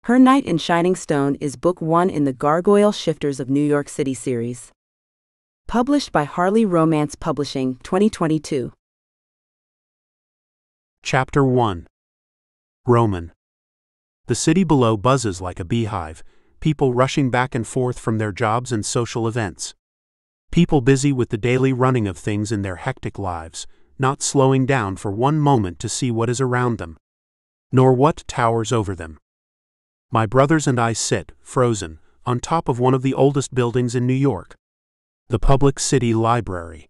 Her Knight in Shining Stone is Book 1 in the Gargoyle Shifters of New York City series. Published by Harley Romance Publishing, 2022. Chapter 1. Roman. The city below buzzes like a beehive, people rushing back and forth from their jobs and social events. People busy with the daily running of things in their hectic lives, not slowing down for one moment to see what is around them, nor what towers over them. My brothers and I sit, frozen, on top of one of the oldest buildings in New York, the Public City Library.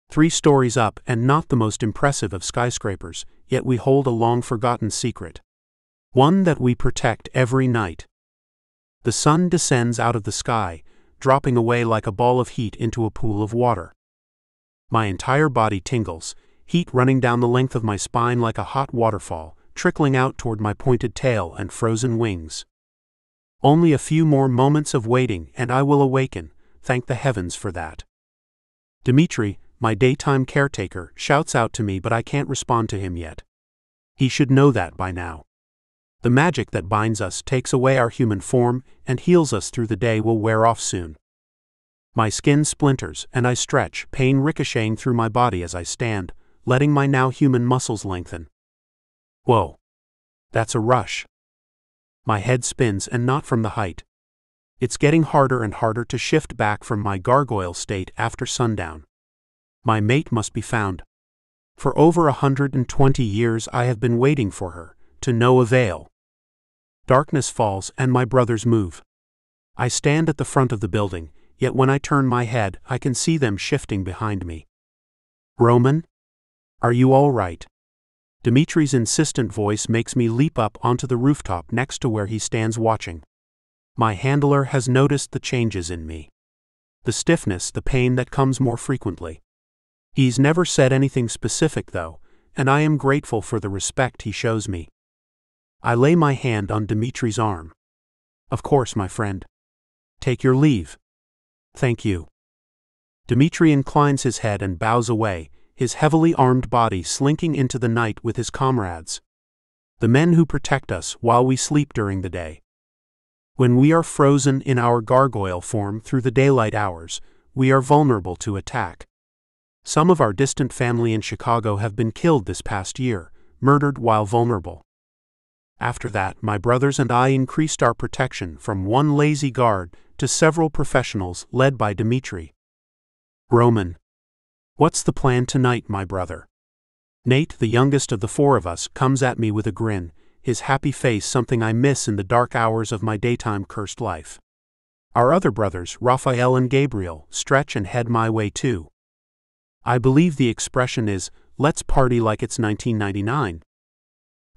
3 stories up and not the most impressive of skyscrapers, yet we hold a long-forgotten secret. One that we protect every night. The sun descends out of the sky, dropping away like a ball of heat into a pool of water. My entire body tingles, heat running down the length of my spine like a hot waterfall, trickling out toward my pointed tail and frozen wings. Only a few more moments of waiting and I will awaken, thank the heavens for that. Dmitri, my daytime caretaker, shouts out to me, but I can't respond to him yet. He should know that by now. The magic that binds us takes away our human form and heals us through the day will wear off soon. My skin splinters and I stretch, pain ricocheting through my body as I stand, letting my now human muscles lengthen. Whoa. That's a rush. My head spins, and not from the height. It's getting harder and harder to shift back from my gargoyle state after sundown. My mate must be found. For over 120 years I have been waiting for her, to no avail. Darkness falls and my brothers move. I stand at the front of the building, yet when I turn my head I can see them shifting behind me. Roman? Are you all right? Dmitri's insistent voice makes me leap up onto the rooftop next to where he stands watching. My handler has noticed the changes in me. The stiffness, the pain that comes more frequently. He's never said anything specific though, and I am grateful for the respect he shows me. I lay my hand on Dmitri's arm. Of course, my friend. Take your leave. Thank you. Dmitri inclines his head and bows away, his heavily armed body slinking into the night with his comrades. The men who protect us while we sleep during the day. When we are frozen in our gargoyle form through the daylight hours, we are vulnerable to attack. Some of our distant family in Chicago have been killed this past year, murdered while vulnerable. After that, my brothers and I increased our protection from one lazy guard to several professionals led by Dmitri. Roman. What's the plan tonight, my brother? Nate, the youngest of the 4 of us, comes at me with a grin, his happy face something I miss in the dark hours of my daytime cursed life. Our other brothers, Raphael and Gabriel, stretch and head my way too. I believe the expression is, let's party like it's 1999.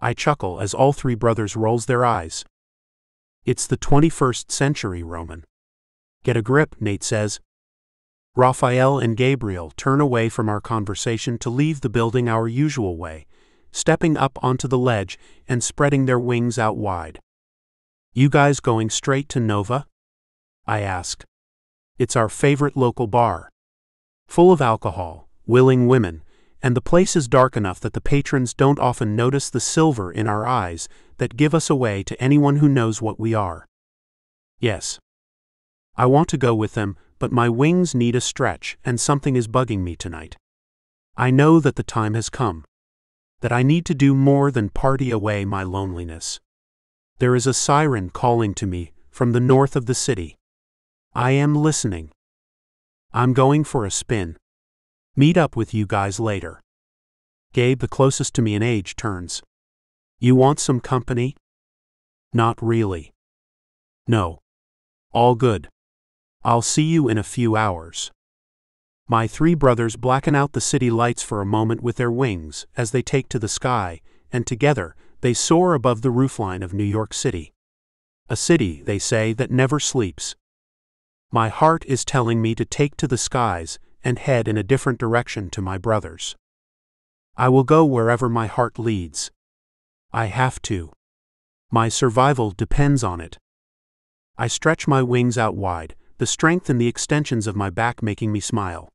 I chuckle as all 3 brothers rolls their eyes. It's the 21st century, Roman. Get a grip, Nate says. Raphael and Gabriel turn away from our conversation to leave the building our usual way, stepping up onto the ledge and spreading their wings out wide. You guys going straight to Nova? I ask. It's our favorite local bar. Full of alcohol, willing women, and the place is dark enough that the patrons don't often notice the silver in our eyes that give us away to anyone who knows what we are. Yes. I want to go with them, but my wings need a stretch and something is bugging me tonight. I know that the time has come. That I need to do more than party away my loneliness. There is a siren calling to me from the north of the city. I am listening. I'm going for a spin. Meet up with you guys later. Gabe, the closest to me in age, turns. You want some company? Not really. No. All good. I'll see you in a few hours. My 3 brothers blacken out the city lights for a moment with their wings as they take to the sky, and together they soar above the roofline of New York City. A city, they say, that never sleeps. My heart is telling me to take to the skies and head in a different direction to my brothers. I will go wherever my heart leads. I have to. My survival depends on it. I stretch my wings out wide, the strength in the extensions of my back making me smile.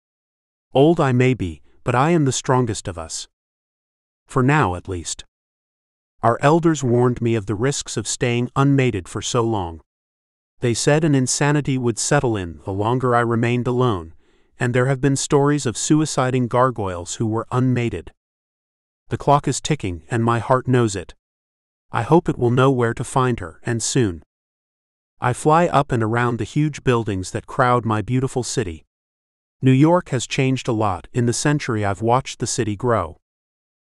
Old I may be, but I am the strongest of us. For now, at least. Our elders warned me of the risks of staying unmated for so long. They said an insanity would settle in the longer I remained alone, and there have been stories of suiciding gargoyles who were unmated. The clock is ticking, and my heart knows it. I hope it will know where to find her, and soon. I fly up and around the huge buildings that crowd my beautiful city. New York has changed a lot in the century I've watched the city grow.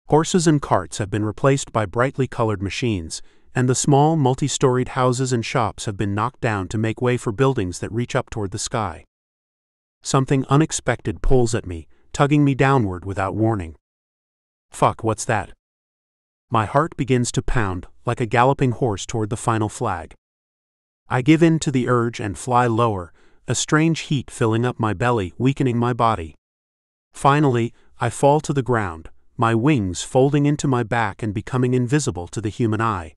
Horses and carts have been replaced by brightly colored machines, and the small multi-storied houses and shops have been knocked down to make way for buildings that reach up toward the sky. Something unexpected pulls at me, tugging me downward without warning. Fuck, what's that? My heart begins to pound, like a galloping horse toward the final flag. I give in to the urge and fly lower, a strange heat filling up my belly, weakening my body. Finally, I fall to the ground, my wings folding into my back and becoming invisible to the human eye.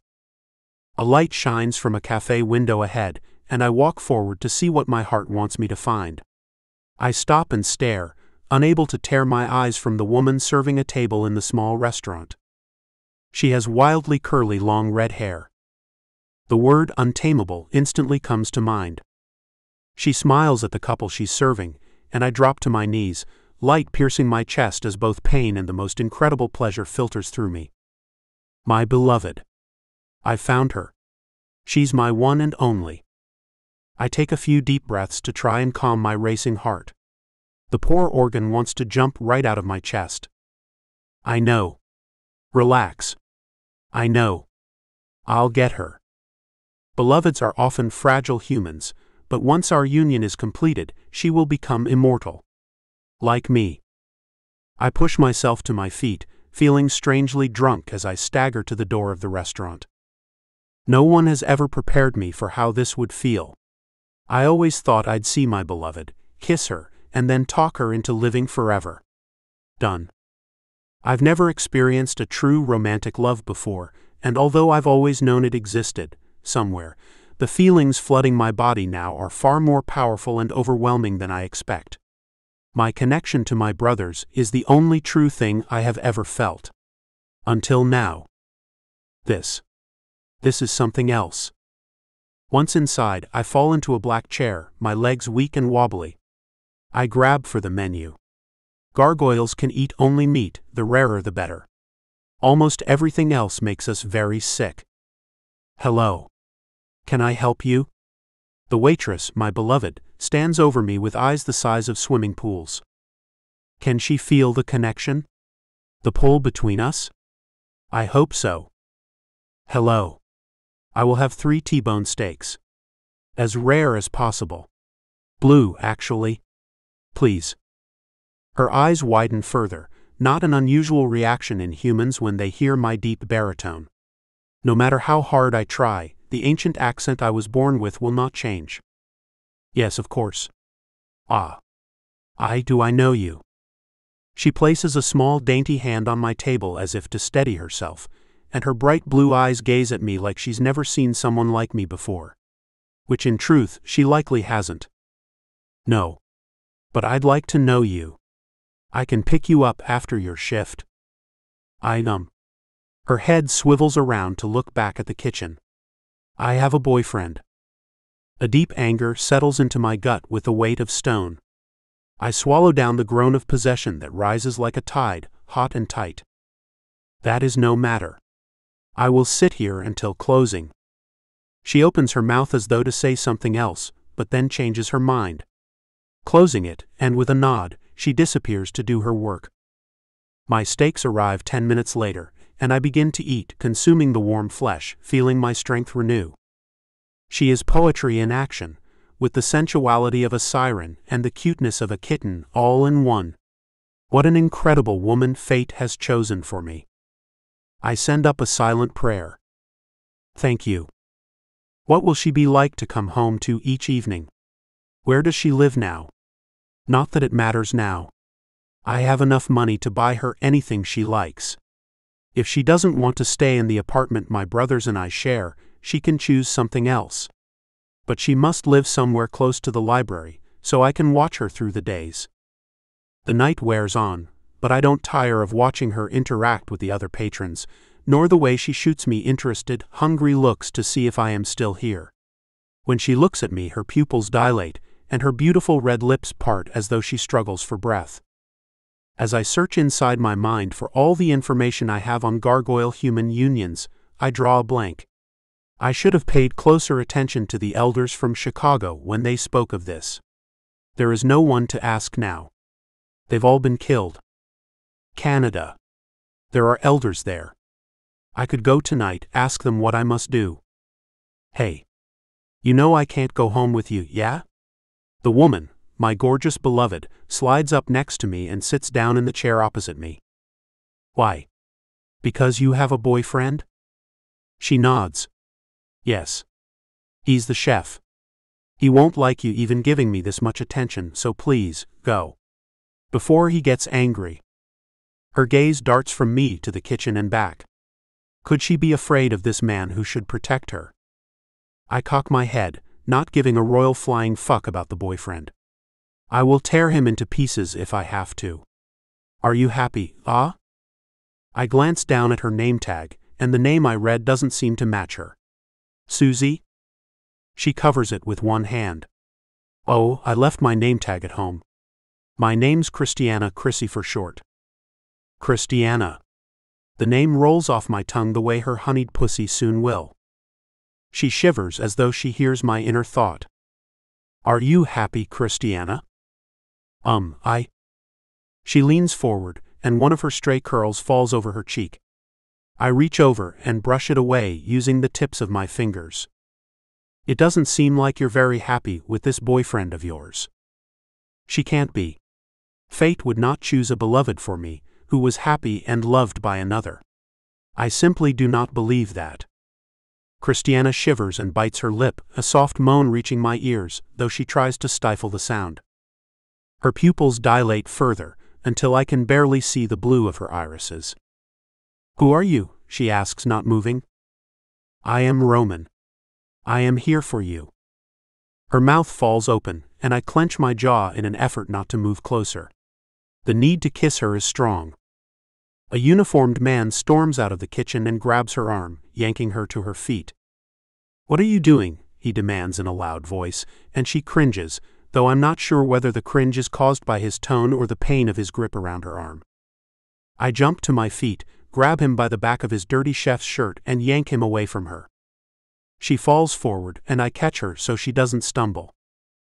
A light shines from a cafe window ahead, and I walk forward to see what my heart wants me to find. I stop and stare, unable to tear my eyes from the woman serving a table in the small restaurant. She has wildly curly long red hair. The word untamable instantly comes to mind. She smiles at the couple she's serving, and I drop to my knees, light piercing my chest as both pain and the most incredible pleasure filters through me. My beloved. I've found her. She's my one and only. I take a few deep breaths to try and calm my racing heart. The poor organ wants to jump right out of my chest. I know. Relax. I know. I'll get her. Beloveds are often fragile humans, but once our union is completed, she will become immortal. Like me. I push myself to my feet, feeling strangely drunk as I stagger to the door of the restaurant. No one has ever prepared me for how this would feel. I always thought I'd see my beloved, kiss her, and then talk her into living forever. Done. I've never experienced a true romantic love before, and although I've always known it existed, somewhere, the feelings flooding my body now are far more powerful and overwhelming than I expect. My connection to my brothers is the only true thing I have ever felt. Until now. This is something else. Once inside, I fall into a black chair, my legs weak and wobbly. I grab for the menu. Gargoyles can eat only meat, the rarer the better. Almost everything else makes us very sick. Hello. Can I help you? The waitress, my beloved, stands over me with eyes the size of swimming pools. Can she feel the connection? The pull between us? I hope so. Hello. I will have 3 T-bone steaks. As rare as possible. Blue, actually. Please. Her eyes widen further, not an unusual reaction in humans when they hear my deep baritone. No matter how hard I try, the ancient accent I was born with will not change. Yes, of course. Ah. Do I know you? She places a small dainty hand on my table as if to steady herself, and her bright blue eyes gaze at me like she's never seen someone like me before. Which in truth, she likely hasn't. No. But I'd like to know you. I can pick you up after your shift. Her head swivels around to look back at the kitchen. I have a boyfriend. A deep anger settles into my gut with the weight of stone. I swallow down the groan of possession that rises like a tide, hot and tight. That is no matter. I will sit here until closing. She opens her mouth as though to say something else, but then changes her mind. Closing it, and with a nod, she disappears to do her work. My steaks arrive 10 minutes later, and I begin to eat, consuming the warm flesh, feeling my strength renew. She is poetry in action, with the sensuality of a siren and the cuteness of a kitten all in one. What an incredible woman fate has chosen for me. I send up a silent prayer. Thank you. What will she be like to come home to each evening? Where does she live now? Not that it matters now. I have enough money to buy her anything she likes. If she doesn't want to stay in the apartment my brothers and I share, she can choose something else. But she must live somewhere close to the library, so I can watch her through the days. The night wears on, but I don't tire of watching her interact with the other patrons, nor the way she shoots me interested, hungry looks to see if I am still here. When she looks at me, her pupils dilate, and her beautiful red lips part as though she struggles for breath. As I search inside my mind for all the information I have on gargoyle human unions, I draw a blank. I should have paid closer attention to the elders from Chicago when they spoke of this. There is no one to ask now. They've all been killed. Canada. There are elders there. I could go tonight, ask them what I must do. Hey. You know I can't go home with you, yeah? The woman, my gorgeous beloved, slides up next to me and sits down in the chair opposite me. Why? Because you have a boyfriend? She nods. Yes. He's the chef. He won't like you even giving me this much attention, so please, go. Before he gets angry. Her gaze darts from me to the kitchen and back. Could she be afraid of this man who should protect her? I cock my head, not giving a royal flying fuck about the boyfriend. I will tear him into pieces if I have to. Are you happy, ah? I glance down at her name tag, and the name I read doesn't seem to match her. Susie? She covers it with one hand. Oh, I left my name tag at home. My name's Christiana, Chrissy for short. Christiana. The name rolls off my tongue the way her honeyed pussy soon will. She shivers as though she hears my inner thought. Are you happy, Christiana? I. She leans forward, and one of her stray curls falls over her cheek. I reach over and brush it away using the tips of my fingers. It doesn't seem like you're very happy with this boyfriend of yours. She can't be. Fate would not choose a beloved for me, who was happy and loved by another. I simply do not believe that. Christiana shivers and bites her lip, a soft moan reaching my ears, though she tries to stifle the sound. Her pupils dilate further, until I can barely see the blue of her irises. Who are you? She asks, not moving. I am Roman. I am here for you. Her mouth falls open, and I clench my jaw in an effort not to move closer. The need to kiss her is strong. A uniformed man storms out of the kitchen and grabs her arm, yanking her to her feet. What are you doing? He demands in a loud voice, and she cringes, though I'm not sure whether the cringe is caused by his tone or the pain of his grip around her arm. I jump to my feet, grab him by the back of his dirty chef's shirt and yank him away from her. She falls forward, and I catch her so she doesn't stumble.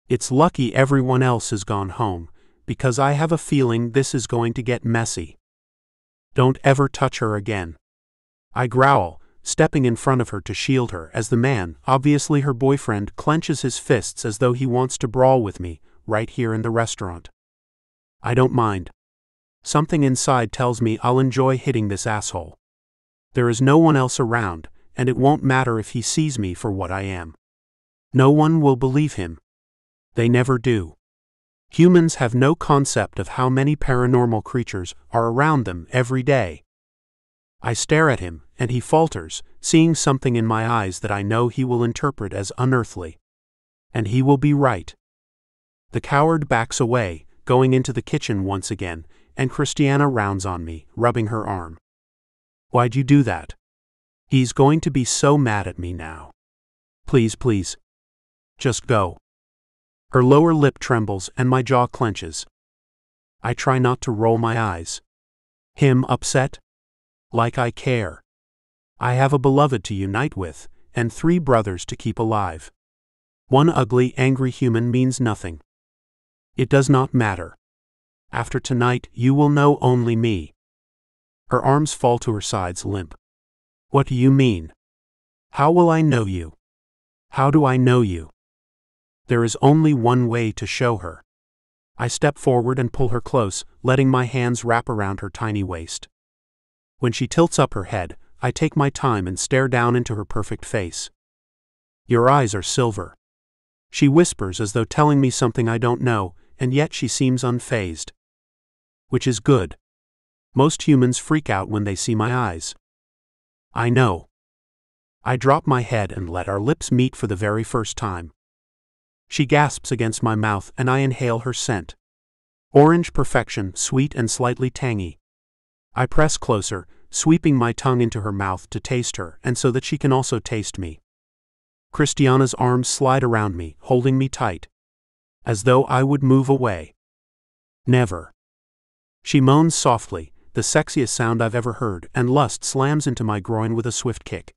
It's lucky everyone else has gone home, because I have a feeling this is going to get messy. Don't ever touch her again. I growl, stepping in front of her to shield her as the man, obviously her boyfriend, clenches his fists as though he wants to brawl with me, right here in the restaurant. I don't mind. Something inside tells me I'll enjoy hitting this asshole. There is no one else around, and it won't matter if he sees me for what I am. No one will believe him. They never do. Humans have no concept of how many paranormal creatures are around them every day. I stare at him, and he falters, seeing something in my eyes that I know he will interpret as unearthly. And he will be right. The coward backs away, going into the kitchen once again, and Christiana rounds on me, rubbing her arm. Why'd you do that? He's going to be so mad at me now. Please, please. Just go. Her lower lip trembles and my jaw clenches. I try not to roll my eyes. Him upset? Like I care. I have a beloved to unite with, and 3 brothers to keep alive. One ugly, angry human means nothing. It does not matter. After tonight, you will know only me. Her arms fall to her sides, limp. What do you mean? How will I know you? How do I know you? There is only one way to show her. I step forward and pull her close, letting my hands wrap around her tiny waist. When she tilts up her head, I take my time and stare down into her perfect face. Your eyes are silver. She whispers as though telling me something I don't know, and yet she seems unfazed. Which is good. Most humans freak out when they see my eyes. I know. I drop my head and let our lips meet for the very first time. She gasps against my mouth and I inhale her scent. Orange perfection, sweet and slightly tangy. I press closer, sweeping my tongue into her mouth to taste her and so that she can also taste me. Christiana's arms slide around me, holding me tight, as though I would move away. Never. She moans softly, the sexiest sound I've ever heard, and lust slams into my groin with a swift kick.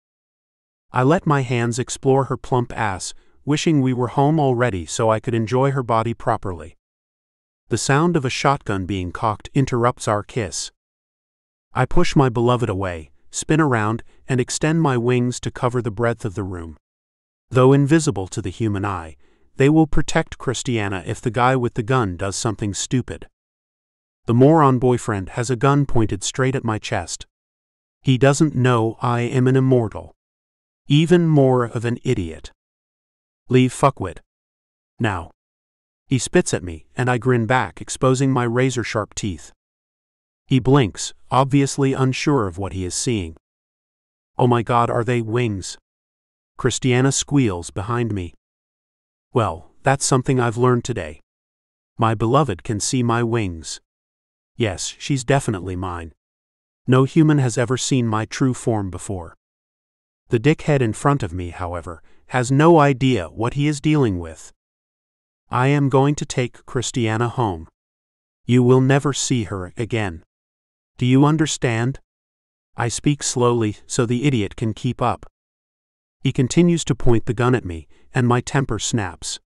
I let my hands explore her plump ass, wishing we were home already so I could enjoy her body properly. The sound of a shotgun being cocked interrupts our kiss. I push my beloved away, spin around, and extend my wings to cover the breadth of the room. Though invisible to the human eye, they will protect Christiana if the guy with the gun does something stupid. The moron boyfriend has a gun pointed straight at my chest. He doesn't know I am an immortal. Even more of an idiot. Leave, fuckwit. Now. He spits at me, and I grin back, exposing my razor-sharp teeth. He blinks, obviously unsure of what he is seeing. Oh my God, are they wings? Christiana squeals behind me. Well, that's something I've learned today. My beloved can see my wings. Yes, she's definitely mine. No human has ever seen my true form before. The dickhead in front of me, however, has no idea what he is dealing with. I am going to take Christiana home. You will never see her again. Do you understand? I speak slowly so the idiot can keep up. He continues to point the gun at me, and my temper snaps.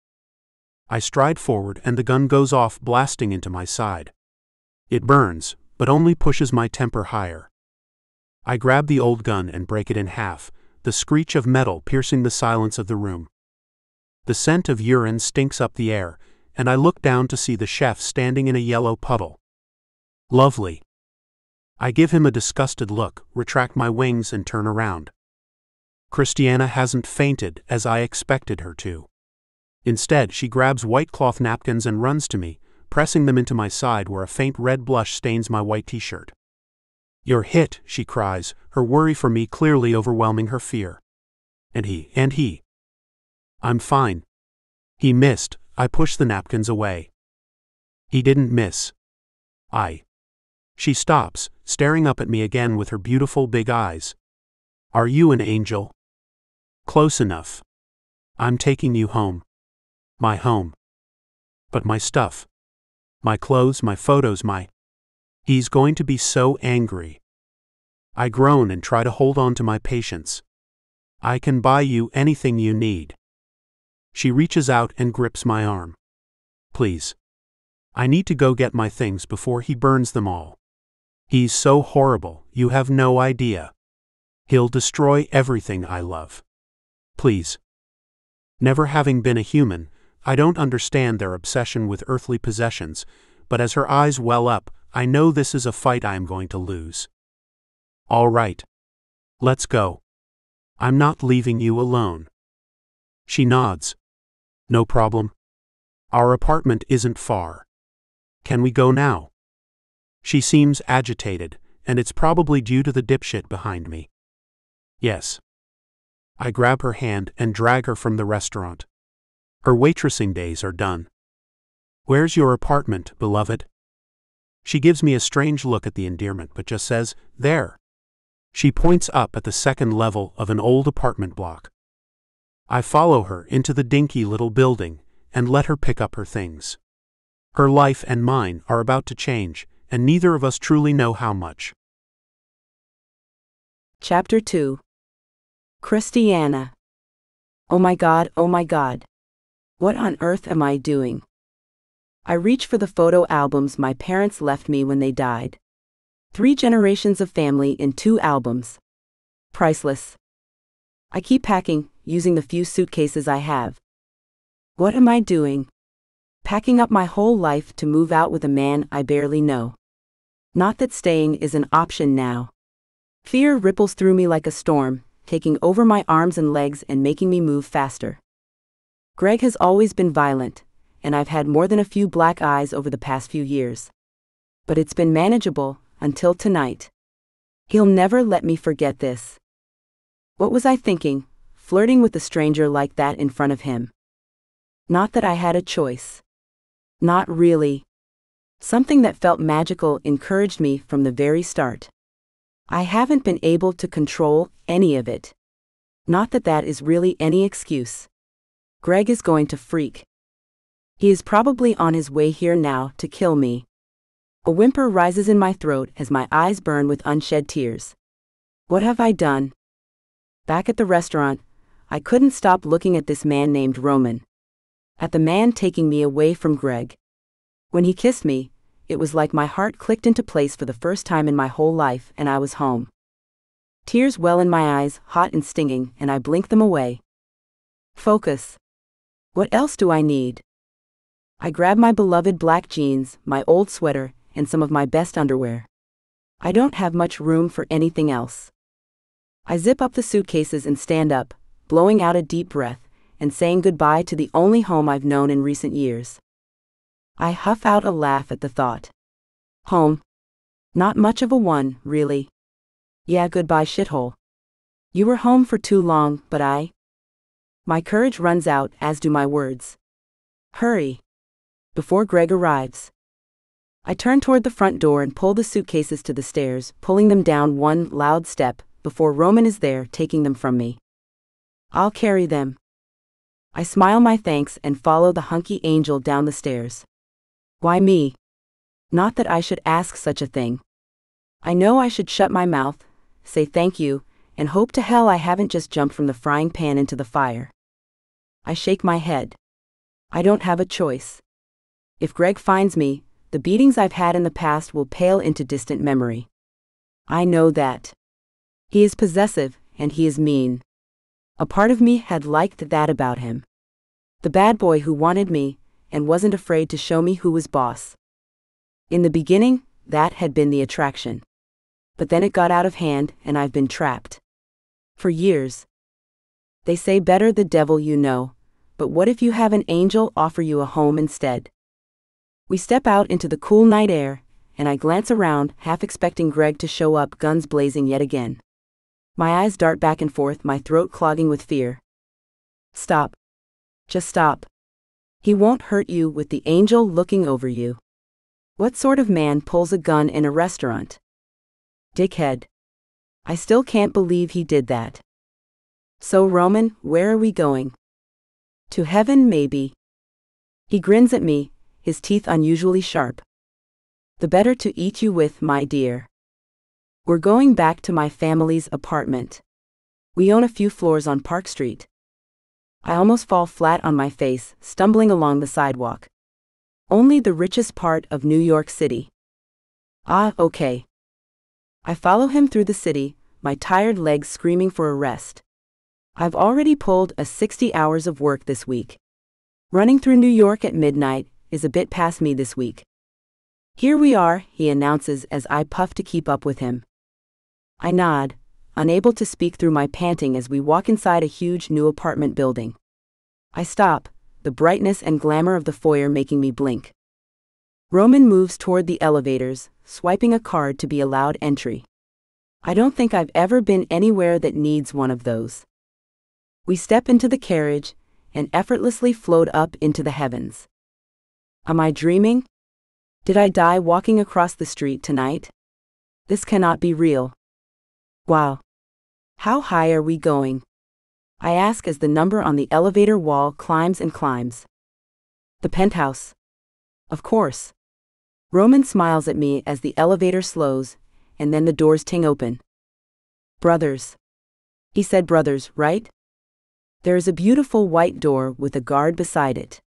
I stride forward and the gun goes off, blasting into my side. It burns, but only pushes my temper higher. I grab the old gun and break it in half, the screech of metal piercing the silence of the room. The scent of urine stinks up the air, and I look down to see the chef standing in a yellow puddle. Lovely. I give him a disgusted look, retract my wings and turn around. Christiana hasn't fainted as I expected her to. Instead, she grabs white cloth napkins and runs to me, pressing them into my side where a faint red blush stains my white t-shirt. You're hit, she cries, her worry for me clearly overwhelming her fear. And he. I'm fine. He missed. I push the napkins away. He didn't miss. She stops, staring up at me again with her beautiful big eyes. Are you an angel? Close enough. I'm taking you home. My home. But my stuff. My clothes, my photos, He's going to be so angry. I groan and try to hold on to my patience. I can buy you anything you need. She reaches out and grips my arm. Please. I need to go get my things before he burns them all. He's so horrible, you have no idea. He'll destroy everything I love. Please. Never having been a human, I don't understand their obsession with earthly possessions, but as her eyes well up, I know this is a fight I am going to lose. All right. Let's go. I'm not leaving you alone. She nods. No problem. Our apartment isn't far. Can we go now? She seems agitated, and it's probably due to the dipshit behind me. Yes. I grab her hand and drag her from the restaurant. Her waitressing days are done. Where's your apartment, beloved? She gives me a strange look at the endearment but just says, there. She points up at the second level of an old apartment block. I follow her into the dinky little building and let her pick up her things. Her life and mine are about to change, and neither of us truly know how much. Chapter 2. Christiana. Oh my God, oh my God. What on earth am I doing? I reach for the photo albums my parents left me when they died. 3 generations of family in 2 albums. Priceless. I keep packing, using the few suitcases I have. What am I doing? Packing up my whole life to move out with a man I barely know. Not that staying is an option now. Fear ripples through me like a storm, taking over my arms and legs and making me move faster. Greg has always been violent, and I've had more than a few black eyes over the past few years. But it's been manageable, until tonight. He'll never let me forget this. What was I thinking, flirting with a stranger like that in front of him? Not that I had a choice. Not really. Something that felt magical encouraged me from the very start. I haven't been able to control any of it. Not that that is really any excuse. Greg is going to freak. He is probably on his way here now to kill me. A whimper rises in my throat as my eyes burn with unshed tears. What have I done? Back at the restaurant, I couldn't stop looking at this man named Roman. At the man taking me away from Greg. When he kissed me, it was like my heart clicked into place for the first time in my whole life and I was home. Tears well in my eyes, hot and stinging, and I blink them away. Focus. What else do I need? I grab my beloved black jeans, my old sweater, and some of my best underwear. I don't have much room for anything else. I zip up the suitcases and stand up, blowing out a deep breath, and saying goodbye to the only home I've known in recent years. I huff out a laugh at the thought. Home? Not much of a one, really. Yeah, goodbye, shithole. You were home for too long, but My courage runs out, as do my words. Hurry. Before Greg arrives. I turn toward the front door and pull the suitcases to the stairs, pulling them down one loud step, before Roman is there taking them from me. I'll carry them. I smile my thanks and follow the hunky angel down the stairs. Why me? Not that I should ask such a thing. I know I should shut my mouth, say thank you, and hope to hell I haven't just jumped from the frying pan into the fire. I shake my head. I don't have a choice. If Greg finds me, the beatings I've had in the past will pale into distant memory. I know that. He is possessive, and he is mean. A part of me had liked that about him. The bad boy who wanted me, and wasn't afraid to show me who was boss. In the beginning, that had been the attraction. But then it got out of hand, and I've been trapped. For years. They say better the devil you know, but what if you have an angel offer you a home instead? We step out into the cool night air, and I glance around, half expecting Greg to show up, guns blazing yet again. My eyes dart back and forth, my throat clogging with fear. Stop. Just stop. He won't hurt you with the angel looking over you. What sort of man pulls a gun in a restaurant? Dickhead. I still can't believe he did that. So Roman, where are we going? To heaven, maybe. He grins at me, his teeth unusually sharp. The better to eat you with, my dear. We're going back to my family's apartment. We own a few floors on Park Street. I almost fall flat on my face, stumbling along the sidewalk. Only the richest part of New York City. Ah, okay. I follow him through the city, my tired legs screaming for a rest. I've already pulled a 60 hours of work this week. Running through New York at midnight is a bit past me this week. Here we are, he announces as I puff to keep up with him. I nod, unable to speak through my panting as we walk inside a huge new apartment building. I stop, the brightness and glamour of the foyer making me blink. Roman moves toward the elevators, swiping a card to be allowed entry. I don't think I've ever been anywhere that needs one of those. We step into the carriage and effortlessly float up into the heavens. Am I dreaming? Did I die walking across the street tonight? This cannot be real. Wow. How high are we going? I ask as the number on the elevator wall climbs and climbs. The penthouse. Of course. Roman smiles at me as the elevator slows, and then the doors ting open. Brothers. He said brothers, right? There is a beautiful white door with a guard beside it.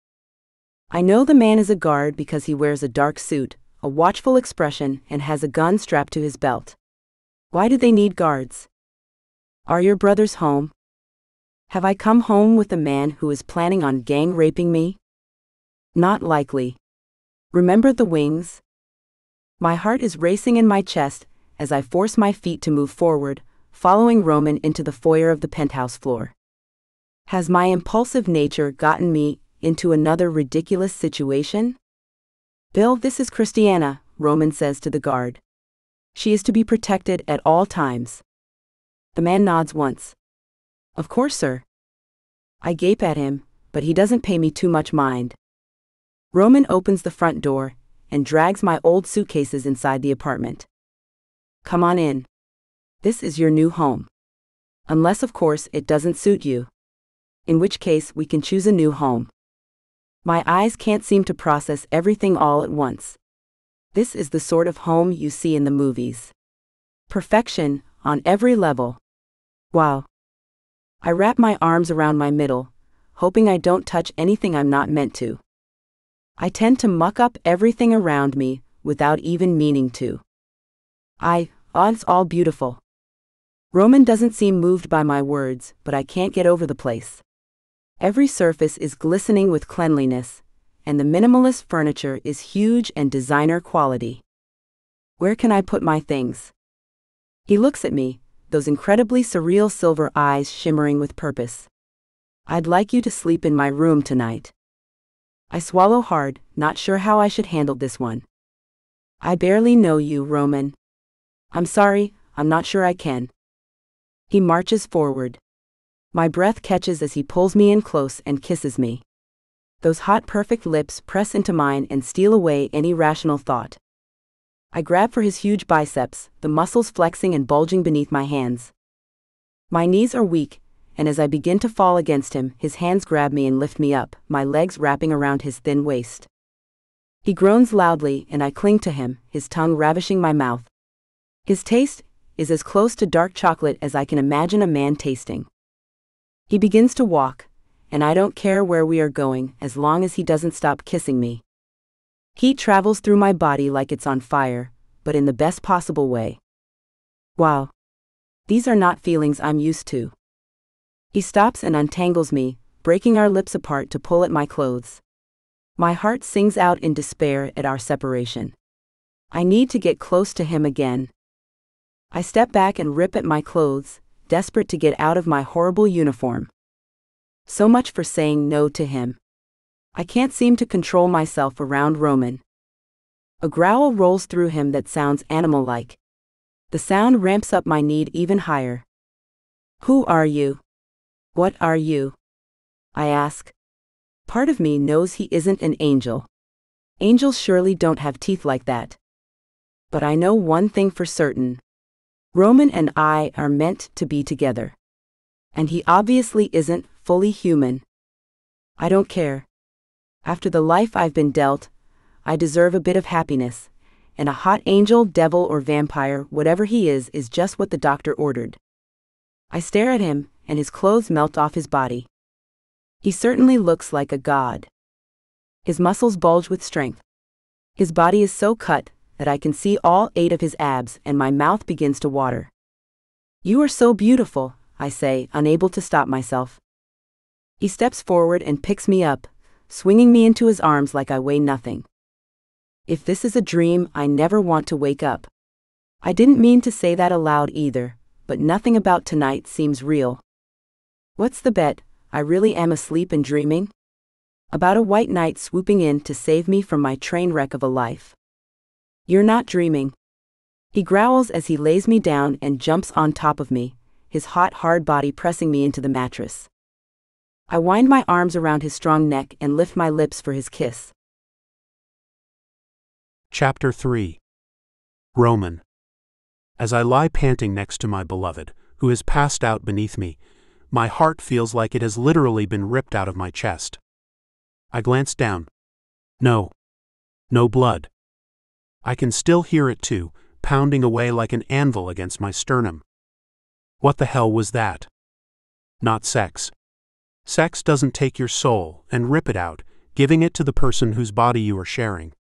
I know the man is a guard because he wears a dark suit, a watchful expression, and has a gun strapped to his belt. Why do they need guards? Are your brothers home? Have I come home with a man who is planning on gang raping me? Not likely. Remember the wings? My heart is racing in my chest as I force my feet to move forward, following Roman into the foyer of the penthouse floor. Has my impulsive nature gotten me into another ridiculous situation? Bill, this is Christiana, Roman says to the guard. She is to be protected at all times. The man nods once. Of course, sir. I gape at him, but he doesn't pay me too much mind. Roman opens the front door and drags my old suitcases inside the apartment. Come on in. This is your new home. Unless, of course, it doesn't suit you. In which case, we can choose a new home. My eyes can't seem to process everything all at once. This is the sort of home you see in the movies. Perfection, on every level. Wow. I wrap my arms around my middle, hoping I don't touch anything I'm not meant to. I tend to muck up everything around me, without even meaning to. It's all beautiful. Roman doesn't seem moved by my words, but I can't get over the place. Every surface is glistening with cleanliness, and the minimalist furniture is huge and designer quality. Where can I put my things? He looks at me, those incredibly surreal silver eyes shimmering with purpose. I'd like you to sleep in my room tonight. I swallow hard, not sure how I should handle this one. I barely know you, Roman. I'm sorry, I'm not sure I can. He marches forward. My breath catches as he pulls me in close and kisses me. Those hot, perfect lips press into mine and steal away any rational thought. I grab for his huge biceps, the muscles flexing and bulging beneath my hands. My knees are weak, and as I begin to fall against him, his hands grab me and lift me up, my legs wrapping around his thin waist. He groans loudly, and I cling to him, his tongue ravishing my mouth. His taste is as close to dark chocolate as I can imagine a man tasting. He begins to walk, and I don't care where we are going as long as he doesn't stop kissing me. Heat travels through my body like it's on fire, but in the best possible way. Wow. These are not feelings I'm used to. He stops and untangles me, breaking our lips apart to pull at my clothes. My heart sings out in despair at our separation. I need to get close to him again. I step back and rip at my clothes, desperate to get out of my horrible uniform. So much for saying no to him. I can't seem to control myself around Roman. A growl rolls through him that sounds animal-like. The sound ramps up my need even higher. Who are you? What are you? I ask. Part of me knows he isn't an angel. Angels surely don't have teeth like that. But I know one thing for certain. Roman and I are meant to be together. And he obviously isn't fully human. I don't care. After the life I've been dealt, I deserve a bit of happiness, and a hot angel, devil, or vampire, whatever he is just what the doctor ordered. I stare at him, and his clothes melt off his body. He certainly looks like a god. His muscles bulge with strength. His body is so cut that I can see all 8 of his abs, and my mouth begins to water. You are so beautiful, I say, unable to stop myself. He steps forward and picks me up, swinging me into his arms like I weigh nothing. If this is a dream, I never want to wake up. I didn't mean to say that aloud either, but nothing about tonight seems real. What's the bet? I really am asleep and dreaming? About a white knight swooping in to save me from my train wreck of a life. You're not dreaming. He growls as he lays me down and jumps on top of me, his hot, hard body pressing me into the mattress. I wind my arms around his strong neck and lift my lips for his kiss. Chapter 3. Roman. As I lie panting next to my beloved, who has passed out beneath me, my heart feels like it has literally been ripped out of my chest. I glance down. No blood. I can still hear it too, pounding away like an anvil against my sternum. What the hell was that? Not sex. Sex doesn't take your soul and rip it out, giving it to the person whose body you are sharing.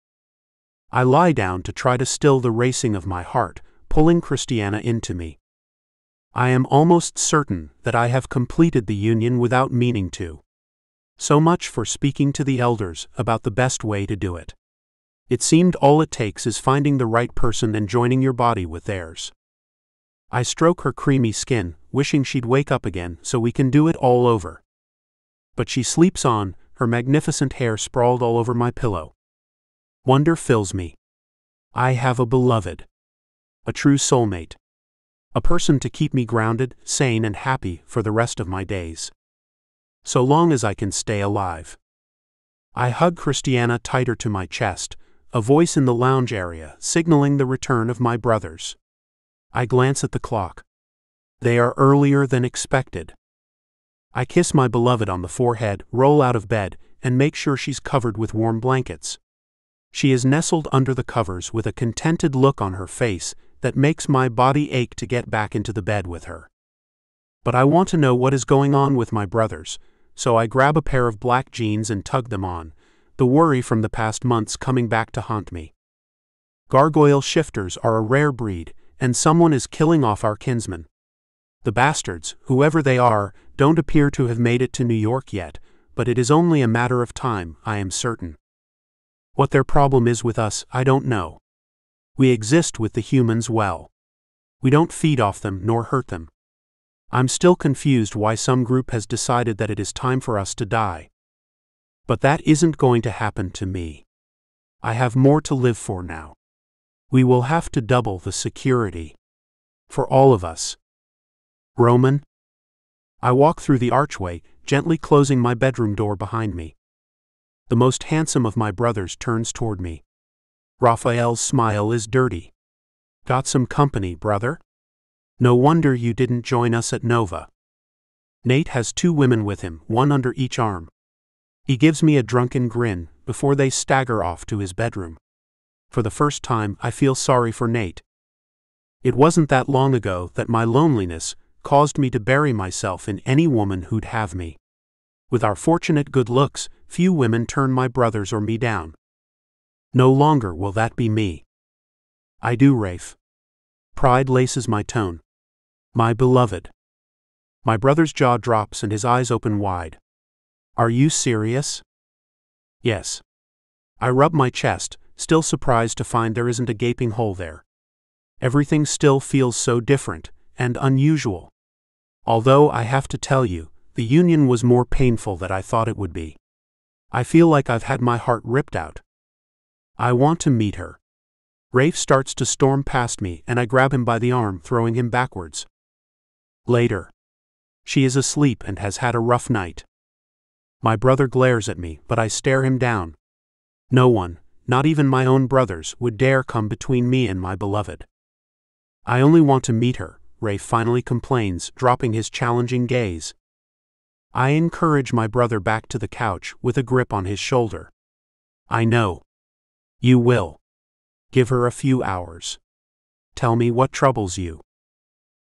I lie down to try to still the racing of my heart, pulling Christiana into me. I am almost certain that I have completed the union without meaning to. So much for speaking to the elders about the best way to do it. It seemed all it takes is finding the right person and joining your body with theirs. I stroke her creamy skin, wishing she'd wake up again so we can do it all over. But she sleeps on, her magnificent hair sprawled all over my pillow. Wonder fills me. I have a beloved. A true soulmate. A person to keep me grounded, sane, and happy for the rest of my days. So long as I can stay alive. I hug Christiana tighter to my chest, a voice in the lounge area signaling the return of my brothers. I glance at the clock. They are earlier than expected. I kiss my beloved on the forehead, roll out of bed, and make sure she's covered with warm blankets. She is nestled under the covers with a contented look on her face that makes my body ache to get back into the bed with her. But I want to know what is going on with my brothers, so I grab a pair of black jeans and tug them on, the worry from the past months coming back to haunt me. Gargoyle shifters are a rare breed, and someone is killing off our kinsmen. The bastards, whoever they are, don't appear to have made it to New York yet, but it is only a matter of time, I am certain. What their problem is with us, I don't know. We exist with the humans well. We don't feed off them nor hurt them. I'm still confused why some group has decided that it is time for us to die. But that isn't going to happen to me. I have more to live for now. We will have to double the security. For all of us. Roman? I walk through the archway, gently closing my bedroom door behind me. The most handsome of my brothers turns toward me. Raphael's smile is dirty. Got some company, brother? No wonder you didn't join us at Nova. Nate has 2 women with him, one under each arm. He gives me a drunken grin before they stagger off to his bedroom. For the first time, I feel sorry for Nate. It wasn't that long ago that my loneliness caused me to bury myself in any woman who'd have me. With our fortunate good looks, few women turn my brothers or me down. No longer will that be me. I do, Rafe. Pride laces my tone. My beloved. My brother's jaw drops and his eyes open wide. Are you serious? Yes. I rub my chest, still surprised to find there isn't a gaping hole there. Everything still feels so different and unusual. Although I have to tell you, the union was more painful than I thought it would be. I feel like I've had my heart ripped out. I want to meet her. Rafe starts to storm past me and I grab him by the arm, throwing him backwards. Later. She is asleep and has had a rough night. My brother glares at me, but I stare him down. No one, not even my own brothers, would dare come between me and my beloved. I only want to meet her, Rafe finally complains, dropping his challenging gaze. I encourage my brother back to the couch with a grip on his shoulder. I know. You will. Give her a few hours. Tell me what troubles you.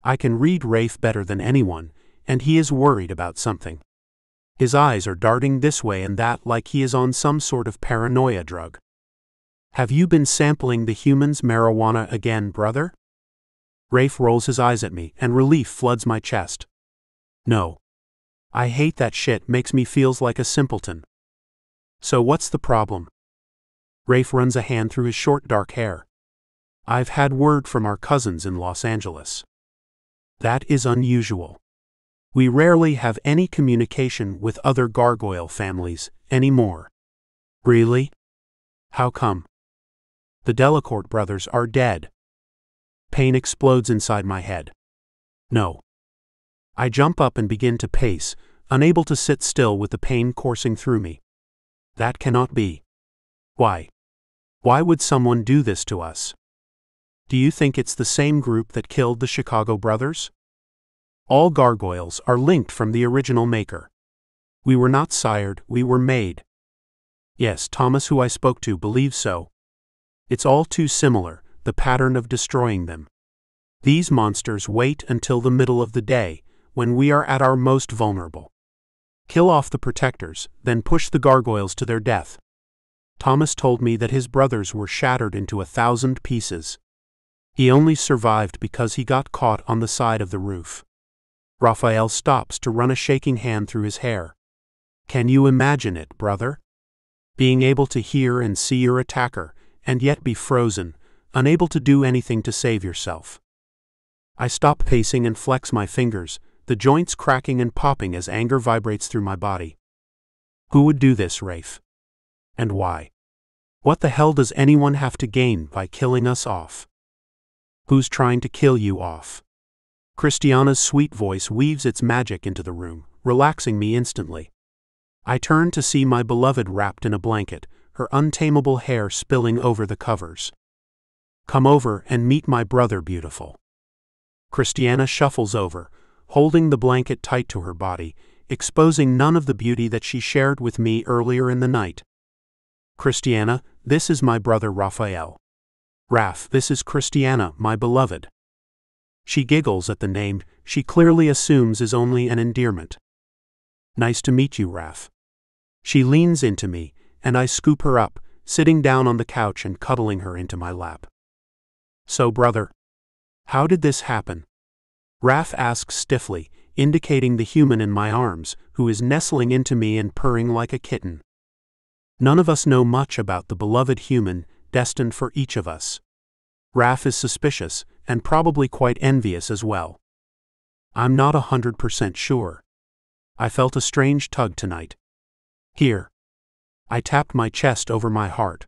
I can read Rafe better than anyone, and he is worried about something. His eyes are darting this way and that like he is on some sort of paranoia drug. Have you been sampling the humans' marijuana again, brother? Rafe rolls his eyes at me and relief floods my chest. No. I hate that shit, makes me feels like a simpleton. So what's the problem? Rafe runs a hand through his short dark hair. I've had word from our cousins in Los Angeles. That is unusual. We rarely have any communication with other Gargoyle families anymore. Really? How come? The Delacourt brothers are dead. Pain explodes inside my head. No. I jump up and begin to pace, unable to sit still with the pain coursing through me. That cannot be. Why? Why would someone do this to us? Do you think it's the same group that killed the Chicago brothers? All gargoyles are linked from the original maker. We were not sired, we were made. Yes, Thomas, who I spoke to, believes so. It's all too similar, the pattern of destroying them. These monsters wait until the middle of the day, when we are at our most vulnerable. Kill off the protectors, then push the gargoyles to their death. Thomas told me that his brothers were shattered into 1,000 pieces. He only survived because he got caught on the side of the roof. Raphael stops to run a shaking hand through his hair. Can you imagine it, brother? Being able to hear and see your attacker, and yet be frozen, unable to do anything to save yourself. I stop pacing and flex my fingers, the joints cracking and popping as anger vibrates through my body. Who would do this, Rafe? And why? What the hell does anyone have to gain by killing us off? Who's trying to kill you off? Christiana's sweet voice weaves its magic into the room, relaxing me instantly. I turn to see my beloved wrapped in a blanket, her untamable hair spilling over the covers. Come over and meet my brother, beautiful. Christiana shuffles over, holding the blanket tight to her body, exposing none of the beauty that she shared with me earlier in the night. Christiana, this is my brother Raphael. Raph, this is Christiana, my beloved. She giggles at the name she clearly assumes is only an endearment. Nice to meet you, Raph. She leans into me, and I scoop her up, sitting down on the couch and cuddling her into my lap. So, brother, how did this happen? Raph asks stiffly, indicating the human in my arms, who is nestling into me and purring like a kitten. None of us know much about the beloved human destined for each of us. Raph is suspicious, and probably quite envious as well. I'm not 100% sure. I felt a strange tug tonight. Here. I tapped my chest over my heart.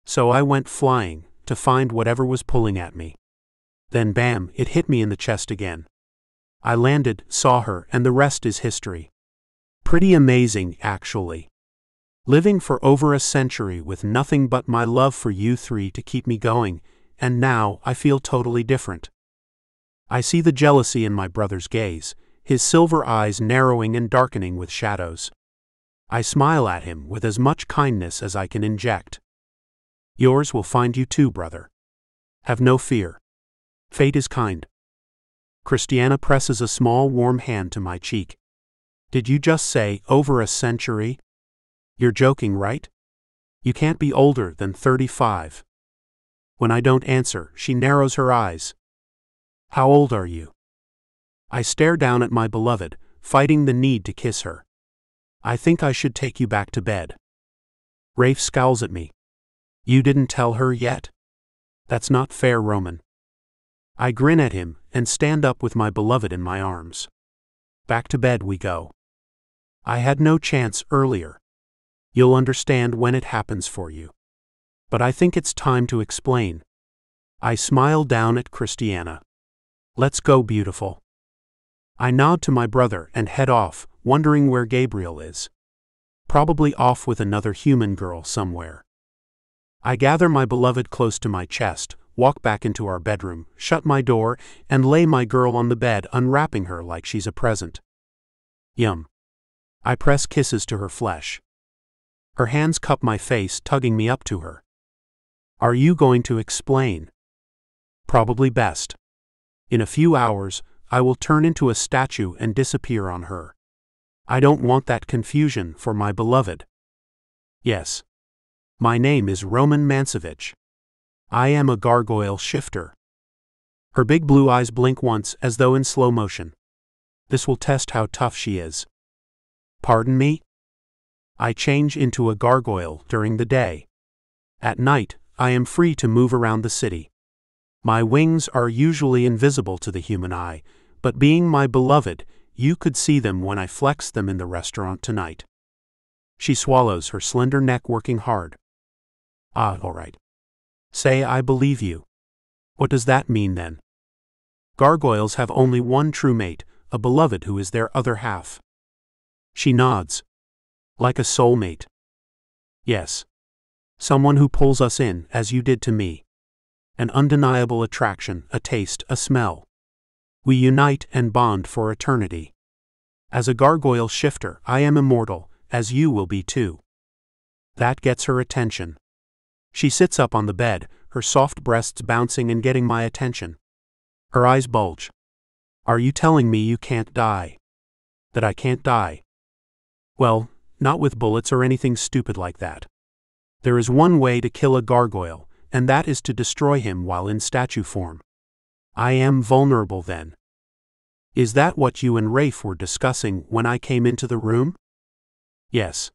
So I went flying, to find whatever was pulling at me. Then bam, it hit me in the chest again. I landed, saw her, and the rest is history. Pretty amazing, actually. Living for over a century with nothing but my love for you three to keep me going, and now I feel totally different. I see the jealousy in my brother's gaze, his silver eyes narrowing and darkening with shadows. I smile at him with as much kindness as I can inject. Yours will find you too, brother. Have no fear. Fate is kind. Christiana presses a small warm hand to my cheek. Did you just say over a century? You're joking, right? You can't be older than 35. When I don't answer, she narrows her eyes. How old are you? I stare down at my beloved, fighting the need to kiss her. I think I should take you back to bed. Rafe scowls at me. You didn't tell her yet? That's not fair, Roman. I grin at him and stand up with my beloved in my arms. Back to bed we go. I had no chance earlier. You'll understand when it happens for you. But I think it's time to explain. I smile down at Christiana. Let's go, beautiful. I nod to my brother and head off, wondering where Gabriel is. Probably off with another human girl somewhere. I gather my beloved close to my chest, walk back into our bedroom, shut my door, and lay my girl on the bed, unwrapping her like she's a present. Yum. I press kisses to her flesh. Her hands cup my face, tugging me up to her. Are you going to explain? Probably best. In a few hours, I will turn into a statue and disappear on her. I don't want that confusion for my beloved. Yes. My name is Roman Mansevich. I am a gargoyle shifter. Her big blue eyes blink once as though in slow motion. This will test how tough she is. Pardon me? I change into a gargoyle during the day. At night, I am free to move around the city. My wings are usually invisible to the human eye, but being my beloved, you could see them when I flex them in the restaurant tonight. She swallows, her slender neck working hard. Ah, all right. Say I believe you. What does that mean then? Gargoyles have only one true mate, a beloved who is their other half. She nods. Like a soulmate. Yes. Someone who pulls us in, as you did to me. An undeniable attraction, a taste, a smell. We unite and bond for eternity. As a gargoyle shifter, I am immortal, as you will be too. That gets her attention. She sits up on the bed, her soft breasts bouncing and getting my attention. Her eyes bulge. Are you telling me you can't die? That I can't die? Well, not with bullets or anything stupid like that. There is one way to kill a gargoyle, and that is to destroy him while in statue form. I am vulnerable then. Is that what you and Rafe were discussing when I came into the room? Yes.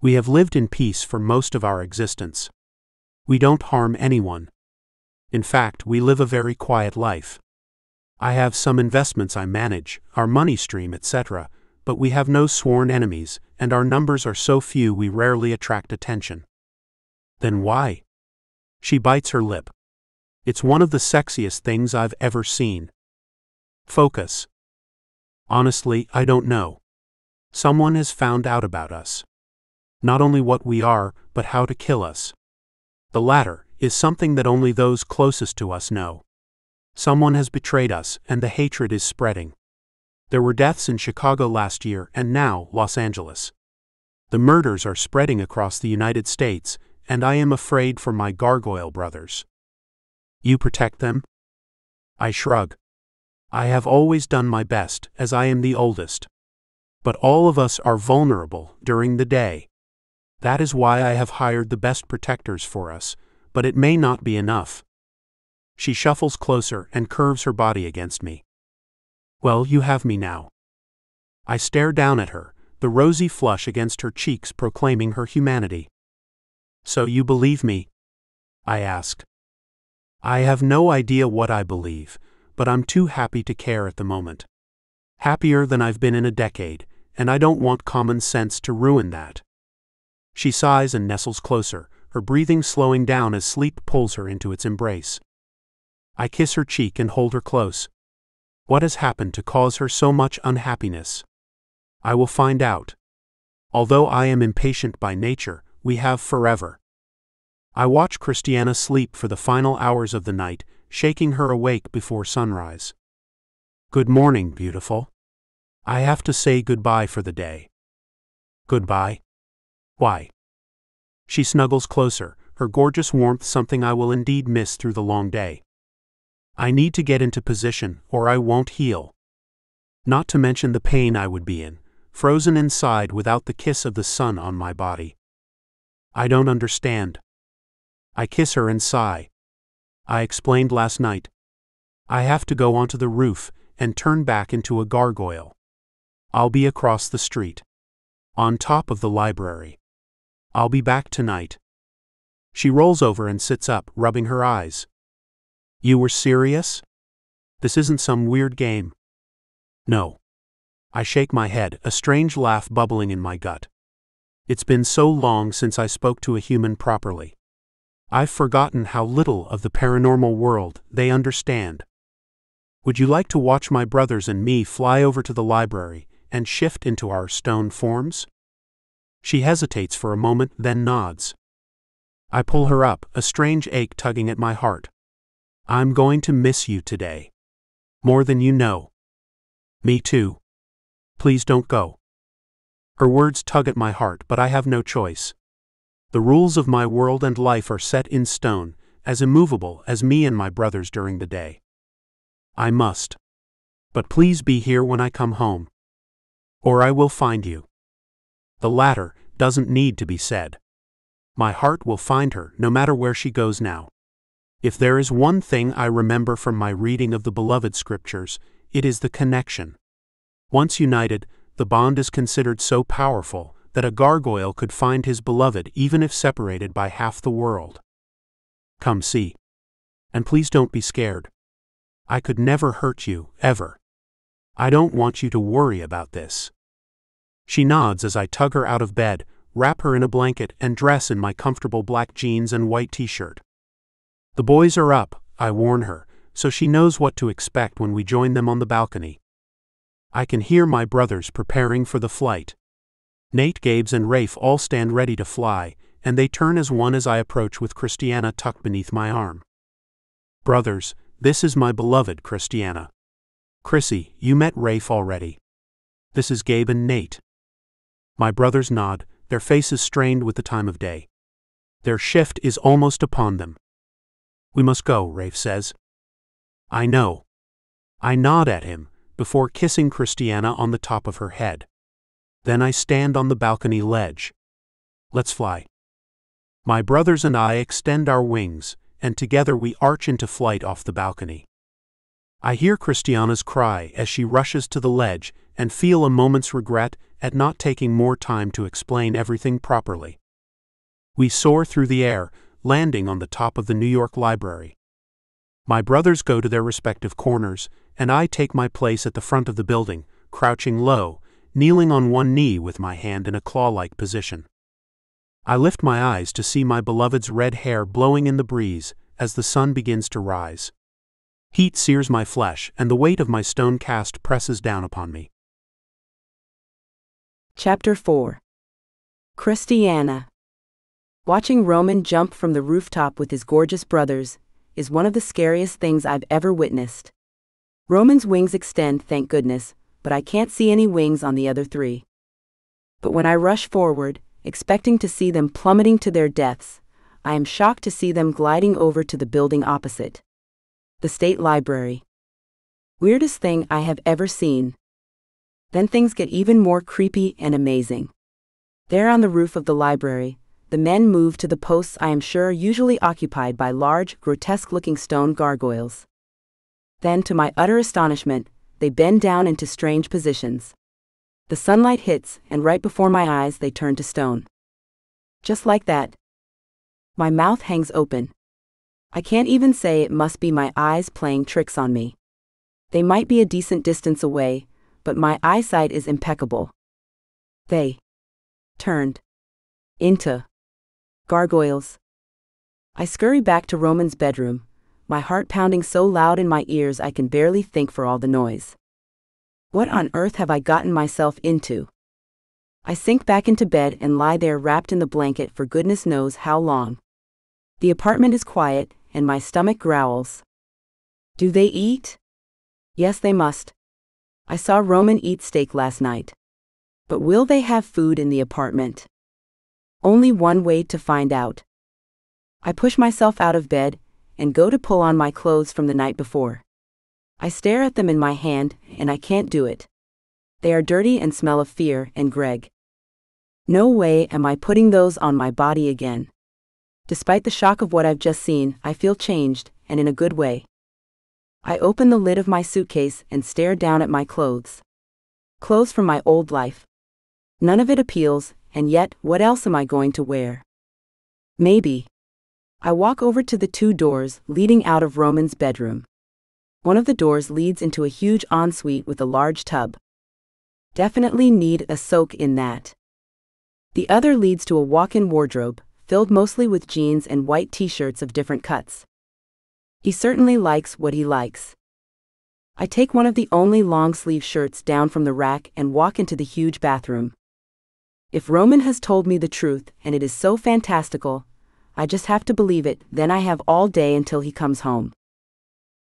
We have lived in peace for most of our existence. We don't harm anyone. In fact, we live a very quiet life. I have some investments I manage, our money stream, etc., but we have no sworn enemies, and our numbers are so few we rarely attract attention. Then why? She bites her lip. It's one of the sexiest things I've ever seen. Focus. Honestly, I don't know. Someone has found out about us. Not only what we are, but how to kill us. The latter is something that only those closest to us know. Someone has betrayed us, and the hatred is spreading. There were deaths in Chicago last year and now Los Angeles. The murders are spreading across the United States, and I am afraid for my Gargoyle brothers. You protect them? I shrug. I have always done my best, as I am the oldest. But all of us are vulnerable during the day. That is why I have hired the best protectors for us, but it may not be enough. She shuffles closer and curves her body against me. Well, you have me now. I stare down at her, the rosy flush against her cheeks proclaiming her humanity. So you believe me? I ask. I have no idea what I believe, but I'm too happy to care at the moment. Happier than I've been in a decade, and I don't want common sense to ruin that. She sighs and nestles closer, her breathing slowing down as sleep pulls her into its embrace. I kiss her cheek and hold her close. What has happened to cause her so much unhappiness? I will find out. Although I am impatient by nature, we have forever. I watch Christiana sleep for the final hours of the night, shaking her awake before sunrise. Good morning, beautiful. I have to say goodbye for the day. Goodbye? Why? She snuggles closer, her gorgeous warmth something I will indeed miss through the long day. I need to get into position, or I won't heal. Not to mention the pain I would be in, frozen inside without the kiss of the sun on my body. I don't understand. I kiss her and sigh. I explained last night. I have to go onto the roof and turn back into a gargoyle. I'll be across the street. On top of the library. I'll be back tonight. She rolls over and sits up, rubbing her eyes. You were serious? This isn't some weird game. No. I shake my head, a strange laugh bubbling in my gut. It's been so long since I spoke to a human properly. I've forgotten how little of the paranormal world they understand. Would you like to watch my brothers and me fly over to the library and shift into our stone forms? She hesitates for a moment, then nods. I pull her up, a strange ache tugging at my heart. I'm going to miss you today. More than you know. Me too. Please don't go. Her words tug at my heart, but I have no choice. The rules of my world and life are set in stone, as immovable as me and my brothers during the day. I must. But please be here when I come home. Or I will find you. The latter doesn't need to be said. My heart will find her no matter where she goes now. If there is one thing I remember from my reading of the beloved scriptures, it is the connection. Once united, the bond is considered so powerful that a gargoyle could find his beloved even if separated by half the world. Come see. And please don't be scared. I could never hurt you, ever. I don't want you to worry about this. She nods as I tug her out of bed, wrap her in a blanket, and dress in my comfortable black jeans and white t-shirt. The boys are up, I warn her, so she knows what to expect when we join them on the balcony. I can hear my brothers preparing for the flight. Nate, Gabes, and Rafe all stand ready to fly, and they turn as one as I approach with Christiana tucked beneath my arm. Brothers, this is my beloved Christiana. Chrissy, you met Rafe already. This is Gabe and Nate. My brothers nod, their faces strained with the time of day. Their shift is almost upon them. We must go, Rafe says. I know. I nod at him, before kissing Christiana on the top of her head. Then I stand on the balcony ledge. Let's fly. My brothers and I extend our wings, and together we arch into flight off the balcony. I hear Christiana's cry as she rushes to the ledge and feel a moment's regret at not taking more time to explain everything properly. We soar through the air, landing on the top of the New York Library. My brothers go to their respective corners, and I take my place at the front of the building, crouching low, kneeling on one knee with my hand in a claw-like position. I lift my eyes to see my beloved's red hair blowing in the breeze as the sun begins to rise. Heat sears my flesh, and the weight of my stone cast presses down upon me. Chapter 4. Christiana. Watching Roman jump from the rooftop with his gorgeous brothers, is one of the scariest things I've ever witnessed. Roman's wings extend, thank goodness, but I can't see any wings on the other three. But when I rush forward, expecting to see them plummeting to their deaths, I am shocked to see them gliding over to the building opposite. The State Library. Weirdest thing I have ever seen. Then things get even more creepy and amazing. There on the roof of the library, the men move to the posts I am sure are usually occupied by large, grotesque-looking stone gargoyles. Then, to my utter astonishment, they bend down into strange positions. The sunlight hits, and right before my eyes they turn to stone. Just like that. My mouth hangs open. I can't even say it must be my eyes playing tricks on me. They might be a decent distance away, but my eyesight is impeccable. They turned into gargoyles. I scurry back to Roman's bedroom, my heart pounding so loud in my ears I can barely think for all the noise. What on earth have I gotten myself into? I sink back into bed and lie there wrapped in the blanket for goodness knows how long. The apartment is quiet, and my stomach growls. Do they eat? Yes, they must. I saw Roman eat steak last night. But will they have food in the apartment? Only one way to find out. I push myself out of bed and go to pull on my clothes from the night before. I stare at them in my hand, and I can't do it. They are dirty and smell of fear and Greg. No way am I putting those on my body again. Despite the shock of what I've just seen, I feel changed, and in a good way. I open the lid of my suitcase and stare down at my clothes. Clothes from my old life. None of it appeals, and yet, what else am I going to wear? Maybe. I walk over to the two doors leading out of Roman's bedroom. One of the doors leads into a huge ensuite with a large tub. Definitely need a soak in that. The other leads to a walk-in wardrobe, filled mostly with jeans and white t-shirts of different cuts. He certainly likes what he likes. I take one of the only long-sleeve shirts down from the rack and walk into the huge bathroom. If Roman has told me the truth, and it is so fantastical, I just have to believe it, then I have all day until he comes home.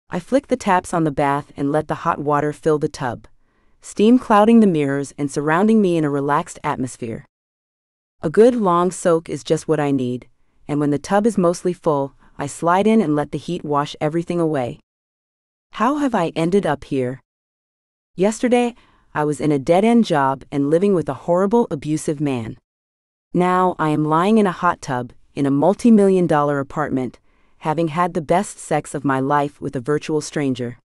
I flick the taps on the bath and let the hot water fill the tub, steam clouding the mirrors and surrounding me in a relaxed atmosphere. A good long soak is just what I need, and when the tub is mostly full, I slide in and let the heat wash everything away. How have I ended up here? Yesterday, I was in a dead-end job and living with a horrible, abusive man. Now I am lying in a hot tub, in a multi-million-dollar apartment, having had the best sex of my life with a virtual stranger.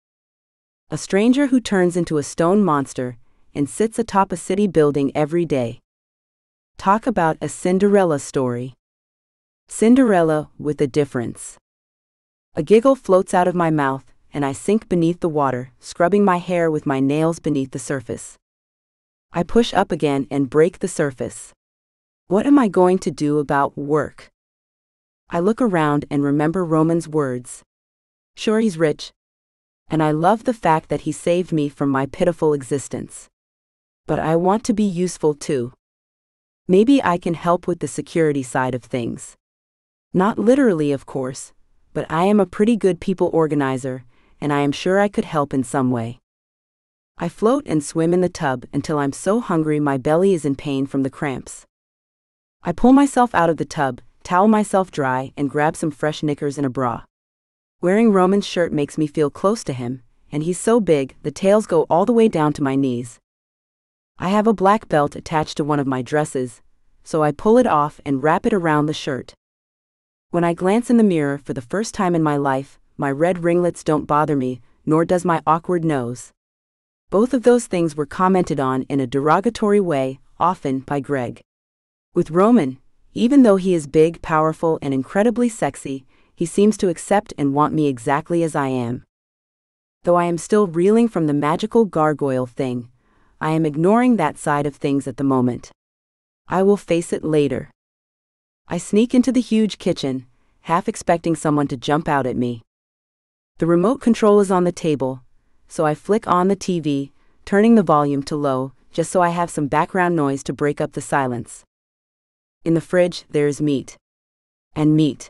A stranger who turns into a stone monster and sits atop a city building every day. Talk about a Cinderella story. Cinderella with a difference. A giggle floats out of my mouth, and I sink beneath the water, scrubbing my hair with my nails beneath the surface. I push up again and break the surface. What am I going to do about work? I look around and remember Roman's words. Sure, he's rich. And I love the fact that he saved me from my pitiful existence. But I want to be useful too. Maybe I can help with the security side of things. Not literally, of course, but I am a pretty good people organizer, and I am sure I could help in some way. I float and swim in the tub until I'm so hungry my belly is in pain from the cramps. I pull myself out of the tub, towel myself dry, and grab some fresh knickers and a bra. Wearing Roman's shirt makes me feel close to him, and he's so big, the tails go all the way down to my knees. I have a black belt attached to one of my dresses, so I pull it off and wrap it around the shirt. When I glance in the mirror for the first time in my life, my red ringlets don't bother me, nor does my awkward nose. Both of those things were commented on in a derogatory way, often by Greg. With Roman, even though he is big, powerful, and incredibly sexy, he seems to accept and want me exactly as I am. Though I am still reeling from the magical gargoyle thing, I am ignoring that side of things at the moment. I will face it later. I sneak into the huge kitchen, half expecting someone to jump out at me. The remote control is on the table, so I flick on the TV, turning the volume to low, just so I have some background noise to break up the silence. In the fridge, there is meat. And meat.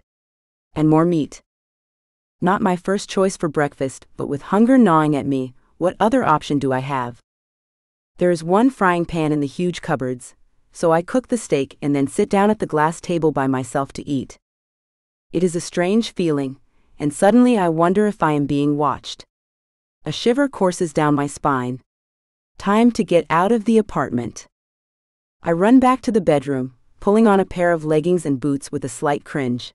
And more meat. Not my first choice for breakfast, but with hunger gnawing at me, what other option do I have? There is one frying pan in the huge cupboards, so I cook the steak and then sit down at the glass table by myself to eat. It is a strange feeling, and suddenly I wonder if I am being watched. A shiver courses down my spine. Time to get out of the apartment. I run back to the bedroom, pulling on a pair of leggings and boots with a slight cringe.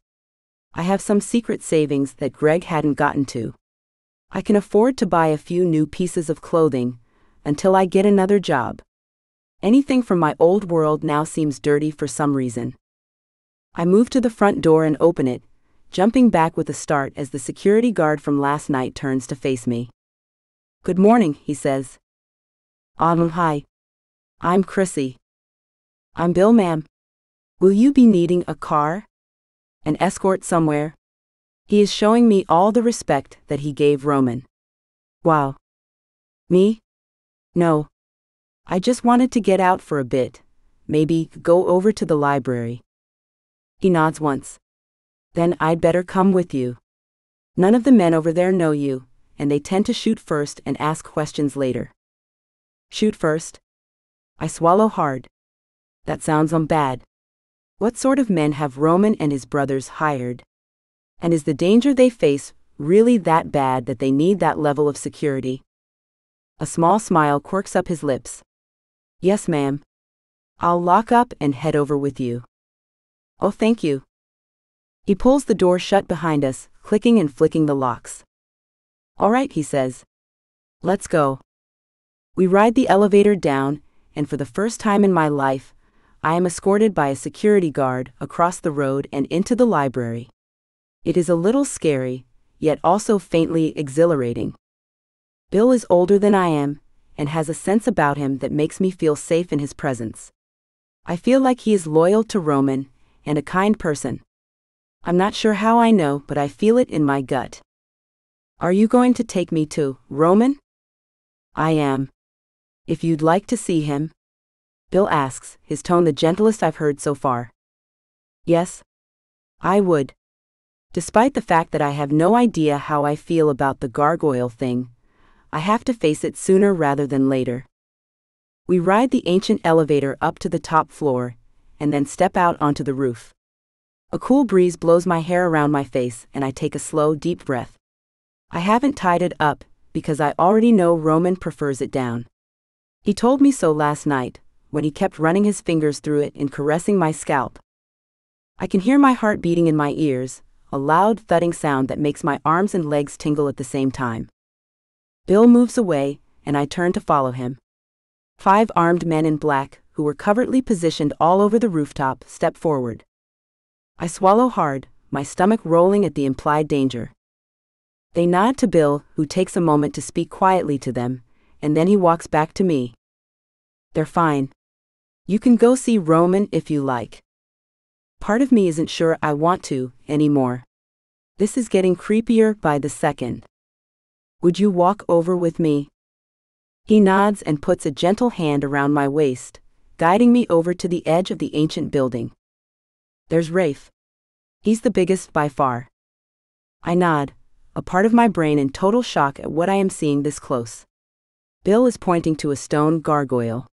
I have some secret savings that Greg hadn't gotten to. I can afford to buy a few new pieces of clothing, until I get another job. Anything from my old world now seems dirty for some reason. I move to the front door and open it, jumping back with a start as the security guard from last night turns to face me. "Good morning," he says. Hi. I'm Chrissy. "I'm Bill, ma'am. Will you be needing a car? An escort somewhere?" He is showing me all the respect that he gave Roman. Wow. Me? No. I just wanted to get out for a bit, maybe go over to the library. He nods once. "Then I'd better come with you. None of the men over there know you, and they tend to shoot first and ask questions later." Shoot first? I swallow hard. That sounds bad. What sort of men have Roman and his brothers hired? And is the danger they face really that bad that they need that level of security? A small smile quirks up his lips. "Yes, ma'am. I'll lock up and head over with you." "Oh, thank you." He pulls the door shut behind us, clicking and flicking the locks. "All right," he says. "Let's go." We ride the elevator down, and for the first time in my life, I am escorted by a security guard across the road and into the library. It is a little scary, yet also faintly exhilarating. Bill is older than I am, and has a sense about him that makes me feel safe in his presence. I feel like he is loyal to Roman, and a kind person. I'm not sure how I know, but I feel it in my gut. "Are you going to take me to Roman?" "I am. If you'd like to see him?" Bill asks, his tone the gentlest I've heard so far. "Yes. I would. Despite the fact that I have no idea how I feel about the Gargoyle thing, I have to face it sooner rather than later." We ride the ancient elevator up to the top floor, and then step out onto the roof. A cool breeze blows my hair around my face, and I take a slow, deep breath. I haven't tied it up, because I already know Roman prefers it down. He told me so last night, when he kept running his fingers through it and caressing my scalp. I can hear my heart beating in my ears, a loud thudding sound that makes my arms and legs tingle at the same time. Bill moves away, and I turn to follow him. 5 armed men in black, who were covertly positioned all over the rooftop, step forward. I swallow hard, my stomach rolling at the implied danger. They nod to Bill, who takes a moment to speak quietly to them, and then he walks back to me. "They're fine. You can go see Roman if you like." Part of me isn't sure I want to anymore. This is getting creepier by the second. "Would you walk over with me?" He nods and puts a gentle hand around my waist, guiding me over to the edge of the ancient building. There's Rafe. He's the biggest by far. I nod, a part of my brain in total shock at what I am seeing this close. Bill is pointing to a stone gargoyle.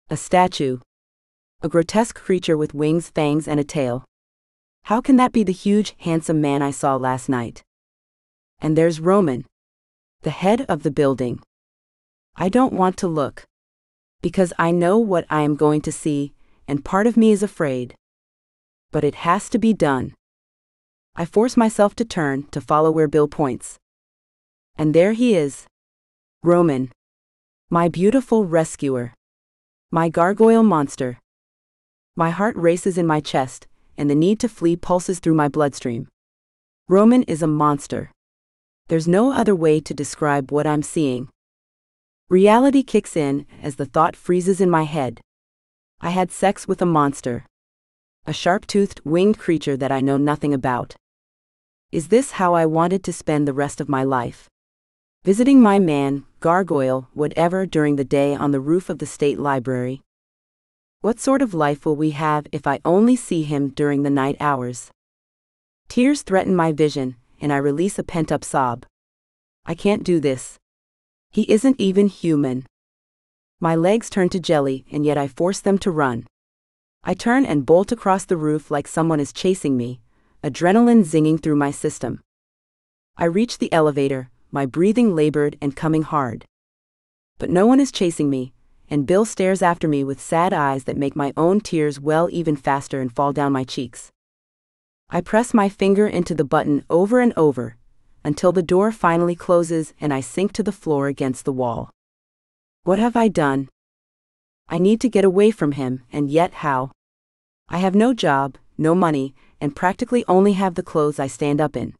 A statue. A grotesque creature with wings, fangs, and a tail. How can that be the huge, handsome man I saw last night? And there's Roman, the head of the building. I don't want to look, because I know what I am going to see, and part of me is afraid. But it has to be done. I force myself to turn to follow where Bill points. And there he is. Roman. My beautiful rescuer. My gargoyle monster. My heart races in my chest, and the need to flee pulses through my bloodstream. Roman is a monster. There's no other way to describe what I'm seeing. Reality kicks in as the thought freezes in my head. I had sex with a monster. A sharp-toothed, winged creature that I know nothing about. Is this how I wanted to spend the rest of my life? Visiting my man, Gargoyle, whatever during the day on the roof of the state library? What sort of life will we have if I only see him during the night hours? Tears threaten my vision, and I release a pent-up sob. I can't do this. He isn't even human. My legs turn to jelly, and yet I force them to run. I turn and bolt across the roof like someone is chasing me, adrenaline zinging through my system. I reach the elevator, my breathing labored and coming hard. But no one is chasing me, and Bill stares after me with sad eyes that make my own tears well even faster and fall down my cheeks. I press my finger into the button over and over, until the door finally closes and I sink to the floor against the wall. What have I done? I need to get away from him, and yet how? I have no job, no money, and practically only have the clothes I stand up in.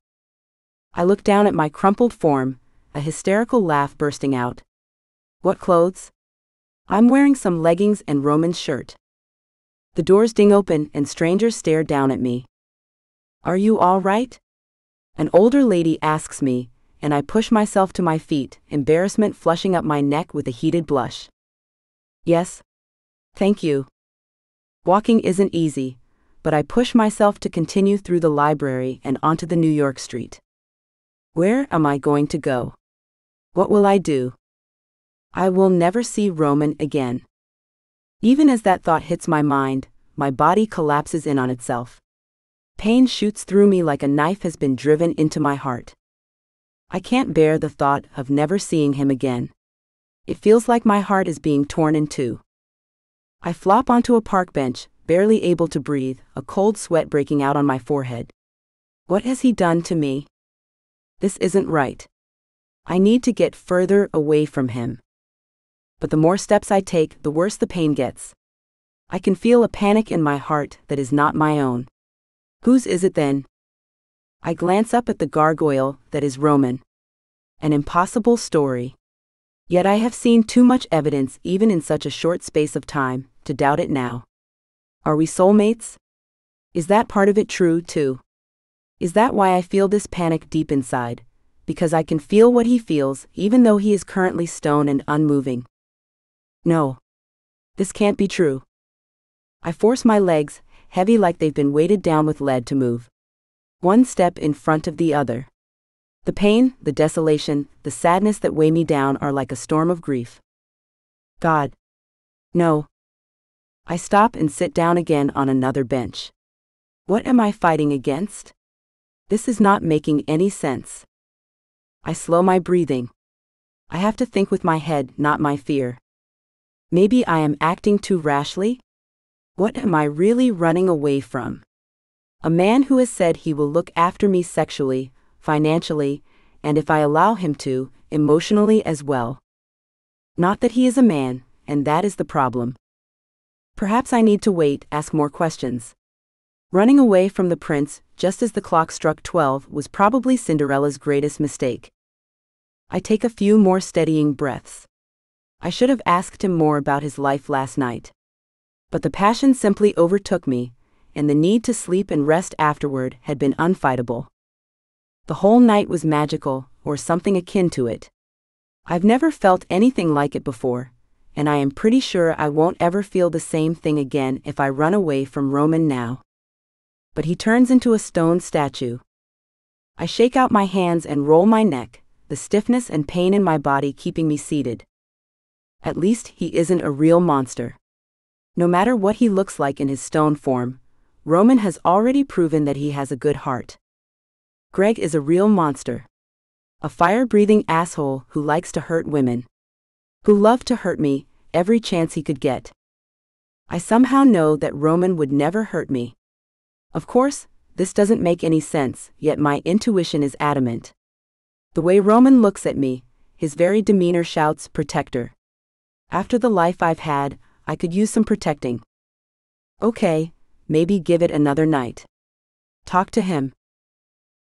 I look down at my crumpled form, a hysterical laugh bursting out. What clothes? I'm wearing some leggings and Roman's shirt. The doors ding open and strangers stare down at me. Are you all right? An older lady asks me, and I push myself to my feet, embarrassment flushing up my neck with a heated blush. Yes. Thank you. Walking isn't easy, but I push myself to continue through the library and onto the New York street. Where am I going to go? What will I do? I will never see Roman again. Even as that thought hits my mind, my body collapses in on itself. Pain shoots through me like a knife has been driven into my heart. I can't bear the thought of never seeing him again. It feels like my heart is being torn in two. I flop onto a park bench, barely able to breathe, a cold sweat breaking out on my forehead. What has he done to me? This isn't right. I need to get further away from him. But the more steps I take, the worse the pain gets. I can feel a panic in my heart that is not my own. Whose is it then? I glance up at the gargoyle that is Roman. An impossible story. Yet I have seen too much evidence even in such a short space of time to doubt it now. Are we soulmates? Is that part of it true too? Is that why I feel this panic deep inside? Because I can feel what he feels even though he is currently stone and unmoving. No. This can't be true. I force my legs, heavy like they've been weighted down with lead, to move. One step in front of the other. The pain, the desolation, the sadness that weigh me down are like a storm of grief. God. No. I stop and sit down again on another bench. What am I fighting against? This is not making any sense. I slow my breathing. I have to think with my head, not my fear. Maybe I am acting too rashly? What am I really running away from? A man who has said he will look after me sexually, financially, and if I allow him to, emotionally as well. Not that he is a man, and that is the problem. Perhaps I need to wait, ask more questions. Running away from the prince, just as the clock struck 12, was probably Cinderella's greatest mistake. I take a few more steadying breaths. I should have asked him more about his life last night. But the passion simply overtook me, and the need to sleep and rest afterward had been unfightable. The whole night was magical, or something akin to it. I've never felt anything like it before, and I am pretty sure I won't ever feel the same thing again if I run away from Roman now. But he turns into a stone statue. I shake out my hands and roll my neck, the stiffness and pain in my body keeping me seated. At least he isn't a real monster. No matter what he looks like in his stone form, Roman has already proven that he has a good heart. Greg is a real monster. A fire-breathing asshole who likes to hurt women. Who loved to hurt me every chance he could get. I somehow know that Roman would never hurt me. Of course, this doesn't make any sense, yet my intuition is adamant. The way Roman looks at me, his very demeanor shouts protector. After the life I've had, I could use some protecting. Okay, maybe give it another night. Talk to him.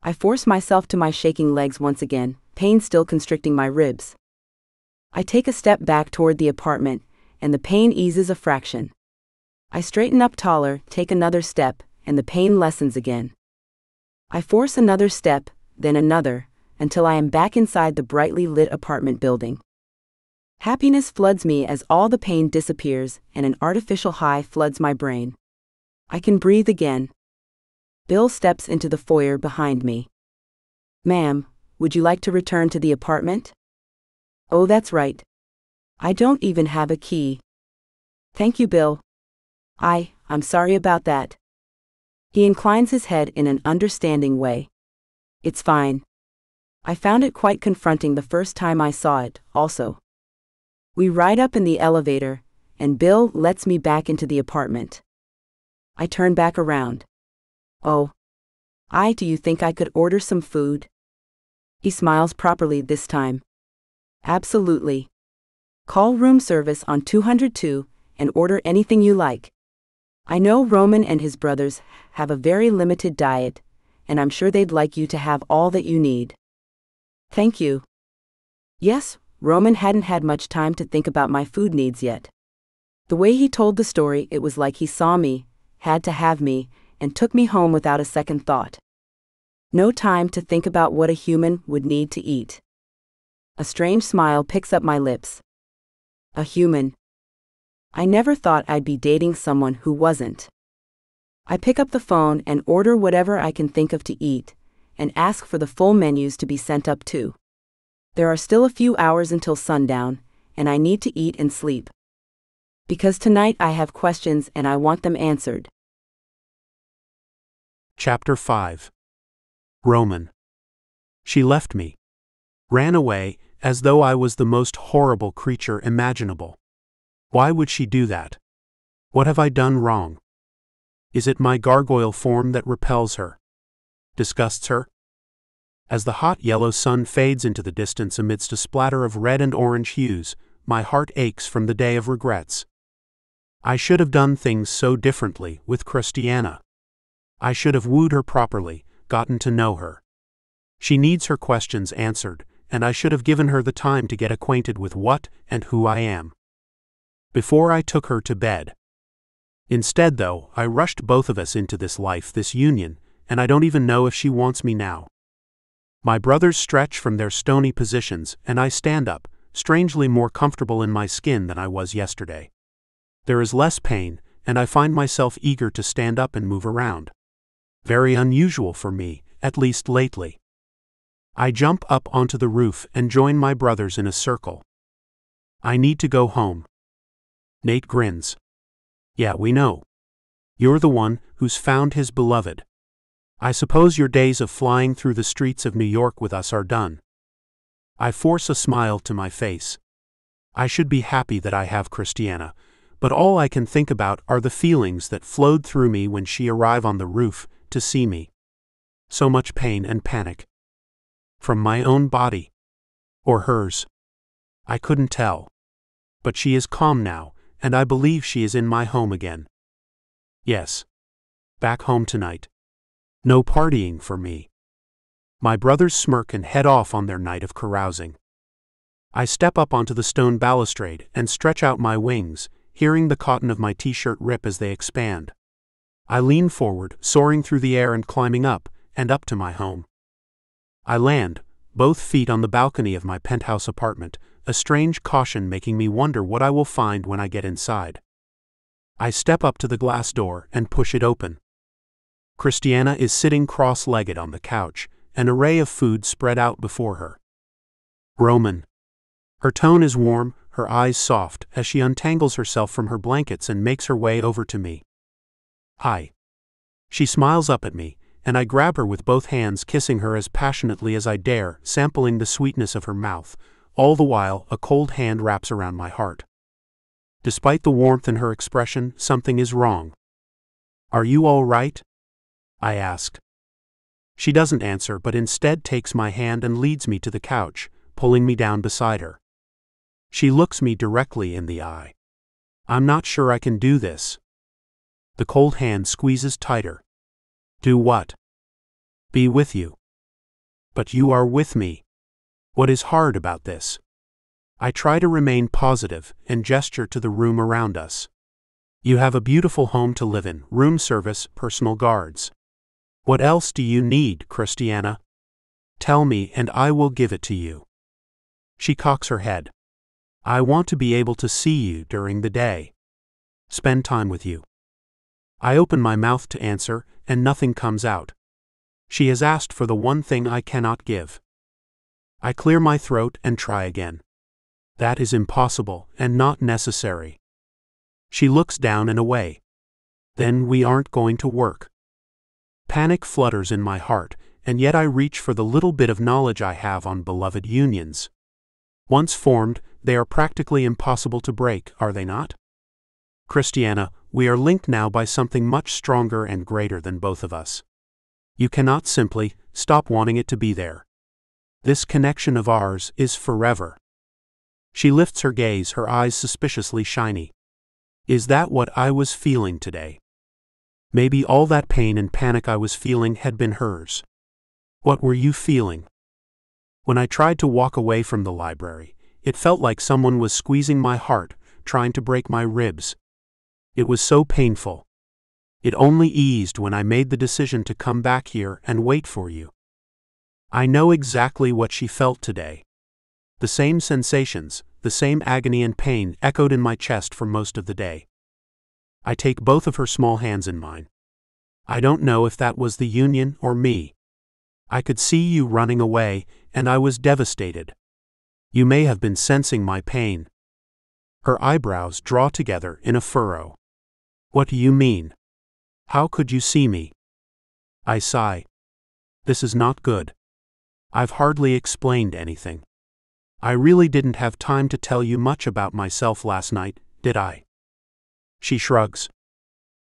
I force myself to my shaking legs once again, pain still constricting my ribs. I take a step back toward the apartment, and the pain eases a fraction. I straighten up taller, take another step, and the pain lessens again. I force another step, then another, until I am back inside the brightly lit apartment building. Happiness floods me as all the pain disappears, and an artificial high floods my brain. I can breathe again. Bill steps into the foyer behind me. Ma'am, would you like to return to the apartment? Oh, that's right. I don't even have a key. Thank you, Bill. I'm sorry about that. He inclines his head in an understanding way. It's fine. I found it quite confronting the first time I saw it, also. We ride up in the elevator, and Bill lets me back into the apartment. I turn back around. Oh. Do you think I could order some food? He smiles properly this time. Absolutely. Call room service on 202 and order anything you like. I know Roman and his brothers have a very limited diet, and I'm sure they'd like you to have all that you need. Thank you. Yes, Roman hadn't had much time to think about my food needs yet. The way he told the story, it was like he saw me, had to have me, and took me home without a second thought. No time to think about what a human would need to eat. A strange smile picks up my lips. A human. I never thought I'd be dating someone who wasn't. I pick up the phone and order whatever I can think of to eat, and ask for the full menus to be sent up too. There are still a few hours until sundown, and I need to eat and sleep. Because tonight I have questions and I want them answered. Chapter 5. Roman. She left me. Ran away, as though I was the most horrible creature imaginable. Why would she do that? What have I done wrong? Is it my gargoyle form that repels her? Disgusts her? As the hot yellow sun fades into the distance amidst a splatter of red and orange hues, my heart aches from the day of regrets. I should have done things so differently with Christiana. I should have wooed her properly, gotten to know her. She needs her questions answered, and I should have given her the time to get acquainted with what and who I am. Before I took her to bed. Instead, though, I rushed both of us into this life, this union, and I don't even know if she wants me now. My brothers stretch from their stony positions, and I stand up, strangely more comfortable in my skin than I was yesterday. There is less pain, and I find myself eager to stand up and move around. Very unusual for me, at least lately. I jump up onto the roof and join my brothers in a circle. I need to go home. Nate grins. Yeah, we know. You're the one who's found his beloved. I suppose your days of flying through the streets of New York with us are done. I force a smile to my face. I should be happy that I have Christiana, but all I can think about are the feelings that flowed through me when she arrived on the roof to see me. So much pain and panic. From my own body. Or hers. I couldn't tell. But she is calm now, and I believe she is in my home again. Yes. Back home tonight. No partying for me. My brothers smirk and head off on their night of carousing. I step up onto the stone balustrade and stretch out my wings, hearing the cotton of my t-shirt rip as they expand. I lean forward, soaring through the air and climbing up, and up to my home. I land, both feet on the balcony of my penthouse apartment, a strange caution making me wonder what I will find when I get inside. I step up to the glass door and push it open. Christiana is sitting cross-legged on the couch, an array of food spread out before her. Roman. Her tone is warm, her eyes soft, as she untangles herself from her blankets and makes her way over to me. Hi. She smiles up at me, and I grab her with both hands, kissing her as passionately as I dare, sampling the sweetness of her mouth. All the while, a cold hand wraps around my heart. Despite the warmth in her expression, something is wrong. Are you all right? I ask. She doesn't answer, but instead takes my hand and leads me to the couch, pulling me down beside her. She looks me directly in the eye. I'm not sure I can do this. The cold hand squeezes tighter. Do what? Be with you. But you are with me. What is hard about this? I try to remain positive and gesture to the room around us. You have a beautiful home to live in, room service, personal guards. What else do you need, Christiana? Tell me and I will give it to you. She cocks her head. I want to be able to see you during the day. Spend time with you. I open my mouth to answer, and nothing comes out. She has asked for the one thing I cannot give. I clear my throat and try again. That is impossible and not necessary. She looks down and away. Then we aren't going to work. Panic flutters in my heart, and yet I reach for the little bit of knowledge I have on beloved unions. Once formed, they are practically impossible to break, are they not? Christiana, we are linked now by something much stronger and greater than both of us. You cannot simply stop wanting it to be there. This connection of ours is forever. She lifts her gaze, her eyes suspiciously shiny. Is that what I was feeling today? Maybe all that pain and panic I was feeling had been hers. What were you feeling? When I tried to walk away from the library, it felt like someone was squeezing my heart, trying to break my ribs. It was so painful. It only eased when I made the decision to come back here and wait for you. I know exactly what she felt today. The same sensations, the same agony and pain echoed in my chest for most of the day. I take both of her small hands in mine. I don't know if that was the union or me. I could see you running away, and I was devastated. You may have been sensing my pain. Her eyebrows draw together in a furrow. What do you mean? How could you see me? I sigh. This is not good. I've hardly explained anything. I really didn't have time to tell you much about myself last night, did I? She shrugs.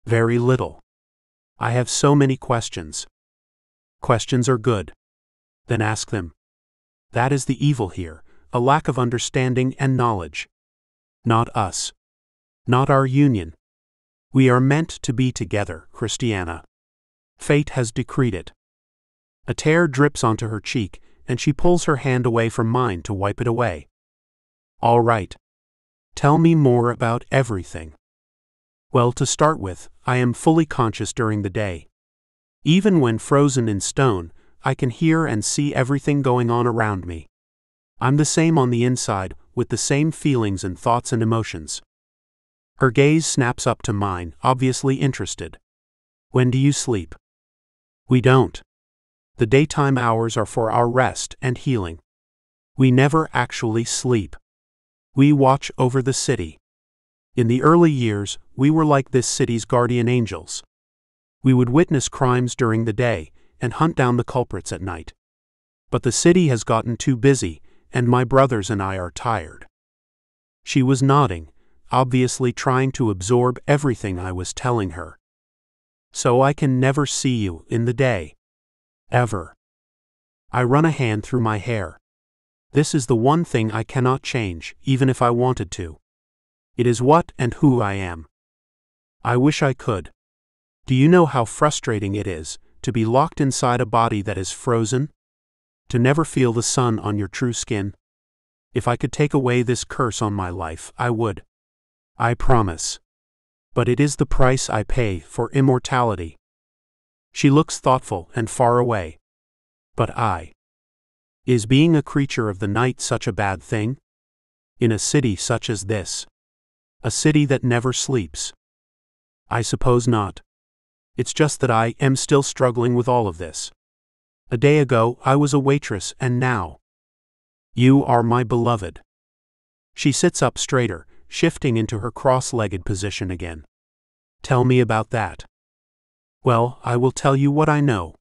Very little. I have so many questions. Questions are good. Then ask them. That is the evil here, a lack of understanding and knowledge. Not us. Not our union. We are meant to be together, Christiana. Fate has decreed it. A tear drips onto her cheek, and she pulls her hand away from mine to wipe it away. All right. Tell me more about everything. Well, to start with, I am fully conscious during the day. Even when frozen in stone, I can hear and see everything going on around me. I'm the same on the inside, with the same feelings and thoughts and emotions. Her gaze snaps up to mine, obviously interested. When do you sleep? We don't. The daytime hours are for our rest and healing. We never actually sleep. We watch over the city. In the early years, we were like this city's guardian angels. We would witness crimes during the day and hunt down the culprits at night. But the city has gotten too busy, and my brothers and I are tired. She was nodding, obviously trying to absorb everything I was telling her. So I can never see you in the day. Ever. I run a hand through my hair. This is the one thing I cannot change, even if I wanted to. It is what and who I am. I wish I could. Do you know how frustrating it is to be locked inside a body that is frozen? To never feel the sun on your true skin? If I could take away this curse on my life, I would. I promise. But it is the price I pay for immortality. She looks thoughtful and far away. But is being a creature of the night such a bad thing? In a city such as this? A city that never sleeps? I suppose not. It's just that I am still struggling with all of this. A day ago I was a waitress, and now you are my beloved. She sits up straighter, shifting into her cross-legged position again. Tell me about that. Well, I will tell you what I know.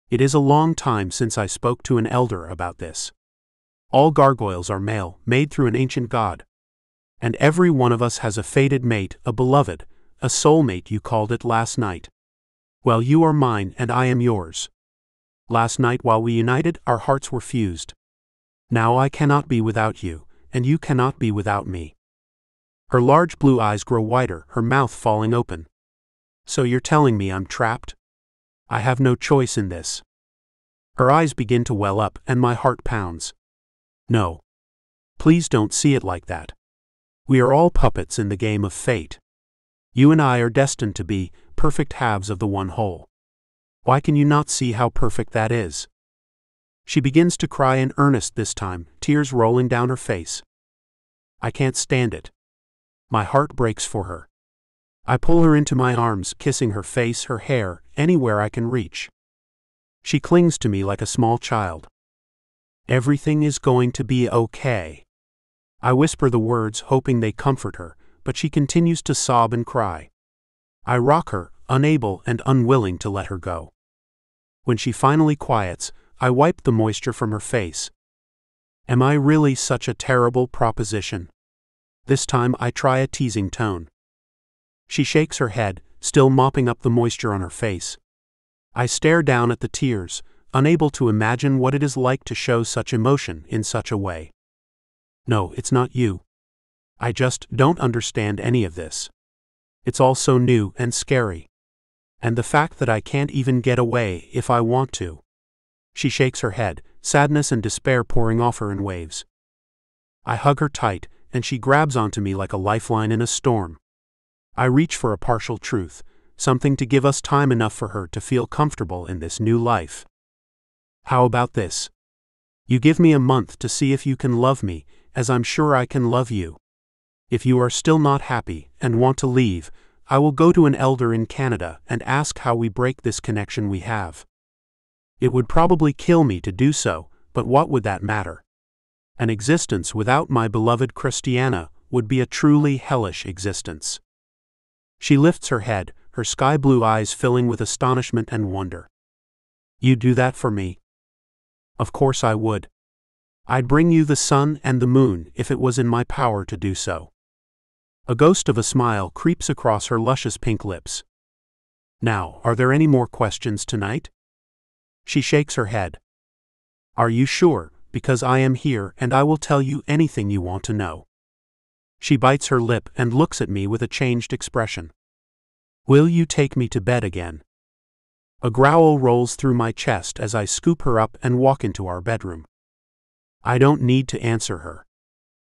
It is a long time since I spoke to an elder about this. All gargoyles are male, made through an ancient god. And every one of us has a fated mate, a beloved, a soulmate you called it last night. Well, you are mine and I am yours. Last night while we united, our hearts were fused. Now I cannot be without you, and you cannot be without me. Her large blue eyes grow wider, her mouth falling open. So you're telling me I'm trapped? I have no choice in this. Her eyes begin to well up, and my heart pounds. No. Please don't see it like that. We are all puppets in the game of fate. You and I are destined to be perfect halves of the one whole. Why can you not see how perfect that is? She begins to cry in earnest this time, tears rolling down her face. I can't stand it. My heart breaks for her. I pull her into my arms, kissing her face, her hair, anywhere I can reach. She clings to me like a small child. Everything is going to be okay. I whisper the words, hoping they comfort her, but she continues to sob and cry. I rock her, unable and unwilling to let her go. When she finally quiets, I wipe the moisture from her face. Am I really such a terrible proposition? This time I try a teasing tone. She shakes her head, still mopping up the moisture on her face. I stare down at the tears, unable to imagine what it is like to show such emotion in such a way. No, it's not you. I just don't understand any of this. It's all so new and scary. And the fact that I can't even get away if I want to. She shakes her head, sadness and despair pouring off her in waves. I hug her tight, and she grabs onto me like a lifeline in a storm. I reach for a partial truth, something to give us time enough for her to feel comfortable in this new life. How about this? You give me a month to see if you can love me, as I'm sure I can love you. If you are still not happy and want to leave, I will go to an elder in Canada and ask how we break this connection we have. It would probably kill me to do so, but what would that matter? An existence without my beloved Christiana would be a truly hellish existence. She lifts her head, her sky-blue eyes filling with astonishment and wonder. You'd do that for me? Of course I would. I'd bring you the sun and the moon if it was in my power to do so. A ghost of a smile creeps across her luscious pink lips. Now, are there any more questions tonight? She shakes her head. Are you sure? Because I am here and I will tell you anything you want to know. She bites her lip and looks at me with a changed expression. Will you take me to bed again? A growl rolls through my chest as I scoop her up and walk into our bedroom. I don't need to answer her.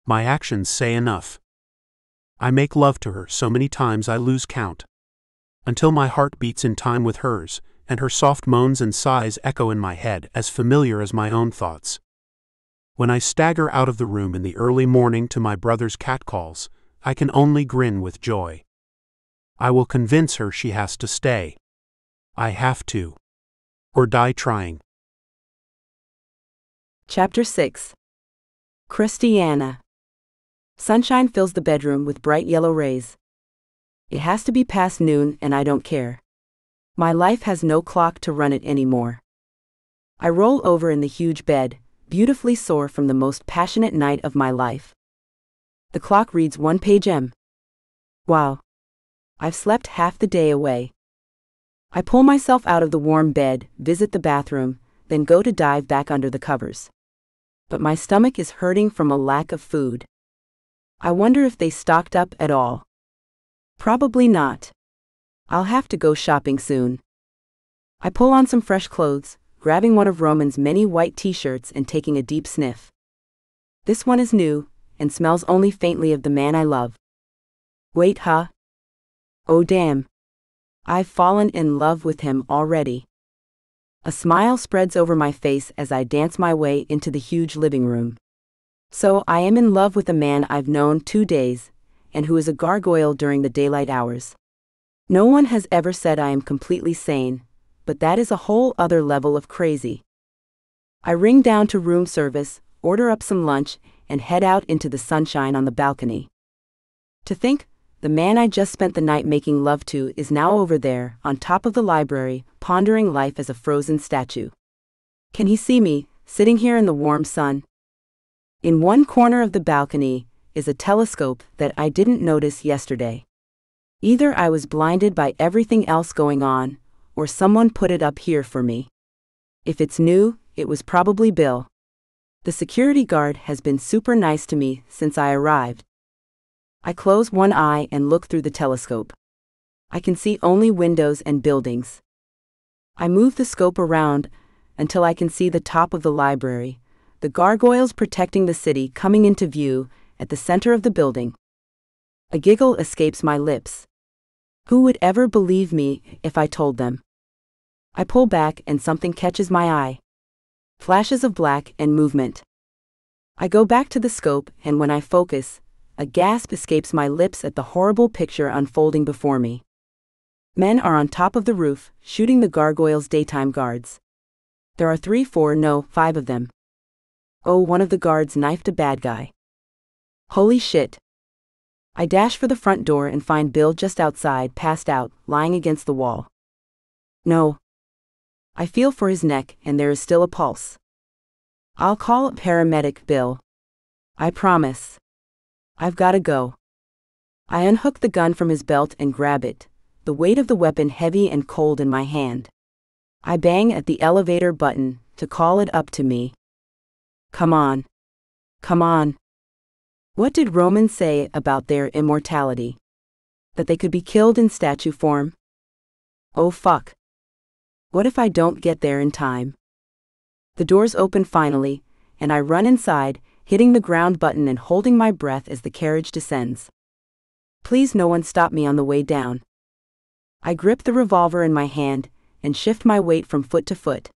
My actions say enough. I make love to her so many times I lose count. Until my heart beats in time with hers, and her soft moans and sighs echo in my head as familiar as my own thoughts. When I stagger out of the room in the early morning to my brother's catcalls, I can only grin with joy. I will convince her she has to stay. I have to. Or die trying. Chapter 6. Christiana. Sunshine fills the bedroom with bright yellow rays. It has to be past noon and I don't care. My life has no clock to run it anymore. I roll over in the huge bed, beautifully sore from the most passionate night of my life. The clock reads 1 p.m. Wow. I've slept half the day away. I pull myself out of the warm bed, visit the bathroom, then go to dive back under the covers. But my stomach is hurting from a lack of food. I wonder if they stocked up at all. Probably not. I'll have to go shopping soon. I pull on some fresh clothes, grabbing one of Roman's many white t-shirts and taking a deep sniff. This one is new, and smells only faintly of the man I love. Wait, huh? Oh damn. I've fallen in love with him already. A smile spreads over my face as I dance my way into the huge living room. So I am in love with a man I've known 2 days, and who is a gargoyle during the daylight hours. No one has ever said I am completely sane, but that is a whole other level of crazy. I ring down to room service, order up some lunch, and head out into the sunshine on the balcony. To think, the man I just spent the night making love to is now over there, on top of the library, pondering life as a frozen statue. Can he see me, sitting here in the warm sun? In one corner of the balcony is a telescope that I didn't notice yesterday. Either I was blinded by everything else going on, or someone put it up here for me. If it's new, it was probably Bill. The security guard has been super nice to me since I arrived. I close one eye and look through the telescope. I can see only windows and buildings. I move the scope around until I can see the top of the library, the gargoyles protecting the city coming into view at the center of the building. A giggle escapes my lips. Who would ever believe me if I told them? I pull back and something catches my eye. Flashes of black and movement. I go back to the scope, and when I focus, a gasp escapes my lips at the horrible picture unfolding before me. Men are on top of the roof, shooting the gargoyles' daytime guards. There are 3, 4, no, 5 of them. Oh, one of the guards knifed a bad guy. Holy shit. I dash for the front door and find Bill just outside, passed out, lying against the wall. No. I feel for his neck and there is still a pulse. I'll call a paramedic, Bill. I promise. I've gotta go. I unhook the gun from his belt and grab it, the weight of the weapon heavy and cold in my hand. I bang at the elevator button to call it up to me. Come on. Come on. What did Roman say about their immortality? That they could be killed in statue form? Oh fuck. What if I don't get there in time? The doors open finally, and I run inside, hitting the ground button and holding my breath as the carriage descends. Please no one stop me on the way down. I grip the revolver in my hand and shift my weight from foot to foot.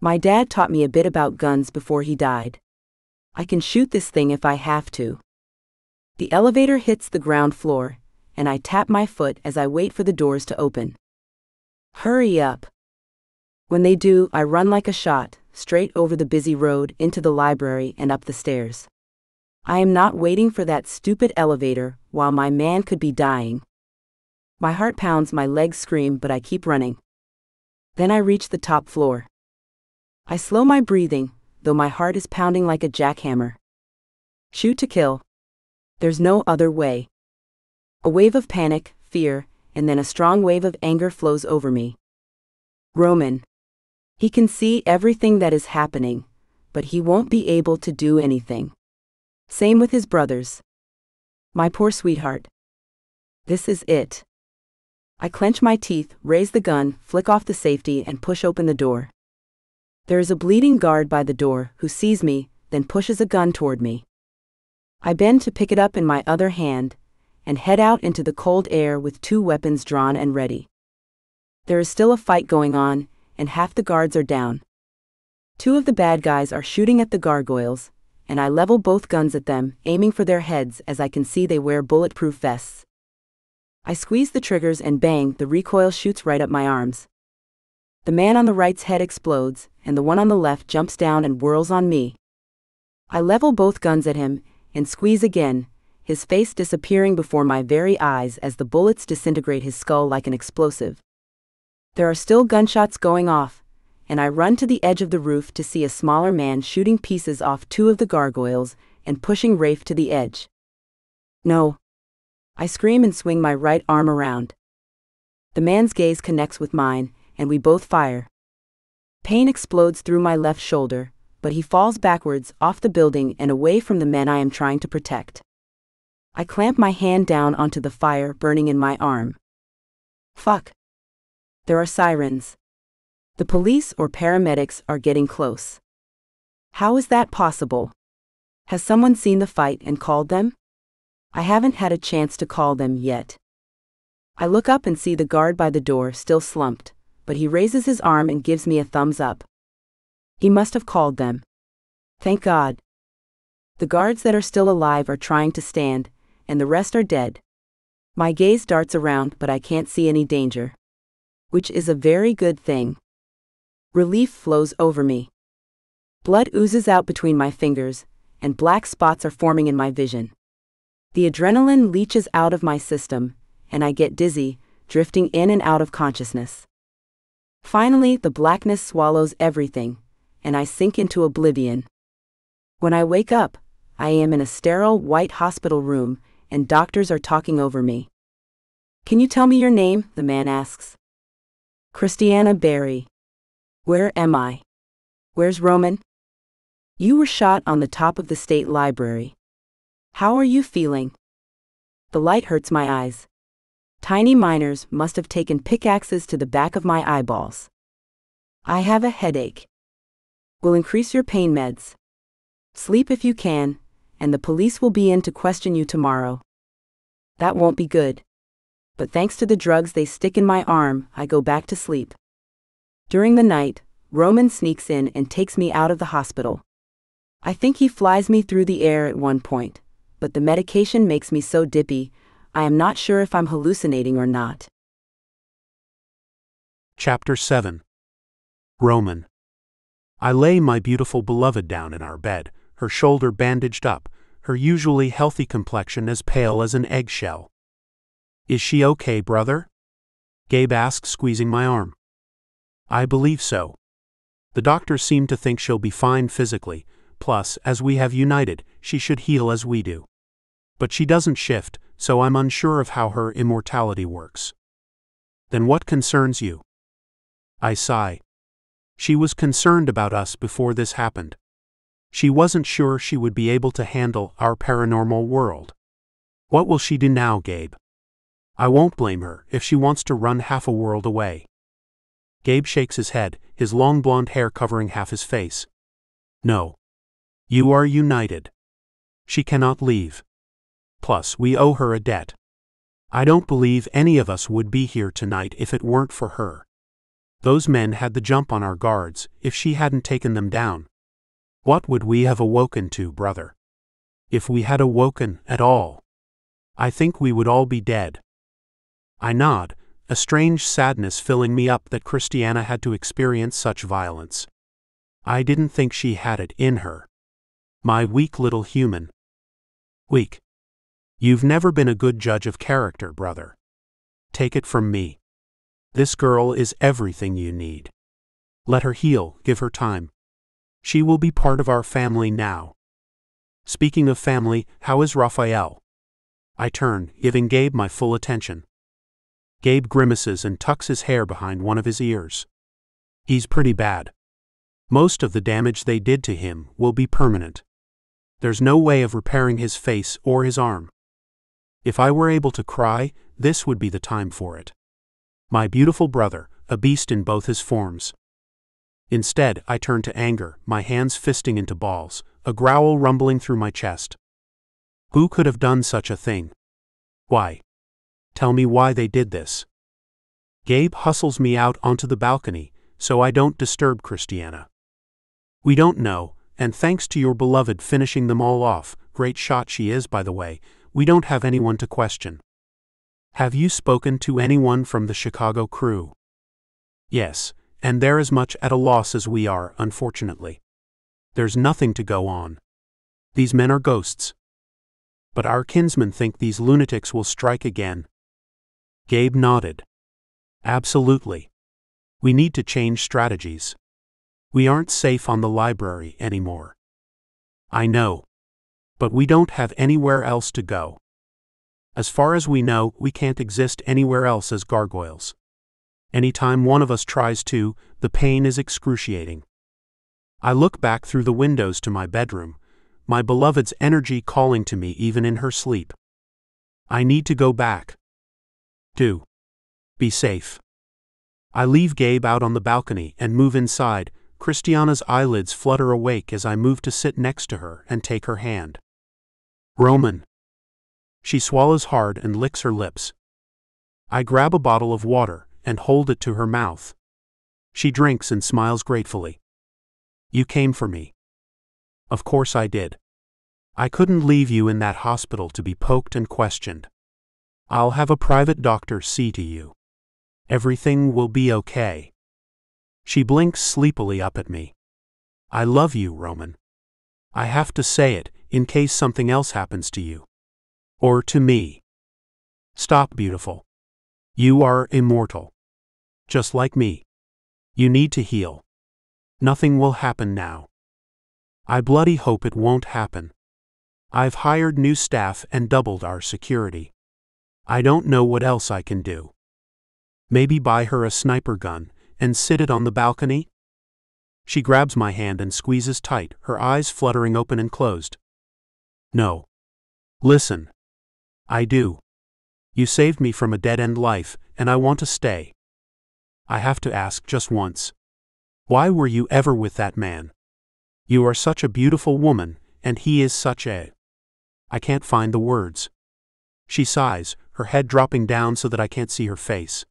My dad taught me a bit about guns before he died. I can shoot this thing if I have to. The elevator hits the ground floor, and I tap my foot as I wait for the doors to open. Hurry up. When they do, I run like a shot, straight over the busy road, into the library and up the stairs. I am not waiting for that stupid elevator while my man could be dying. My heart pounds, my legs scream, but I keep running. Then I reach the top floor. I slow my breathing, though my heart is pounding like a jackhammer. Shoot to kill. There's no other way. A wave of panic, fear, and then a strong wave of anger flows over me. Roman. He can see everything that is happening, but he won't be able to do anything. Same with his brothers. My poor sweetheart. This is it. I clench my teeth, raise the gun, flick off the safety, and push open the door. There is a bleeding guard by the door who sees me, then pushes a gun toward me. I bend to pick it up in my other hand, and head out into the cold air with 2 weapons drawn and ready. There is still a fight going on, and half the guards are down. 2 of the bad guys are shooting at the gargoyles, and I level both guns at them, aiming for their heads as I can see they wear bulletproof vests. I squeeze the triggers and bang, the recoil shoots right up my arms. The man on the right's head explodes, and the one on the left jumps down and whirls on me. I level both guns at him, and squeeze again, his face disappearing before my very eyes as the bullets disintegrate his skull like an explosive. There are still gunshots going off, and I run to the edge of the roof to see a smaller man shooting pieces off 2 of the gargoyles and pushing Rafe to the edge. No. I scream and swing my right arm around. The man's gaze connects with mine, and we both fire. Pain explodes through my left shoulder, but he falls backwards off the building and away from the men I am trying to protect. I clamp my hand down onto the fire burning in my arm. Fuck. There are sirens. The police or paramedics are getting close. How is that possible? Has someone seen the fight and called them? I haven't had a chance to call them yet. I look up and see the guard by the door still slumped, but he raises his arm and gives me a thumbs up. He must have called them. Thank God. The guards that are still alive are trying to stand, and the rest are dead. My gaze darts around, but I can't see any danger. Which is a very good thing. Relief flows over me. Blood oozes out between my fingers, and black spots are forming in my vision. The adrenaline leaches out of my system, and I get dizzy, drifting in and out of consciousness. Finally, the blackness swallows everything, and I sink into oblivion. When I wake up, I am in a sterile white hospital room, and doctors are talking over me. Can you tell me your name? The man asks. Christiana Barry. Where am I? Where's Roman? You were shot on the top of the state library. How are you feeling? The light hurts my eyes. Tiny miners must have taken pickaxes to the back of my eyeballs. I have a headache. Will increase your pain meds. Sleep if you can, and the police will be in to question you tomorrow. That won't be good. But thanks to the drugs they stick in my arm, I go back to sleep. During the night, Roman sneaks in and takes me out of the hospital. I think he flies me through the air at one point, but the medication makes me so dippy, I am not sure if I'm hallucinating or not. Chapter 7. Roman. I lay my beautiful beloved down in our bed, her shoulder bandaged up, her usually healthy complexion as pale as an eggshell. "Is she okay, brother?" Gabe asked, squeezing my arm. "I believe so. The doctors seem to think she'll be fine physically, plus, as we have united, she should heal as we do. But she doesn't shift, so I'm unsure of how her immortality works." "Then what concerns you?" I sigh. She was concerned about us before this happened. She wasn't sure she would be able to handle our paranormal world. What will she do now, Gabe? I won't blame her if she wants to run half a world away. Gabe shakes his head, his long blonde hair covering half his face. No. You are united. She cannot leave. Plus, we owe her a debt. I don't believe any of us would be here tonight if it weren't for her. Those men had the jump on our guards if she hadn't taken them down. What would we have awoken to, brother? If we had awoken at all, I think we would all be dead. I nod, a strange sadness filling me up that Christiana had to experience such violence. I didn't think she had it in her. My weak little human. Weak. You've never been a good judge of character, brother. Take it from me. This girl is everything you need. Let her heal, give her time. She will be part of our family now. Speaking of family, how is Raphael? I turn, giving Gabe my full attention. Gabe grimaces and tucks his hair behind one of his ears. He's pretty bad. Most of the damage they did to him will be permanent. There's no way of repairing his face or his arm. If I were able to cry, this would be the time for it. My beautiful brother, a beast in both his forms. Instead, I turn to anger, my hands fisting into balls, a growl rumbling through my chest. Who could have done such a thing? Why? Tell me why they did this. Gabe hustles me out onto the balcony, so I don't disturb Christiana. We don't know, and thanks to your beloved finishing them all off, great shot she is by the way, we don't have anyone to question. Have you spoken to anyone from the Chicago crew? Yes, and they're as much at a loss as we are, unfortunately. There's nothing to go on. These men are ghosts. But our kinsmen think these lunatics will strike again. Gabe nodded. Absolutely. We need to change strategies. We aren't safe on the library anymore. I know. But we don't have anywhere else to go. As far as we know, we can't exist anywhere else as gargoyles. Anytime one of us tries to, the pain is excruciating. I look back through the windows to my bedroom, my beloved's energy calling to me even in her sleep. I need to go back. Do. Be safe. I leave Gabe out on the balcony and move inside. Christiana's eyelids flutter awake as I move to sit next to her and take her hand. Roman. She swallows hard and licks her lips. I grab a bottle of water and hold it to her mouth. She drinks and smiles gratefully. You came for me. Of course I did. I couldn't leave you in that hospital to be poked and questioned. I'll have a private doctor see to you. Everything will be okay. She blinks sleepily up at me. I love you, Roman. I have to say it in case something else happens to you. Or to me. Stop, beautiful. You are immortal. Just like me. You need to heal. Nothing will happen now. I bloody hope it won't happen. I've hired new staff and doubled our security. I don't know what else I can do. Maybe buy her a sniper gun and sit it on the balcony? She grabs my hand and squeezes tight, her eyes fluttering open and closed. No. Listen. I do. You saved me from a dead-end life, and I want to stay. I have to ask just once. Why were you ever with that man? You are such a beautiful woman, and he is such a... I can't find the words. She sighs, her head dropping down so that I can't see her face.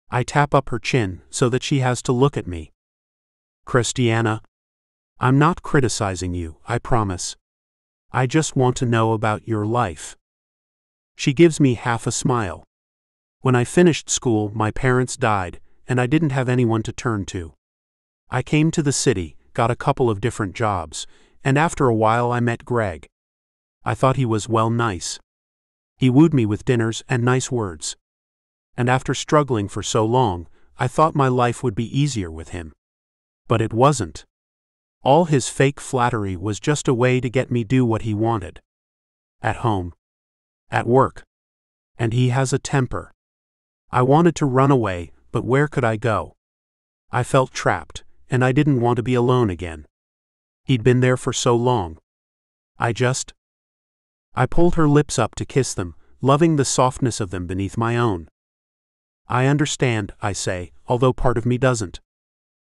I tap up her chin so that she has to look at me. Christiana, I'm not criticizing you, I promise. I just want to know about your life. She gives me half a smile. When I finished school, my parents died, and I didn't have anyone to turn to. I came to the city, got a couple of different jobs, and after a while I met Greg. I thought he was, well, nice. He wooed me with dinners and nice words. And after struggling for so long, I thought my life would be easier with him. But it wasn't. All his fake flattery was just a way to get me do what he wanted. At home. At work. And he has a temper. I wanted to run away, but where could I go? I felt trapped, and I didn't want to be alone again. He'd been there for so long. I pulled her lips up to kiss them, loving the softness of them beneath my own. I understand, I say, although part of me doesn't.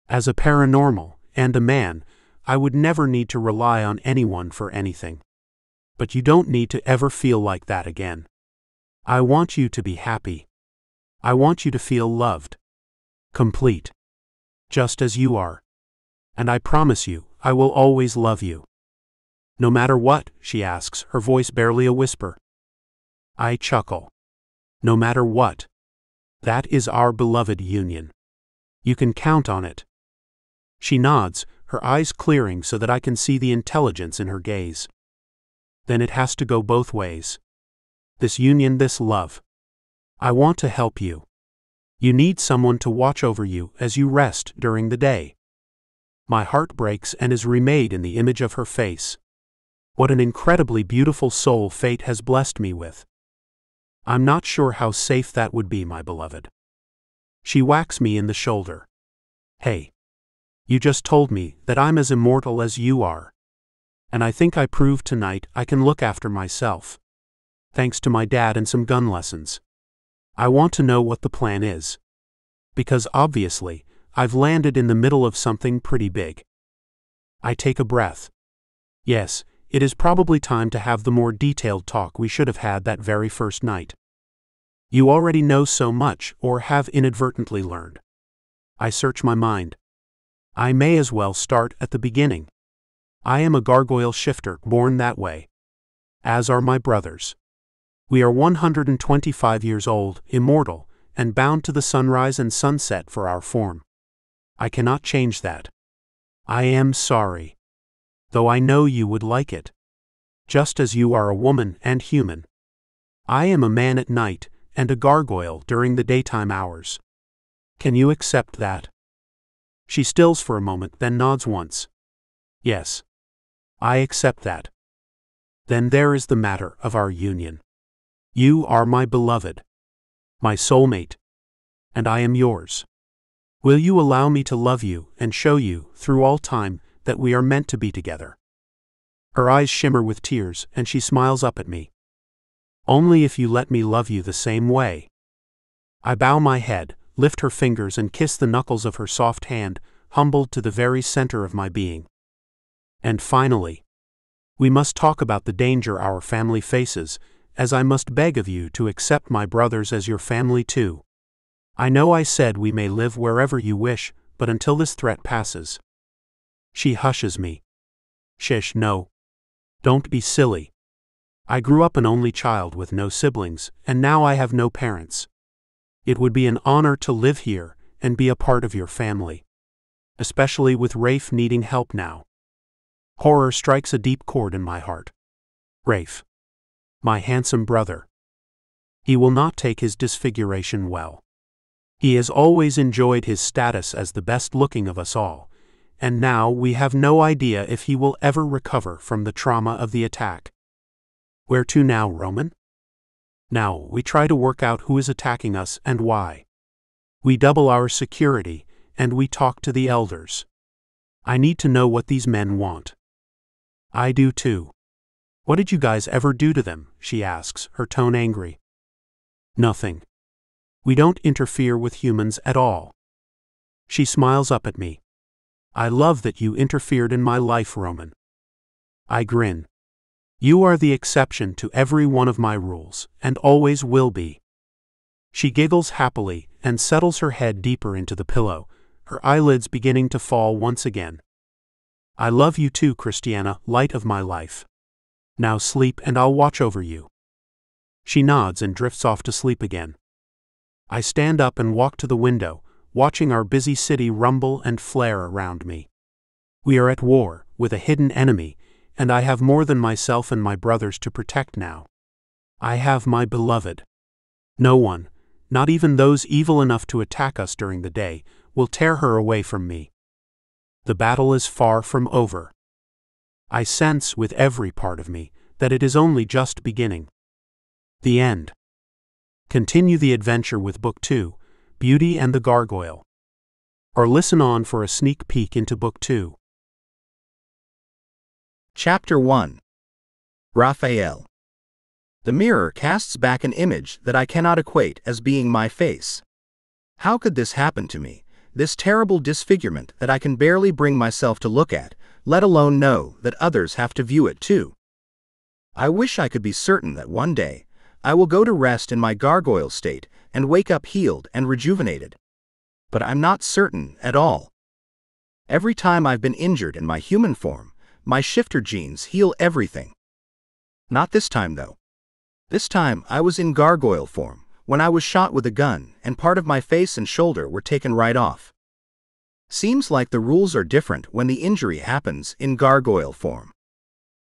As a paranormal, and a man, I would never need to rely on anyone for anything. But you don't need to ever feel like that again. I want you to be happy. I want you to feel loved. Complete. Just as you are. And I promise you, I will always love you. No matter what, she asks, her voice barely a whisper. I chuckle. No matter what. That is our beloved union. You can count on it. She nods, her eyes clearing so that I can see the intelligence in her gaze. Then it has to go both ways. This union, this love. I want to help you. You need someone to watch over you as you rest during the day. My heart breaks and is remade in the image of her face. What an incredibly beautiful soul fate has blessed me with. I'm not sure how safe that would be, my beloved. She whacks me in the shoulder. Hey. You just told me that I'm as immortal as you are. And I think I proved tonight I can look after myself. Thanks to my dad and some gun lessons. I want to know what the plan is. Because obviously, I've landed in the middle of something pretty big. I take a breath. Yes, it is probably time to have the more detailed talk we should have had that very first night. You already know so much, or have inadvertently learned. I search my mind. I may as well start at the beginning. I am a gargoyle shifter, born that way. As are my brothers. We are 125 years old, immortal, and bound to the sunrise and sunset for our form. I cannot change that. I am sorry. Though I know you would like it. Just as you are a woman and human. I am a man at night, and a gargoyle during the daytime hours. Can you accept that? She stills for a moment, then nods once. Yes. I accept that. Then there is the matter of our union. You are my beloved. My soulmate. And I am yours. Will you allow me to love you and show you, through all time, that we are meant to be together? Her eyes shimmer with tears, and she smiles up at me. Only if you let me love you the same way. I bow my head, lift her fingers and kiss the knuckles of her soft hand, humbled to the very center of my being. And finally, we must talk about the danger our family faces, as I must beg of you to accept my brothers as your family too. I know I said we may live wherever you wish, but until this threat passes. She hushes me. Shish, no. Don't be silly. I grew up an only child with no siblings, and now I have no parents. It would be an honor to live here and be a part of your family. Especially with Rafe needing help now. Horror strikes a deep chord in my heart. Rafe. My handsome brother. He will not take his disfiguration well. He has always enjoyed his status as the best-looking of us all, and now we have no idea if he will ever recover from the trauma of the attack. Where to now, Roman? Now, we try to work out who is attacking us and why. We double our security, and we talk to the elders. I need to know what these men want. I do too. What did you guys ever do to them? She asks, her tone angry. Nothing. We don't interfere with humans at all. She smiles up at me. I love that you interfered in my life, Roman. I grin. You are the exception to every one of my rules, and always will be. She giggles happily and settles her head deeper into the pillow, her eyelids beginning to fall once again. I love you too, Christiana, light of my life. Now sleep and I'll watch over you. She nods and drifts off to sleep again. I stand up and walk to the window, watching our busy city rumble and flare around me. We are at war with a hidden enemy, and I have more than myself and my brothers to protect now. I have my beloved. No one, not even those evil enough to attack us during the day, will tear her away from me. The battle is far from over. I sense with every part of me that it is only just beginning. The end. Continue the adventure with Book 2, Beauty and the Gargoyle. Or listen on for a sneak peek into Book 2. Chapter 1. Raphael. The mirror casts back an image that I cannot equate as being my face. How could this happen to me, this terrible disfigurement that I can barely bring myself to look at, let alone know that others have to view it too? I wish I could be certain that one day I will go to rest in my gargoyle state and wake up healed and rejuvenated. But I'm not certain at all. Every time I've been injured in my human form, my shifter genes heal everything. Not this time though. This time I was in gargoyle form, when I was shot with a gun and part of my face and shoulder were taken right off. Seems like the rules are different when the injury happens in gargoyle form.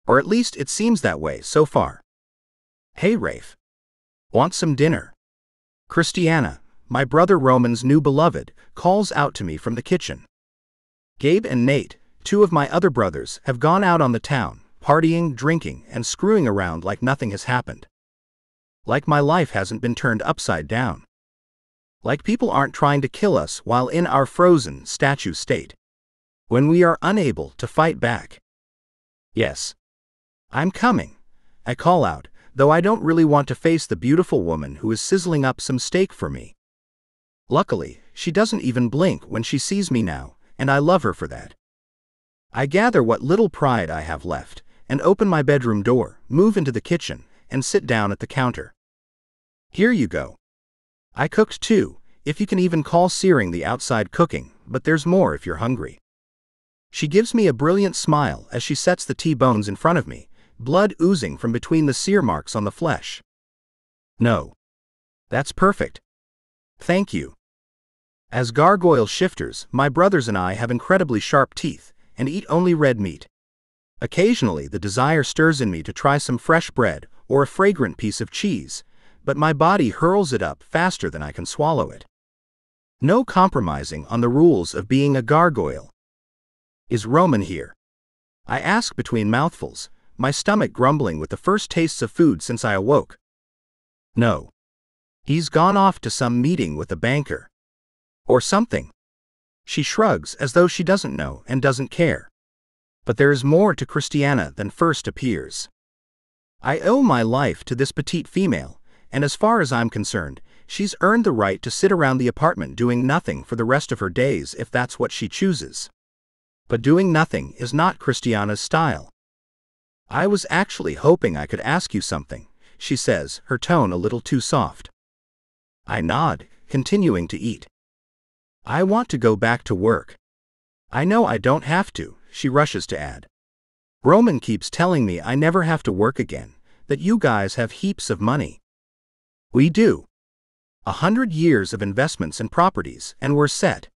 Or at least it seems that way so far. Hey Rafe. Want some dinner? Christiana, my brother Roman's new beloved, calls out to me from the kitchen. Gabe and Nate, two of my other brothers, have gone out on the town, partying, drinking, and screwing around like nothing has happened. Like my life hasn't been turned upside down. Like people aren't trying to kill us while in our frozen statue state. When we are unable to fight back. Yes. I'm coming, I call out, though I don't really want to face the beautiful woman who is sizzling up some steak for me. Luckily, she doesn't even blink when she sees me now, and I love her for that. I gather what little pride I have left, and open my bedroom door, move into the kitchen, and sit down at the counter. Here you go. I cooked too, if you can even call searing the outside cooking, but there's more if you're hungry. She gives me a brilliant smile as she sets the T-bones in front of me, blood oozing from between the sear marks on the flesh. No. That's perfect. Thank you. As gargoyle shifters, my brothers and I have incredibly sharp teeth, and eat only red meat. Occasionally the desire stirs in me to try some fresh bread or a fragrant piece of cheese, but my body hurls it up faster than I can swallow it. No compromising on the rules of being a gargoyle. Is Roman here? I ask between mouthfuls, my stomach grumbling with the first tastes of food since I awoke. No. He's gone off to some meeting with a banker. Or something. She shrugs as though she doesn't know and doesn't care. But there is more to Christiana than first appears. I owe my life to this petite female, and as far as I'm concerned, she's earned the right to sit around the apartment doing nothing for the rest of her days if that's what she chooses. But doing nothing is not Christiana's style. I was actually hoping I could ask you something, she says, her tone a little too soft. I nod, continuing to eat. I want to go back to work. I know I don't have to, she rushes to add. Roman keeps telling me I never have to work again, that you guys have heaps of money. We do. 100 years of investments and properties, and we're set.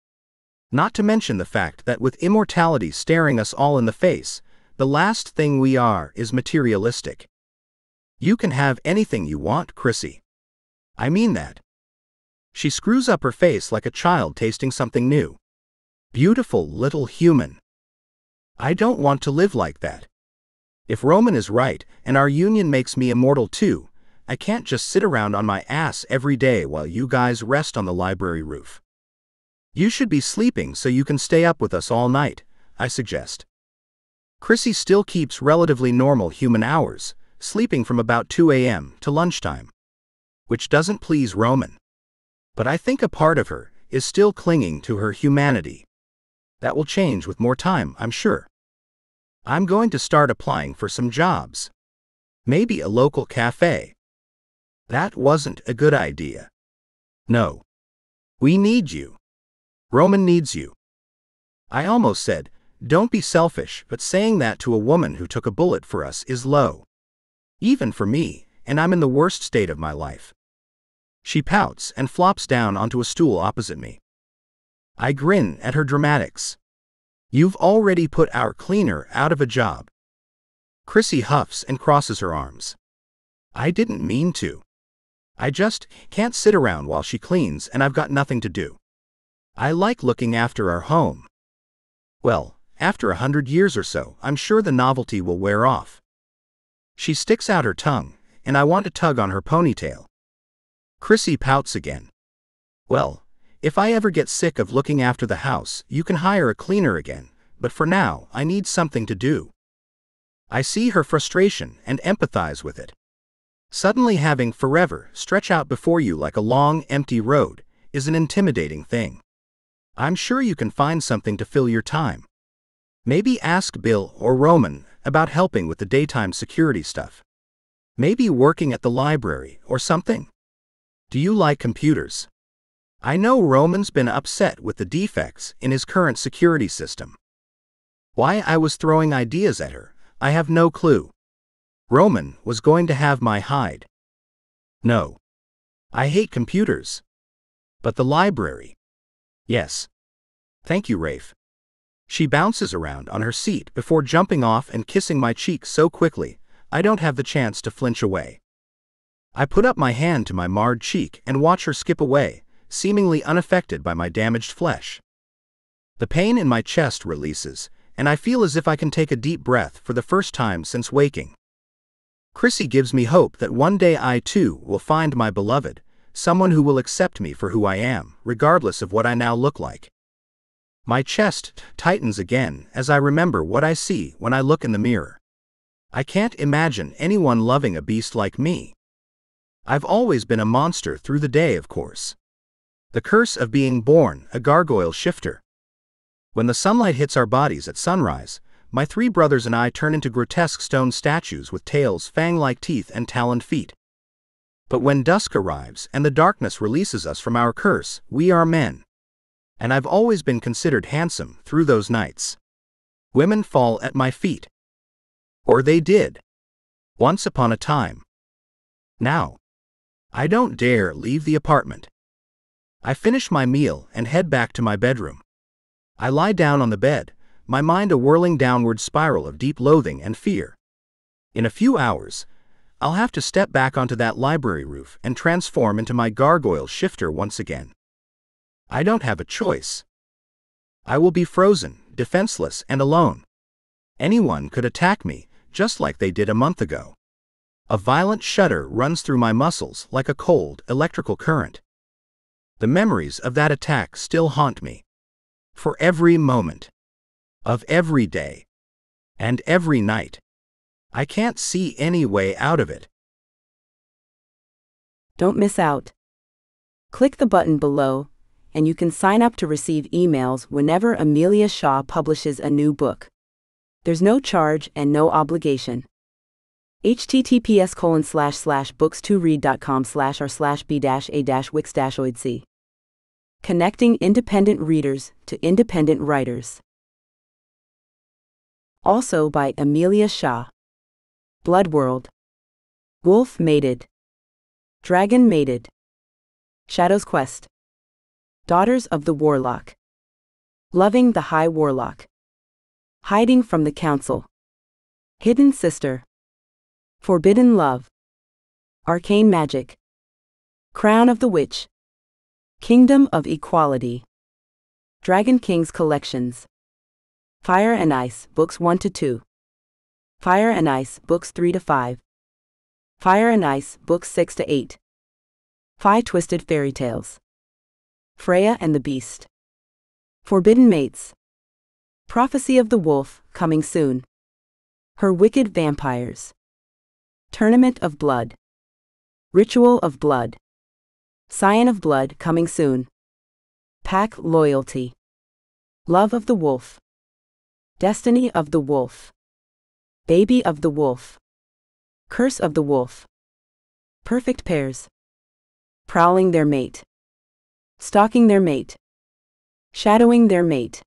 Not to mention the fact that with immortality staring us all in the face, the last thing we are is materialistic. You can have anything you want, Chrissy. I mean that. She screws up her face like a child tasting something new. Beautiful little human. I don't want to live like that. If Roman is right, and our union makes me immortal too, I can't just sit around on my ass every day while you guys rest on the library roof. You should be sleeping so you can stay up with us all night, I suggest. Chrissy still keeps relatively normal human hours, sleeping from about 2 a.m. to lunchtime. Which doesn't please Roman. But I think a part of her is still clinging to her humanity. That will change with more time, I'm sure. I'm going to start applying for some jobs. Maybe a local cafe. That wasn't a good idea. No. We need you. Roman needs you. I almost said, don't be selfish, but saying that to a woman who took a bullet for us is low. Even for me, and I'm in the worst state of my life. She pouts and flops down onto a stool opposite me. I grin at her dramatics. You've already put our cleaner out of a job. Chrissy huffs and crosses her arms. I didn't mean to. I just can't sit around while she cleans and I've got nothing to do. I like looking after our home. Well, after 100 years or so, I'm sure the novelty will wear off. She sticks out her tongue, and I want to tug on her ponytail. Chrissy pouts again. Well, if I ever get sick of looking after the house, you can hire a cleaner again, but for now, I need something to do. I see her frustration and empathize with it. Suddenly having forever stretch out before you like a long, empty road is an intimidating thing. I'm sure you can find something to fill your time. Maybe ask Bill or Roman about helping with the daytime security stuff. Maybe working at the library or something. Do you like computers? I know Roman's been upset with the defects in his current security system. Why I was throwing ideas at her, I have no clue. Roman was going to have my hide. No. I hate computers. But the library. Yes. Thank you, Rafe. She bounces around on her seat before jumping off and kissing my cheek so quickly, I don't have the chance to flinch away. I put up my hand to my marred cheek and watch her skip away, seemingly unaffected by my damaged flesh. The pain in my chest releases, and I feel as if I can take a deep breath for the first time since waking. Chrissy gives me hope that one day I too will find my beloved, someone who will accept me for who I am, regardless of what I now look like. My chest tightens again as I remember what I see when I look in the mirror. I can't imagine anyone loving a beast like me. I've always been a monster through the day, of course. The curse of being born a gargoyle shifter. When the sunlight hits our bodies at sunrise, my 3 brothers and I turn into grotesque stone statues with tails, fang-like teeth, and taloned feet. But when dusk arrives and the darkness releases us from our curse, we are men. And I've always been considered handsome through those nights. Women fall at my feet. Or they did. Once upon a time. Now. I don't dare leave the apartment. I finish my meal and head back to my bedroom. I lie down on the bed, my mind a whirling downward spiral of deep loathing and fear. In a few hours, I'll have to step back onto that library roof and transform into my gargoyle shifter once again. I don't have a choice. I will be frozen, defenseless, and alone. Anyone could attack me, just like they did a month ago. A violent shudder runs through my muscles like a cold, electrical current. The memories of that attack still haunt me. For every moment. Of every day. And every night. I can't see any way out of it. Don't miss out. Click the button below, and you can sign up to receive emails whenever Amelia Shaw publishes a new book. There's no charge and no obligation. https://books2read.com/r/b-a-wix-oid. Connecting independent readers to independent writers. Also by Amelia Shaw. Blood World. Wolf Mated. Dragon Mated. Shadow's Quest. Daughters of the Warlock. Loving the High Warlock. Hiding from the Council. Hidden Sister. Forbidden Love. Arcane Magic. Crown of the Witch. Kingdom of Equality. Dragon Kings Collections. Fire and Ice, Books 1-2. Fire and Ice, Books 3-5. Fire and Ice, Books 6-8. 5 Twisted Fairy Tales. Freya and the Beast. Forbidden Mates. Prophecy of the Wolf, coming soon. Her Wicked Vampires. Tournament of Blood. Ritual of Blood. Scion of Blood, coming soon. Pack Loyalty. Love of the Wolf. Destiny of the Wolf. Baby of the Wolf. Curse of the Wolf. Perfect Pairs. Prowling their mate. Stalking their mate. Shadowing their mate.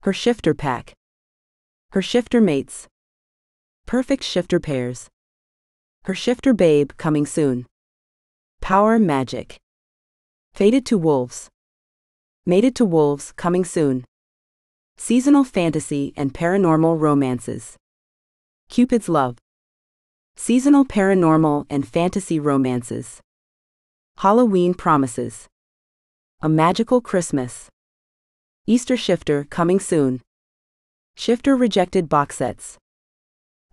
Her Shifter Pack. Her Shifter Mates. Perfect Shifter Pairs. Her Shifter Babe, coming soon. Power Magic. Fated to Wolves. Mated to Wolves, coming soon. Seasonal fantasy and paranormal romances. Cupid's Love. Seasonal paranormal and fantasy romances. Halloween Promises. A Magical Christmas. Easter Shifter, coming soon. Shifter Rejected box sets.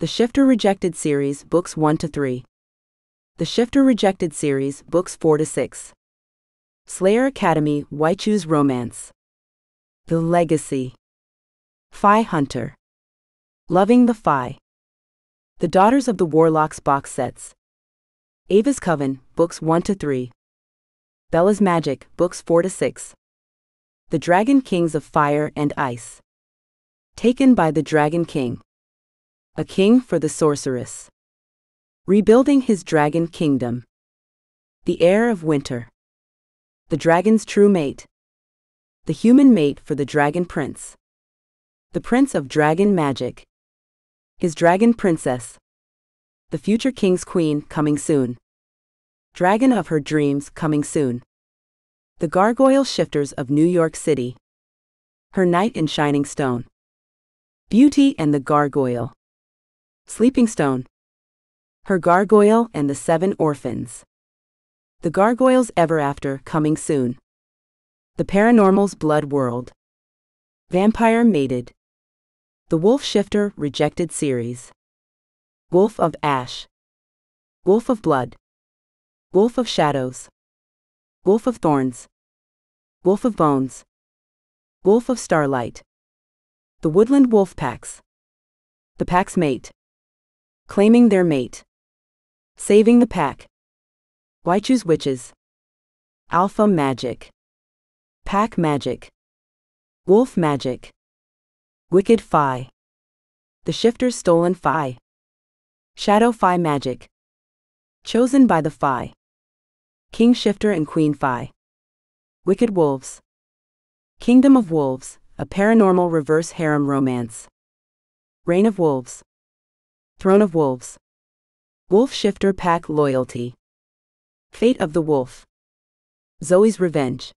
The Shifter Rejected series, books 1 to 3. The Shifter Rejected series, books 4 to 6. Slayer Academy, Waichu's Romance. The Legacy. Fae Hunter. Loving the Fae. The Daughters of the Warlocks box sets. Ava's Coven, books 1 to 3. Bella's Magic, books 4 to 6. The Dragon Kings of Fire and Ice. Taken by the Dragon King. A King for the Sorceress. Rebuilding his Dragon Kingdom. The Heir of Winter. The Dragon's True Mate. The Human Mate for the Dragon Prince. The Prince of Dragon Magic. His Dragon Princess. The Future King's Queen, coming soon. Dragon of Her Dreams, coming soon. The Gargoyle Shifters of New York City. Her Knight in Shining Stone. Beauty and the Gargoyle. Sleeping Stone. Her Gargoyle and the Seven Orphans. The Gargoyles Ever After, coming soon. The Paranormal's Blood World. Vampire Mated. The Wolf Shifter Rejected series. Wolf of Ash. Wolf of Blood. Wolf of Shadows. Wolf of Thorns. Wolf of Bones. Wolf of Starlight. The Woodland Wolf Packs. The Pack's Mate. Claiming their mate. Saving the Pack. Waichu's Witches. Alpha Magic. Pack Magic. Wolf Magic. Wicked Fae. The Shifter's Stolen Fae. Shadow Fae Magic. Chosen by the Fae. King Shifter and Queen Fae. Wicked Wolves. Kingdom of Wolves, a paranormal reverse harem romance. Reign of Wolves. Throne of Wolves. Wolf Shifter Pack Loyalty. Fate of the Wolf. Zoe's Revenge.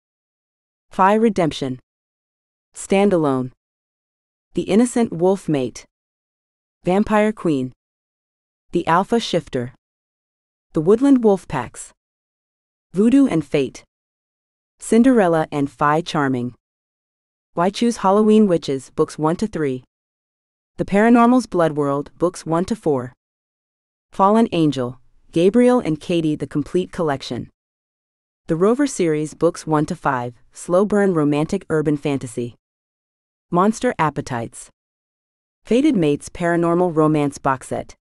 Fae Redemption. Standalone. The Innocent Wolf Mate. Vampire Queen. The Alpha Shifter. The Woodland Wolf Packs. Voodoo and Fate. Cinderella and Fae Charming. Waichu's Halloween Witches, books 1 to 3. The Paranormal's Blood World, books 1 to 4. Fallen Angel, Gabriel and Katie, the Complete Collection. The Rover series, books 1 to 5, slow burn romantic urban fantasy. Monster Appetites. Fated Mates Paranormal Romance box set.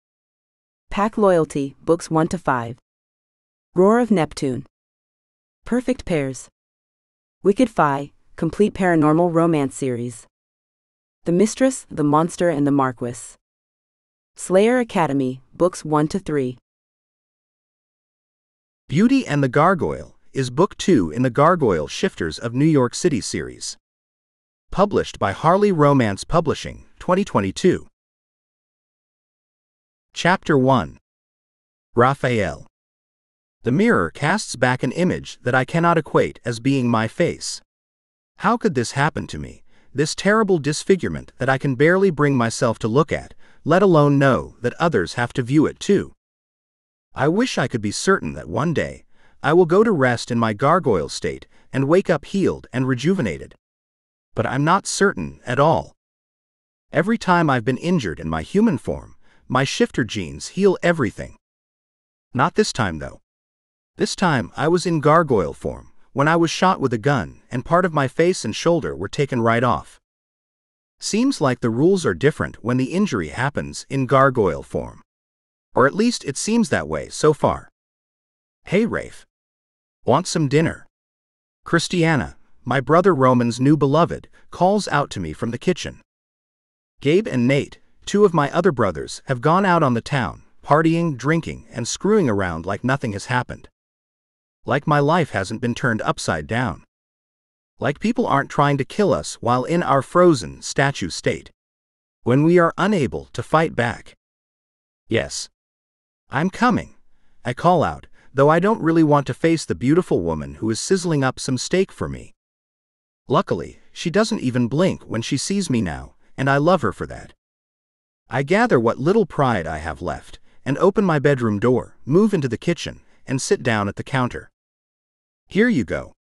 Pack Loyalty, books 1 to 5. Roar of Neptune. Perfect Pairs. Wicked Fae, Complete Paranormal Romance series. The Mistress, the Monster and the Marquess. Slayer Academy, books 1 to 3. Beauty and the Gargoyle is Book 2 in the Gargoyle Shifters of New York City series. Published by Harley Romance Publishing, 2022. Chapter 1. Raphael. The mirror casts back an image that I cannot equate as being my face. How could this happen to me, this terrible disfigurement that I can barely bring myself to look at, let alone know that others have to view it too? I wish I could be certain that one day, I will go to rest in my gargoyle state and wake up healed and rejuvenated. But I'm not certain at all. Every time I've been injured in my human form, my shifter genes heal everything. Not this time though. This time I was in gargoyle form, when I was shot with a gun and part of my face and shoulder were taken right off. Seems like the rules are different when the injury happens in gargoyle form. Or at least it seems that way so far. Hey Rafe. Want some dinner? Christiana, my brother Roman's new beloved, calls out to me from the kitchen. Gabe and Nate, two of my other brothers, have gone out on the town, partying, drinking, and screwing around like nothing has happened. Like my life hasn't been turned upside down. Like people aren't trying to kill us while in our frozen statue state. When we are unable to fight back. Yes. I'm coming, I call out, though I don't really want to face the beautiful woman who is sizzling up some steak for me. Luckily, she doesn't even blink when she sees me now, and I love her for that. I gather what little pride I have left, and open my bedroom door, move into the kitchen, and sit down at the counter. Here you go.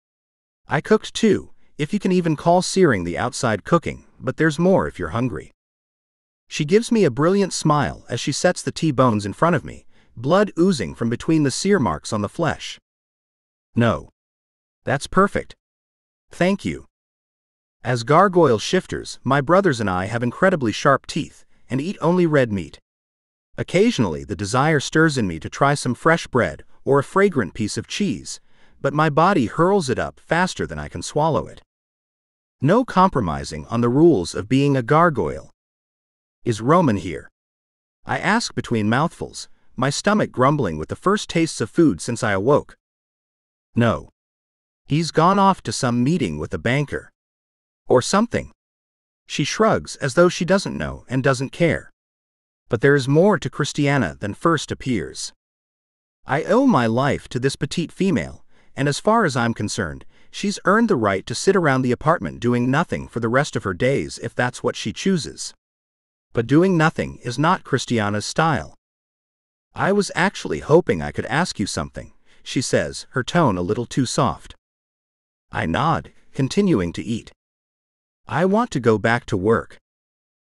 I cooked too, if you can even call searing the outside cooking, but there's more if you're hungry. She gives me a brilliant smile as she sets the T-bones in front of me, blood oozing from between the sear marks on the flesh. No. That's perfect. Thank you. As gargoyle shifters, my brothers and I have incredibly sharp teeth, and eat only red meat. Occasionally the desire stirs in me to try some fresh bread or a fragrant piece of cheese, but my body hurls it up faster than I can swallow it. No compromising on the rules of being a gargoyle. Is Roman here? I ask between mouthfuls, my stomach grumbling with the first tastes of food since I awoke. No. He's gone off to some meeting with a banker. Or something. She shrugs as though she doesn't know and doesn't care. But there is more to Christiana than first appears. I owe my life to this petite female, and as far as I'm concerned, she's earned the right to sit around the apartment doing nothing for the rest of her days if that's what she chooses. But doing nothing is not Christiana's style. I was actually hoping I could ask you something, she says, her tone a little too soft. I nod, continuing to eat. I want to go back to work.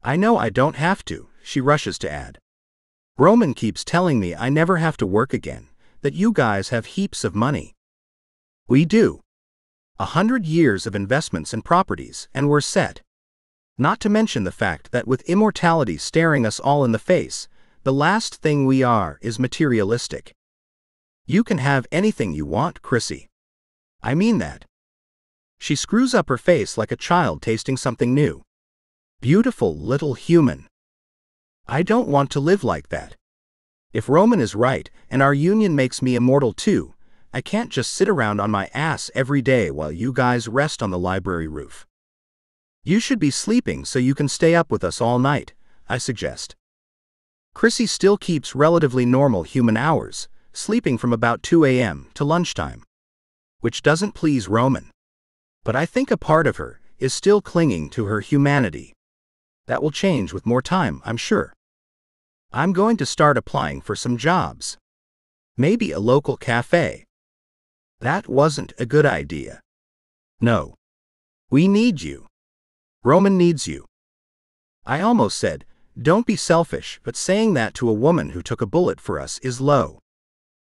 I know I don't have to, she rushes to add. Roman keeps telling me I never have to work again, that you guys have heaps of money. We do. 100 years of investments and properties, and we're set. Not to mention the fact that with immortality staring us all in the face, the last thing we are is materialistic. You can have anything you want, Chrissy. I mean that. She screws up her face like a child tasting something new. Beautiful little human. I don't want to live like that. If Roman is right, and our union makes me immortal too, I can't just sit around on my ass every day while you guys rest on the library roof. You should be sleeping so you can stay up with us all night, I suggest. Chrissy still keeps relatively normal human hours, sleeping from about 2 a.m. to lunchtime. Which doesn't please Roman. But I think a part of her is still clinging to her humanity. That will change with more time, I'm sure. I'm going to start applying for some jobs. Maybe a local cafe. That wasn't a good idea. No. We need you. Roman needs you. I almost said, don't be selfish, but saying that to a woman who took a bullet for us is low.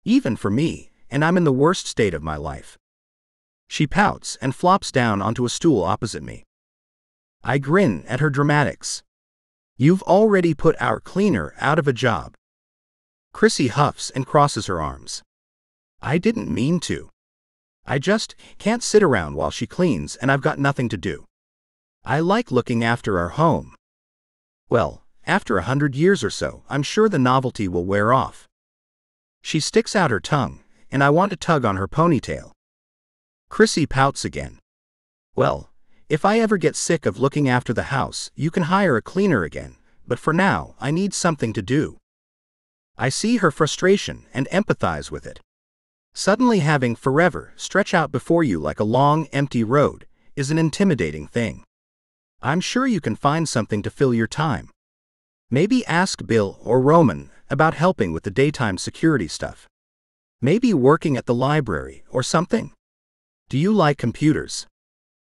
Even for me, and I'm in the worst state of my life. She pouts and flops down onto a stool opposite me. I grin at her dramatics. You've already put our cleaner out of a job. Chrissy huffs and crosses her arms. I didn't mean to. I just can't sit around while she cleans and I've got nothing to do. I like looking after our home. Well, after 100 years or so, I'm sure the novelty will wear off. She sticks out her tongue, and I want to tug on her ponytail. Chrissy pouts again. Well, if I ever get sick of looking after the house, you can hire a cleaner again, but for now, I need something to do. I see her frustration and empathize with it. Suddenly having forever stretch out before you like a long, empty road is an intimidating thing. I'm sure you can find something to fill your time. Maybe ask Bill or Roman about helping with the daytime security stuff. Maybe working at the library or something. Do you like computers?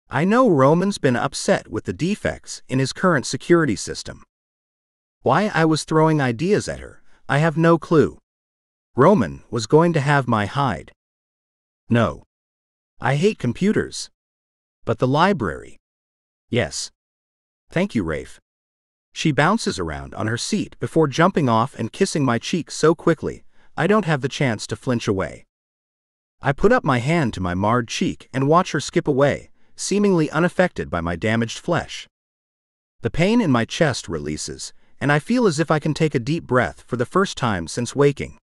I know Roman's been upset with the defects in his current security system. Why I was throwing ideas at her, I have no clue. Roman was going to have my hide. No. I hate computers. But the library. Yes. Thank you, Rafe. She bounces around on her seat before jumping off and kissing my cheek so quickly, I don't have the chance to flinch away. I put up my hand to my marred cheek and watch her skip away, seemingly unaffected by my damaged flesh. The pain in my chest releases, and I feel as if I can take a deep breath for the first time since waking.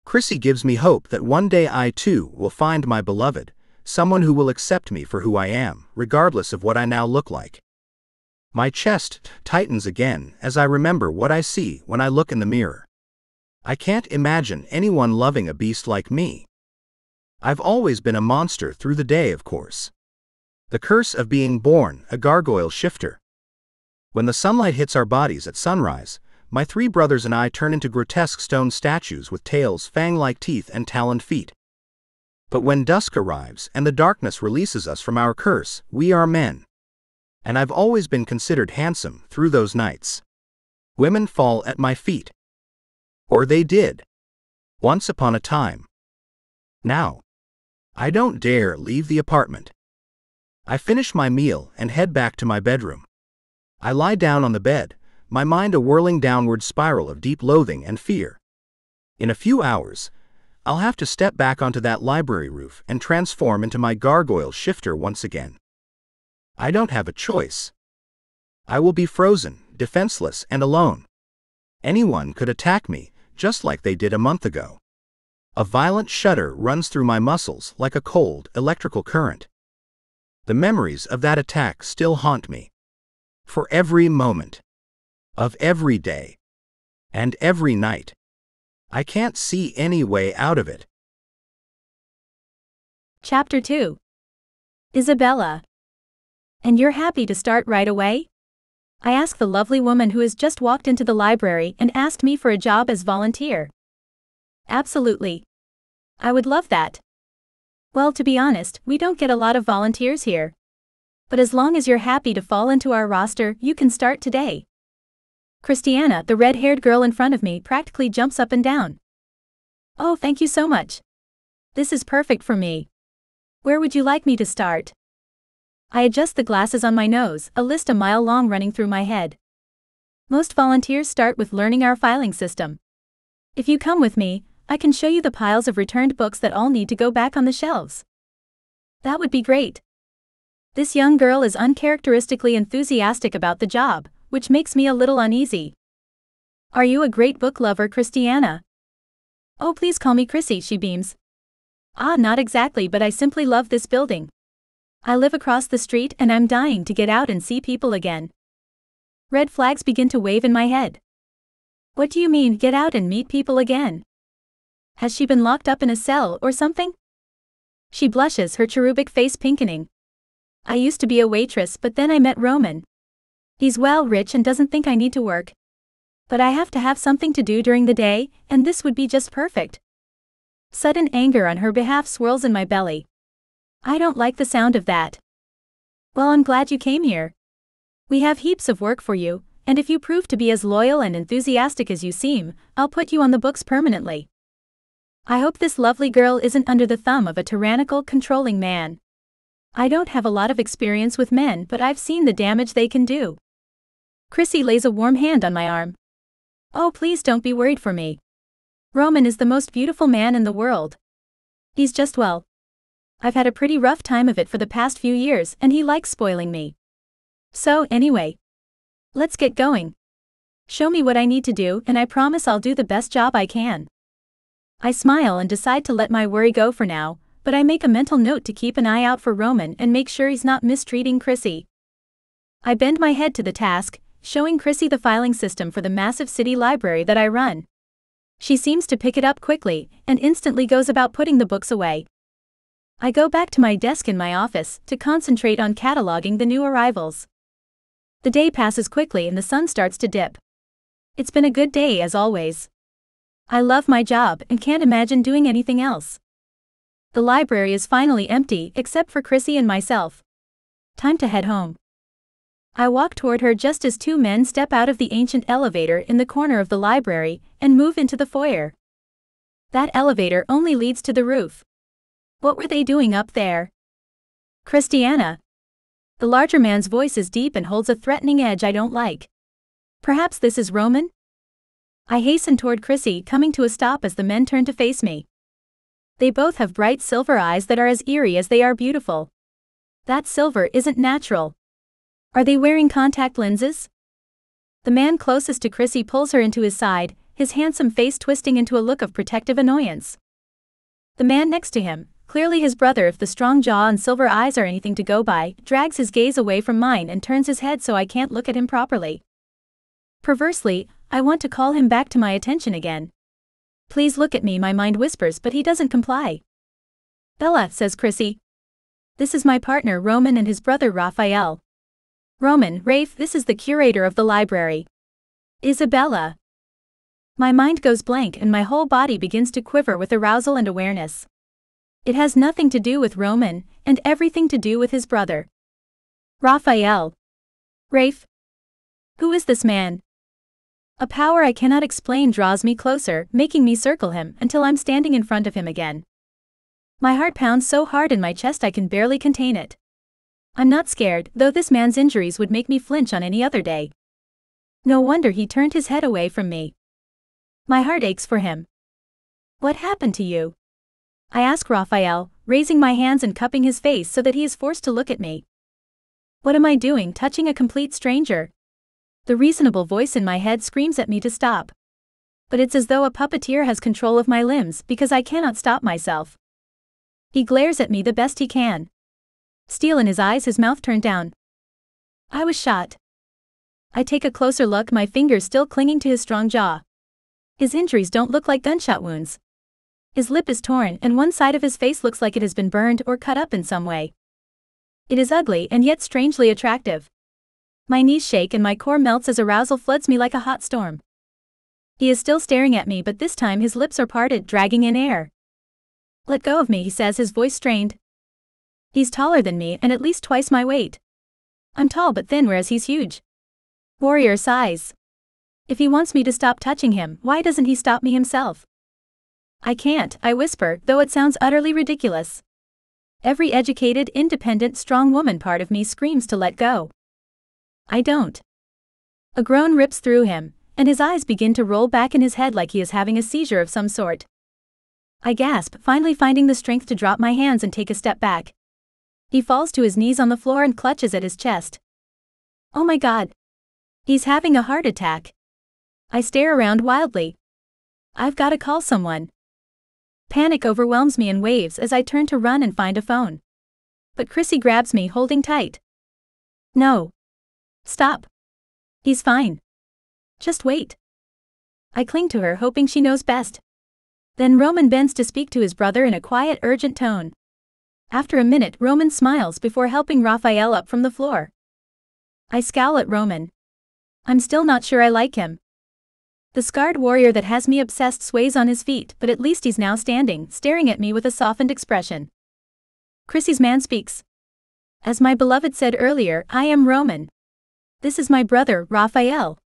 Chrissy gives me hope that one day I too will find my beloved, someone who will accept me for who I am, regardless of what I now look like. My chest tightens again as I remember what I see when I look in the mirror. I can't imagine anyone loving a beast like me. I've always been a monster through the day, of course. The curse of being born a gargoyle shifter. When the sunlight hits our bodies at sunrise, my 3 brothers and I turn into grotesque stone statues with tails, fang-like teeth, and taloned feet. But when dusk arrives and the darkness releases us from our curse, we are men. And I've always been considered handsome through those nights. Women fall at my feet. Or they did. Once upon a time. Now, I don't dare leave the apartment. I finish my meal and head back to my bedroom. I lie down on the bed, my mind a whirling downward spiral of deep loathing and fear. In a few hours, I'll have to step back onto that library roof and transform into my gargoyle shifter once again. I don't have a choice. I will be frozen, defenseless, and alone. Anyone could attack me, just like they did a month ago. A violent shudder runs through my muscles like a cold, electrical current. The memories of that attack still haunt me. For every moment. Of every day. And every night. I can't see any way out of it. Chapter 2. Isabella. And you're happy to start right away? I asked the lovely woman who has just walked into the library and asked me for a job as volunteer. Absolutely. I would love that. Well, to be honest, we don't get a lot of volunteers here. But as long as you're happy to fall into our roster, you can start today. Christiana, the red-haired girl in front of me, practically jumps up and down. Oh, thank you so much. This is perfect for me. Where would you like me to start? I adjust the glasses on my nose, a list a mile long running through my head. Most volunteers start with learning our filing system. If you come with me, I can show you the piles of returned books that all need to go back on the shelves. That would be great. This young girl is uncharacteristically enthusiastic about the job, which makes me a little uneasy. Are you a great book lover, Christiana? Oh, please call me Chrissy, she beams. Ah, not exactly, but I simply love this building. I live across the street and I'm dying to get out and see people again. Red flags begin to wave in my head. What do you mean, get out and meet people again? Has she been locked up in a cell or something? She blushes, her cherubic face pinkening. I used to be a waitress, but then I met Roman. He's well rich and doesn't think I need to work. But I have to have something to do during the day, and this would be just perfect. Sudden anger on her behalf swirls in my belly. I don't like the sound of that. Well, I'm glad you came here. We have heaps of work for you, and if you prove to be as loyal and enthusiastic as you seem, I'll put you on the books permanently. I hope this lovely girl isn't under the thumb of a tyrannical, controlling man. I don't have a lot of experience with men, but I've seen the damage they can do. Chrissy lays a warm hand on my arm. Oh, please don't be worried for me. Roman is the most beautiful man in the world. He's just well. I've had a pretty rough time of it for the past few years, and he likes spoiling me. So, anyway. Let's get going. Show me what I need to do, and I promise I'll do the best job I can. I smile and decide to let my worry go for now, but I make a mental note to keep an eye out for Roman and make sure he's not mistreating Chrissy. I bend my head to the task, showing Chrissy the filing system for the massive city library that I run. She seems to pick it up quickly, and instantly goes about putting the books away. I go back to my desk in my office to concentrate on cataloging the new arrivals. The day passes quickly and the sun starts to dip. It's been a good day as always. I love my job and can't imagine doing anything else. The library is finally empty except for Chrissy and myself. Time to head home. I walk toward her just as 2 men step out of the ancient elevator in the corner of the library and move into the foyer. That elevator only leads to the roof. What were they doing up there? Christiana. The larger man's voice is deep and holds a threatening edge I don't like. Perhaps this is Roman? I hasten toward Chrissy, coming to a stop as the men turn to face me. They both have bright silver eyes that are as eerie as they are beautiful. That silver isn't natural. Are they wearing contact lenses? The man closest to Chrissy pulls her into his side, his handsome face twisting into a look of protective annoyance. The man next to him, clearly his brother if the strong jaw and silver eyes are anything to go by, drags his gaze away from mine and turns his head so I can't look at him properly. Perversely, I want to call him back to my attention again. Please look at me, my mind whispers, but he doesn't comply. Bella, says Chrissy. This is my partner Roman and his brother Raphael. Roman, Rafe, this is the curator of the library. Isabella. My mind goes blank and my whole body begins to quiver with arousal and awareness. It has nothing to do with Roman, and everything to do with his brother. Raphael. Rafe. Who is this man? A power I cannot explain draws me closer, making me circle him until I'm standing in front of him again. My heart pounds so hard in my chest I can barely contain it. I'm not scared, though this man's injuries would make me flinch on any other day. No wonder he turned his head away from me. My heart aches for him. What happened to you? I ask Raphael, raising my hands and cupping his face so that he is forced to look at me. What am I doing touching a complete stranger? The reasonable voice in my head screams at me to stop. But it's as though a puppeteer has control of my limbs because I cannot stop myself. He glares at me the best he can. Steel in his eyes, his mouth turned down. I was shot. I take a closer look, my fingers still clinging to his strong jaw. His injuries don't look like gunshot wounds. His lip is torn and one side of his face looks like it has been burned or cut up in some way. It is ugly and yet strangely attractive. My knees shake and my core melts as arousal floods me like a hot storm. He is still staring at me, but this time his lips are parted, dragging in air. Let go of me, he says, his voice strained. He's taller than me and at least twice my weight. I'm tall but thin, whereas he's huge. Warrior size. If he wants me to stop touching him, why doesn't he stop me himself? I can't, I whisper, though it sounds utterly ridiculous. Every educated, independent, strong woman part of me screams to let go. I don't. A groan rips through him, and his eyes begin to roll back in his head like he is having a seizure of some sort. I gasp, finally finding the strength to drop my hands and take a step back. He falls to his knees on the floor and clutches at his chest. Oh my God. He's having a heart attack. I stare around wildly. I've got to call someone. Panic overwhelms me in waves as I turn to run and find a phone. But Chrissy grabs me, holding tight. No. Stop. He's fine. Just wait. I cling to her, hoping she knows best. Then Roman bends to speak to his brother in a quiet, urgent tone. After a minute, Roman smiles before helping Raphael up from the floor. I scowl at Roman. I'm still not sure I like him. The scarred warrior that has me obsessed sways on his feet, but at least he's now standing, staring at me with a softened expression. Chrissy's man speaks. As my beloved said earlier, I am Roman. This is my brother, Raphael.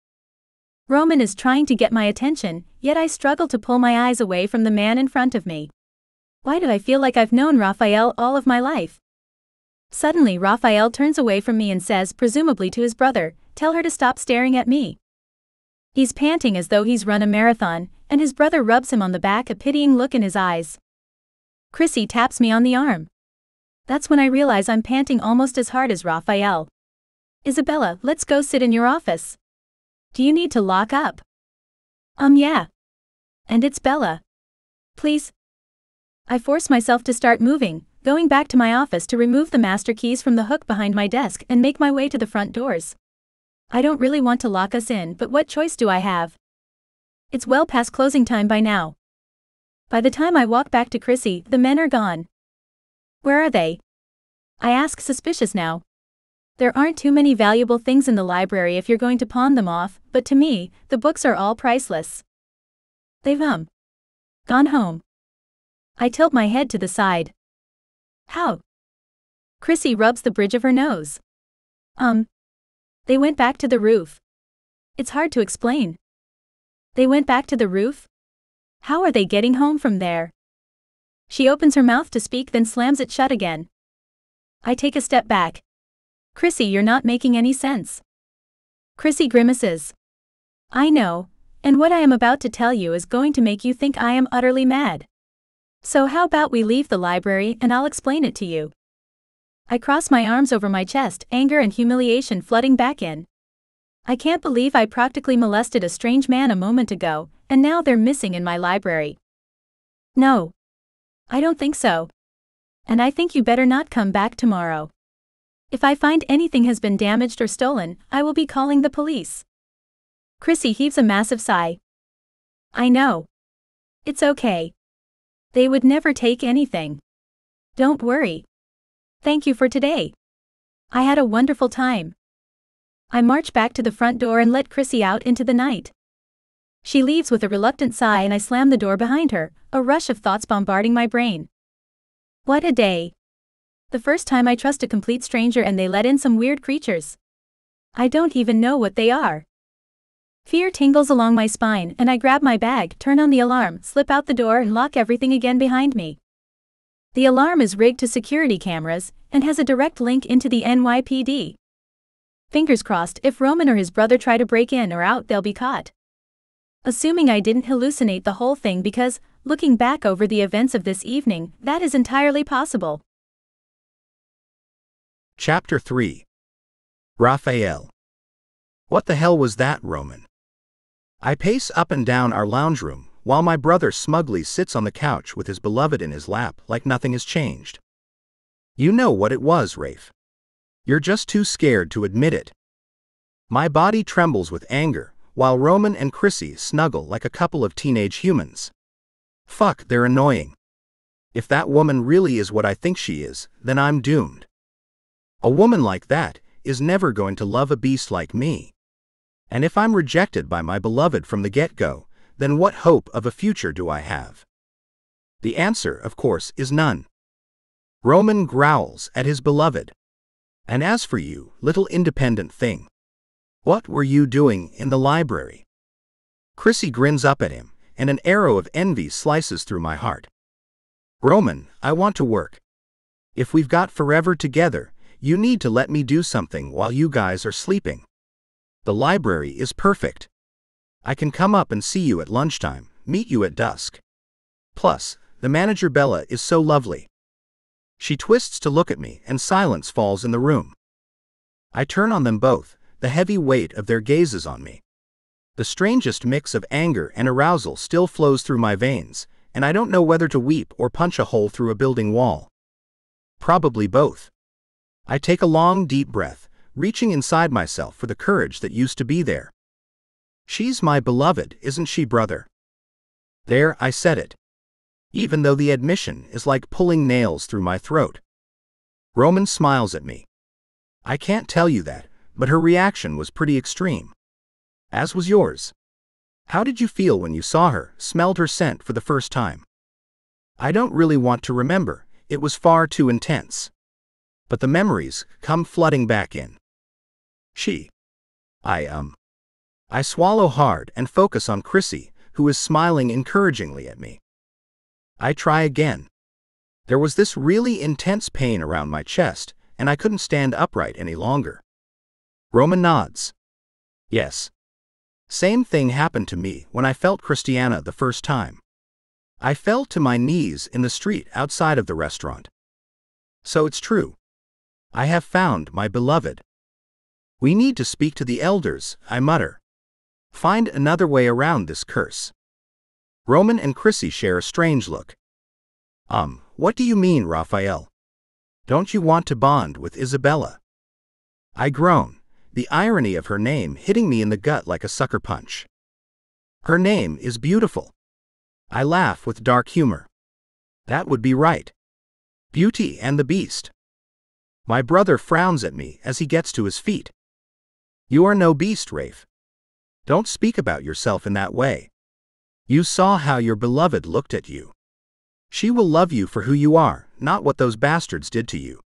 Roman is trying to get my attention, yet I struggle to pull my eyes away from the man in front of me. Why do I feel like I've known Raphael all of my life? Suddenly Raphael turns away from me and says, presumably to his brother, tell her to stop staring at me. He's panting as though he's run a marathon, and his brother rubs him on the back, a pitying look in his eyes. Chrissy taps me on the arm. That's when I realize I'm panting almost as hard as Raphael. Isabella, let's go sit in your office. Do you need to lock up? Yeah. And it's Bella. Please. I force myself to start moving, going back to my office to remove the master keys from the hook behind my desk and make my way to the front doors. I don't really want to lock us in, but what choice do I have? It's well past closing time by now. By the time I walk back to Chrissy, the men are gone. Where are they? I ask, suspicious now. There aren't too many valuable things in the library if you're going to pawn them off, but to me, the books are all priceless. They've gone home. I tilt my head to the side. How? Chrissy rubs the bridge of her nose. They went back to the roof. It's hard to explain. They went back to the roof? How are they getting home from there? She opens her mouth to speak, then slams it shut again. I take a step back. Chrissy, you're not making any sense. Chrissy grimaces. I know, and what I am about to tell you is going to make you think I am utterly mad. So how about we leave the library and I'll explain it to you. I cross my arms over my chest, anger and humiliation flooding back in. I can't believe I practically molested a strange man a moment ago, and now they're missing in my library. No. I don't think so. And I think you better not come back tomorrow. If I find anything has been damaged or stolen, I will be calling the police. Chrissy heaves a massive sigh. I know. It's okay. They would never take anything. Don't worry. Thank you for today. I had a wonderful time. I march back to the front door and let Chrissy out into the night. She leaves with a reluctant sigh and I slam the door behind her, a rush of thoughts bombarding my brain. What a day. The first time I trust a complete stranger and they let in some weird creatures. I don't even know what they are. Fear tingles along my spine and I grab my bag, turn on the alarm, slip out the door and lock everything again behind me. The alarm is rigged to security cameras and has a direct link into the NYPD. Fingers crossed, if Roman or his brother try to break in or out, they'll be caught. Assuming I didn't hallucinate the whole thing, because, looking back over the events of this evening, that is entirely possible. Chapter 3. Raphael. What the hell was that, Roman? I pace up and down our lounge room, while my brother smugly sits on the couch with his beloved in his lap like nothing has changed. You know what it was, Rafe. You're just too scared to admit it. My body trembles with anger, while Roman and Chrissy snuggle like a couple of teenage humans. Fuck, they're annoying. If that woman really is what I think she is, then I'm doomed. A woman like that is never going to love a beast like me. And if I'm rejected by my beloved from the get-go, then what hope of a future do I have? The answer, of course, is none. Roman growls at his beloved. And as for you, little independent thing, what were you doing in the library? Chrissy grins up at him, and an arrow of envy slices through my heart. Roman, I want to work. If we've got forever together, you need to let me do something while you guys are sleeping. The library is perfect. I can come up and see you at lunchtime, meet you at dusk. Plus, the manager Bella is so lovely. She twists to look at me and silence falls in the room. I turn on them both, the heavy weight of their gazes on me. The strangest mix of anger and arousal still flows through my veins, and I don't know whether to weep or punch a hole through a building wall. Probably both. I take a long, deep breath, reaching inside myself for the courage that used to be there. She's my beloved, isn't she, brother? There, I said it. Even though the admission is like pulling nails through my throat. Roman smiles at me. I can't tell you that, but her reaction was pretty extreme. As was yours. How did you feel when you saw her, smelled her scent for the first time? I don't really want to remember, it was far too intense. But the memories come flooding back in. I swallow hard and focus on Chrissy, who is smiling encouragingly at me. I try again. There was this really intense pain around my chest, and I couldn't stand upright any longer. Roman nods. Yes. Same thing happened to me when I felt Christiana the first time. I fell to my knees in the street outside of the restaurant. So it's true. I have found my beloved. We need to speak to the elders, I mutter. Find another way around this curse. Roman and Chrissy share a strange look. What do you mean, Raphael? Don't you want to bond with Isabella? I groan, the irony of her name hitting me in the gut like a sucker punch. Her name is beautiful. I laugh with dark humor. That would be right. Beauty and the Beast. My brother frowns at me as he gets to his feet. You are no beast, Rafe. Don't speak about yourself in that way. You saw how your beloved looked at you. She will love you for who you are, not what those bastards did to you.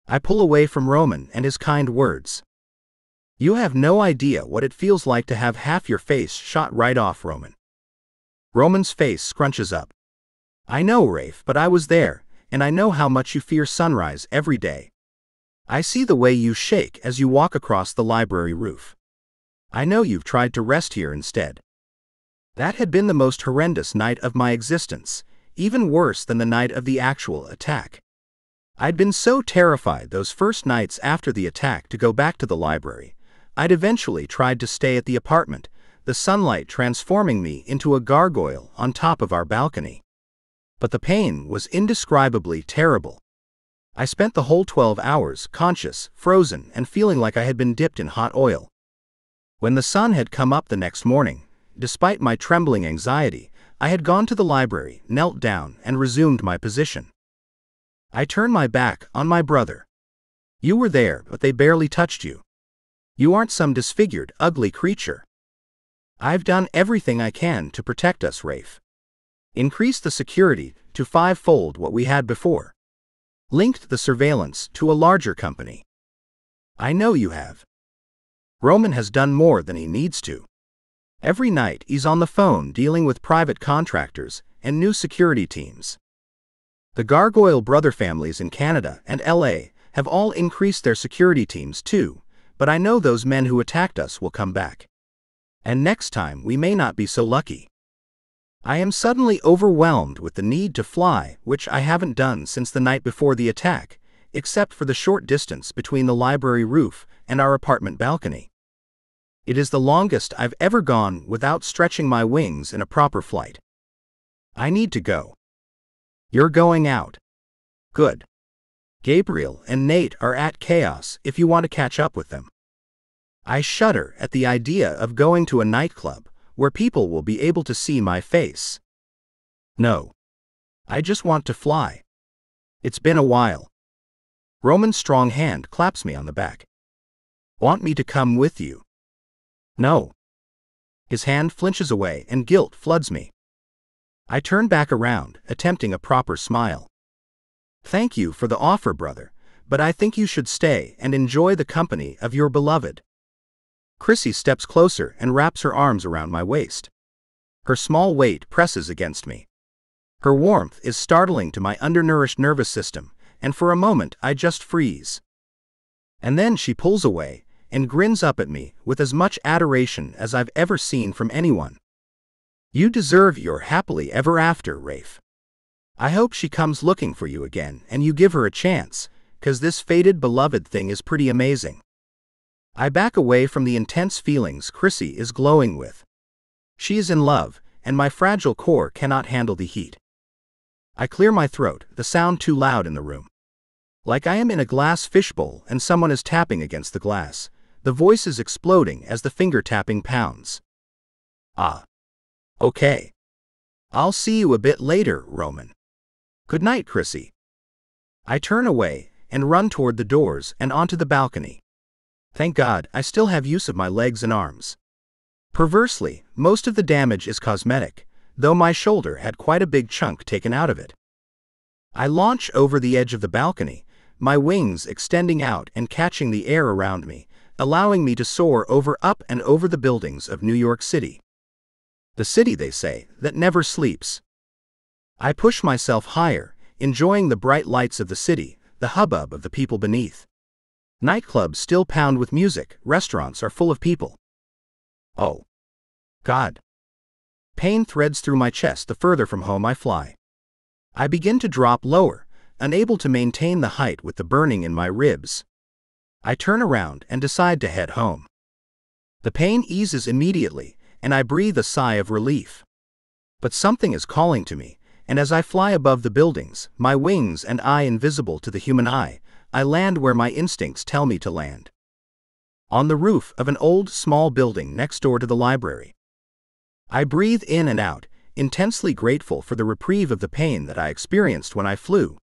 I pull away from Roman and his kind words. You have no idea what it feels like to have half your face shot right off, Roman. Roman's face scrunches up. I know, Rafe, but I was there, and I know how much you fear sunrise every day. I see the way you shake as you walk across the library roof. I know you've tried to rest here instead. That had been the most horrendous night of my existence, even worse than the night of the actual attack. I'd been so terrified those first nights after the attack to go back to the library, I'd eventually tried to stay at the apartment, the sunlight transforming me into a gargoyle on top of our balcony. But the pain was indescribably terrible. I spent the whole 12 hours conscious, frozen, and feeling like I had been dipped in hot oil. When the sun had come up the next morning, despite my trembling anxiety, I had gone to the library, knelt down, and resumed my position. I turn my back on my brother. You were there, but they barely touched you. You aren't some disfigured, ugly creature. I've done everything I can to protect us, Rafe. Increased the security to 5-fold what we had before. Linked the surveillance to a larger company. I know you have. Roman has done more than he needs to. Every night he's on the phone dealing with private contractors and new security teams. The Gargoyle brother families in Canada and LA have all increased their security teams too, but I know those men who attacked us will come back. And next time we may not be so lucky. I am suddenly overwhelmed with the need to fly, which I haven't done since the night before the attack, except for the short distance between the library roof and our apartment balcony. It is the longest I've ever gone without stretching my wings in a proper flight. I need to go. You're going out. Good. Gabriel and Nate are at Chaos if you want to catch up with them. I shudder at the idea of going to a nightclub where people will be able to see my face. No. I just want to fly. It's been a while. Roman's strong hand claps me on the back. Want me to come with you? No. His hand flinches away and guilt floods me. I turn back around, attempting a proper smile. Thank you for the offer, brother, but I think you should stay and enjoy the company of your beloved. Chrissy steps closer and wraps her arms around my waist. Her small weight presses against me. Her warmth is startling to my undernourished nervous system, and for a moment I just freeze. And then she pulls away and grins up at me with as much adoration as I've ever seen from anyone. You deserve your happily ever after, Rafe. I hope she comes looking for you again and you give her a chance, 'cause this fated beloved thing is pretty amazing. I back away from the intense feelings Chrissy is glowing with. She is in love, and my fragile core cannot handle the heat. I clear my throat, the sound too loud in the room. Like I am in a glass fishbowl and someone is tapping against the glass, the voice is exploding as the finger tapping pounds. Ah. Okay. I'll see you a bit later, Roman. Good night, Chrissy. I turn away and run toward the doors and onto the balcony. Thank God I still have use of my legs and arms. Perversely, most of the damage is cosmetic, though my shoulder had quite a big chunk taken out of it. I launch over the edge of the balcony, my wings extending out and catching the air around me, allowing me to soar up and over the buildings of New York City. The city, they say, that never sleeps. I push myself higher, enjoying the bright lights of the city, the hubbub of the people beneath. Nightclubs still pound with music, restaurants are full of people. Oh. God. Pain threads through my chest the further from home I fly. I begin to drop lower, unable to maintain the height with the burning in my ribs. I turn around and decide to head home. The pain eases immediately, and I breathe a sigh of relief. But something is calling to me, and as I fly above the buildings, my wings and eye invisible to the human eye, I land where my instincts tell me to land. On the roof of an old, small building next door to the library. I breathe in and out, intensely grateful for the reprieve of the pain that I experienced when I flew.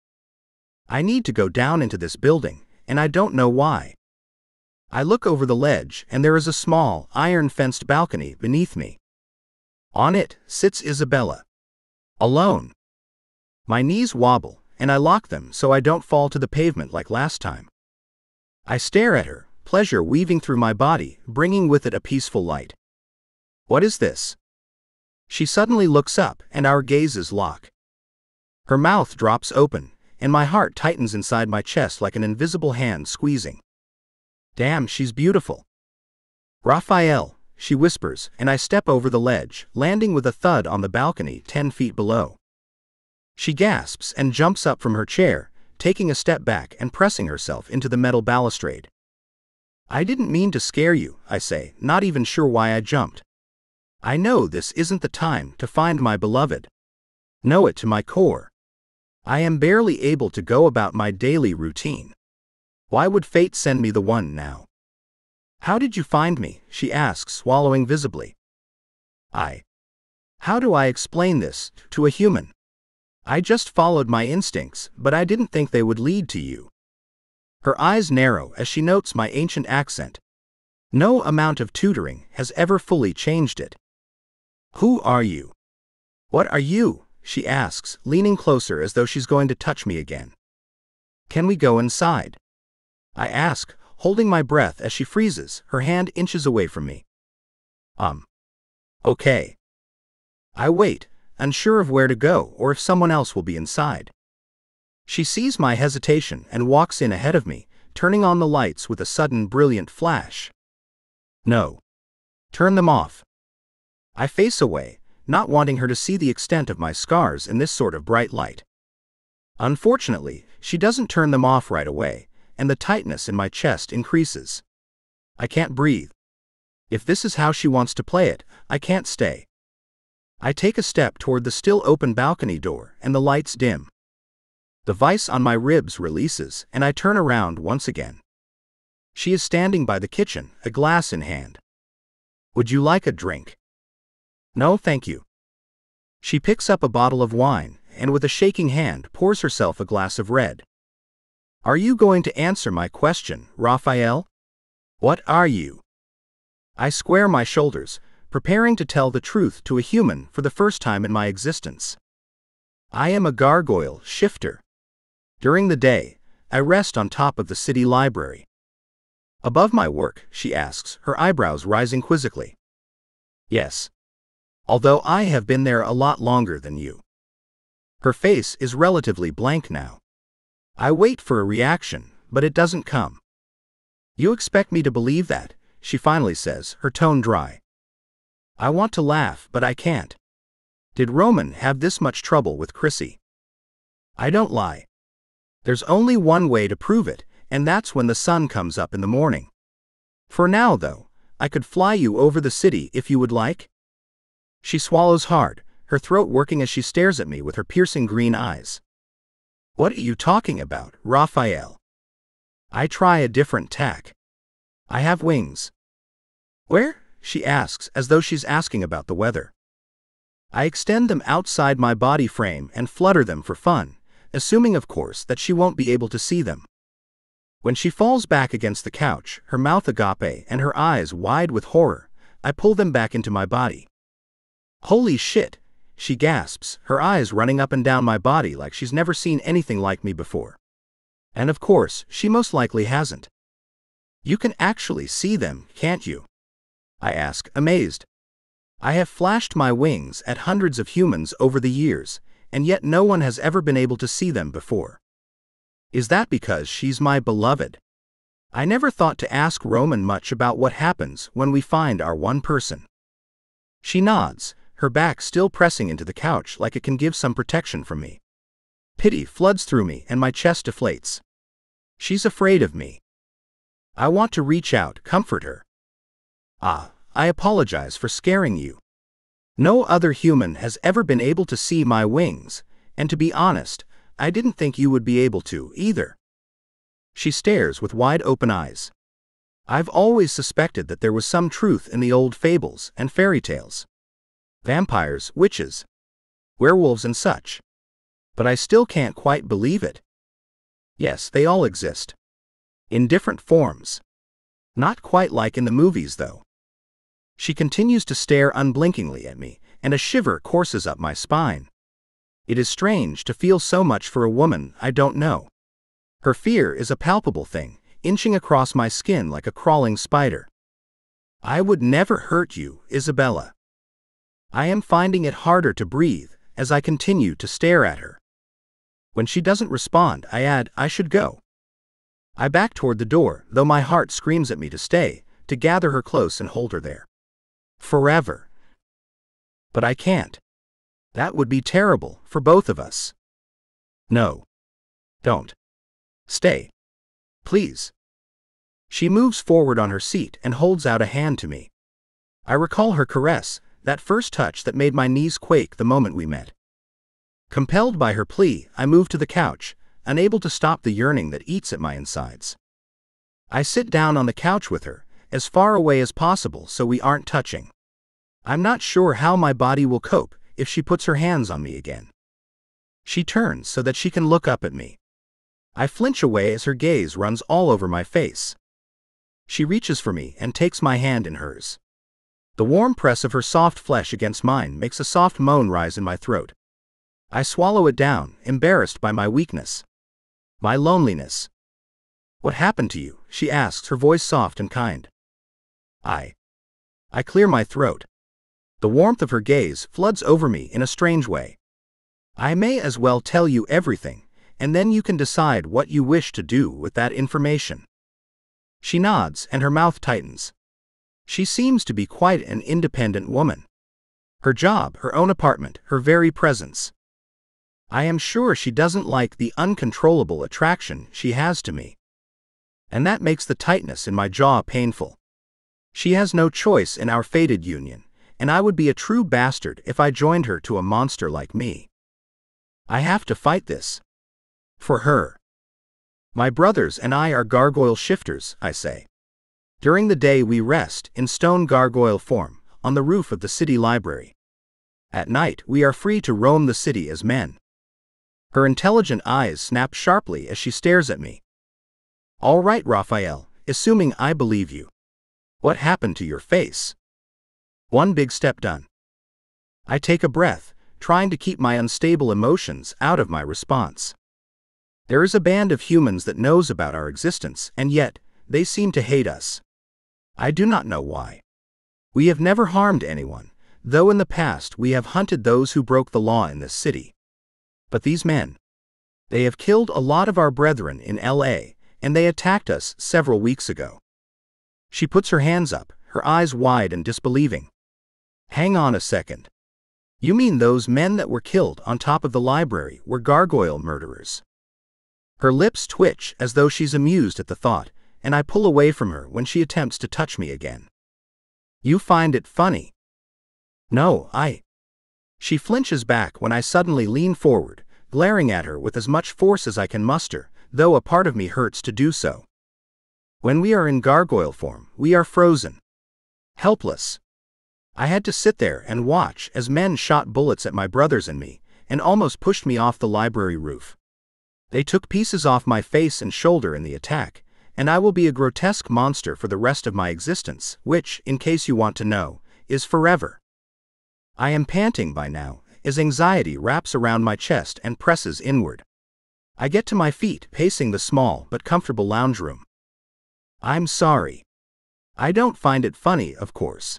I need to go down into this building, and I don't know why. I look over the ledge, and there is a small, iron-fenced balcony beneath me. On it sits Isabella. Alone. My knees wobble, and I lock them so I don't fall to the pavement like last time. I stare at her, pleasure weaving through my body, bringing with it a peaceful light. What is this? She suddenly looks up, and our gazes lock. Her mouth drops open, and my heart tightens inside my chest like an invisible hand squeezing. Damn, she's beautiful. Raphael, she whispers, and I step over the ledge, landing with a thud on the balcony 10 feet below. She gasps and jumps up from her chair, taking a step back and pressing herself into the metal balustrade. I didn't mean to scare you, I say, not even sure why I jumped. I know this isn't the time to find my beloved. Know it to my core. I am barely able to go about my daily routine. Why would fate send me the one now? How did you find me? She asks, swallowing visibly. How do I explain this to a human? I just followed my instincts, but I didn't think they would lead to you. Her eyes narrow as she notes my ancient accent. No amount of tutoring has ever fully changed it. Who are you? What are you? She asks, leaning closer as though she's going to touch me again. Can we go inside? I ask, holding my breath as she freezes, her hand inches away from me. Okay. I wait, unsure of where to go or if someone else will be inside. She sees my hesitation and walks in ahead of me, turning on the lights with a sudden brilliant flash. No. Turn them off. I face away, not wanting her to see the extent of my scars in this sort of bright light. Unfortunately, she doesn't turn them off right away, and the tightness in my chest increases. I can't breathe. If this is how she wants to play it, I can't stay. I take a step toward the still open balcony door, and the lights dim. The vice on my ribs releases, and I turn around once again. She is standing by the kitchen, a glass in hand. Would you like a drink? No, thank you. She picks up a bottle of wine, and with a shaking hand pours herself a glass of red. Are you going to answer my question, Raphael? What are you? I square my shoulders, preparing to tell the truth to a human for the first time in my existence. I am a gargoyle shifter. During the day, I rest on top of the city library. Above my work, she asks, her eyebrows rising quizzically. Yes. Although I have been there a lot longer than you. Her face is relatively blank now. I wait for a reaction, but it doesn't come. You expect me to believe that, she finally says, her tone dry. I want to laugh, but I can't. Did Roman have this much trouble with Chrissy? I don't lie. There's only one way to prove it, and that's when the sun comes up in the morning. For now, though, I could fly you over the city if you would like. She swallows hard, her throat working as she stares at me with her piercing green eyes. What are you talking about, Raphael? I try a different tack. I have wings. Where? She asks, as though she's asking about the weather. I extend them outside my body frame and flutter them for fun, assuming of course that she won't be able to see them. When she falls back against the couch, her mouth agape and her eyes wide with horror, I pull them back into my body. Holy shit, she gasps, her eyes running up and down my body like she's never seen anything like me before. And of course, she most likely hasn't. You can actually see them, can't you? I ask, amazed. I have flashed my wings at hundreds of humans over the years, and yet no one has ever been able to see them before. Is that because she's my beloved? I never thought to ask Roman much about what happens when we find our one person. She nods, her back still pressing into the couch like it can give some protection from me. Pity floods through me and my chest deflates. She's afraid of me. I want to reach out, comfort her. I apologize for scaring you. No other human has ever been able to see my wings, and to be honest, I didn't think you would be able to, either. She stares with wide open eyes. I've always suspected that there was some truth in the old fables and fairy tales. Vampires, witches, werewolves and such. But I still can't quite believe it. Yes, they all exist. In different forms. Not quite like in the movies, though. She continues to stare unblinkingly at me, and a shiver courses up my spine. It is strange to feel so much for a woman I don't know. Her fear is a palpable thing, inching across my skin like a crawling spider. I would never hurt you, Isabella. I am finding it harder to breathe as I continue to stare at her. When she doesn't respond, I add, I should go. I back toward the door, though my heart screams at me to stay, to gather her close and hold her there. Forever. But I can't. That would be terrible for both of us. No. Don't. Stay. Please. She moves forward on her seat and holds out a hand to me. I recall her caress, that first touch that made my knees quake the moment we met. Compelled by her plea, I move to the couch, unable to stop the yearning that eats at my insides. I sit down on the couch with her, as far away as possible so we aren't touching. I'm not sure how my body will cope if she puts her hands on me again. She turns so that she can look up at me. I flinch away as her gaze runs all over my face. She reaches for me and takes my hand in hers. The warm press of her soft flesh against mine makes a soft moan rise in my throat. I swallow it down, embarrassed by my weakness. My loneliness. "What happened to you?" she asks, her voice soft and kind. I clear my throat. The warmth of her gaze floods over me in a strange way. "I may as well tell you everything, and then you can decide what you wish to do with that information." She nods and her mouth tightens. She seems to be quite an independent woman. Her job, her own apartment, her very presence. I am sure she doesn't like the uncontrollable attraction she has to me. And that makes the tightness in my jaw painful. She has no choice in our fated union, and I would be a true bastard if I joined her to a monster like me. I have to fight this. For her. "My brothers and I are gargoyle shifters," I say. "During the day we rest, in stone gargoyle form, on the roof of the city library. At night we are free to roam the city as men." Her intelligent eyes snap sharply as she stares at me. "All right, Raphael, assuming I believe you. What happened to your face?" One big step done. I take a breath, trying to keep my unstable emotions out of my response. There is a band of humans that knows about our existence, and yet, they seem to hate us. I do not know why. We have never harmed anyone, though in the past we have hunted those who broke the law in this city. But these men, they have killed a lot of our brethren in LA, and they attacked us several weeks ago. She puts her hands up, her eyes wide and disbelieving. "Hang on a second. You mean those men that were killed on top of the library were gargoyle murderers?" Her lips twitch as though she's amused at the thought, and I pull away from her when she attempts to touch me again. "You find it funny?" "No, She flinches back when I suddenly lean forward, glaring at her with as much force as I can muster, though a part of me hurts to do so. When we are in gargoyle form, we are frozen. Helpless. I had to sit there and watch as men shot bullets at my brothers and me, and almost pushed me off the library roof. They took pieces off my face and shoulder in the attack, and I will be a grotesque monster for the rest of my existence, which, in case you want to know, is forever. I am panting by now, as anxiety wraps around my chest and presses inward. I get to my feet, pacing the small but comfortable lounge room. "I'm sorry. I don't find it funny, of course.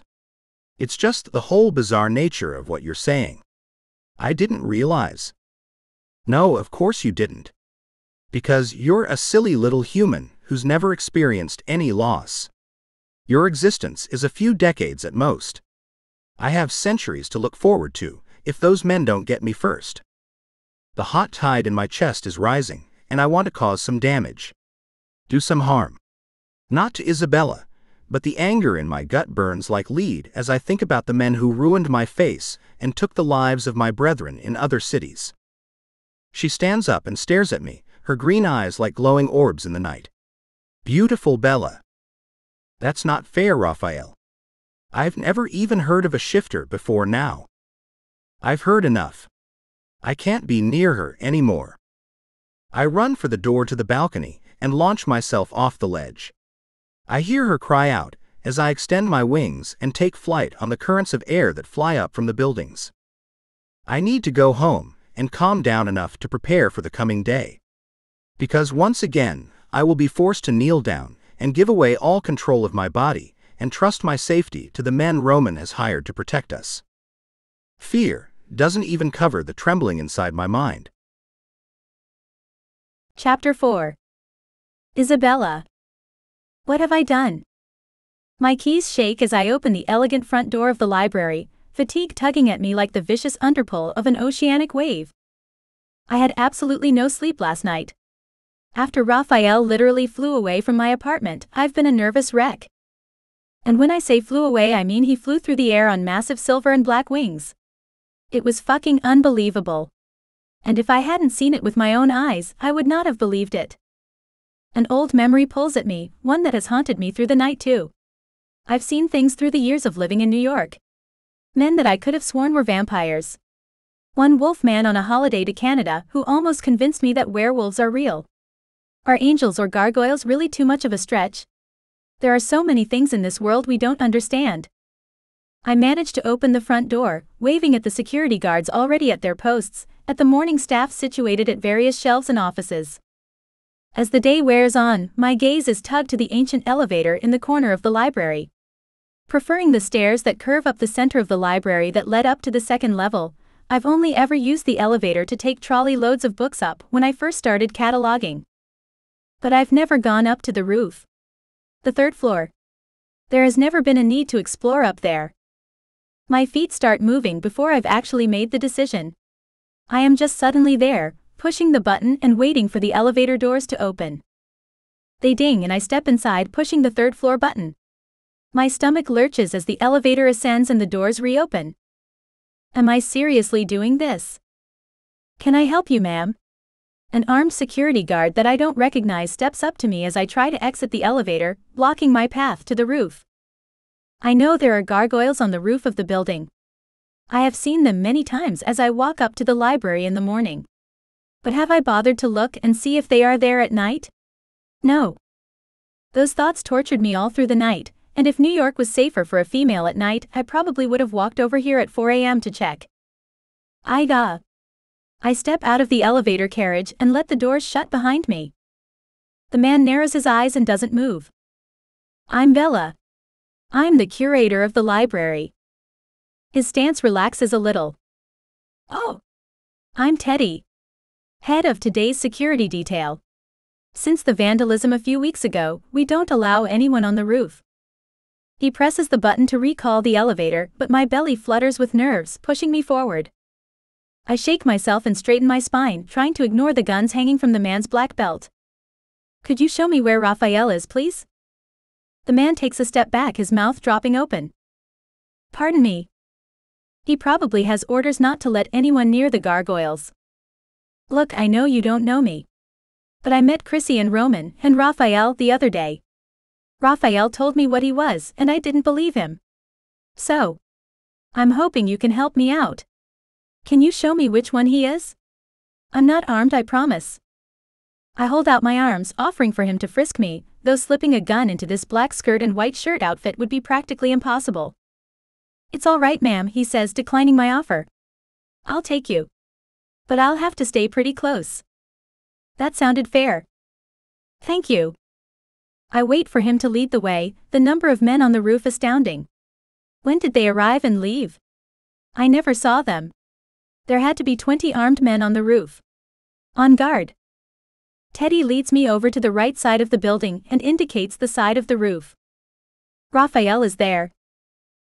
It's just the whole bizarre nature of what you're saying. I didn't realize." "No, of course you didn't. Because you're a silly little human who's never experienced any loss. Your existence is a few decades at most. I have centuries to look forward to, if those men don't get me first." The hot tide in my chest is rising, and I want to cause some damage. Do some harm. Not to Isabella, but the anger in my gut burns like lead as I think about the men who ruined my face and took the lives of my brethren in other cities. She stands up and stares at me, her green eyes like glowing orbs in the night. "Beautiful Bella." "That's not fair, Raphael. I've never even heard of a shifter before now. I've heard enough. I can't be near her anymore." I run for the door to the balcony and launch myself off the ledge. I hear her cry out as I extend my wings and take flight on the currents of air that fly up from the buildings. I need to go home and calm down enough to prepare for the coming day. Because once again, I will be forced to kneel down and give away all control of my body and trust my safety to the men Roman has hired to protect us. Fear doesn't even cover the trembling inside my mind. Chapter 4. Isabella. What have I done? My keys shake as I open the elegant front door of the library, fatigue tugging at me like the vicious underpull of an oceanic wave. I had absolutely no sleep last night. After Raphael literally flew away from my apartment, I've been a nervous wreck. And when I say flew away, I mean he flew through the air on massive silver and black wings. It was fucking unbelievable. And if I hadn't seen it with my own eyes, I would not have believed it. An old memory pulls at me, one that has haunted me through the night too. I've seen things through the years of living in New York. Men that I could have sworn were vampires. One wolfman on a holiday to Canada who almost convinced me that werewolves are real. Are angels or gargoyles really too much of a stretch? There are so many things in this world we don't understand. I managed to open the front door, waving at the security guards already at their posts, at the morning staff situated at various shelves and offices. As the day wears on, my gaze is tugged to the ancient elevator in the corner of the library. Preferring the stairs that curve up the center of the library that led up to the second level, I've only ever used the elevator to take trolley loads of books up when I first started cataloging. But I've never gone up to the roof. The third floor. There has never been a need to explore up there. My feet start moving before I've actually made the decision. I am just suddenly there, pushing the button and waiting for the elevator doors to open. They ding and I step inside, pushing the third floor button. My stomach lurches as the elevator ascends and the doors reopen. Am I seriously doing this? Can I help you, ma'am? An armed security guard that I don't recognize steps up to me as I try to exit the elevator, blocking my path to the roof. I know there are gargoyles on the roof of the building. I have seen them many times as I walk up to the library in the morning. But have I bothered to look and see if they are there at night? No. Those thoughts tortured me all through the night, and if New York was safer for a female at night, I probably would have walked over here at 4 a.m. to check. I step out of the elevator carriage and let the doors shut behind me. The man narrows his eyes and doesn't move. I'm Bella. I'm the curator of the library. His stance relaxes a little. Oh. I'm Teddy, head of today's security detail. Since the vandalism a few weeks ago, we don't allow anyone on the roof. He presses the button to recall the elevator, but my belly flutters with nerves, pushing me forward. I shake myself and straighten my spine, trying to ignore the guns hanging from the man's black belt. Could you show me where Raphael is, please? The man takes a step back, his mouth dropping open. Pardon me. He probably has orders not to let anyone near the gargoyles. Look, I know you don't know me. But I met Chrissy and Roman and Raphael the other day. Raphael told me what he was, and I didn't believe him. So, I'm hoping you can help me out. Can you show me which one he is? I'm not armed, I promise. I hold out my arms, offering for him to frisk me, though slipping a gun into this black skirt and white shirt outfit would be practically impossible. It's all right, ma'am, he says, declining my offer. I'll take you. But I'll have to stay pretty close. That sounded fair. Thank you. I wait for him to lead the way, the number of men on the roof astounding. When did they arrive and leave? I never saw them. There had to be 20 armed men on the roof. On guard. Teddy leads me over to the right side of the building and indicates the side of the roof. Raphael is there.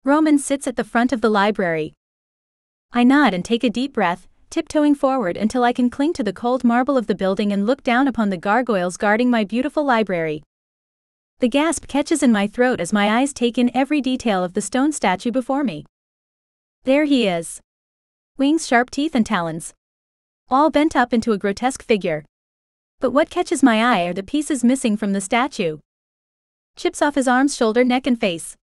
Roman sits at the front of the library. I nod and take a deep breath, tiptoeing forward until I can cling to the cold marble of the building and look down upon the gargoyles guarding my beautiful library. The gasp catches in my throat as my eyes take in every detail of the stone statue before me. There he is. Wings, sharp teeth and talons. All bent up into a grotesque figure. But what catches my eye are the pieces missing from the statue. Chips off his arms, shoulder, neck and face.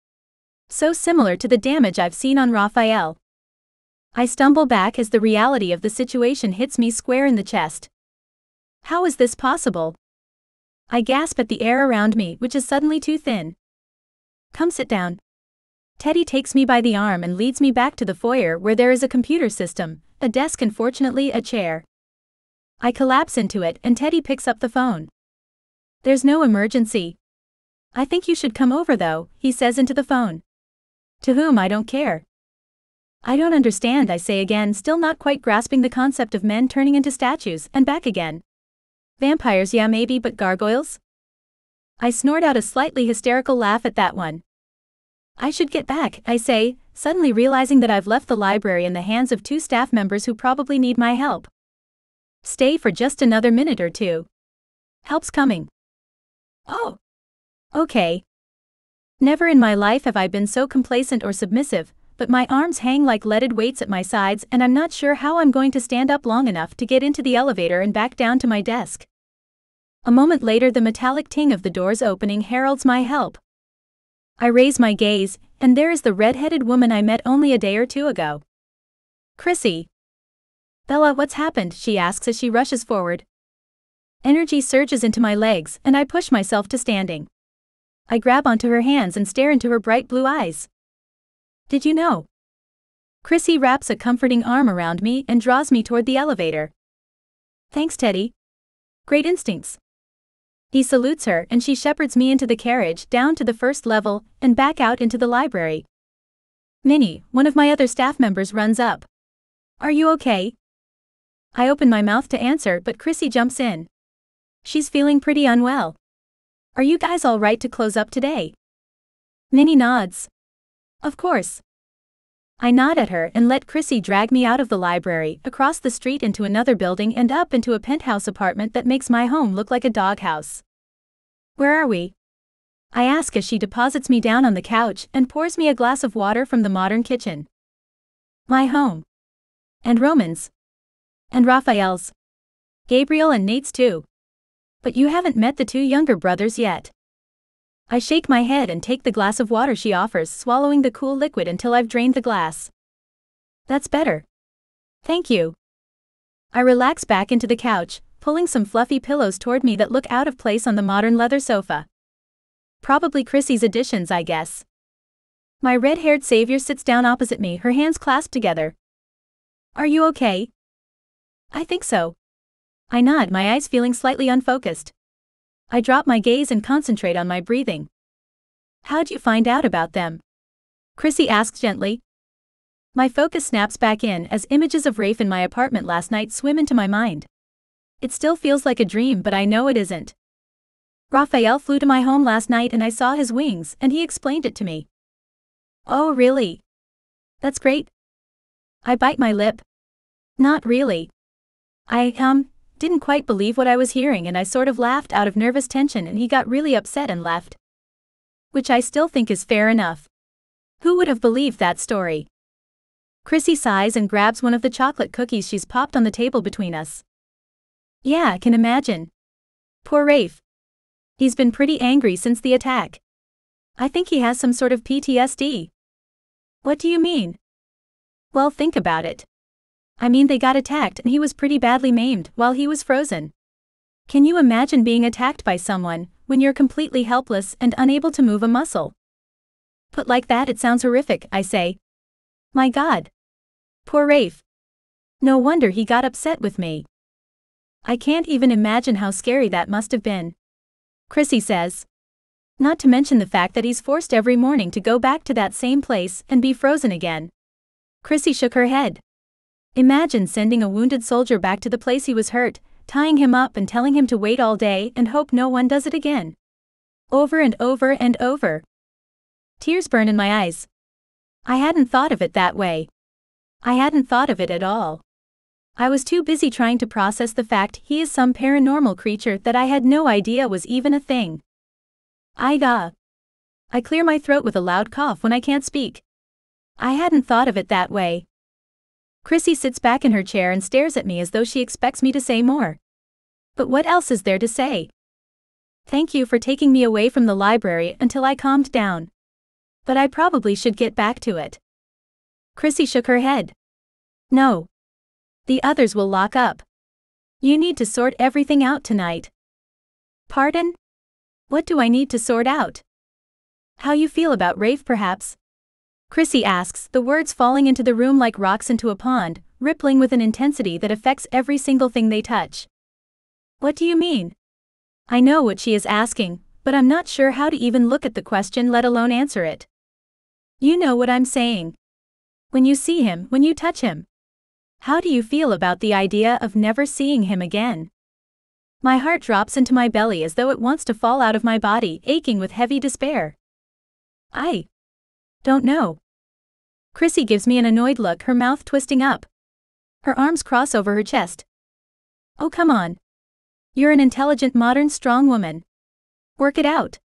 So similar to the damage I've seen on Raphael. I stumble back as the reality of the situation hits me square in the chest. How is this possible? I gasp at the air around me, which is suddenly too thin. Come sit down. Teddy takes me by the arm and leads me back to the foyer where there is a computer system, a desk and fortunately a chair. I collapse into it and Teddy picks up the phone. There's no emergency. I think you should come over though, he says into the phone. To whom? I don't care. I don't understand, I say again, still not quite grasping the concept of men turning into statues and back again. Vampires, yeah maybe, but gargoyles? I snort out a slightly hysterical laugh at that one. I should get back, I say, suddenly realizing that I've left the library in the hands of 2 staff members who probably need my help. Stay for just another minute or two. Help's coming. Oh. Okay. Never in my life have I been so complacent or submissive, but my arms hang like leaded weights at my sides and I'm not sure how I'm going to stand up long enough to get into the elevator and back down to my desk. A moment later the metallic ting of the doors opening heralds my help. I raise my gaze, and there is the red-headed woman I met only a day or two ago. Chrissy. Bella, what's happened? She asks as she rushes forward. Energy surges into my legs, and I push myself to standing. I grab onto her hands and stare into her bright blue eyes. Did you know? Chrissy wraps a comforting arm around me and draws me toward the elevator. Thanks, Teddy. Great instincts. He salutes her and she shepherds me into the carriage, down to the first level, and back out into the library. Minnie, one of my other staff members, runs up. Are you okay? I open my mouth to answer, but Chrissy jumps in. She's feeling pretty unwell. Are you guys all right to close up today? Minnie nods. Of course. I nod at her and let Chrissy drag me out of the library, across the street into another building and up into a penthouse apartment that makes my home look like a doghouse. Where are we? I ask as she deposits me down on the couch and pours me a glass of water from the modern kitchen. My home. And Roman's. And Raphael's. Gabriel and Nate's too. But you haven't met the two younger brothers yet. I shake my head and take the glass of water she offers, swallowing the cool liquid until I've drained the glass. That's better. Thank you. I relax back into the couch, pulling some fluffy pillows toward me that look out of place on the modern leather sofa. Probably Chrissy's additions, I guess. My red-haired savior sits down opposite me, her hands clasped together. Are you okay? I think so. I nod, my eyes feeling slightly unfocused. I drop my gaze and concentrate on my breathing. How'd you find out about them? Chrissy asks gently. My focus snaps back in as images of Rafe in my apartment last night swim into my mind. It still feels like a dream, but I know it isn't. Raphael flew to my home last night and I saw his wings, and he explained it to me. Oh, really? That's great. I bite my lip. Not really. I didn't quite believe what I was hearing, and I sort of laughed out of nervous tension, and he got really upset and left. Which I still think is fair enough. Who would have believed that story? Chrissy sighs and grabs one of the chocolate cookies she's popped on the table between us. Yeah, I can imagine. Poor Rafe. He's been pretty angry since the attack. I think he has some sort of PTSD. What do you mean? Well, think about it. I mean, they got attacked and he was pretty badly maimed while he was frozen. Can you imagine being attacked by someone when you're completely helpless and unable to move a muscle? Put like that, it sounds horrific, I say. My God. Poor Rafe. No wonder he got upset with me. I can't even imagine how scary that must have been. Chrissy says. Not to mention the fact that he's forced every morning to go back to that same place and be frozen again. Chrissy shook her head. Imagine sending a wounded soldier back to the place he was hurt, tying him up and telling him to wait all day and hope no one does it again. Over and over and over. Tears burn in my eyes. I hadn't thought of it that way. I hadn't thought of it at all. I was too busy trying to process the fact he is some paranormal creature that I had no idea was even a thing. I clear my throat with a loud cough when I can't speak. I hadn't thought of it that way. Chrissy sits back in her chair and stares at me as though she expects me to say more. But what else is there to say? Thank you for taking me away from the library until I calmed down. But I probably should get back to it. Chrissy shook her head. No. The others will lock up. You need to sort everything out tonight. Pardon? What do I need to sort out? How you feel about Rafe, perhaps? Chrissy asks, the words falling into the room like rocks into a pond, rippling with an intensity that affects every single thing they touch. What do you mean? I know what she is asking, but I'm not sure how to even look at the question, let alone answer it. You know what I'm saying. When you see him, when you touch him. How do you feel about the idea of never seeing him again? My heart drops into my belly as though it wants to fall out of my body, aching with heavy despair. I don't know. Chrissy gives me an annoyed look, her mouth twisting up. Her arms cross over her chest. Oh, come on. You're an intelligent, modern, strong woman. Work it out.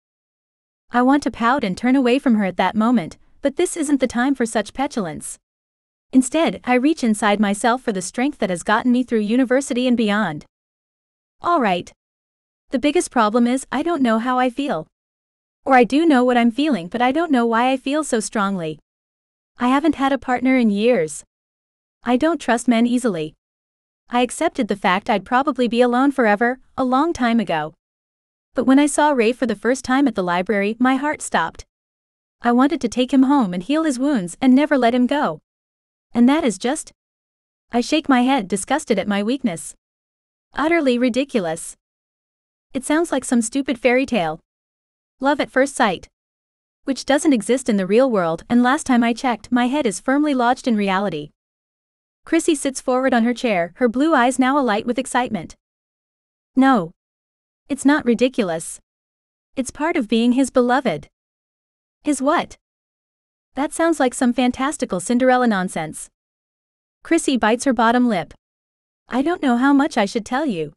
I want to pout and turn away from her at that moment, but this isn't the time for such petulance. Instead, I reach inside myself for the strength that has gotten me through university and beyond. All right. The biggest problem is I don't know how I feel. Or I do know what I'm feeling, but I don't know why I feel so strongly. I haven't had a partner in years. I don't trust men easily. I accepted the fact I'd probably be alone forever, a long time ago. But when I saw Rafe for the first time at the library, my heart stopped. I wanted to take him home and heal his wounds and never let him go. And that is just... I shake my head, disgusted at my weakness. Utterly ridiculous. It sounds like some stupid fairy tale. Love at first sight. Which doesn't exist in the real world, and last time I checked, my head is firmly lodged in reality. Chrissy sits forward on her chair, her blue eyes now alight with excitement. No. It's not ridiculous. It's part of being his beloved. His what? That sounds like some fantastical Cinderella nonsense. Chrissy bites her bottom lip. I don't know how much I should tell you.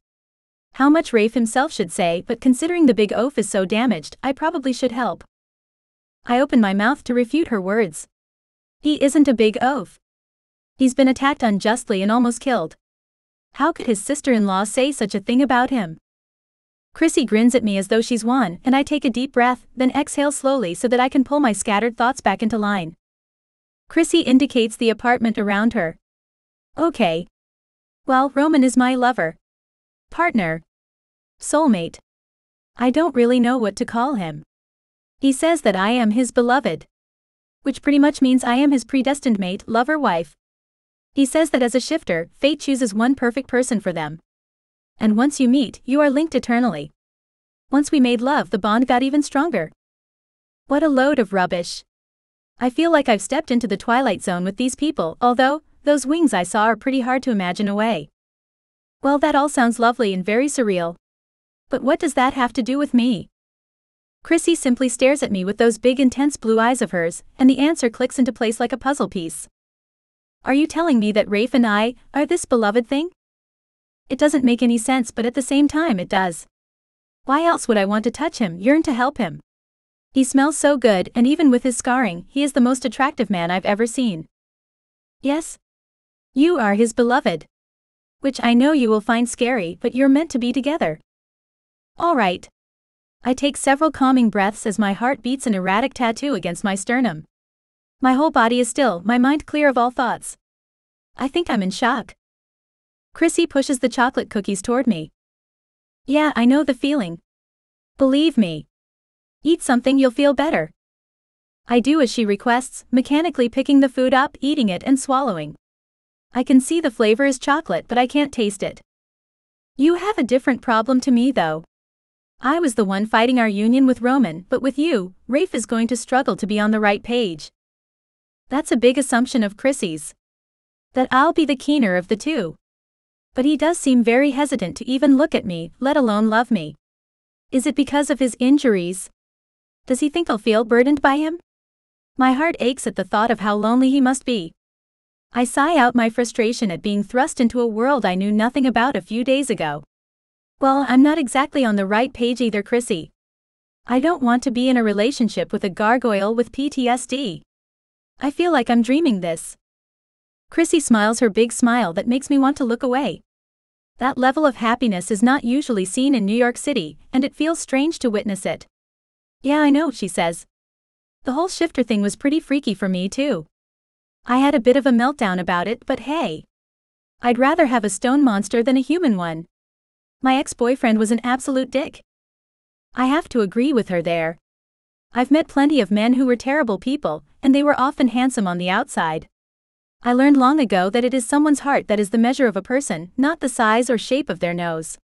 How much Rafe himself should say, but considering the big oaf is so damaged, I probably should help. I open my mouth to refute her words. He isn't a big oaf. He's been attacked unjustly and almost killed. How could his sister-in-law say such a thing about him? Chrissy grins at me as though she's won, and I take a deep breath, then exhale slowly so that I can pull my scattered thoughts back into line. Chrissy indicates the apartment around her. Okay. Well, Roman is my lover. Partner. Soulmate. I don't really know what to call him. He says that I am his beloved. Which pretty much means I am his predestined mate, lover, wife. He says that as a shifter, fate chooses one perfect person for them. And once you meet, you are linked eternally. Once we made love, the bond got even stronger. What a load of rubbish. I feel like I've stepped into the twilight zone with these people, although, those wings I saw are pretty hard to imagine away. Well, that all sounds lovely and very surreal. But what does that have to do with me? Chrissy simply stares at me with those big intense blue eyes of hers, and the answer clicks into place like a puzzle piece. Are you telling me that Rafe and I are this beloved thing? It doesn't make any sense, but at the same time it does. Why else would I want to touch him, yearn to help him? He smells so good, and even with his scarring, he is the most attractive man I've ever seen. Yes? You are his beloved. Which I know you will find scary, but you're meant to be together. All right. I take several calming breaths as my heart beats an erratic tattoo against my sternum. My whole body is still, my mind clear of all thoughts. I think I'm in shock. Chrissy pushes the chocolate cookies toward me. Yeah, I know the feeling. Believe me. Eat something, you'll feel better. I do as she requests, mechanically picking the food up, eating it and swallowing. I can see the flavor is chocolate, but I can't taste it. You have a different problem to me though. I was the one fighting our union with Roman, but with you, Rafe is going to struggle to be on the right page. That's a big assumption of Chrissy's. That I'll be the keener of the two. But he does seem very hesitant to even look at me, let alone love me. Is it because of his injuries? Does he think I'll feel burdened by him? My heart aches at the thought of how lonely he must be. I sigh out my frustration at being thrust into a world I knew nothing about a few days ago. Well, I'm not exactly on the right page either, Chrissy. I don't want to be in a relationship with a gargoyle with PTSD. I feel like I'm dreaming this. Chrissy smiles her big smile that makes me want to look away. That level of happiness is not usually seen in New York City, and it feels strange to witness it. Yeah, I know, she says. The whole shifter thing was pretty freaky for me too. I had a bit of a meltdown about it, but hey. I'd rather have a stone monster than a human one. My ex-boyfriend was an absolute dick. I have to agree with her there. I've met plenty of men who were terrible people, and they were often handsome on the outside. I learned long ago that it is someone's heart that is the measure of a person, not the size or shape of their nose.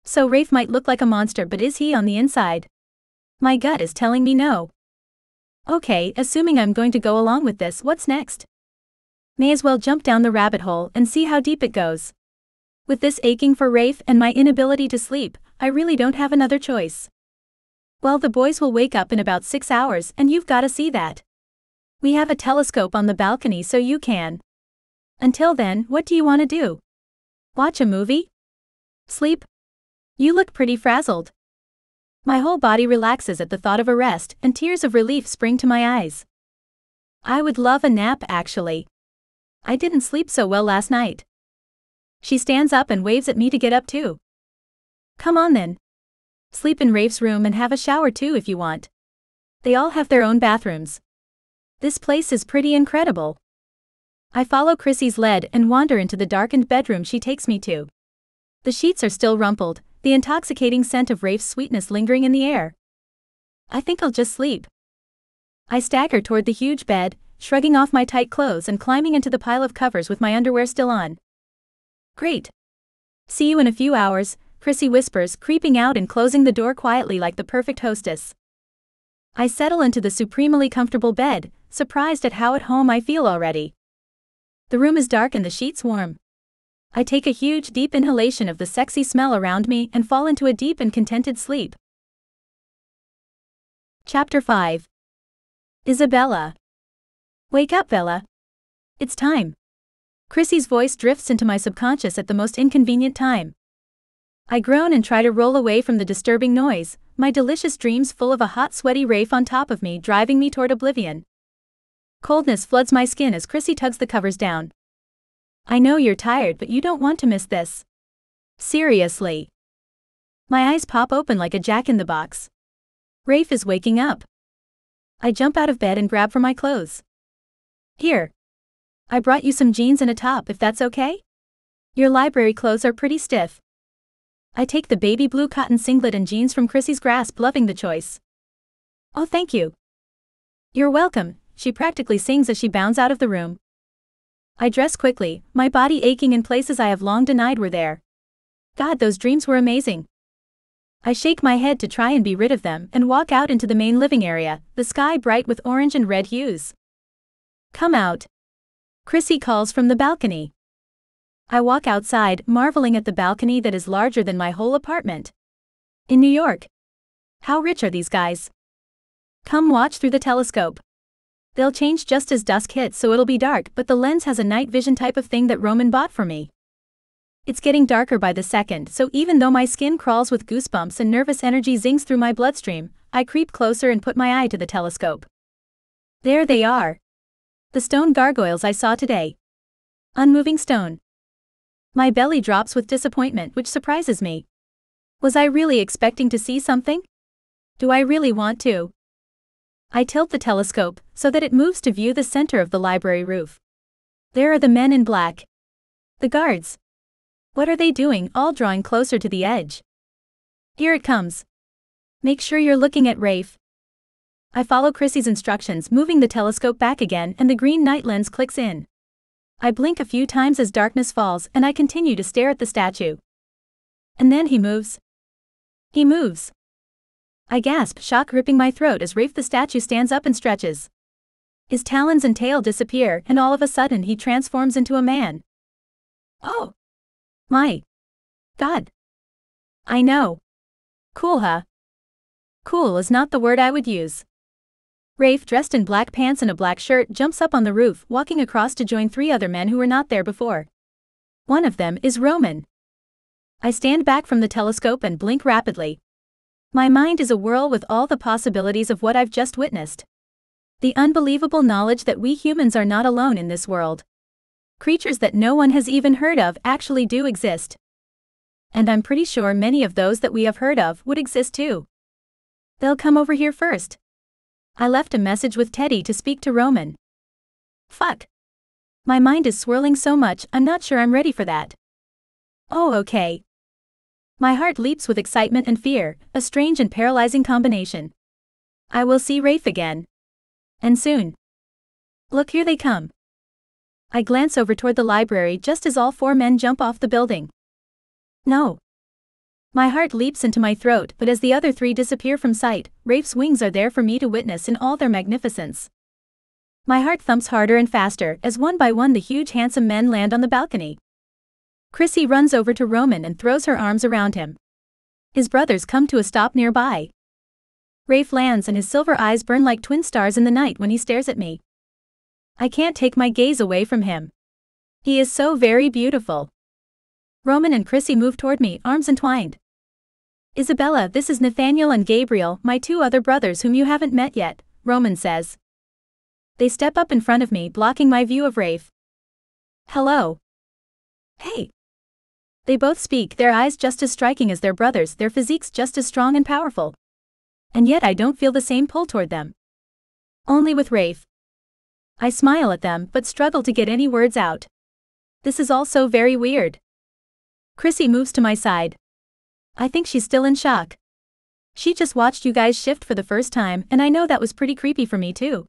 So Rafe might look like a monster, but is he on the inside? My gut is telling me no. Okay, assuming I'm going to go along with this, what's next? May as well jump down the rabbit hole and see how deep it goes. With this aching for Rafe and my inability to sleep, I really don't have another choice. Well, the boys will wake up in about 6 hours, and you've got to see that. We have a telescope on the balcony so you can. Until then, what do you want to do? Watch a movie? Sleep? You look pretty frazzled. My whole body relaxes at the thought of a rest, and tears of relief spring to my eyes. I would love a nap, actually. I didn't sleep so well last night. She stands up and waves at me to get up too. Come on then. Sleep in Rafe's room and have a shower too if you want. They all have their own bathrooms. This place is pretty incredible. I follow Chrissy's lead and wander into the darkened bedroom she takes me to. The sheets are still rumpled, the intoxicating scent of Rafe's sweetness lingering in the air. I think I'll just sleep. I stagger toward the huge bed, shrugging off my tight clothes and climbing into the pile of covers with my underwear still on. Great. See you in a few hours, Chrissy whispers, creeping out and closing the door quietly like the perfect hostess. I settle into the supremely comfortable bed, surprised at how at home I feel already. The room is dark and the sheets warm. I take a huge deep inhalation of the sexy smell around me and fall into a deep and contented sleep. Chapter 5. Isabella. Wake up, Bella. It's time. Chrissy's voice drifts into my subconscious at the most inconvenient time. I groan and try to roll away from the disturbing noise, my delicious dreams full of a hot sweaty Rafe on top of me driving me toward oblivion. Coldness floods my skin as Chrissy tugs the covers down. I know you're tired, but you don't want to miss this. Seriously. My eyes pop open like a jack-in-the-box. Rafe is waking up. I jump out of bed and grab for my clothes. Here. I brought you some jeans and a top if that's okay? Your library clothes are pretty stiff. I take the baby blue cotton singlet and jeans from Chrissy's grasp, loving the choice. Oh, thank you. You're welcome, she practically sings as she bounds out of the room. I dress quickly, my body aching in places I have long denied were there. God, those dreams were amazing. I shake my head to try and be rid of them and walk out into the main living area, the sky bright with orange and red hues. Come out. Chrissy calls from the balcony. I walk outside, marveling at the balcony that is larger than my whole apartment. In New York. How rich are these guys? Come watch through the telescope. They'll change just as dusk hits, so it'll be dark, but the lens has a night vision type of thing that Roman bought for me. It's getting darker by the second, so even though my skin crawls with goosebumps and nervous energy zings through my bloodstream, I creep closer and put my eye to the telescope. There they are. The stone gargoyles I saw today. Unmoving stone. My belly drops with disappointment, which surprises me. Was I really expecting to see something? Do I really want to? I tilt the telescope so that it moves to view the center of the library roof. There are the men in black. The guards. What are they doing, all drawing closer to the edge? Here it comes. Make sure you're looking at Rafe. I follow Chrissy's instructions, moving the telescope back again, and the green night lens clicks in. I blink a few times as darkness falls, and I continue to stare at the statue. And then he moves. He moves. I gasp, shock gripping my throat as Rafe the statue stands up and stretches. His talons and tail disappear, and all of a sudden he transforms into a man. Oh! My God! I know. Cool, huh? Cool is not the word I would use. Rafe, dressed in black pants and a black shirt, jumps up on the roof, walking across to join 3 other men who were not there before. One of them is Roman. I stand back from the telescope and blink rapidly. My mind is a whirl with all the possibilities of what I've just witnessed. The unbelievable knowledge that we humans are not alone in this world. Creatures that no one has even heard of actually do exist. And I'm pretty sure many of those that we have heard of would exist too. They'll come over here first. I left a message with Teddy to speak to Roman. Fuck. My mind is swirling so much, I'm not sure I'm ready for that. Oh, okay. My heart leaps with excitement and fear, a strange and paralyzing combination. I will see Rafe again. And soon. Look, here they come. I glance over toward the library just as all 4 men jump off the building. No. My heart leaps into my throat, but as the other 3 disappear from sight, Rafe's wings are there for me to witness in all their magnificence. My heart thumps harder and faster as one by one the huge handsome men land on the balcony. Chrissy runs over to Roman and throws her arms around him. His brothers come to a stop nearby. Rafe lands and his silver eyes burn like twin stars in the night when he stares at me. I can't take my gaze away from him. He is so very beautiful. Roman and Chrissy move toward me, arms entwined. Isabella, this is Nathaniel and Gabriel, my 2 other brothers whom you haven't met yet, Roman says. They step up in front of me, blocking my view of Rafe. Hello. Hey. They both speak, their eyes just as striking as their brothers, their physiques just as strong and powerful. And yet I don't feel the same pull toward them. Only with Rafe. I smile at them but struggle to get any words out. This is all so very weird. Chrissy moves to my side. I think she's still in shock. She just watched you guys shift for the first time, and I know that was pretty creepy for me too.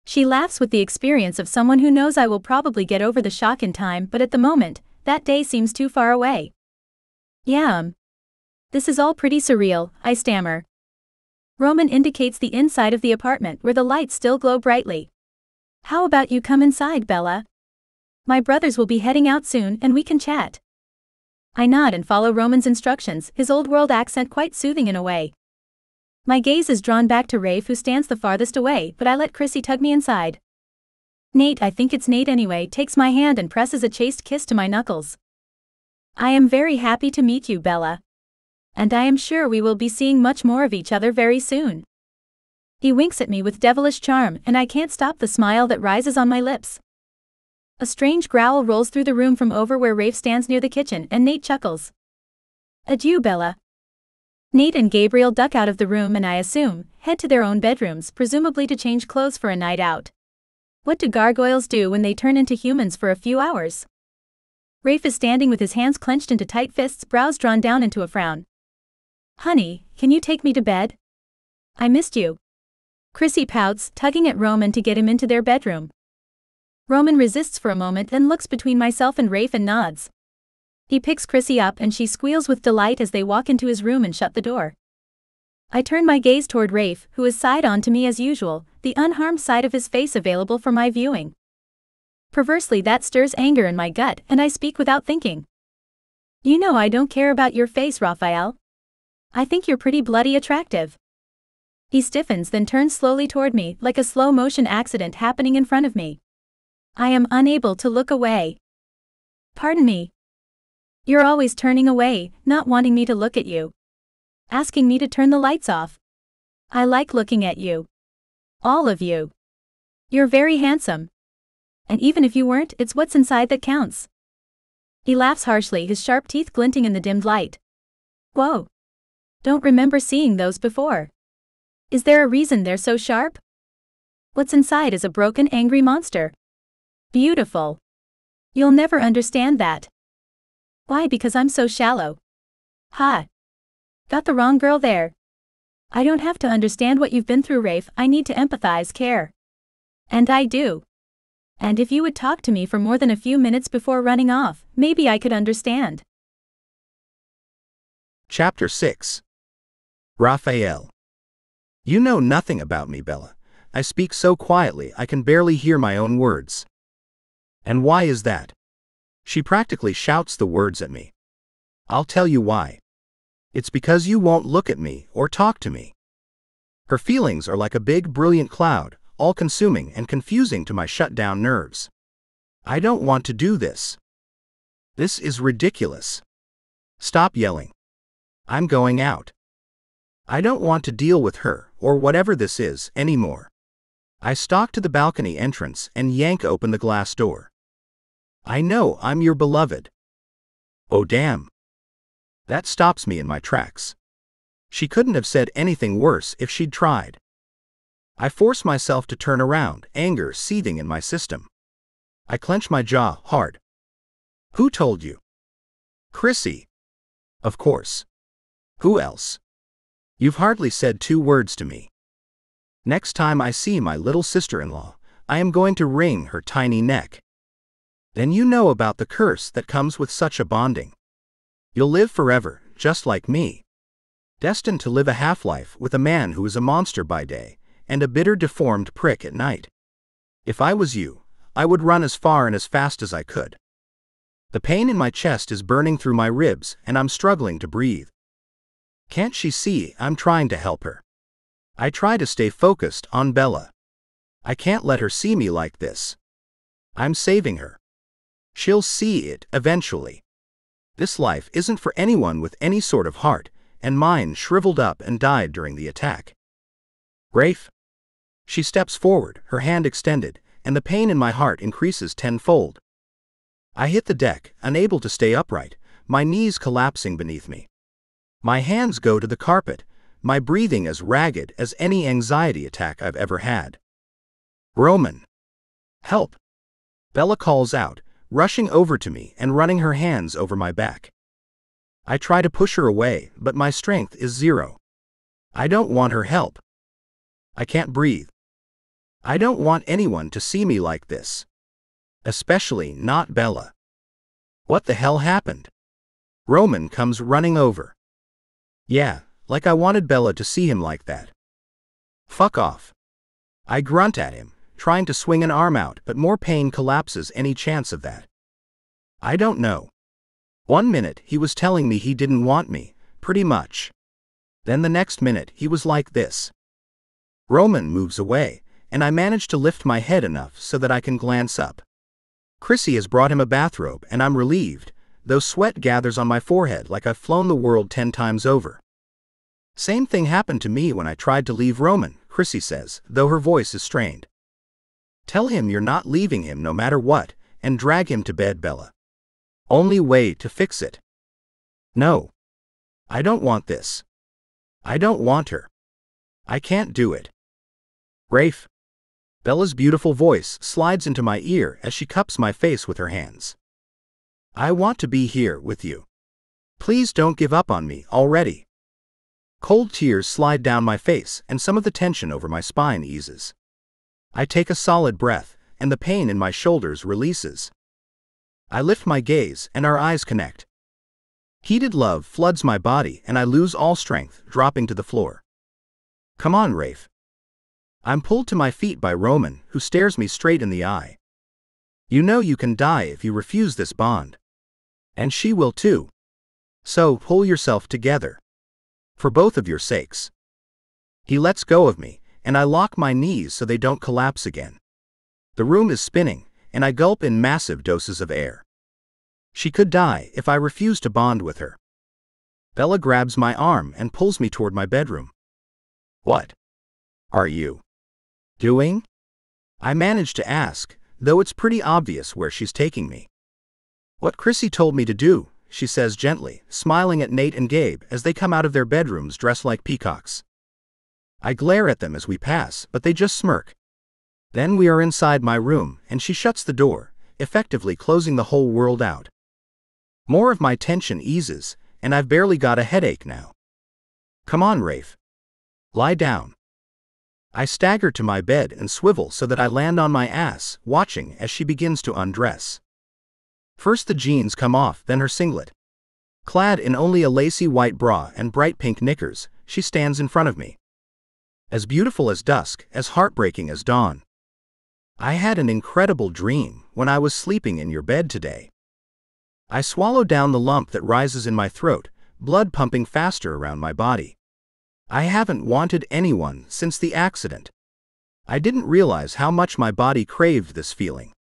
She laughs with the experience of someone who knows I will probably get over the shock in time, but at the moment, that day seems too far away. Yeah. This is all pretty surreal, I stammer. Roman indicates the inside of the apartment where the lights still glow brightly. How about you come inside, Bella? My brothers will be heading out soon and we can chat. I nod and follow Roman's instructions, his old-world accent quite soothing in a way. My gaze is drawn back to Rafe, who stands the farthest away, but I let Chrissy tug me inside. Nate, I think it's Nate anyway, takes my hand and presses a chaste kiss to my knuckles. I am very happy to meet you, Bella. And I am sure we will be seeing much more of each other very soon. He winks at me with devilish charm, and I can't stop the smile that rises on my lips. A strange growl rolls through the room from over where Rafe stands near the kitchen, and Nate chuckles. Adieu, Bella. Nate and Gabriel duck out of the room and I assume, head to their own bedrooms, presumably to change clothes for a night out. What do gargoyles do when they turn into humans for a few hours? Rafe is standing with his hands clenched into tight fists, brows drawn down into a frown. Honey, can you take me to bed? I missed you. Chrissy pouts, tugging at Roman to get him into their bedroom. Roman resists for a moment, then looks between myself and Rafe and nods. He picks Chrissy up and she squeals with delight as they walk into his room and shut the door. I turn my gaze toward Rafe, who is side on to me as usual, the unharmed side of his face available for my viewing. Perversely, that stirs anger in my gut, and I speak without thinking. You know I don't care about your face, Raphael. I think you're pretty bloody attractive. He stiffens, then turns slowly toward me, like a slow-motion accident happening in front of me. I am unable to look away. Pardon me. You're always turning away, not wanting me to look at you. Asking me to turn the lights off. I like looking at you. All of you. You're very handsome. And even if you weren't, it's what's inside that counts. He laughs harshly, his sharp teeth glinting in the dimmed light. Whoa. Don't remember seeing those before. Is there a reason they're so sharp? What's inside is a broken, angry monster. Beautiful. You'll never understand that. Why? Because I'm so shallow. Ha. Got the wrong girl there. I don't have to understand what you've been through, Rafe, I need to empathize, care. And I do. And if you would talk to me for more than a few minutes before running off, maybe I could understand. Chapter 6. Raphael. You know nothing about me, Bella. I speak so quietly I can barely hear my own words. And why is that? She practically shouts the words at me. I'll tell you why. It's because you won't look at me or talk to me. Her feelings are like a big, brilliant cloud, all-consuming and confusing to my shut-down nerves. I don't want to do this. This is ridiculous. Stop yelling. I'm going out. I don't want to deal with her, or whatever this is, anymore. I stalk to the balcony entrance and yank open the glass door. I know I'm your beloved. Oh damn. That stops me in my tracks. She couldn't have said anything worse if she'd tried. I force myself to turn around, anger seething in my system. I clench my jaw hard. Who told you? Chrissy. Of course. Who else? You've hardly said 2 words to me. Next time I see my little sister-in-law, I am going to wring her tiny neck. Then you know about the curse that comes with such a bonding. You'll live forever, just like me. Destined to live a half-life with a man who is a monster by day, and a bitter deformed prick at night. If I was you, I would run as far and as fast as I could. The pain in my chest is burning through my ribs, and I'm struggling to breathe. Can't she see I'm trying to help her? I try to stay focused on Bella. I can't let her see me like this. I'm saving her. She'll see it eventually. This life isn't for anyone with any sort of heart, and mine shriveled up and died during the attack. Rafe? She steps forward, her hand extended, and the pain in my heart increases tenfold. I hit the deck, unable to stay upright, my knees collapsing beneath me. My hands go to the carpet, my breathing as ragged as any anxiety attack I've ever had. Roman. Help! Bella calls out, rushing over to me and running her hands over my back. I try to push her away, but my strength is zero. I don't want her help. I can't breathe. I don't want anyone to see me like this. Especially not Bella. What the hell happened? Roman comes running over. Yeah, like I wanted Bella to see him like that. Fuck off. I grunt at him, trying to swing an arm out, but more pain collapses any chance of that. I don't know. 1 minute he was telling me he didn't want me, pretty much. Then the next minute he was like this. Roman moves away, and I manage to lift my head enough so that I can glance up. Chrissy has brought him a bathrobe and I'm relieved, though sweat gathers on my forehead like I've flown the world 10 times over. Same thing happened to me when I tried to leave Roman, Chrissy says, though her voice is strained. Tell him you're not leaving him no matter what, and drag him to bed, Bella. Only way to fix it. No. I don't want this. I don't want her. I can't do it. Rafe. Bella's beautiful voice slides into my ear as she cups my face with her hands. I want to be here with you. Please don't give up on me already. Cold tears slide down my face and some of the tension over my spine eases. I take a solid breath, and the pain in my shoulders releases. I lift my gaze and our eyes connect. Heated love floods my body and I lose all strength, dropping to the floor. Come on, Rafe. I'm pulled to my feet by Roman, who stares me straight in the eye. You know you can die if you refuse this bond. And she will too. So pull yourself together. For both of your sakes. He lets go of me, and I lock my knees so they don't collapse again. The room is spinning, and I gulp in massive doses of air. She could die if I refuse to bond with her. Bella grabs my arm and pulls me toward my bedroom. What are you doing? I manage to ask, though it's pretty obvious where she's taking me. What Chrissy told me to do, she says gently, smiling at Nate and Gabe as they come out of their bedrooms dressed like peacocks. I glare at them as we pass, but they just smirk. Then we are inside my room, and she shuts the door, effectively closing the whole world out. More of my tension eases, and I've barely got a headache now. Come on, Rafe. Lie down. I stagger to my bed and swivel so that I land on my ass, watching as she begins to undress. First the jeans come off, then her singlet. Clad in only a lacy white bra and bright pink knickers, she stands in front of me. As beautiful as dusk, as heartbreaking as dawn. I had an incredible dream when I was sleeping in your bed today. I swallow down the lump that rises in my throat, blood pumping faster around my body. I haven't wanted anyone since the accident. I didn't realize how much my body craved this feeling.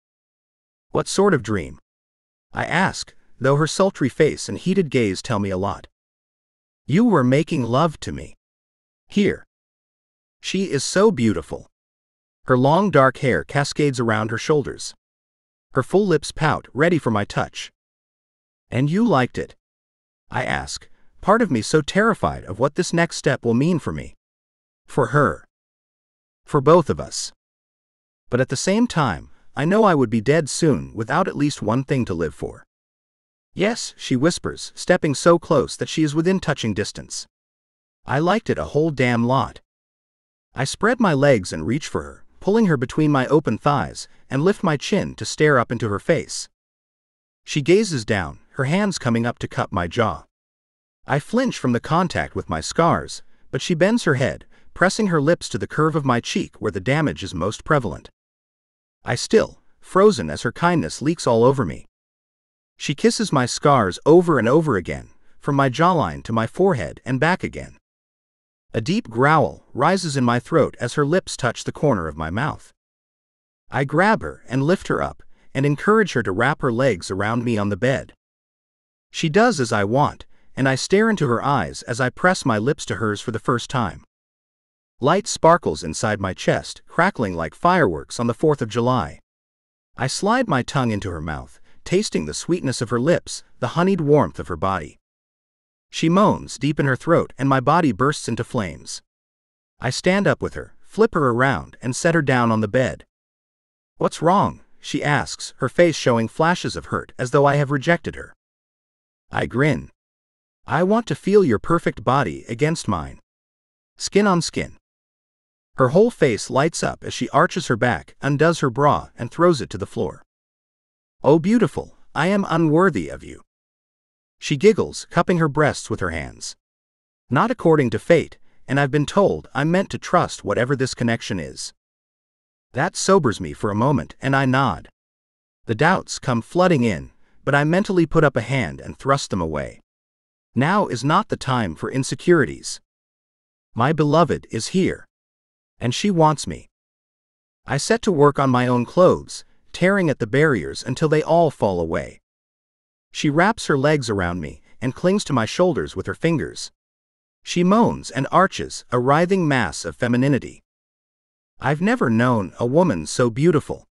What sort of dream? I ask, though her sultry face and heated gaze tell me a lot. You were making love to me. Here. She is so beautiful. Her long dark hair cascades around her shoulders. Her full lips pout, ready for my touch. And you liked it? I ask, part of me so terrified of what this next step will mean for me. For her. For both of us. But at the same time, I know I would be dead soon without at least one thing to live for. Yes, she whispers, stepping so close that she is within touching distance. I liked it a whole damn lot. I spread my legs and reach for her, pulling her between my open thighs, and lift my chin to stare up into her face. She gazes down, her hands coming up to cup my jaw. I flinch from the contact with my scars, but she bends her head, pressing her lips to the curve of my cheek where the damage is most prevalent. I still, frozen as her kindness leaks all over me. She kisses my scars over and over again, from my jawline to my forehead and back again. A deep growl rises in my throat as her lips touch the corner of my mouth. I grab her and lift her up, and encourage her to wrap her legs around me on the bed. She does as I want, and I stare into her eyes as I press my lips to hers for the first time. Light sparkles inside my chest, crackling like fireworks on the 4th of July. I slide my tongue into her mouth, tasting the sweetness of her lips, the honeyed warmth of her body. She moans deep in her throat and my body bursts into flames. I stand up with her, flip her around, and set her down on the bed. What's wrong? She asks, her face showing flashes of hurt as though I have rejected her. I grin. I want to feel your perfect body against mine. Skin on skin. Her whole face lights up as she arches her back, undoes her bra, and throws it to the floor. Oh beautiful, I am unworthy of you. She giggles, cupping her breasts with her hands. Not according to fate, and I've been told I'm meant to trust whatever this connection is. That sobers me for a moment, and I nod. The doubts come flooding in, but I mentally put up a hand and thrust them away. Now is not the time for insecurities. My beloved is here. And she wants me. I set to work on my own clothes, tearing at the barriers until they all fall away. She wraps her legs around me and clings to my shoulders with her fingers. She moans and arches, a writhing mass of femininity. I've never known a woman so beautiful.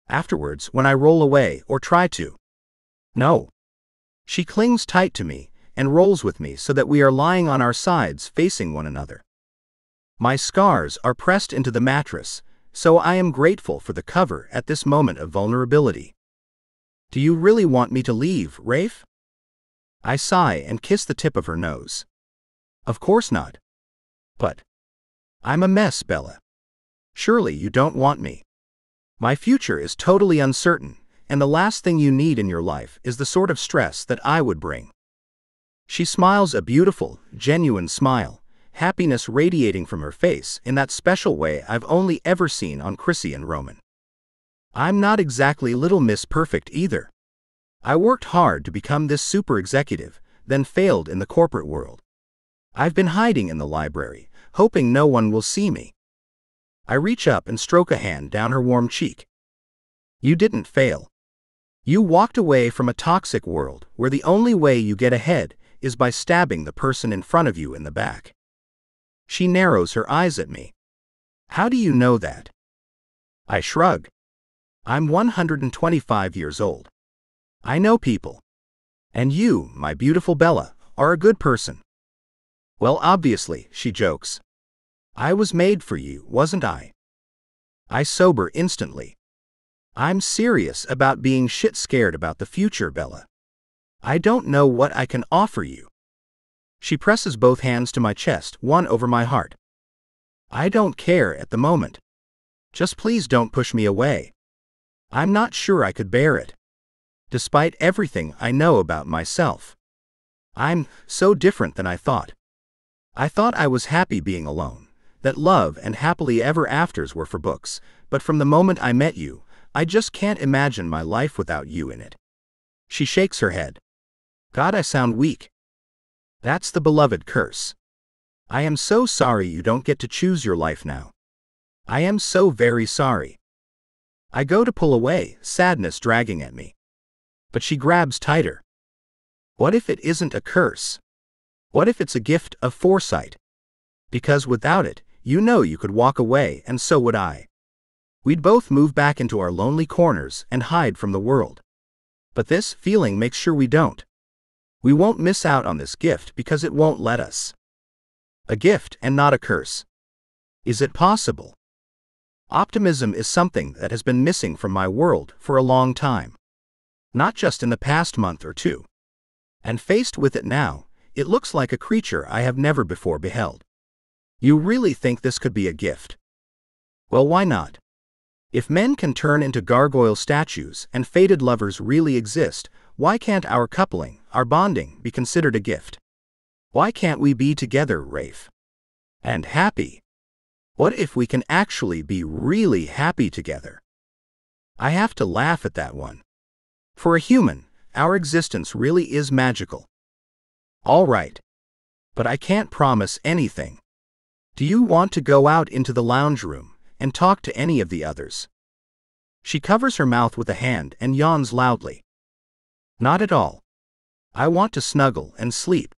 Afterwards, when I roll away or try to. No. She clings tight to me and rolls with me so that we are lying on our sides facing one another. My scars are pressed into the mattress, so I am grateful for the cover at this moment of vulnerability. Do you really want me to leave, Rafe? I sigh and kiss the tip of her nose. Of course not. But I'm a mess, Bella. Surely you don't want me. My future is totally uncertain, and the last thing you need in your life is the sort of stress that I would bring. She smiles a beautiful, genuine smile, happiness radiating from her face in that special way I've only ever seen on Chrissy and Roman. I'm not exactly Little Miss Perfect either. I worked hard to become this super executive, then failed in the corporate world. I've been hiding in the library, hoping no one will see me. I reach up and stroke a hand down her warm cheek. You didn't fail. You walked away from a toxic world where the only way you get ahead is by stabbing the person in front of you in the back. She narrows her eyes at me. How do you know that? I shrug. I'm 125 years old. I know people. And you, my beautiful Bella, are a good person. Well, obviously, she jokes. I was made for you, wasn't I? I sober instantly. I'm serious about being shit scared about the future, Bella. I don't know what I can offer you. She presses both hands to my chest, one over my heart. I don't care at the moment. Just please don't push me away. I'm not sure I could bear it. Despite everything I know about myself. I'm so different than I thought. I thought I was happy being alone, that love and happily ever afters were for books, but from the moment I met you, I just can't imagine my life without you in it. She shakes her head. God, I sound weak. That's the beloved curse. I am so sorry you don't get to choose your life now. I am so very sorry. I go to pull away, sadness dragging at me. But she grabs tighter. What if it isn't a curse? What if it's a gift of foresight? Because without it, you know you could walk away, and so would I. We'd both move back into our lonely corners and hide from the world. But this feeling makes sure we don't. We won't miss out on this gift because it won't let us. A gift and not a curse. Is it possible? Optimism is something that has been missing from my world for a long time. Not just in the past month or two. And faced with it now, it looks like a creature I have never before beheld. You really think this could be a gift? Well, why not? If men can turn into gargoyle statues and fated lovers really exist, why can't our coupling, our bonding, be considered a gift? Why can't we be together, Rafe? And happy? What if we can actually be really happy together? I have to laugh at that one. For a human, our existence really is magical. All right. But I can't promise anything. Do you want to go out into the lounge room and talk to any of the others? She covers her mouth with a hand and yawns loudly. Not at all. I want to snuggle and sleep.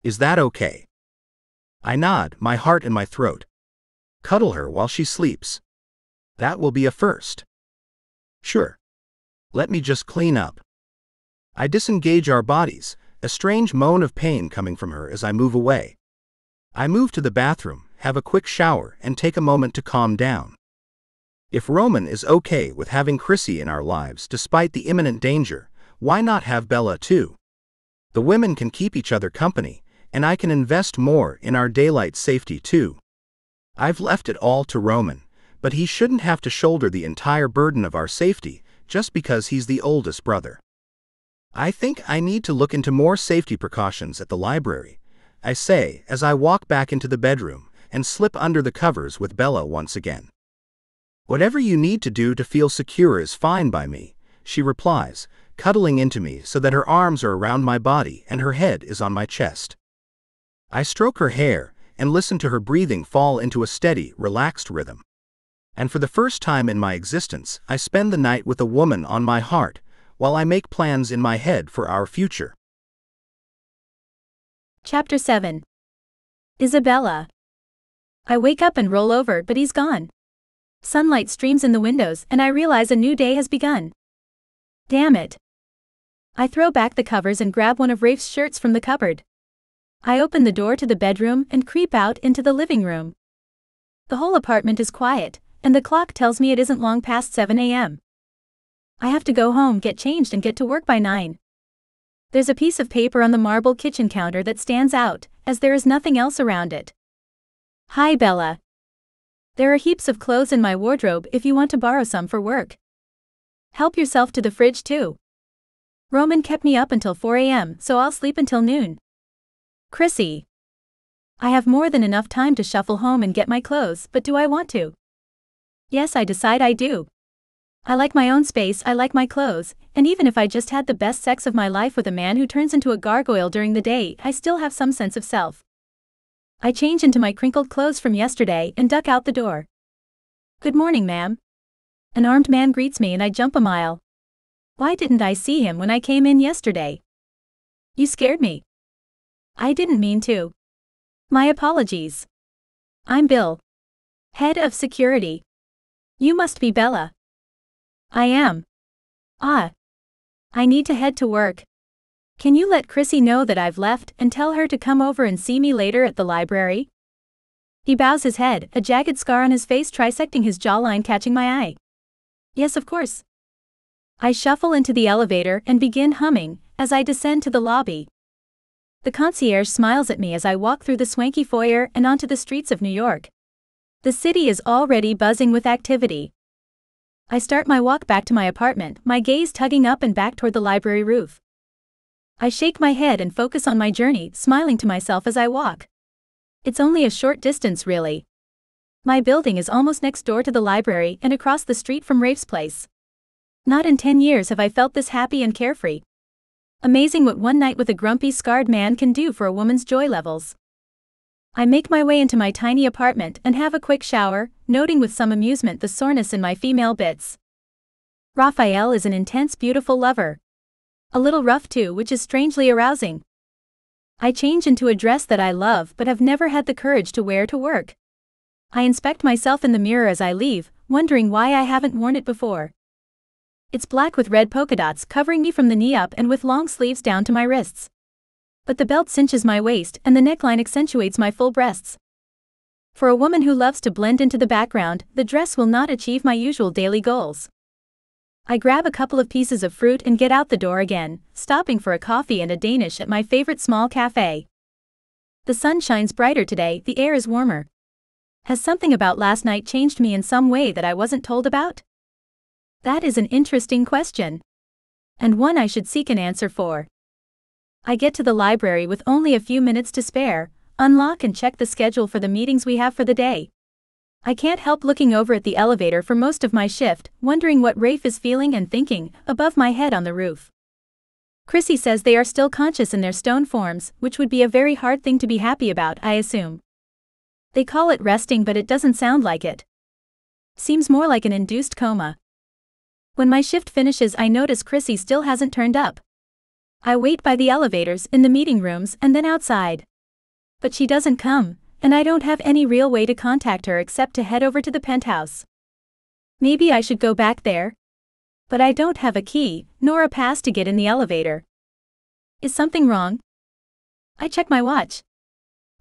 Is that okay? I nod, my heart in my throat. Cuddle her while she sleeps. That will be a first. Sure. Let me just clean up. I disengage our bodies, a strange moan of pain coming from her as I move away. I move to the bathroom, have a quick shower, and take a moment to calm down. If Roman is okay with having Chrissy in our lives despite the imminent danger, why not have Bella too? The women can keep each other company, and I can invest more in our daylight safety too. I've left it all to Roman, but he shouldn't have to shoulder the entire burden of our safety just because he's the oldest brother. I think I need to look into more safety precautions at the library, I say as I walk back into the bedroom and slip under the covers with Bella once again. Whatever you need to do to feel secure is fine by me, she replies, cuddling into me so that her arms are around my body and her head is on my chest. I stroke her hair and listen to her breathing fall into a steady, relaxed rhythm. And for the first time in my existence, I spend the night with a woman on my heart, while I make plans in my head for our future. Chapter 7. Isabella. I wake up and roll over, but he's gone. Sunlight streams in the windows, and I realize a new day has begun. Damn it. I throw back the covers and grab one of Rafe's shirts from the cupboard. I open the door to the bedroom and creep out into the living room. The whole apartment is quiet, and the clock tells me it isn't long past 7 a.m. I have to go home, get changed, and get to work by 9. There's a piece of paper on the marble kitchen counter that stands out, as there is nothing else around it. Hi, Bella. There are heaps of clothes in my wardrobe if you want to borrow some for work. Help yourself to the fridge too. Roman kept me up until 4 a.m., so I'll sleep until noon. Chrissy. I have more than enough time to shuffle home and get my clothes, but do I want to? Yes, I decide I do. I like my own space, I like my clothes, and even if I just had the best sex of my life with a man who turns into a gargoyle during the day, I still have some sense of self. I change into my crinkled clothes from yesterday and duck out the door. Good morning, ma'am. An armed man greets me and I jump a mile. Why didn't I see him when I came in yesterday? You scared me. I didn't mean to. My apologies. I'm Bill. Head of security. You must be Bella. I am. Ah. I need to head to work. Can you let Chrissy know that I've left and tell her to come over and see me later at the library? He bows his head, a jagged scar on his face trisecting his jawline catching my eye. Yes, of course. I shuffle into the elevator and begin humming as I descend to the lobby. The concierge smiles at me as I walk through the swanky foyer and onto the streets of New York. The city is already buzzing with activity. I start my walk back to my apartment, my gaze tugging up and back toward the library roof. I shake my head and focus on my journey, smiling to myself as I walk. It's only a short distance, really. My building is almost next door to the library and across the street from Rafe's place. Not in 10 years have I felt this happy and carefree. Amazing what one night with a grumpy, scarred man can do for a woman's joy levels. I make my way into my tiny apartment and have a quick shower, noting with some amusement the soreness in my female bits. Raphael is an intense, beautiful lover. A little rough too, which is strangely arousing. I change into a dress that I love but have never had the courage to wear to work. I inspect myself in the mirror as I leave, wondering why I haven't worn it before. It's black with red polka dots covering me from the knee up and with long sleeves down to my wrists. But the belt cinches my waist and the neckline accentuates my full breasts. For a woman who loves to blend into the background, the dress will not achieve my usual daily goals. I grab a couple of pieces of fruit and get out the door again, stopping for a coffee and a Danish at my favorite small cafe. The sun shines brighter today, the air is warmer. Has something about last night changed me in some way that I wasn't told about? That is an interesting question. And one I should seek an answer for. I get to the library with only a few minutes to spare, unlock and check the schedule for the meetings we have for the day. I can't help looking over at the elevator for most of my shift, wondering what Rafe is feeling and thinking, above my head on the roof. Chrissy says they are still conscious in their stone forms, which would be a very hard thing to be happy about, I assume. They call it resting, but it doesn't sound like it. Seems more like an induced coma. When my shift finishes, I notice Chrissy still hasn't turned up. I wait by the elevators, in the meeting rooms, and then outside. But she doesn't come, and I don't have any real way to contact her except to head over to the penthouse. Maybe I should go back there? But I don't have a key, nor a pass to get in the elevator. Is something wrong? I check my watch.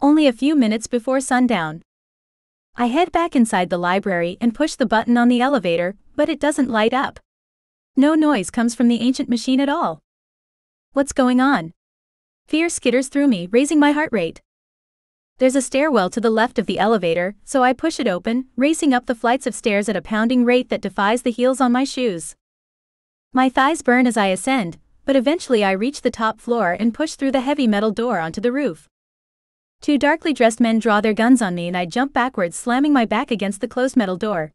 Only a few minutes before sundown. I head back inside the library and push the button on the elevator, but it doesn't light up. No noise comes from the ancient machine at all. What's going on? Fear skitters through me, raising my heart rate. There's a stairwell to the left of the elevator, so I push it open, racing up the flights of stairs at a pounding rate that defies the heels on my shoes. My thighs burn as I ascend, but eventually I reach the top floor and push through the heavy metal door onto the roof. Two darkly dressed men draw their guns on me and I jump backwards, slamming my back against the closed metal door.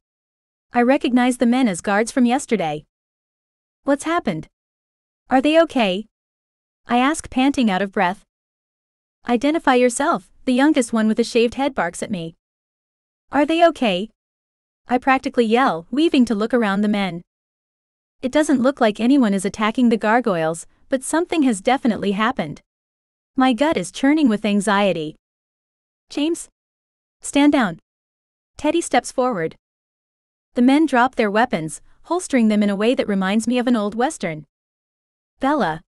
I recognize the men as guards from yesterday. What's happened? Are they okay? I ask, panting out of breath. Identify yourself, the youngest one with a shaved head barks at me. Are they okay? I practically yell, weaving to look around the men. It doesn't look like anyone is attacking the gargoyles, but something has definitely happened. My gut is churning with anxiety. James? Stand down. Teddy steps forward. The men drop their weapons, holstering them in a way that reminds me of an old western. Bella.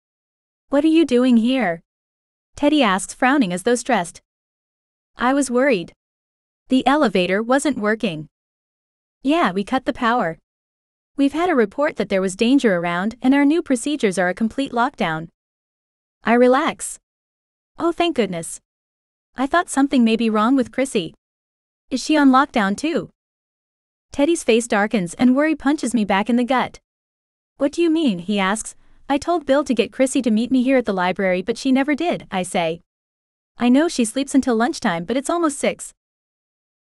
What are you doing here? Teddy asks, frowning as though stressed. I was worried. The elevator wasn't working. Yeah, we cut the power. We've had a report that there was danger around and our new procedures are a complete lockdown. I relax. Oh, thank goodness. I thought something may be wrong with Chrissy. Is she on lockdown too? Teddy's face darkens and worry punches me back in the gut. What do you mean, he asks. I told Bill to get Chrissy to meet me here at the library but she never did, I say. I know she sleeps until lunchtime but it's almost 6.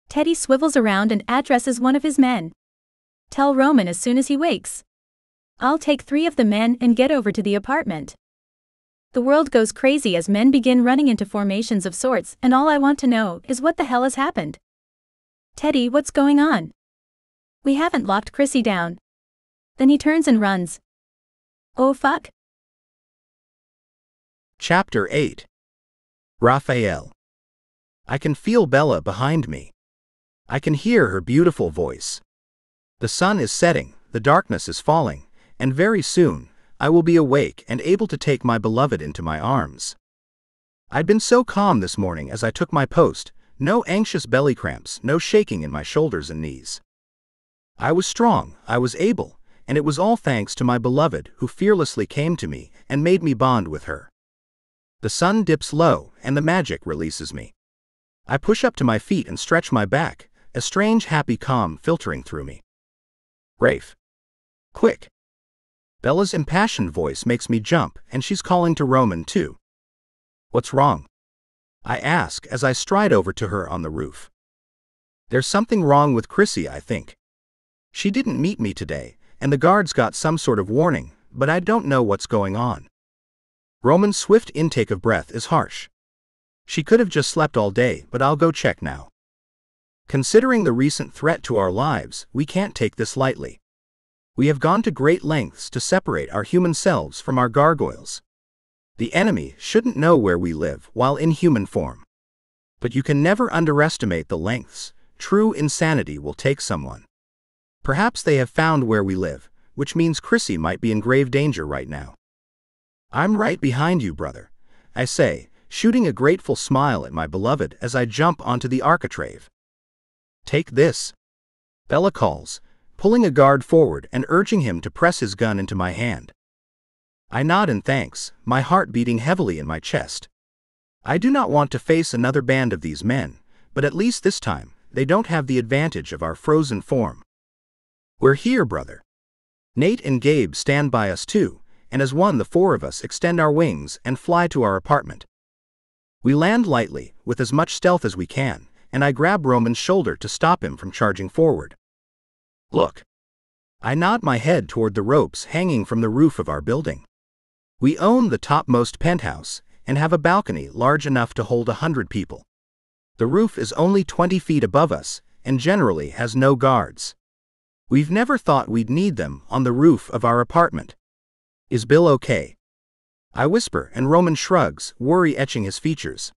Teddy swivels around and addresses one of his men. Tell Roman as soon as he wakes. I'll take 3 of the men and get over to the apartment. The world goes crazy as men begin running into formations of sorts and all I want to know is what the hell has happened. Teddy, what's going on? We haven't locked Chrissy down. Then he turns and runs. Oh fuck. Chapter 8. Raphael. I can feel Bella behind me. I can hear her beautiful voice. The sun is setting, the darkness is falling, and very soon, I will be awake and able to take my beloved into my arms. I'd been so calm this morning as I took my post, no anxious belly cramps, no shaking in my shoulders and knees. I was strong, I was able, and it was all thanks to my beloved who fearlessly came to me and made me bond with her. The sun dips low and the magic releases me. I push up to my feet and stretch my back, a strange happy calm filtering through me. Rafe. Quick. Bella's impassioned voice makes me jump and she's calling to Roman too. What's wrong? I ask as I stride over to her on the roof. There's something wrong with Chrissy, I think. She didn't meet me today, and the guards got some sort of warning, but I don't know what's going on. Roman's swift intake of breath is harsh. She could have just slept all day, but I'll go check now. Considering the recent threat to our lives, we can't take this lightly. We have gone to great lengths to separate our human selves from our gargoyles. The enemy shouldn't know where we live while in human form. But you can never underestimate the lengths true insanity will take someone. Perhaps they have found where we live, which means Chrissy might be in grave danger right now. I'm right behind you, brother, I say, shooting a grateful smile at my beloved as I jump onto the architrave. Take this, Bella calls, pulling a guard forward and urging him to press his gun into my hand. I nod in thanks, my heart beating heavily in my chest. I do not want to face another band of these men, but at least this time, they don't have the advantage of our frozen form. We're here, brother. Nate and Gabe stand by us too, and as one the 4 of us extend our wings and fly to our apartment. We land lightly, with as much stealth as we can, and I grab Roman's shoulder to stop him from charging forward. Look. I nod my head toward the ropes hanging from the roof of our building. We own the topmost penthouse, and have a balcony large enough to hold 100 people. The roof is only 20 feet above us, and generally has no guards. We've never thought we'd need them on the roof of our apartment. Is Bill okay? I whisper and Roman shrugs, worry etching his features.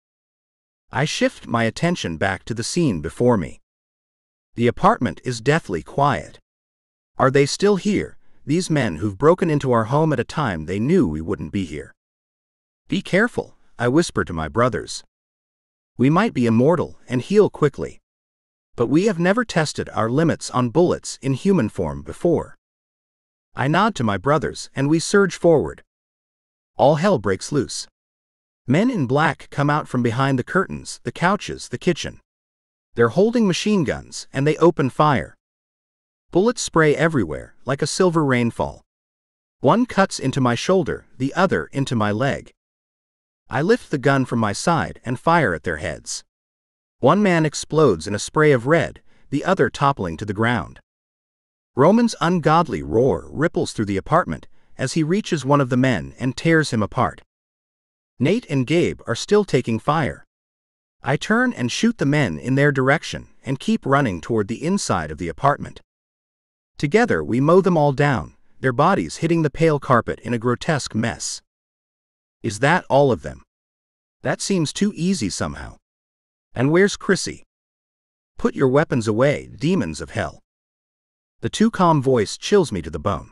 I shift my attention back to the scene before me. The apartment is deathly quiet. Are they still here, these men who've broken into our home at a time they knew we wouldn't be here? Be careful, I whisper to my brothers. We might be immortal and heal quickly. But we have never tested our limits on bullets in human form before. I nod to my brothers and we surge forward. All hell breaks loose. Men in black come out from behind the curtains, the couches, the kitchen. They're holding machine guns and they open fire. Bullets spray everywhere, like a silver rainfall. One cuts into my shoulder, the other into my leg. I lift the gun from my side and fire at their heads. One man explodes in a spray of red, the other toppling to the ground. Roman's ungodly roar ripples through the apartment as he reaches one of the men and tears him apart. Nate and Gabe are still taking fire. I turn and shoot the men in their direction and keep running toward the inside of the apartment. Together we mow them all down, their bodies hitting the pale carpet in a grotesque mess. Is that all of them? That seems too easy somehow. And where's Chrissy? Put your weapons away, demons of hell. The too calm voice chills me to the bone.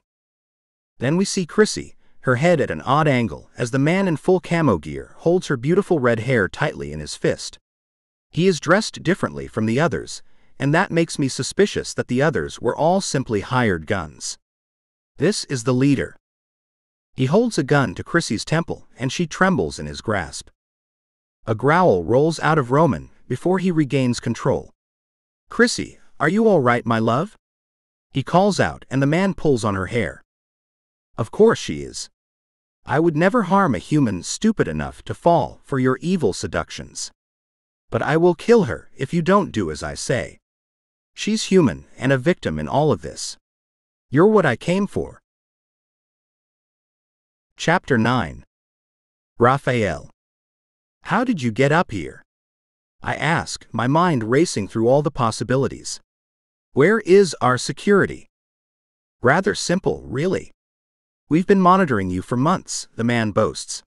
Then we see Chrissy, her head at an odd angle as the man in full camo gear holds her beautiful red hair tightly in his fist. He is dressed differently from the others, and that makes me suspicious that the others were all simply hired guns. This is the leader. He holds a gun to Chrissy's temple and she trembles in his grasp. A growl rolls out of Roman before he regains control. Chrissy, are you all right, my love? He calls out and the man pulls on her hair. Of course she is. I would never harm a human stupid enough to fall for your evil seductions. But I will kill her if you don't do as I say. She's human and a victim in all of this. You're what I came for. Chapter 9. Raphael. How did you get up here? I ask, my mind racing through all the possibilities. Where is our security? Rather simple, really. We've been monitoring you for months, the man boasts.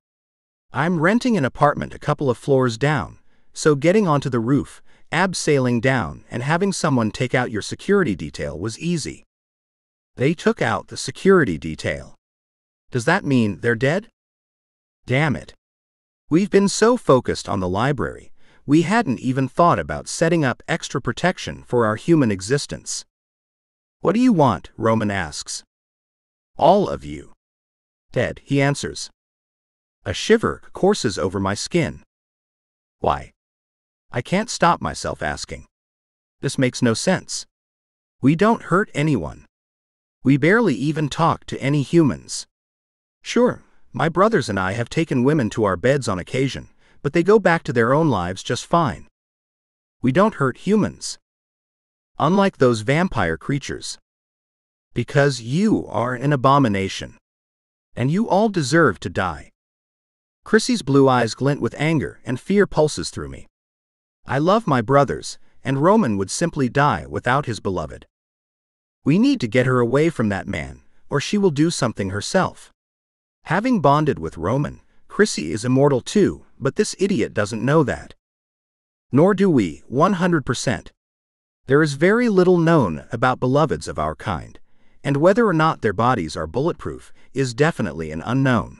I'm renting an apartment a couple of floors down, so getting onto the roof, abseiling down, and having someone take out your security detail was easy. They took out the security detail. Does that mean they're dead? Damn it. We've been so focused on the library, we hadn't even thought about setting up extra protection for our human existence. What do you want? Roman asks. All of you. Dead, he answers. A shiver courses over my skin. Why? I can't stop myself asking. This makes no sense. We don't hurt anyone. We barely even talk to any humans. Sure, my brothers and I have taken women to our beds on occasion, but they go back to their own lives just fine. We don't hurt humans. Unlike those vampire creatures. Because you are an abomination. And you all deserve to die. Chrissy's blue eyes glint with anger and fear pulses through me. I love my brothers, and Roman would simply die without his beloved. We need to get her away from that man, or she will do something herself. Having bonded with Roman, Chrissy is immortal too, but this idiot doesn't know that. Nor do we, 100%. There is very little known about beloveds of our kind, and whether or not their bodies are bulletproof is definitely an unknown.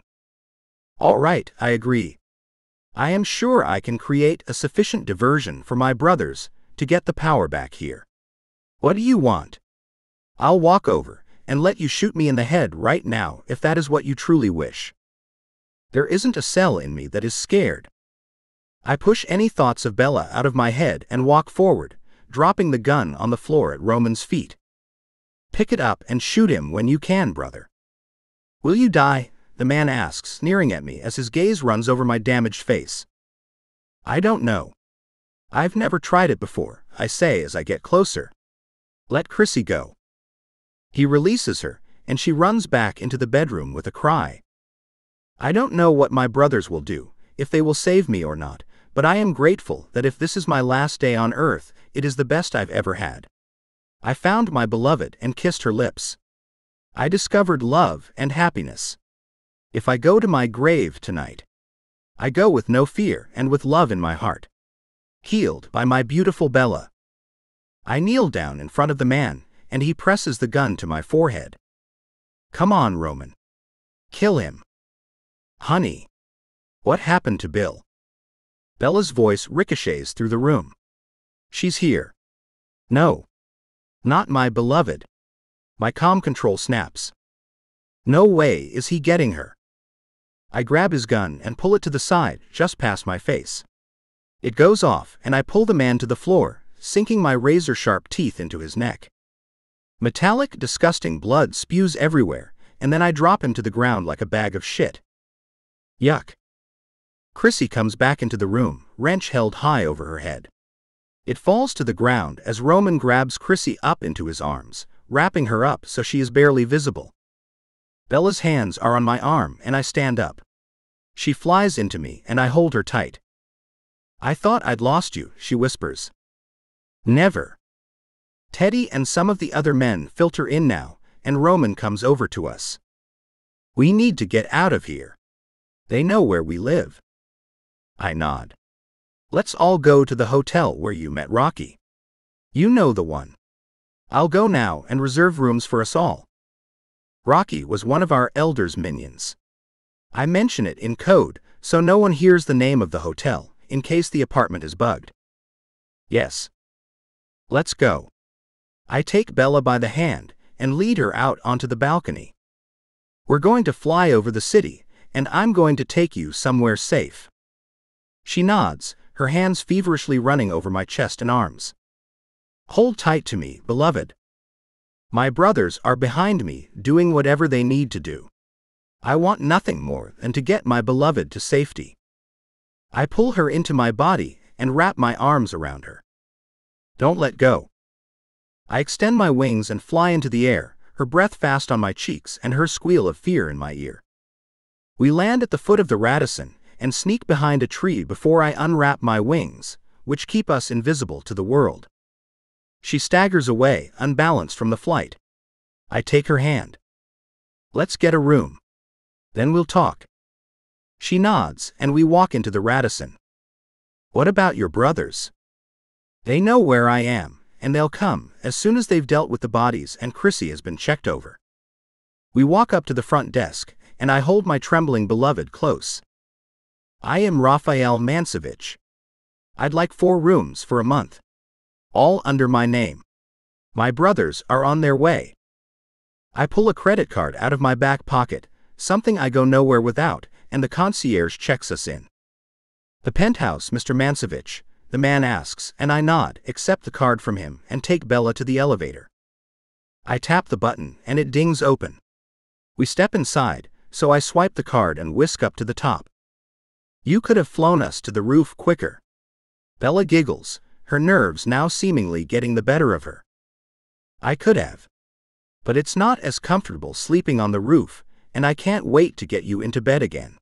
All right, I agree. I am sure I can create a sufficient diversion for my brothers to get the power back here. What do you want? I'll walk over and let you shoot me in the head right now if that is what you truly wish. There isn't a cell in me that is scared. I push any thoughts of Bella out of my head and walk forward, dropping the gun on the floor at Roman's feet. Pick it up and shoot him when you can, brother. Will you die? The man asks, sneering at me as his gaze runs over my damaged face. I don't know. I've never tried it before, I say as I get closer. Let Chrissy go. He releases her, and she runs back into the bedroom with a cry. I don't know what my brothers will do, if they will save me or not, but I am grateful that if this is my last day on earth, it is the best I've ever had. I found my beloved and kissed her lips. I discovered love and happiness. If I go to my grave tonight, I go with no fear and with love in my heart. Healed by my beautiful Bella. I kneel down in front of the man, and he presses the gun to my forehead. Come on, Roman. Kill him. Honey. What happened to Bill? Bella's voice ricochets through the room. She's here. No. Not my beloved. My comm control snaps. No way is he getting her. I grab his gun and pull it to the side, just past my face. It goes off, and I pull the man to the floor, sinking my razor-sharp teeth into his neck. Metallic, disgusting blood spews everywhere, and then I drop him to the ground like a bag of shit. Yuck. Chrissy comes back into the room, wrench held high over her head. It falls to the ground as Roman grabs Chrissy up into his arms, wrapping her up so she is barely visible. Bella's hands are on my arm and I stand up. She flies into me and I hold her tight. I thought I'd lost you, she whispers. Never. Teddy and some of the other men filter in now, and Roman comes over to us. We need to get out of here. They know where we live. I nod. Let's all go to the hotel where you met Rocky. You know the one. I'll go now and reserve rooms for us all. Rocky was one of our elders' minions. I mention it in code, so no one hears the name of the hotel, in case the apartment is bugged. Yes. Let's go. I take Bella by the hand and lead her out onto the balcony. We're going to fly over the city, and I'm going to take you somewhere safe. She nods, her hands feverishly running over my chest and arms. Hold tight to me, beloved. My brothers are behind me, doing whatever they need to do. I want nothing more than to get my beloved to safety. I pull her into my body and wrap my arms around her. Don't let go. I extend my wings and fly into the air, her breath fast on my cheeks and her squeal of fear in my ear. We land at the foot of the Radisson and sneak behind a tree before I unwrap my wings, which keep us invisible to the world. She staggers away, unbalanced from the flight. I take her hand. Let's get a room. Then we'll talk. She nods, and we walk into the Radisson. What about your brothers? They know where I am, and they'll come as soon as they've dealt with the bodies and Chrissy has been checked over. We walk up to the front desk, and I hold my trembling beloved close. I am Raphael Mansevich. I'd like 4 rooms for a month. All under my name. My brothers are on their way. I pull a credit card out of my back pocket, something I go nowhere without, and the concierge checks us in. The penthouse, Mr. Mansevich, the man asks, and I nod, accept the card from him, and take Bella to the elevator. I tap the button, and it dings open. We step inside, so I swipe the card and whisk up to the top. You could have flown us to the roof quicker. Bella giggles, her nerves now seemingly getting the better of her. I could have. But it's not as comfortable sleeping on the roof, and I can't wait to get you into bed again.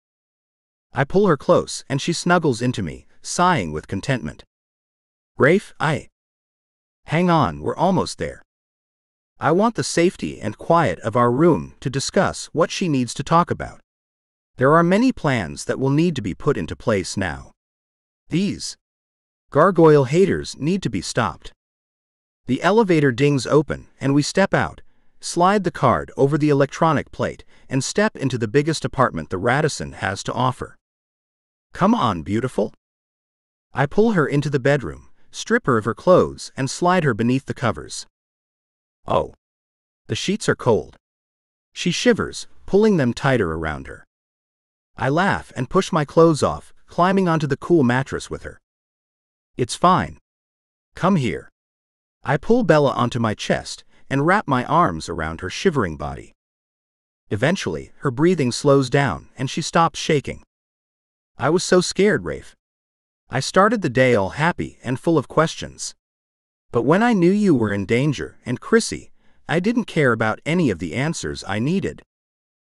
I pull her close, and she snuggles into me, sighing with contentment. Rafe, hang on, we're almost there. I want the safety and quiet of our room to discuss what she needs to talk about. There are many plans that will need to be put into place now. These Gargoyle haters need to be stopped. The elevator dings open, and we step out, slide the card over the electronic plate, and step into the biggest apartment the Radisson has to offer. Come on, beautiful. I pull her into the bedroom, strip her of her clothes, and slide her beneath the covers. Oh. The sheets are cold. She shivers, pulling them tighter around her. I laugh and push my clothes off, climbing onto the cool mattress with her. It's fine. Come here. I pull Bella onto my chest and wrap my arms around her shivering body. Eventually, her breathing slows down and she stops shaking. I was so scared, Rafe. I started the day all happy and full of questions. But when I knew you were in danger and Chrissy, I didn't care about any of the answers I needed.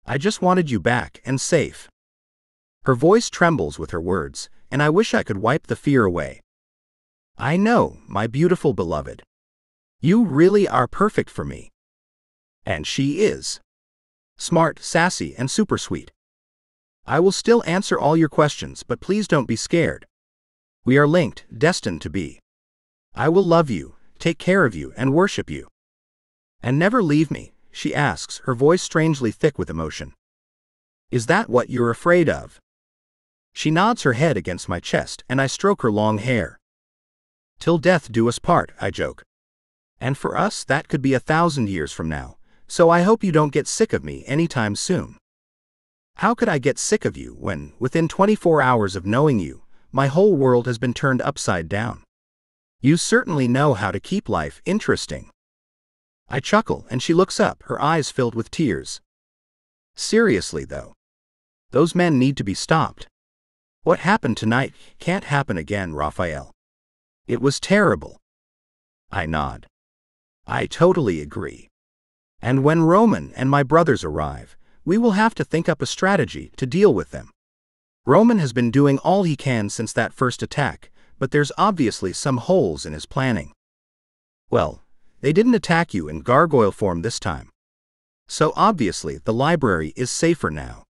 I just wanted you back and safe. Her voice trembles with her words, and I wish I could wipe the fear away. I know, my beautiful beloved. You really are perfect for me. And she is. Smart, sassy, and super sweet. I will still answer all your questions, but please don't be scared. We are linked, destined to be. I will love you, take care of you, and worship you. And never leave me, she asks, her voice strangely thick with emotion. Is that what you're afraid of? She nods her head against my chest, and I stroke her long hair. Till death do us part, I joke. And for us, that could be 1,000 years from now, so I hope you don't get sick of me anytime soon. How could I get sick of you when, within 24 hours of knowing you, my whole world has been turned upside down? You certainly know how to keep life interesting. I chuckle and she looks up, her eyes filled with tears. Seriously though, those men need to be stopped. What happened tonight can't happen again, Raphael. It was terrible. I nod. I totally agree. And when Roman and my brothers arrive, we will have to think up a strategy to deal with them. Roman has been doing all he can since that first attack, but there's obviously some holes in his planning. Well, they didn't attack you in gargoyle form this time. So obviously the library is safer now.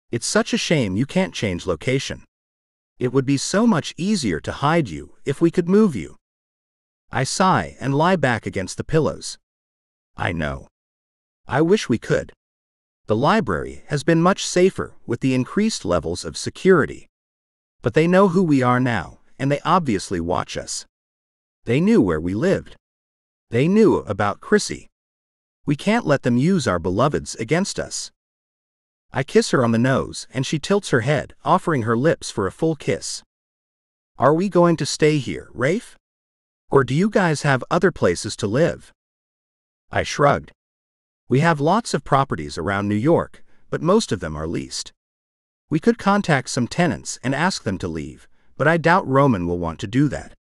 It's such a shame you can't change location. It would be so much easier to hide you if we could move you. I sigh and lie back against the pillows. I know. I wish we could. The library has been much safer with the increased levels of security. But they know who we are now, and they obviously watch us. They knew where we lived. They knew about Chrissy. We can't let them use our beloveds against us. I kiss her on the nose and she tilts her head, offering her lips for a full kiss. Are we going to stay here, Rafe? Or do you guys have other places to live? I shrugged. We have lots of properties around New York, but most of them are leased. We could contact some tenants and ask them to leave, but I doubt Roman will want to do that.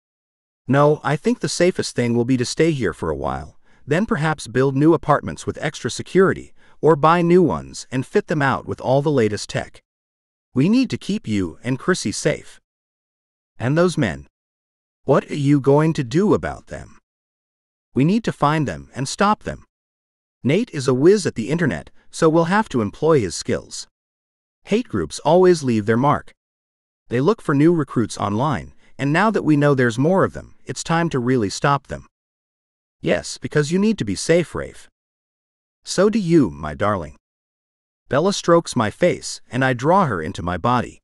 No, I think the safest thing will be to stay here for a while, then perhaps build new apartments with extra security, or buy new ones and fit them out with all the latest tech. We need to keep you and Chrissy safe. And those men. What are you going to do about them? We need to find them and stop them. Nate is a whiz at the internet, so we'll have to employ his skills. Hate groups always leave their mark. They look for new recruits online, and now that we know there's more of them, it's time to really stop them. Yes, because you need to be safe, Rafe. So do you, my darling. Bella strokes my face, and I draw her into my body.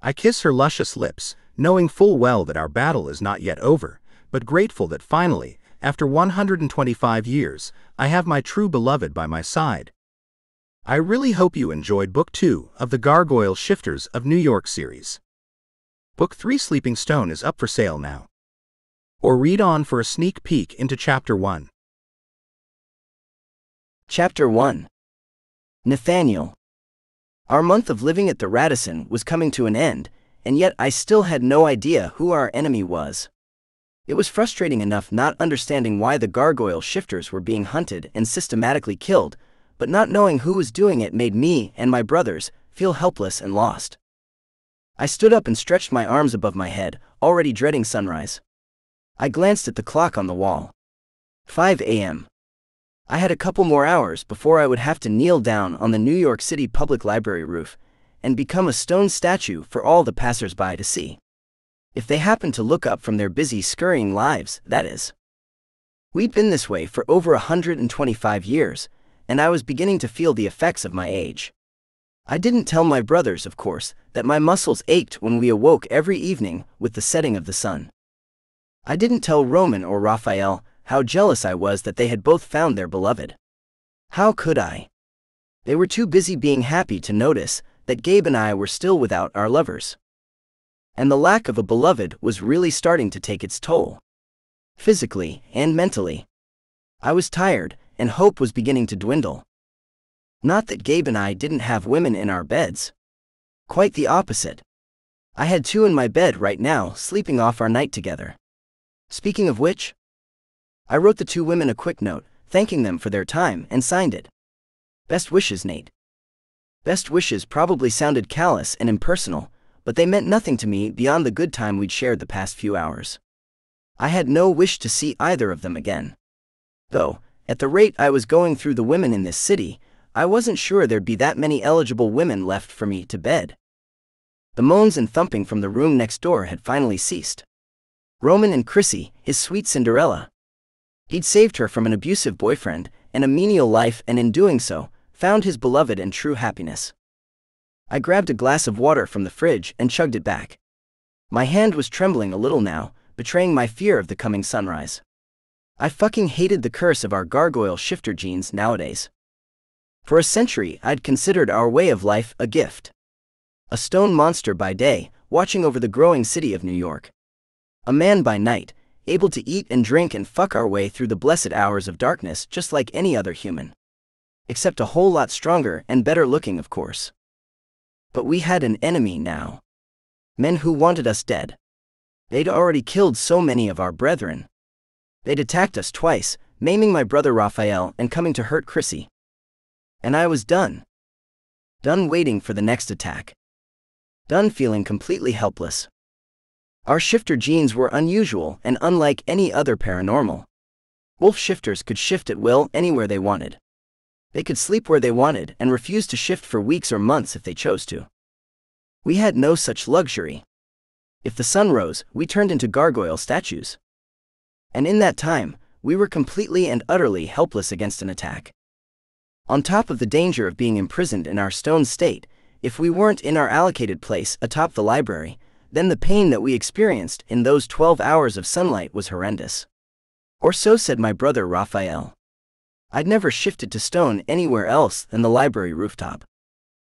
I kiss her luscious lips, knowing full well that our battle is not yet over, but grateful that finally, after 125 years, I have my true beloved by my side. I really hope you enjoyed Book 2 of the Gargoyle Shifters of New York series. Book 3 Sleeping Stone is up for sale now. Or read on for a sneak peek into Chapter 1. Chapter 1. Nathaniel. Our month of living at the Radisson was coming to an end, and yet I still had no idea who our enemy was. It was frustrating enough not understanding why the gargoyle shifters were being hunted and systematically killed, but not knowing who was doing it made me and my brothers feel helpless and lost. I stood up and stretched my arms above my head, already dreading sunrise. I glanced at the clock on the wall. 5 a.m. I had a couple more hours before I would have to kneel down on the New York City Public Library roof and become a stone statue for all the passers-by to see. If they happened to look up from their busy scurrying lives, that is. We'd been this way for over 125 years, and I was beginning to feel the effects of my age. I didn't tell my brothers, of course, that my muscles ached when we awoke every evening with the setting of the sun. I didn't tell Roman or Raphael how jealous I was that they had both found their beloved. How could I? They were too busy being happy to notice that Gabe and I were still without our lovers. And the lack of a beloved was really starting to take its toll. Physically and mentally. I was tired, and hope was beginning to dwindle. Not that Gabe and I didn't have women in our beds. Quite the opposite. I had two in my bed right now, sleeping off our night together. Speaking of which, I wrote the two women a quick note, thanking them for their time, and signed it. Best wishes, Nate. Best wishes probably sounded callous and impersonal, but they meant nothing to me beyond the good time we'd shared the past few hours. I had no wish to see either of them again. Though, at the rate I was going through the women in this city, I wasn't sure there'd be that many eligible women left for me to bed. The moans and thumping from the room next door had finally ceased. Roman and Chrissy, his sweet Cinderella. He'd saved her from an abusive boyfriend and a menial life, and in doing so, found his beloved and true happiness. I grabbed a glass of water from the fridge and chugged it back. My hand was trembling a little now, betraying my fear of the coming sunrise. I fucking hated the curse of our gargoyle shifter genes nowadays. For a century, I'd considered our way of life a gift. A stone monster by day, watching over the growing city of New York. A man by night, able to eat and drink and fuck our way through the blessed hours of darkness just like any other human. Except a whole lot stronger and better looking, of course. But we had an enemy now. Men who wanted us dead. They'd already killed so many of our brethren. They'd attacked us twice, maiming my brother Raphael and coming to hurt Chrissy. And I was done. Done waiting for the next attack. Done feeling completely helpless. Our shifter genes were unusual and unlike any other paranormal. Wolf shifters could shift at will anywhere they wanted. They could sleep where they wanted and refuse to shift for weeks or months if they chose to. We had no such luxury. If the sun rose, we turned into gargoyle statues. And in that time, we were completely and utterly helpless against an attack. On top of the danger of being imprisoned in our stone state, if we weren't in our allocated place atop the library, then the pain that we experienced in those 12 hours of sunlight was horrendous. Or so said my brother Raphael. I'd never shifted to stone anywhere else than the library rooftop.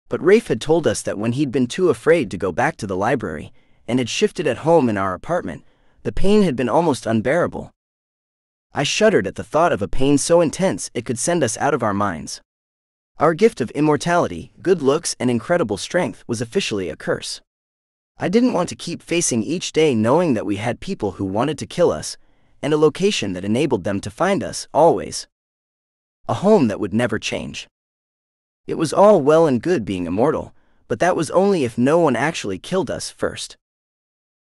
But Rafe had told us that when he'd been too afraid to go back to the library, and had shifted at home in our apartment, the pain had been almost unbearable. I shuddered at the thought of a pain so intense it could send us out of our minds. Our gift of immortality, good looks, and incredible strength was officially a curse. I didn't want to keep facing each day knowing that we had people who wanted to kill us, and a location that enabled them to find us, always. A home that would never change. It was all well and good being immortal, but that was only if no one actually killed us first.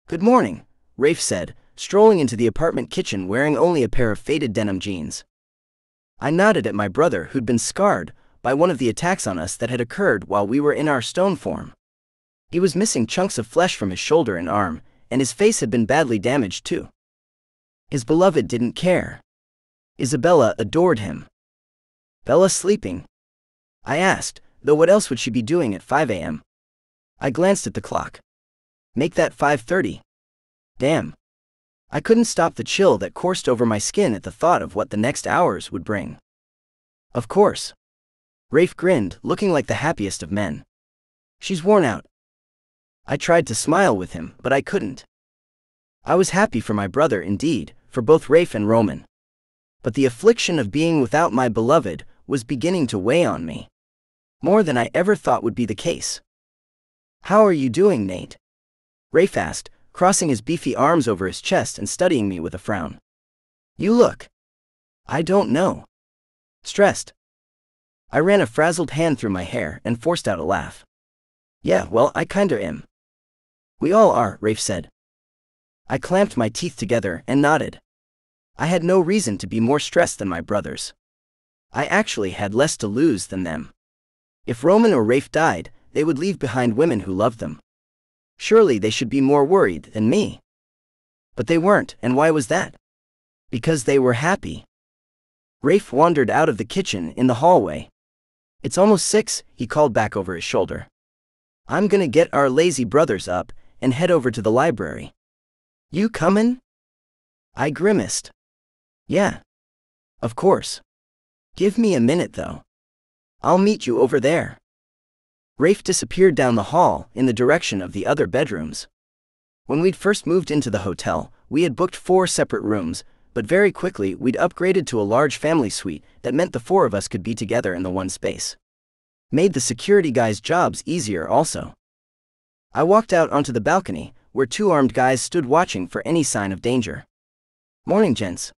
"Good morning," Rafe said, strolling into the apartment kitchen wearing only a pair of faded denim jeans. I nodded at my brother who'd been scarred by one of the attacks on us that had occurred while we were in our stone form. He was missing chunks of flesh from his shoulder and arm, and his face had been badly damaged too. His beloved didn't care. Isabella adored him. "Bella sleeping?" I asked, though what else would she be doing at 5 a.m.? I glanced at the clock. Make that 5:30. Damn. I couldn't stop the chill that coursed over my skin at the thought of what the next hours would bring. Of course. Rafe grinned, looking like the happiest of men. She's worn out. I tried to smile with him, but I couldn't. I was happy for my brother indeed, for both Rafe and Roman. But the affliction of being without my beloved was beginning to weigh on me. More than I ever thought would be the case. "How are you doing, Nate?" Rafe asked, crossing his beefy arms over his chest and studying me with a frown. "You look. I don't know. Stressed." I ran a frazzled hand through my hair and forced out a laugh. "Yeah, well, I kinda am." "We all are," Rafe said. I clamped my teeth together and nodded. I had no reason to be more stressed than my brothers. I actually had less to lose than them. If Roman or Rafe died, they would leave behind women who loved them. Surely they should be more worried than me. But they weren't, and why was that? Because they were happy. Rafe wandered out of the kitchen in the hallway. "It's almost 6, he called back over his shoulder. "I'm gonna get our lazy brothers up and head over to the library. You comin'?" I grimaced. "Yeah. Of course. Give me a minute though. I'll meet you over there." Rafe disappeared down the hall in the direction of the other bedrooms. When we'd first moved into the hotel, we had booked 4 separate rooms, but very quickly we'd upgraded to a large family suite that meant the 4 of us could be together in the one space. Made the security guys' jobs easier also. I walked out onto the balcony, where 2 armed guys stood watching for any sign of danger. "Morning, gents."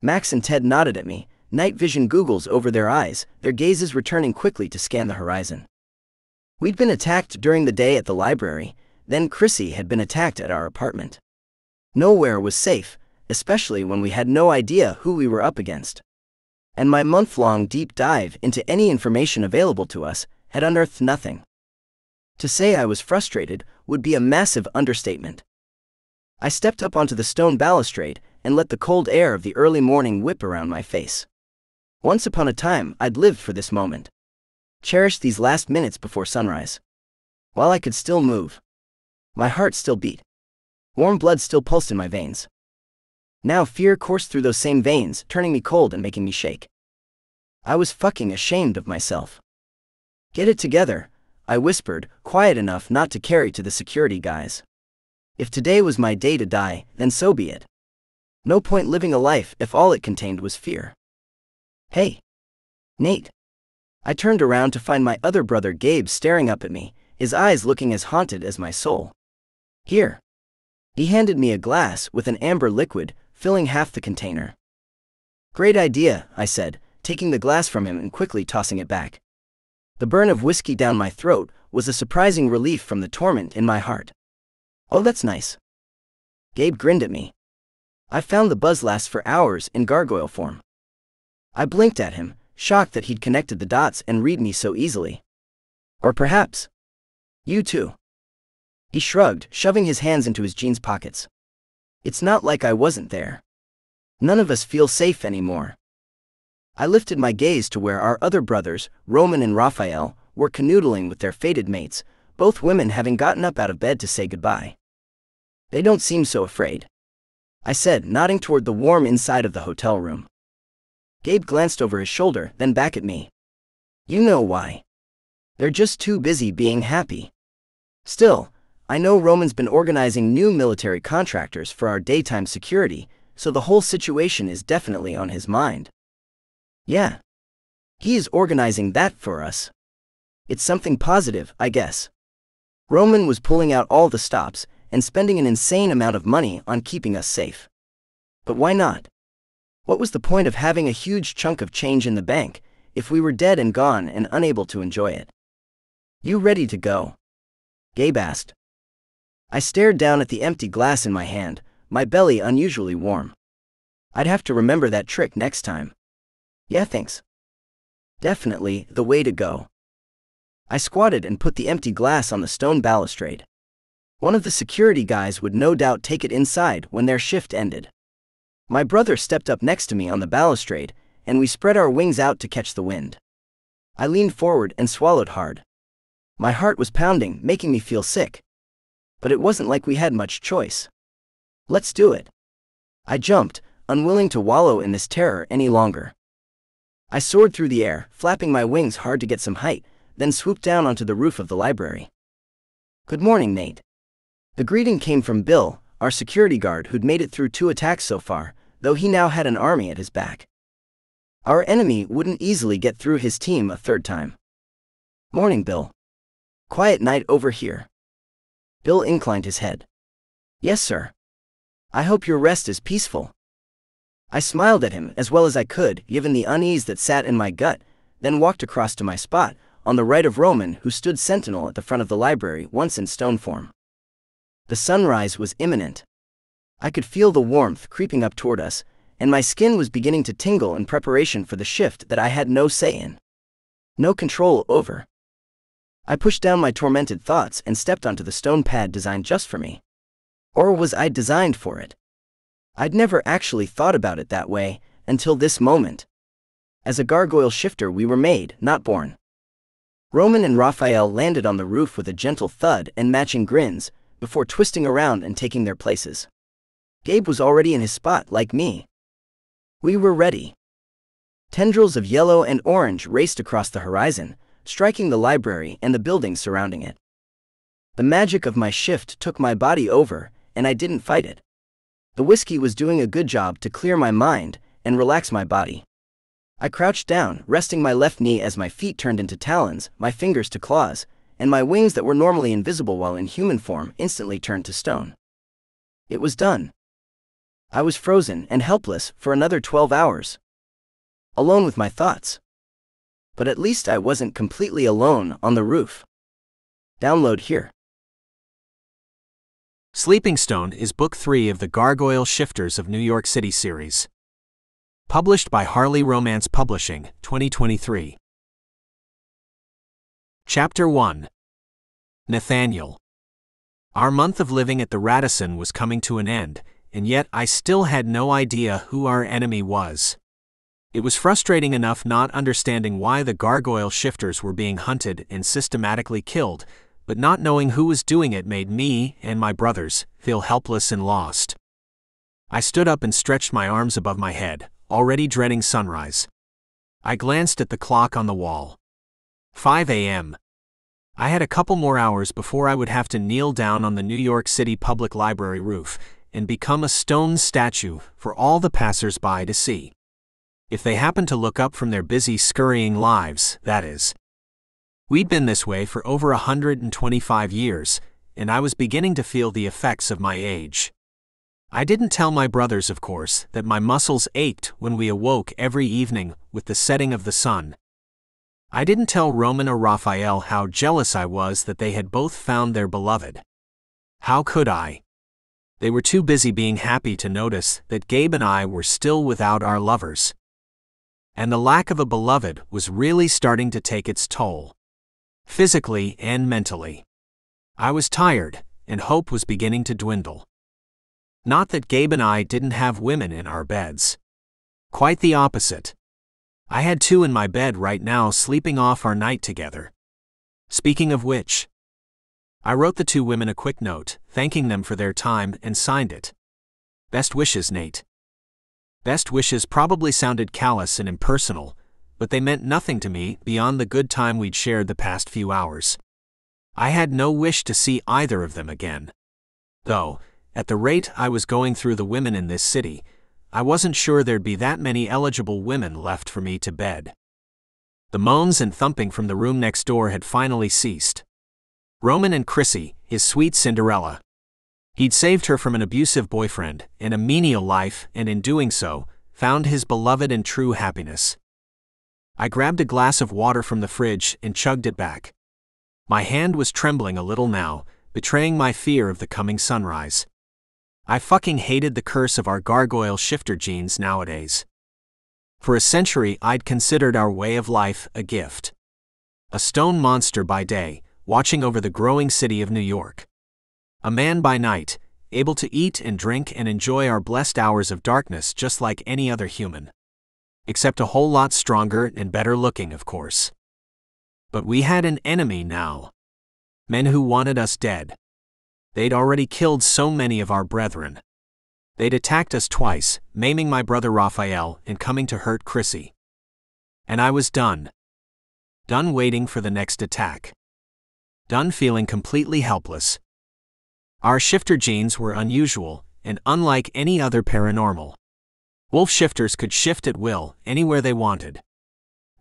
Max and Ted nodded at me, night vision googles over their eyes, their gazes returning quickly to scan the horizon. We'd been attacked during the day at the library, then Chrissy had been attacked at our apartment. Nowhere was safe, especially when we had no idea who we were up against. And my month-long deep dive into any information available to us had unearthed nothing. To say I was frustrated would be a massive understatement. I stepped up onto the stone balustrade and let the cold air of the early morning whip around my face. Once upon a time, I'd lived for this moment. Cherished these last minutes before sunrise. While I could still move. My heart still beat. Warm blood still pulsed in my veins. Now fear coursed through those same veins, turning me cold and making me shake. I was fucking ashamed of myself. "Get it together," I whispered, quiet enough not to carry to the security guys. If today was my day to die, then so be it. No point living a life if all it contained was fear. "Hey, Nate." I turned around to find my other brother Gabe staring up at me, his eyes looking as haunted as my soul. "Here." He handed me a glass with an amber liquid, filling half the container. "Great idea," I said, taking the glass from him and quickly tossing it back. The burn of whiskey down my throat was a surprising relief from the torment in my heart. "Oh, that's nice." Gabe grinned at me. "I found the buzz lasts for hours in gargoyle form." I blinked at him, shocked that he'd connected the dots and read me so easily. "Or perhaps you too." He shrugged, shoving his hands into his jeans pockets. "It's not like I wasn't there. None of us feel safe anymore." I lifted my gaze to where our other brothers, Roman and Raphael, were canoodling with their fated mates, both women having gotten up out of bed to say goodbye. "They don't seem so afraid," I said, nodding toward the warm inside of the hotel room. Gabe glanced over his shoulder, then back at me. "You know why. They're just too busy being happy. Still, I know Roman's been organizing new military contractors for our daytime security, so the whole situation is definitely on his mind." "Yeah. He is organizing that for us. It's something positive, I guess." Roman was pulling out all the stops and spending an insane amount of money on keeping us safe. But why not? What was the point of having a huge chunk of change in the bank if we were dead and gone and unable to enjoy it? "You ready to go?" Gabe asked. I stared down at the empty glass in my hand, my belly unusually warm. I'd have to remember that trick next time. "Yeah, thanks. Definitely the way to go." I squatted and put the empty glass on the stone balustrade. One of the security guys would no doubt take it inside when their shift ended. My brother stepped up next to me on the balustrade, and we spread our wings out to catch the wind. I leaned forward and swallowed hard. My heart was pounding, making me feel sick. But it wasn't like we had much choice. "Let's do it." I jumped, unwilling to wallow in this terror any longer. I soared through the air, flapping my wings hard to get some height, then swooped down onto the roof of the library. "Good morning, Nate." The greeting came from Bill, our security guard who'd made it through 2 attacks so far, though he now had an army at his back. Our enemy wouldn't easily get through his team a 3rd time. "Morning, Bill. Quiet night over here." Bill inclined his head. "Yes, sir. I hope your rest is peaceful." I smiled at him as well as I could, given the unease that sat in my gut, then walked across to my spot, on the right of Roman, who stood sentinel at the front of the library, once in stone form. The sunrise was imminent. I could feel the warmth creeping up toward us, and my skin was beginning to tingle in preparation for the shift that I had no say in. No control over. I pushed down my tormented thoughts and stepped onto the stone pad designed just for me. Or was I designed for it? I'd never actually thought about it that way, until this moment. As a gargoyle shifter we were made, not born. Roman and Raphael landed on the roof with a gentle thud and matching grins, before twisting around and taking their places. Gabe was already in his spot, like me. We were ready. Tendrils of yellow and orange raced across the horizon, striking the library and the buildings surrounding it. The magic of my shift took my body over, and I didn't fight it. The whiskey was doing a good job to clear my mind and relax my body. I crouched down, resting my left knee as my feet turned into talons, my fingers to claws, and my wings that were normally invisible while in human form instantly turned to stone. It was done. I was frozen and helpless for another 12 hours. Alone with my thoughts. But at least I wasn't completely alone on the roof. Download here. Sleeping Stone is Book 3 of the Gargoyle Shifters of New York City series. Published by Harley Romance Publishing, 2023. Chapter 1. Nathaniel. Our month of living at the Radisson was coming to an end, and yet I still had no idea who our enemy was. It was frustrating enough not understanding why the gargoyle shifters were being hunted and systematically killed, but not knowing who was doing it made me and my brothers feel helpless and lost. I stood up and stretched my arms above my head, already dreading sunrise. I glanced at the clock on the wall. 5 a.m. I had a couple more hours before I would have to kneel down on the New York City Public Library roof and become a stone statue for all the passers-by to see. If they happened to look up from their busy, scurrying lives, that is. We'd been this way for over 125 years, and I was beginning to feel the effects of my age. I didn't tell my brothers, of course, that my muscles ached when we awoke every evening with the setting of the sun. I didn't tell Roman or Raphael how jealous I was that they had both found their beloved. How could I? They were too busy being happy to notice that Gabe and I were still without our lovers. And the lack of a beloved was really starting to take its toll. Physically and mentally. I was tired, and hope was beginning to dwindle. Not that Gabe and I didn't have women in our beds. Quite the opposite. I had two in my bed right now sleeping off our night together. Speaking of which, I wrote the two women a quick note, thanking them for their time, and signed it. Best wishes, Nate. Best wishes probably sounded callous and impersonal, but they meant nothing to me beyond the good time we'd shared the past few hours. I had no wish to see either of them again. Though, at the rate I was going through the women in this city, I wasn't sure there'd be that many eligible women left for me to bed. The moans and thumping from the room next door had finally ceased. Roman and Chrissy, his sweet Cinderella. He'd saved her from an abusive boyfriend and a menial life, and in doing so, found his beloved and true happiness. I grabbed a glass of water from the fridge and chugged it back. My hand was trembling a little now, betraying my fear of the coming sunrise. I fucking hated the curse of our Gargoyle shifter jeans nowadays. For a century I'd considered our way of life a gift. A stone monster by day, watching over the growing city of New York. A man by night, able to eat and drink and enjoy our blessed hours of darkness just like any other human. Except a whole lot stronger and better looking, of course. But we had an enemy now. Men who wanted us dead. They'd already killed so many of our brethren. They'd attacked us twice, maiming my brother Raphael and coming to hurt Chrissy. And I was done. Done waiting for the next attack. Done feeling completely helpless. Our shifter genes were unusual and unlike any other paranormal. Wolf shifters could shift at will, anywhere they wanted.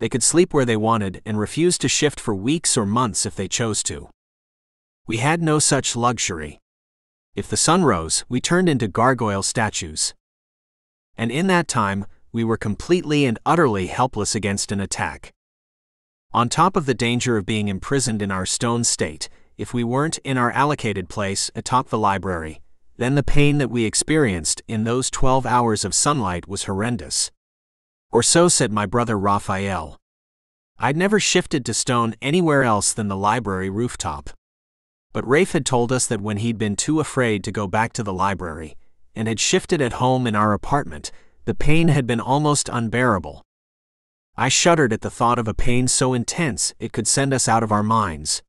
They could sleep where they wanted and refuse to shift for weeks or months if they chose to. We had no such luxury. If the sun rose, we turned into gargoyle statues. And in that time, we were completely and utterly helpless against an attack. On top of the danger of being imprisoned in our stone state, if we weren't in our allocated place atop the library, then the pain that we experienced in those 12 hours of sunlight was horrendous. Or so said my brother Raphael. I'd never shifted to stone anywhere else than the library rooftop. But Rafe had told us that when he'd been too afraid to go back to the library, and had shifted at home in our apartment, the pain had been almost unbearable. I shuddered at the thought of a pain so intense it could send us out of our minds.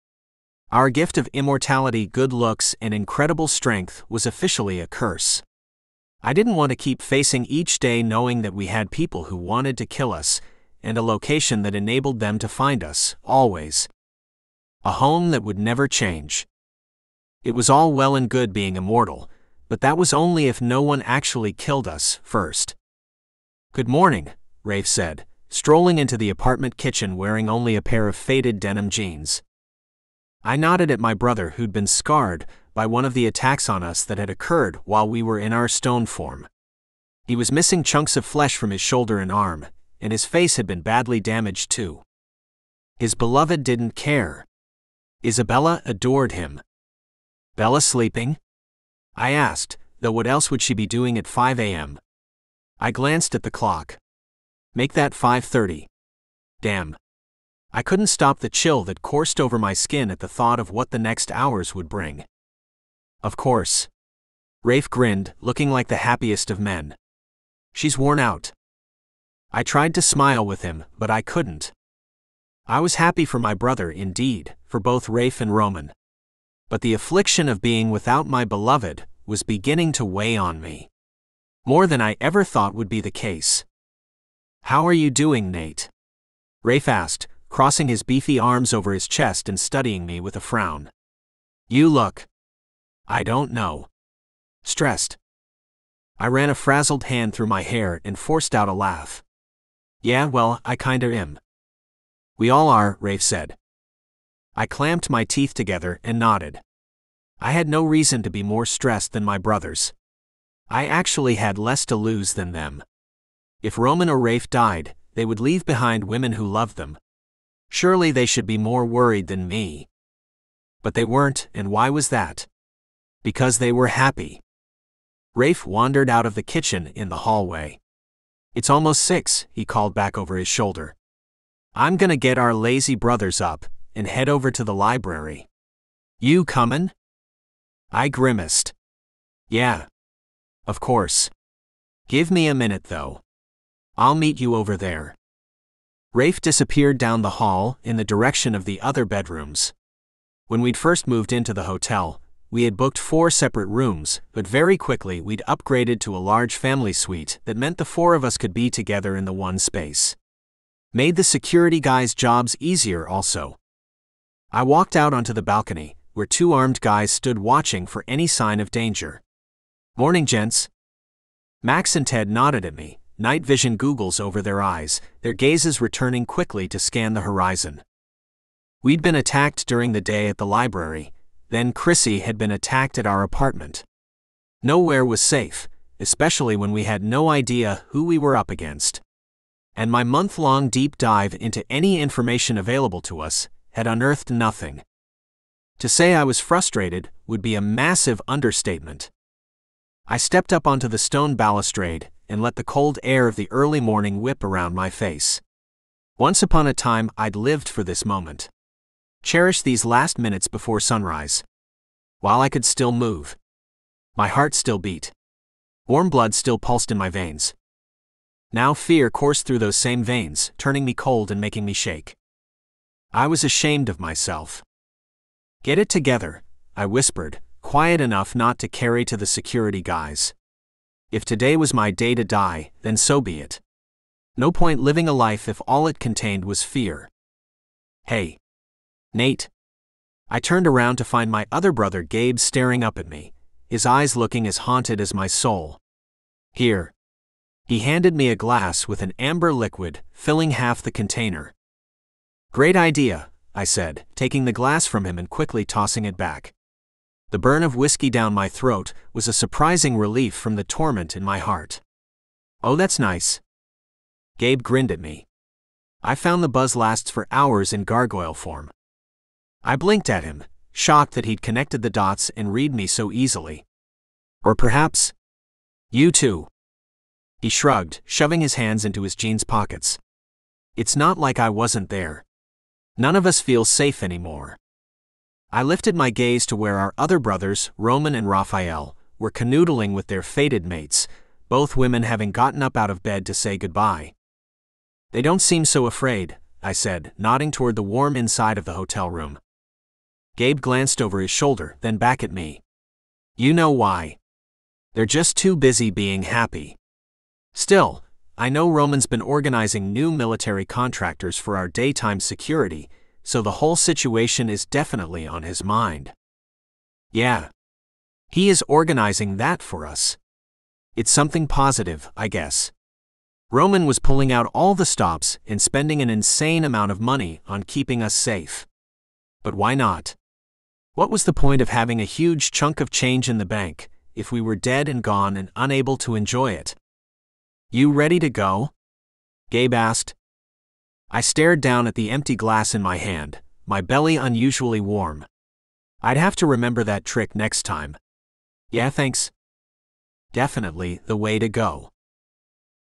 Our gift of immortality, good looks, and incredible strength was officially a curse. I didn't want to keep facing each day knowing that we had people who wanted to kill us, and a location that enabled them to find us, always. A home that would never change. It was all well and good being immortal, but that was only if no one actually killed us first. "Good morning," Rafe said, strolling into the apartment kitchen wearing only a pair of faded denim jeans. I nodded at my brother who'd been scarred by one of the attacks on us that had occurred while we were in our stone form. He was missing chunks of flesh from his shoulder and arm, and his face had been badly damaged too. His beloved didn't care. Isabella adored him. Bella sleeping? I asked, though what else would she be doing at 5 a.m.? I glanced at the clock. Make that 5:30. Damn. I couldn't stop the chill that coursed over my skin at the thought of what the next hours would bring. Of course. Rafe grinned, looking like the happiest of men. She's worn out. I tried to smile with him, but I couldn't. I was happy for my brother indeed, for both Rafe and Roman. But the affliction of being without my beloved was beginning to weigh on me. More than I ever thought would be the case. "How are you doing, Nate?" Rafe asked, crossing his beefy arms over his chest and studying me with a frown. "You look, I don't know, stressed." I ran a frazzled hand through my hair and forced out a laugh. "Yeah, well, I kinda am." "We all are," Rafe said. I clamped my teeth together and nodded. I had no reason to be more stressed than my brothers. I actually had less to lose than them. If Roman or Rafe died, they would leave behind women who loved them. Surely they should be more worried than me. But they weren't, and why was that? Because they were happy. Rafe wandered out of the kitchen in the hallway. "It's almost 6, he called back over his shoulder. "I'm gonna get our lazy brothers up and head over to the library. You comin'?" I grimaced. "Yeah. Of course. Give me a minute though. I'll meet you over there." Rafe disappeared down the hall in the direction of the other bedrooms. When we'd first moved into the hotel, we had booked 4 separate rooms, but very quickly we'd upgraded to a large family suite that meant the 4 of us could be together in the one space. Made the security guys' jobs easier also. I walked out onto the balcony, where 2 armed guys stood watching for any sign of danger. "Morning, gents." Max and Ted nodded at me, night vision googles over their eyes, their gazes returning quickly to scan the horizon. We'd been attacked during the day at the library, then Chrissy had been attacked at our apartment. Nowhere was safe, especially when we had no idea who we were up against. And my month-long deep dive into any information available to us had unearthed nothing. To say I was frustrated would be a massive understatement. I stepped up onto the stone balustrade and let the cold air of the early morning whip around my face. Once upon a time, I'd lived for this moment. Cherished these last minutes before sunrise. While I could still move. My heart still beat. Warm blood still pulsed in my veins. Now fear coursed through those same veins, turning me cold and making me shake. I was ashamed of myself. "Get it together," I whispered, quiet enough not to carry to the security guys. If today was my day to die, then so be it. No point living a life if all it contained was fear. "Hey, Nate." I turned around to find my other brother Gabe staring up at me, his eyes looking as haunted as my soul. "Here." He handed me a glass with an amber liquid, filling half the container. "Great idea," I said, taking the glass from him and quickly tossing it back. The burn of whiskey down my throat was a surprising relief from the torment in my heart. "Oh, that's nice." Gabe grinned at me. I found the buzz lasts for hours in gargoyle form. I blinked at him, shocked that he'd connected the dots and read me so easily. "Or perhaps you too." He shrugged, shoving his hands into his jeans pockets. "It's not like I wasn't there. None of us feels safe anymore." I lifted my gaze to where our other brothers, Roman and Raphael, were canoodling with their fated mates, both women having gotten up out of bed to say goodbye. "They don't seem so afraid," I said, nodding toward the warm inside of the hotel room. Gabe glanced over his shoulder, then back at me. "You know why. They're just too busy being happy." Still, I know Roman's been organizing new military contractors for our daytime security, so the whole situation is definitely on his mind. "Yeah. He is organizing that for us. It's something positive, I guess." Roman was pulling out all the stops and spending an insane amount of money on keeping us safe. But why not? What was the point of having a huge chunk of change in the bank if we were dead and gone and unable to enjoy it? "You ready to go?" Gabe asked. I stared down at the empty glass in my hand, my belly unusually warm. I'd have to remember that trick next time. "Yeah, thanks." Definitely the way to go.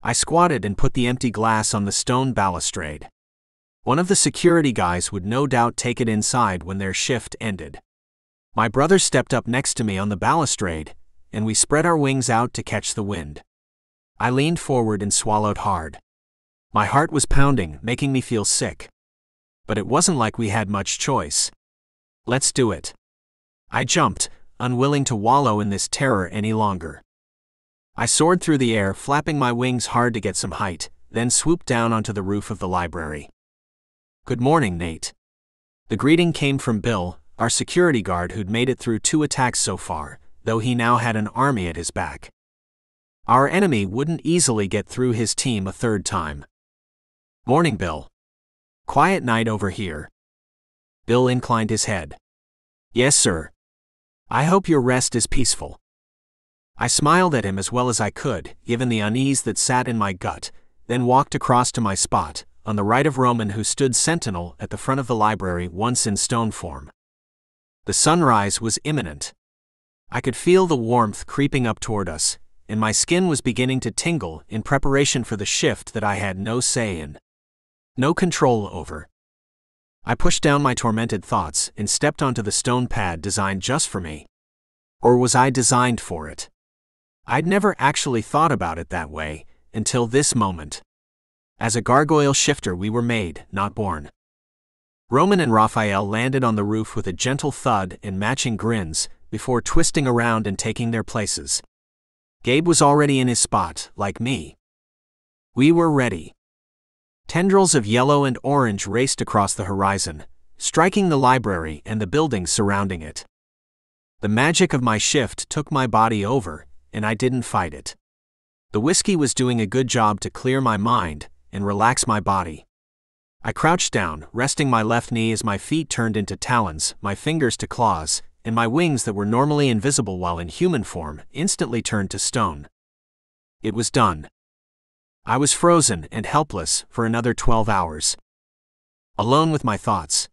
I squatted and put the empty glass on the stone balustrade. One of the security guys would no doubt take it inside when their shift ended. My brother stepped up next to me on the balustrade, and we spread our wings out to catch the wind. I leaned forward and swallowed hard. My heart was pounding, making me feel sick. But it wasn't like we had much choice. "Let's do it." I jumped, unwilling to wallow in this terror any longer. I soared through the air, flapping my wings hard to get some height, then swooped down onto the roof of the library. "Good morning, Nate." The greeting came from Bill, our security guard who'd made it through 2 attacks so far, though he now had an army at his back. Our enemy wouldn't easily get through his team a 3rd time. "Morning, Bill. Quiet night over here." Bill inclined his head. "Yes, sir. I hope your rest is peaceful." I smiled at him as well as I could, given the unease that sat in my gut, then walked across to my spot, on the right of Roman, who stood sentinel at the front of the library once in stone form. The sunrise was imminent. I could feel the warmth creeping up toward us, and my skin was beginning to tingle in preparation for the shift that I had no say in, no control over. I pushed down my tormented thoughts and stepped onto the stone pad designed just for me. Or was I designed for it? I'd never actually thought about it that way, until this moment. As a gargoyle shifter we were made, not born. Roman and Raphael landed on the roof with a gentle thud and matching grins, before twisting around and taking their places. Gabe was already in his spot, like me. We were ready. Tendrils of yellow and orange raced across the horizon, striking the library and the buildings surrounding it. The magic of my shift took my body over, and I didn't fight it. The whiskey was doing a good job to clear my mind and relax my body. I crouched down, resting my left knee as my feet turned into talons, my fingers to claws, and my wings that were normally invisible while in human form instantly turned to stone. It was done. I was frozen and helpless for another 12 hours. Alone with my thoughts.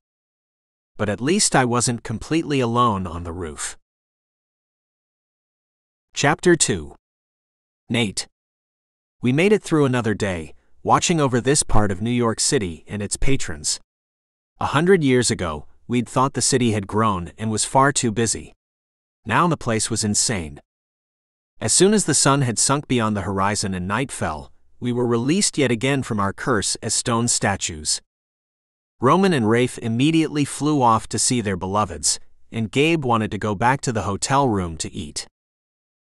But at least I wasn't completely alone on the roof. Chapter 2. Nate. We made it through another day, watching over this part of New York City and its patrons. 100 years ago, we'd thought the city had grown and was far too busy. Now the place was insane. As soon as the sun had sunk beyond the horizon and night fell, we were released yet again from our curse as stone statues. Roman and Rafe immediately flew off to see their beloveds, and Gabe wanted to go back to the hotel room to eat.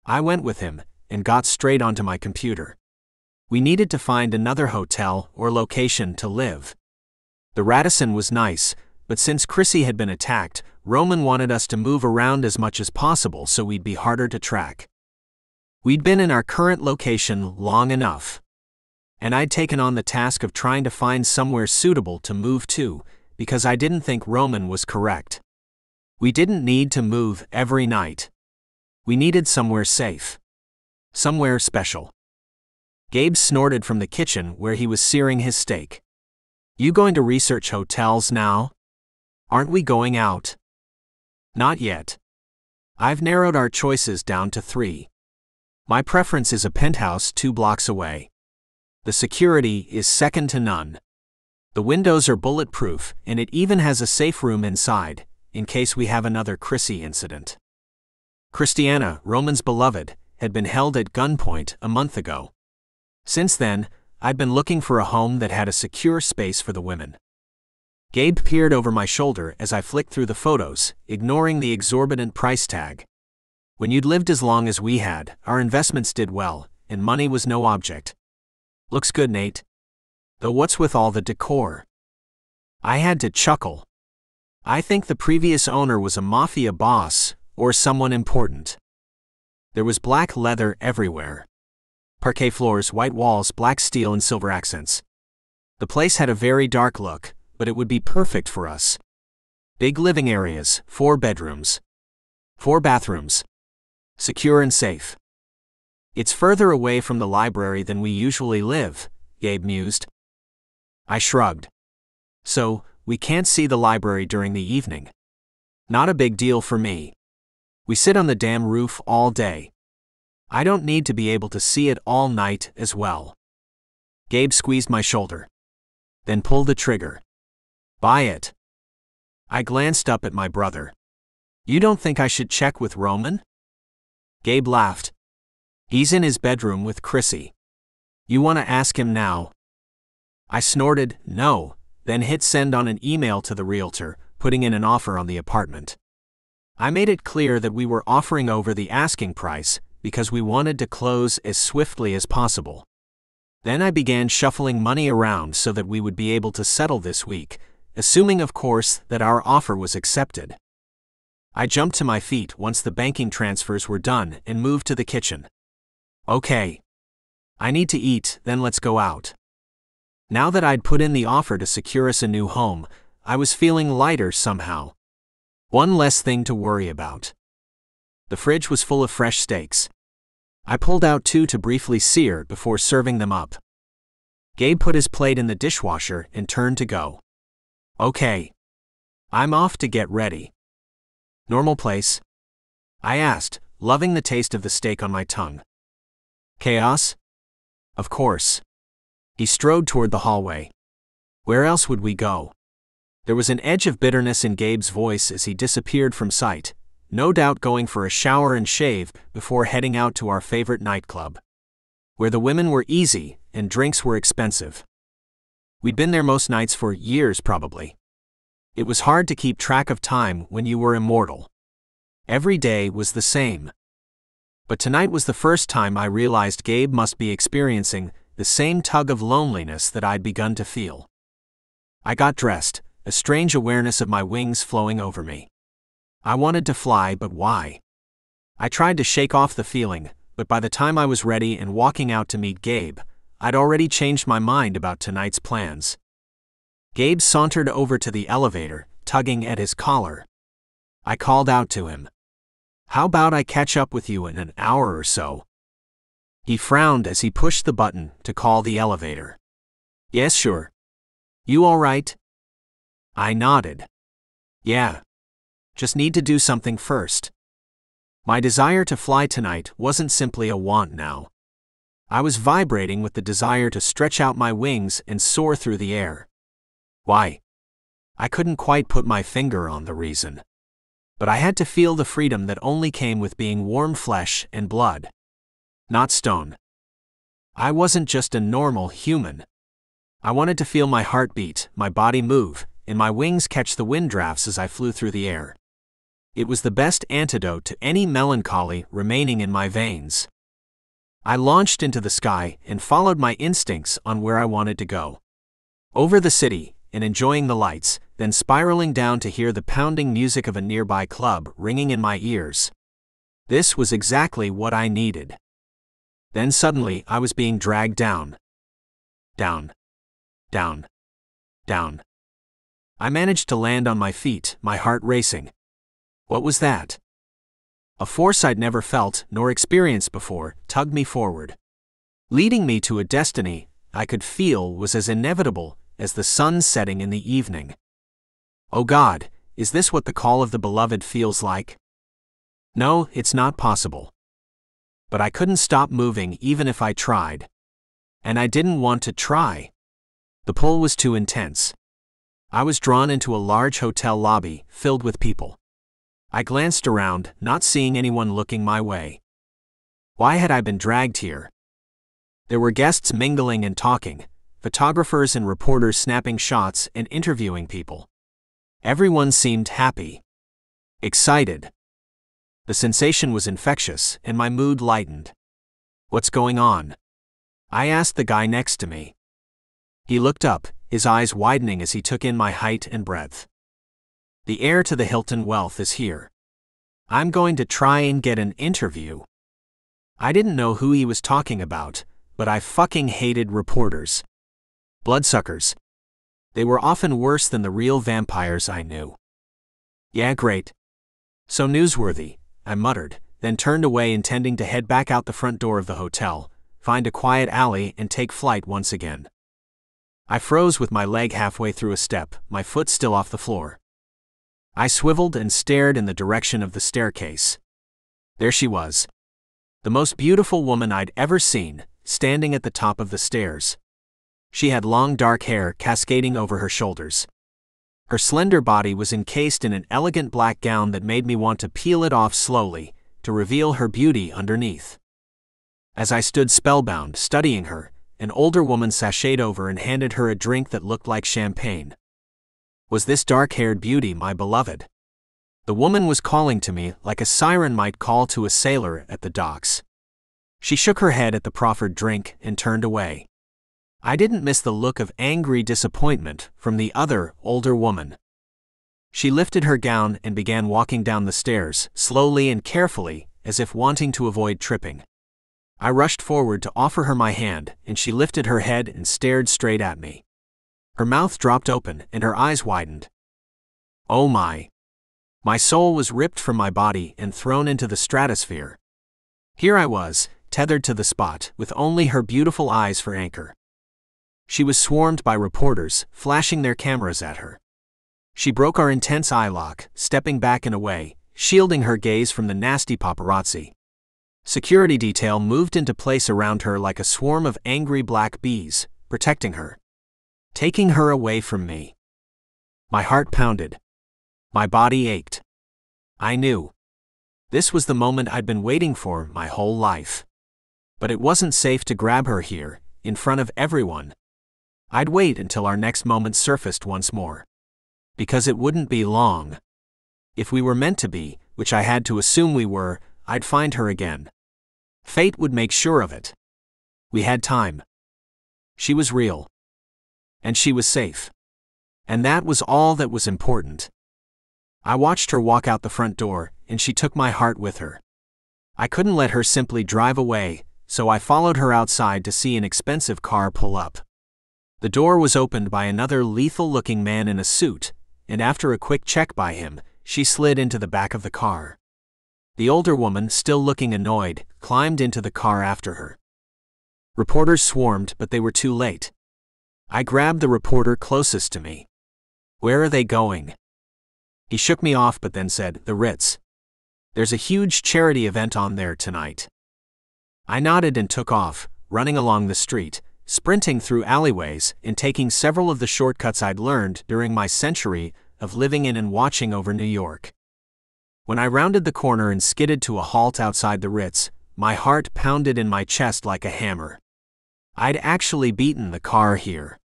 I went with him, and got straight onto my computer. We needed to find another hotel or location to live. The Radisson was nice, but since Chrissy had been attacked, Roman wanted us to move around as much as possible so we'd be harder to track. We'd been in our current location long enough. And I'd taken on the task of trying to find somewhere suitable to move to, because I didn't think Roman was correct. We didn't need to move every night. We needed somewhere safe. Somewhere special. Gabe snorted from the kitchen where he was searing his steak. "You going to research hotels now? Aren't we going out?" "Not yet. I've narrowed our choices down to 3. My preference is a penthouse 2 blocks away. The security is second to none. The windows are bulletproof, and it even has a safe room inside, in case we have another Chrissy incident." Christiana, Roman's beloved, had been held at gunpoint a month ago. Since then, I'd been looking for a home that had a secure space for the women. Gabe peered over my shoulder as I flicked through the photos, ignoring the exorbitant price tag. When you'd lived as long as we had, our investments did well, and money was no object. "Looks good, Nate. Though what's with all the decor?" I had to chuckle. I think the previous owner was a mafia boss, or someone important. There was black leather everywhere. Parquet floors, white walls, black steel and silver accents. The place had a very dark look, but it would be perfect for us. Big living areas, 4 bedrooms. 4 bathrooms. Secure and safe. "It's further away from the library than we usually live," Gabe mused. I shrugged. "So, we can't see the library during the evening." "Not a big deal for me. We sit on the damn roof all day. I don't need to be able to see it all night as well." Gabe squeezed my shoulder. "Then pull the trigger. Buy it." I glanced up at my brother. "You don't think I should check with Roman?" Gabe laughed. "He's in his bedroom with Chrissy. You want to ask him now?" I snorted, "No," then hit send on an email to the realtor, putting in an offer on the apartment. I made it clear that we were offering over the asking price, because we wanted to close as swiftly as possible. Then I began shuffling money around so that we would be able to settle this week, assuming of course that our offer was accepted. I jumped to my feet once the banking transfers were done and moved to the kitchen. Okay. I need to eat, then let's go out. Now that I'd put in the offer to secure us a new home, I was feeling lighter somehow. One less thing to worry about. The fridge was full of fresh steaks. I pulled out 2 to briefly sear before serving them up. Gabe put his plate in the dishwasher and turned to go. Okay. I'm off to get ready. Normal place? I asked, loving the taste of the steak on my tongue. Chaos? Of course. He strode toward the hallway. Where else would we go? There was an edge of bitterness in Gabe's voice as he disappeared from sight, no doubt going for a shower and shave before heading out to our favorite nightclub, where the women were easy and drinks were expensive. We'd been there most nights for years probably. It was hard to keep track of time when you were immortal. Every day was the same. But tonight was the first time I realized Gabe must be experiencing the same tug of loneliness that I'd begun to feel. I got dressed, a strange awareness of my wings flowing over me. I wanted to fly, but why? I tried to shake off the feeling, but by the time I was ready and walking out to meet Gabe, I'd already changed my mind about tonight's plans. Gabe sauntered over to the elevator, tugging at his collar. I called out to him. How about I catch up with you in an hour or so? He frowned as he pushed the button to call the elevator. Yes, sure. You all right? I nodded. Yeah. Just need to do something first. My desire to fly tonight wasn't simply a want now. I was vibrating with the desire to stretch out my wings and soar through the air. Why? I couldn't quite put my finger on the reason. But I had to feel the freedom that only came with being warm flesh and blood. Not stone. I wasn't just a normal human. I wanted to feel my heart beat, my body move, and my wings catch the wind drafts as I flew through the air. It was the best antidote to any melancholy remaining in my veins. I launched into the sky and followed my instincts on where I wanted to go. Over the city, and enjoying the lights, then spiraling down to hear the pounding music of a nearby club ringing in my ears. This was exactly what I needed. Then suddenly I was being dragged down. Down. Down. Down. I managed to land on my feet, my heart racing. What was that? A force I'd never felt nor experienced before tugged me forward. Leading me to a destiny I could feel was as inevitable as the sun setting in the evening. Oh God, is this what the call of the beloved feels like? No, it's not possible. But I couldn't stop moving even if I tried. And I didn't want to try. The pull was too intense. I was drawn into a large hotel lobby filled with people. I glanced around, not seeing anyone looking my way. Why had I been dragged here? There were guests mingling and talking, photographers and reporters snapping shots and interviewing people. Everyone seemed happy. Excited. The sensation was infectious, and my mood lightened. What's going on? I asked the guy next to me. He looked up, his eyes widening as he took in my height and breadth. The heir to the Hilton wealth is here. I'm going to try and get an interview. I didn't know who he was talking about, but I fucking hated reporters. Bloodsuckers. They were often worse than the real vampires I knew. Yeah, great. So newsworthy, I muttered, then turned away intending to head back out the front door of the hotel, find a quiet alley and take flight once again. I froze with my leg halfway through a step, my foot still off the floor. I swiveled and stared in the direction of the staircase. There she was. The most beautiful woman I'd ever seen, standing at the top of the stairs. She had long dark hair cascading over her shoulders. Her slender body was encased in an elegant black gown that made me want to peel it off slowly, to reveal her beauty underneath. As I stood spellbound, studying her, an older woman sashayed over and handed her a drink that looked like champagne. Was this dark-haired beauty my beloved? The woman was calling to me like a siren might call to a sailor at the docks. She shook her head at the proffered drink and turned away. I didn't miss the look of angry disappointment from the other, older woman. She lifted her gown and began walking down the stairs, slowly and carefully, as if wanting to avoid tripping. I rushed forward to offer her my hand, and she lifted her head and stared straight at me. Her mouth dropped open and her eyes widened. Oh my! My soul was ripped from my body and thrown into the stratosphere. Here I was, tethered to the spot, with only her beautiful eyes for anchor. She was swarmed by reporters, flashing their cameras at her. She broke our intense eye lock, stepping back and away, shielding her gaze from the nasty paparazzi. Security detail moved into place around her like a swarm of angry black bees, protecting her, taking her away from me. My heart pounded. My body ached. I knew. This was the moment I'd been waiting for my whole life. But it wasn't safe to grab her here, in front of everyone. I'd wait until our next moment surfaced once more. Because it wouldn't be long. If we were meant to be, which I had to assume we were, I'd find her again. Fate would make sure of it. We had time. She was real. And she was safe. And that was all that was important. I watched her walk out the front door, and she took my heart with her. I couldn't let her simply drive away, so I followed her outside to see an expensive car pull up. The door was opened by another lethal-looking man in a suit, and after a quick check by him, she slid into the back of the car. The older woman, still looking annoyed, climbed into the car after her. Reporters swarmed, but they were too late. I grabbed the reporter closest to me. Where are they going? He shook me off but then said, the Ritz. There's a huge charity event on there tonight. I nodded and took off, running along the street, sprinting through alleyways and taking several of the shortcuts I'd learned during my century of living in and watching over New York. When I rounded the corner and skidded to a halt outside the Ritz, my heart pounded in my chest like a hammer. I'd actually beaten the car here.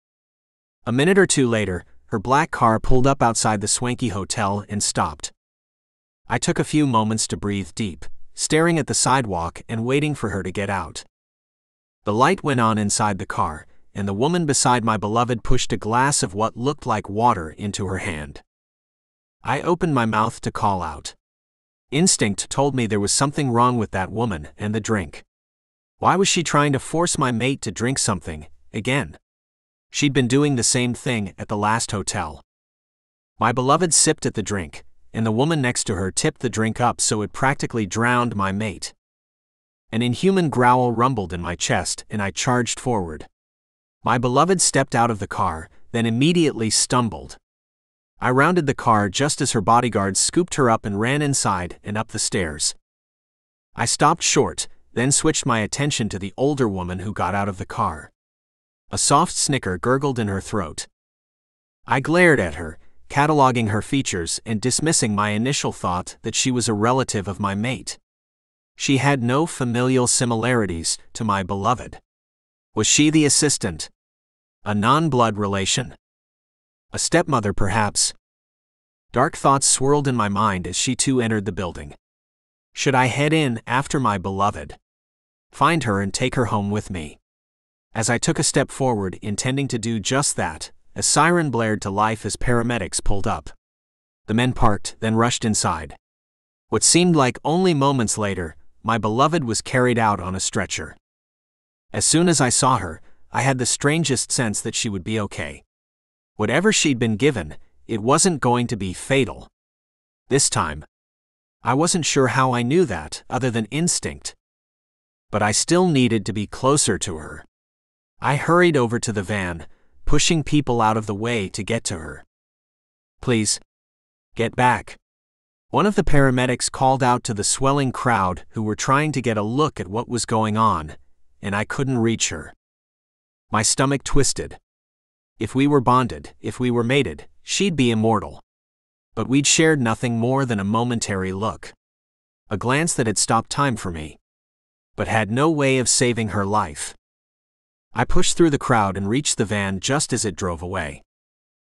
A minute or two later, her black car pulled up outside the swanky hotel and stopped. I took a few moments to breathe deep, staring at the sidewalk and waiting for her to get out. The light went on inside the car, and the woman beside my beloved pushed a glass of what looked like water into her hand. I opened my mouth to call out. Instinct told me there was something wrong with that woman and the drink. Why was she trying to force my mate to drink something, again? She'd been doing the same thing at the last hotel. My beloved sipped at the drink, and the woman next to her tipped the drink up so it practically drowned my mate. An inhuman growl rumbled in my chest and I charged forward. My beloved stepped out of the car, then immediately stumbled. I rounded the car just as her bodyguards scooped her up and ran inside and up the stairs. I stopped short, then switched my attention to the older woman who got out of the car. A soft snicker gurgled in her throat. I glared at her, cataloging her features and dismissing my initial thought that she was a relative of my mate. She had no familial similarities to my beloved. Was she the assistant? A non-blood relation? A stepmother, perhaps? Dark thoughts swirled in my mind as she too entered the building. Should I head in after my beloved? Find her and take her home with me? As I took a step forward, intending to do just that, a siren blared to life as paramedics pulled up. The men parked, then rushed inside. What seemed like only moments later, my beloved was carried out on a stretcher. As soon as I saw her, I had the strangest sense that she would be okay. Whatever she'd been given, it wasn't going to be fatal. This time. I wasn't sure how I knew that, other than instinct. But I still needed to be closer to her. I hurried over to the van, pushing people out of the way to get to her. Please, get back. One of the paramedics called out to the swelling crowd who were trying to get a look at what was going on, and I couldn't reach her. My stomach twisted. If we were bonded, if we were mated, she'd be immortal. But we'd shared nothing more than a momentary look. A glance that had stopped time for me. But had no way of saving her life. I pushed through the crowd and reached the van just as it drove away.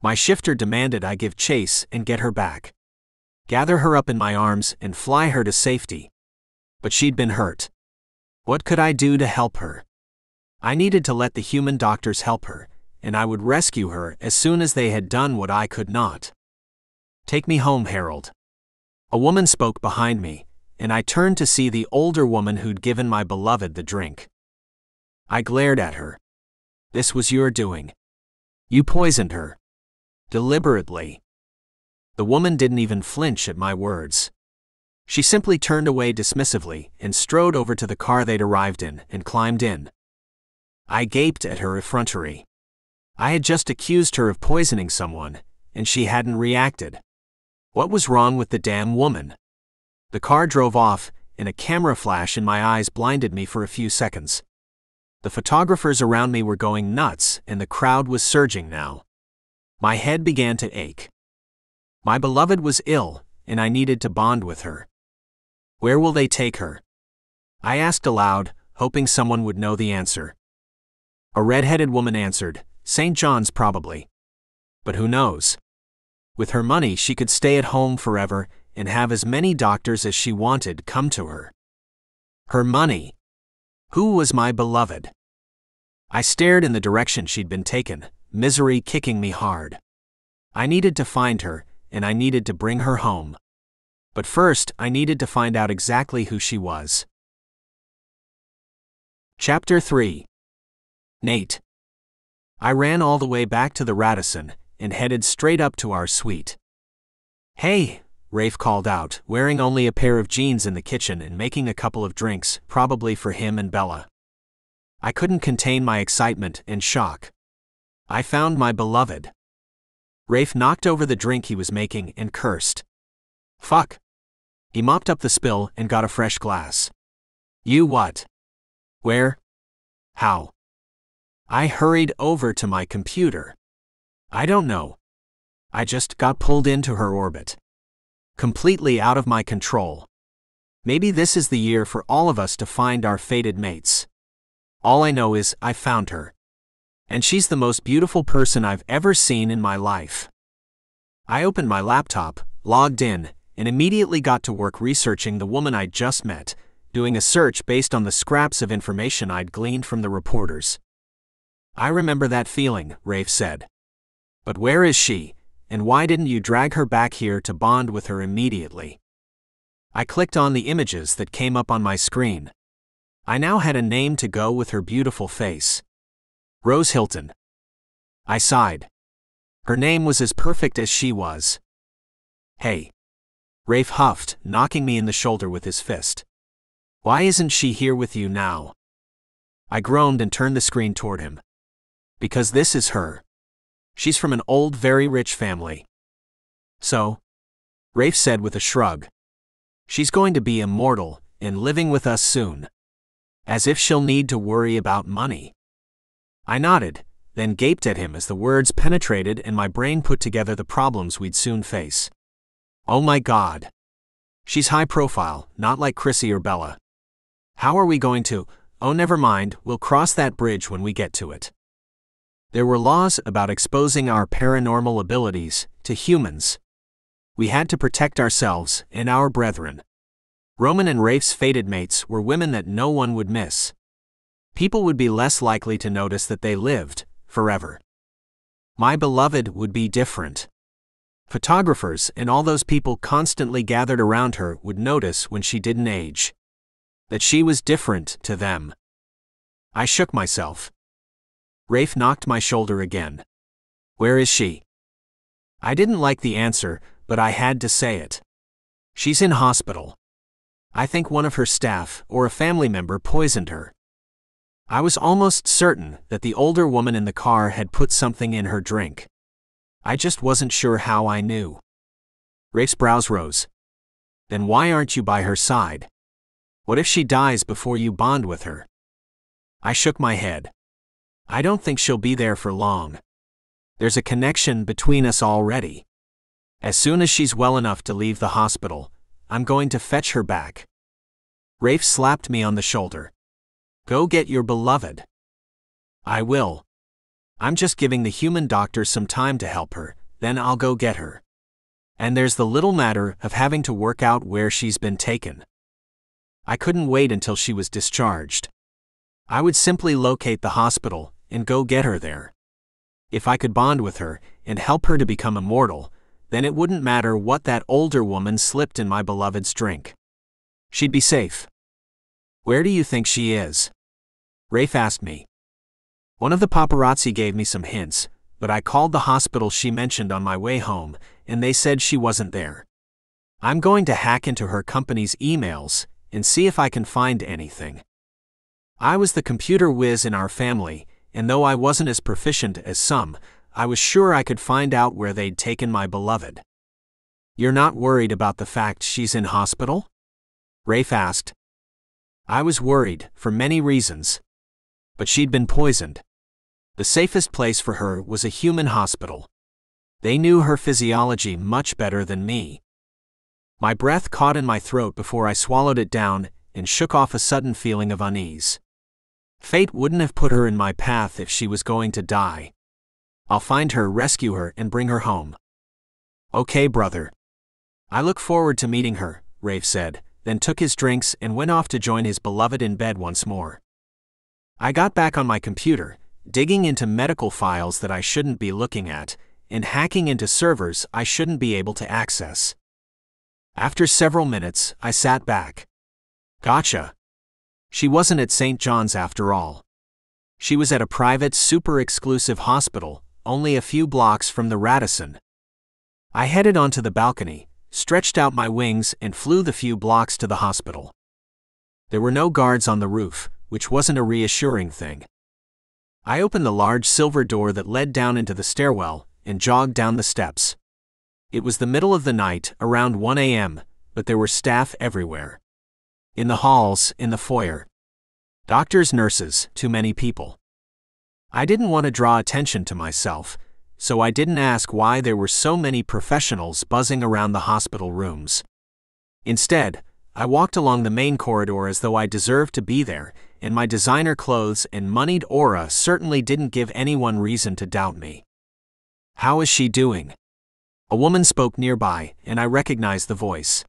My shifter demanded I give chase and get her back. Gather her up in my arms and fly her to safety. But she'd been hurt. What could I do to help her? I needed to let the human doctors help her, and I would rescue her as soon as they had done what I could not. Take me home, Harold. A woman spoke behind me, and I turned to see the older woman who'd given my beloved the drink. I glared at her. This was your doing. You poisoned her. Deliberately. The woman didn't even flinch at my words. She simply turned away dismissively and strode over to the car they'd arrived in and climbed in. I gaped at her effrontery. I had just accused her of poisoning someone, and she hadn't reacted. What was wrong with the damn woman? The car drove off, and a camera flash in my eyes blinded me for a few seconds. The photographers around me were going nuts, and the crowd was surging now. My head began to ache. My beloved was ill, and I needed to bond with her. Where will they take her? I asked aloud, hoping someone would know the answer. A red-headed woman answered, St. John's probably. But who knows? With her money she could stay at home forever and have as many doctors as she wanted come to her. Her money. Who was my beloved? I stared in the direction she'd been taken, misery kicking me hard. I needed to find her, and I needed to bring her home. But first, I needed to find out exactly who she was. Chapter 3. Nate. I ran all the way back to the Radisson and headed straight up to our suite. Hey, Rafe called out, wearing only a pair of jeans in the kitchen and making a couple of drinks, probably for him and Bella. I couldn't contain my excitement and shock. I found my beloved. Rafe knocked over the drink he was making and cursed. Fuck. He mopped up the spill and got a fresh glass. You what? Where? How? I hurried over to my computer. I don't know. I just got pulled into her orbit. Completely out of my control. Maybe this is the year for all of us to find our fated mates. All I know is I found her. And she's the most beautiful person I've ever seen in my life. I opened my laptop, logged in, and immediately got to work researching the woman I'd just met, doing a search based on the scraps of information I'd gleaned from the reporters. I remember that feeling, Rafe said. But where is she, and why didn't you drag her back here to bond with her immediately? I clicked on the images that came up on my screen. I now had a name to go with her beautiful face. Rose Hilton. I sighed. Her name was as perfect as she was. Hey. Rafe huffed, knocking me in the shoulder with his fist. Why isn't she here with you now? I groaned and turned the screen toward him. Because this is her. She's from an old, very rich family. So? Rafe said with a shrug. She's going to be immortal, and living with us soon. As if she'll need to worry about money. I nodded, then gaped at him as the words penetrated and my brain put together the problems we'd soon face. Oh my God. She's high profile, not like Chrissy or Bella. How are we going to? Oh, never mind, we'll cross that bridge when we get to it. There were laws about exposing our paranormal abilities to humans. We had to protect ourselves and our brethren. Roman and Rafe's fated mates were women that no one would miss. People would be less likely to notice that they lived forever. My beloved would be different. Photographers and all those people constantly gathered around her would notice when she didn't age. That she was different to them. I shook myself. Rafe knocked my shoulder again. Where is she? I didn't like the answer, but I had to say it. She's in hospital. I think one of her staff or a family member poisoned her. I was almost certain that the older woman in the car had put something in her drink. I just wasn't sure how I knew. Rafe's brows rose. Then why aren't you by her side? What if she dies before you bond with her? I shook my head. I don't think she'll be there for long. There's a connection between us already. As soon as she's well enough to leave the hospital, I'm going to fetch her back. Rafe slapped me on the shoulder. Go get your beloved. I will. I'm just giving the human doctor some time to help her, then I'll go get her. And there's the little matter of having to work out where she's been taken. I couldn't wait until she was discharged. I would simply locate the hospital and go get her there. If I could bond with her and help her to become immortal, then it wouldn't matter what that older woman slipped in my beloved's drink. She'd be safe. Where do you think she is? Rafe asked me. One of the paparazzi gave me some hints, but I called the hospital she mentioned on my way home, and they said she wasn't there. I'm going to hack into her company's emails and see if I can find anything. I was the computer whiz in our family, and though I wasn't as proficient as some, I was sure I could find out where they'd taken my beloved. You're not worried about the fact she's in hospital? Rafe asked. I was worried, for many reasons. But she'd been poisoned. The safest place for her was a human hospital. They knew her physiology much better than me. My breath caught in my throat before I swallowed it down and shook off a sudden feeling of unease. Fate wouldn't have put her in my path if she was going to die. I'll find her, rescue her, and bring her home. Okay, brother. I look forward to meeting her, Rafe said, then took his drinks and went off to join his beloved in bed once more. I got back on my computer, digging into medical files that I shouldn't be looking at, and hacking into servers I shouldn't be able to access. After several minutes, I sat back. Gotcha. She wasn't at St. John's after all. She was at a private, super-exclusive hospital, only a few blocks from the Radisson. I headed onto the balcony, stretched out my wings, and flew the few blocks to the hospital. There were no guards on the roof, which wasn't a reassuring thing. I opened the large silver door that led down into the stairwell and jogged down the steps. It was the middle of the night, around 1 a.m., but there were staff everywhere. In the halls, in the foyer. Doctors, nurses, too many people. I didn't want to draw attention to myself, so I didn't ask why there were so many professionals buzzing around the hospital rooms. Instead, I walked along the main corridor as though I deserved to be there, and my designer clothes and moneyed aura certainly didn't give anyone reason to doubt me. How is she doing? A woman spoke nearby, and I recognized the voice.